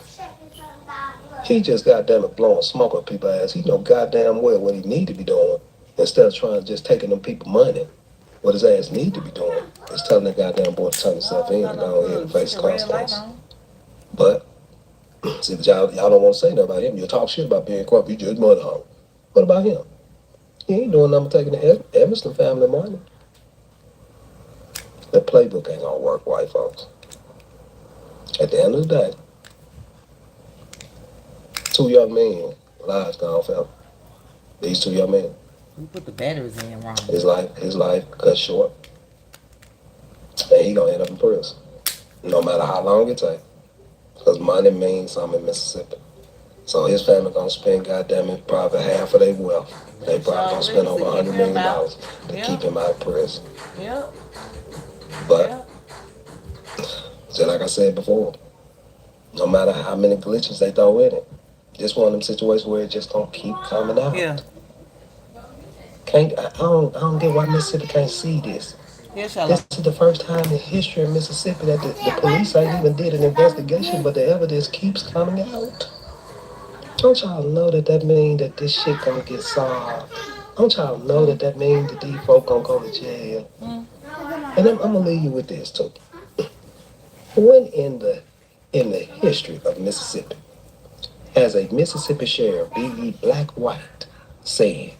He just goddamn it blowing smoke up people's ass. He know goddamn well what he need to be doing. Instead of trying to just taking them people money, what his ass need to be doing is telling that goddamn boy to turn himself in and go ahead and face consequences. But see, y'all don't want to say nothing about him. You talk shit about being corrupt. You just money hungry. What about him? He ain't doing nothing but taking the Emerson family money. The playbook ain't gonna work, white folks. At the end of the day, 2 young men, lives gone forever. These 2 young men. You put the batteries in wrong. His life cut short. And he gonna end up in prison. No matter how long it takes. Because money means something in Mississippi. So his family gonna spend, goddamn it, probably half of their wealth. They probably gonna spend over $100 million to keep him out of prison. Yep. But, just like I said before, no matter how many glitches they throw in it, just one of them situations where it just gonna keep coming out. Yeah. I don't get why Mississippi can't see this. This is the first time in history of Mississippi that the police ain't even did an investigation, but the evidence keeps coming out. Don't y'all know that means that this shit gonna get solved? Don't y'all know that means that these folk gonna go to jail? And I'm gonna leave you with this too. When in the history of Mississippi has a Mississippi sheriff, be he black, white, said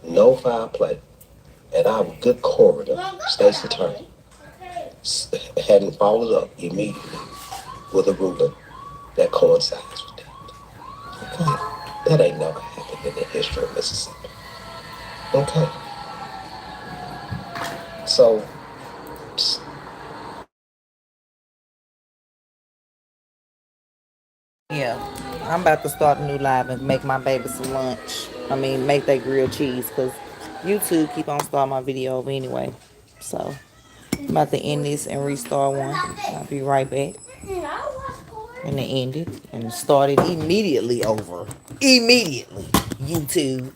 no foul play, and our good coroner, state's attorney, hadn't followed up immediately with a ruling that coincides with that? Okay, that ain't never happened in the history of Mississippi. Okay, so. Yeah, I'm about to start a new live and make my baby some lunch. I mean, make that grilled cheese, because YouTube keep on starting my video over anyway. So, I'm about to end this and restart one. I'll be right back. And then end it and start it immediately over. Immediately, YouTube.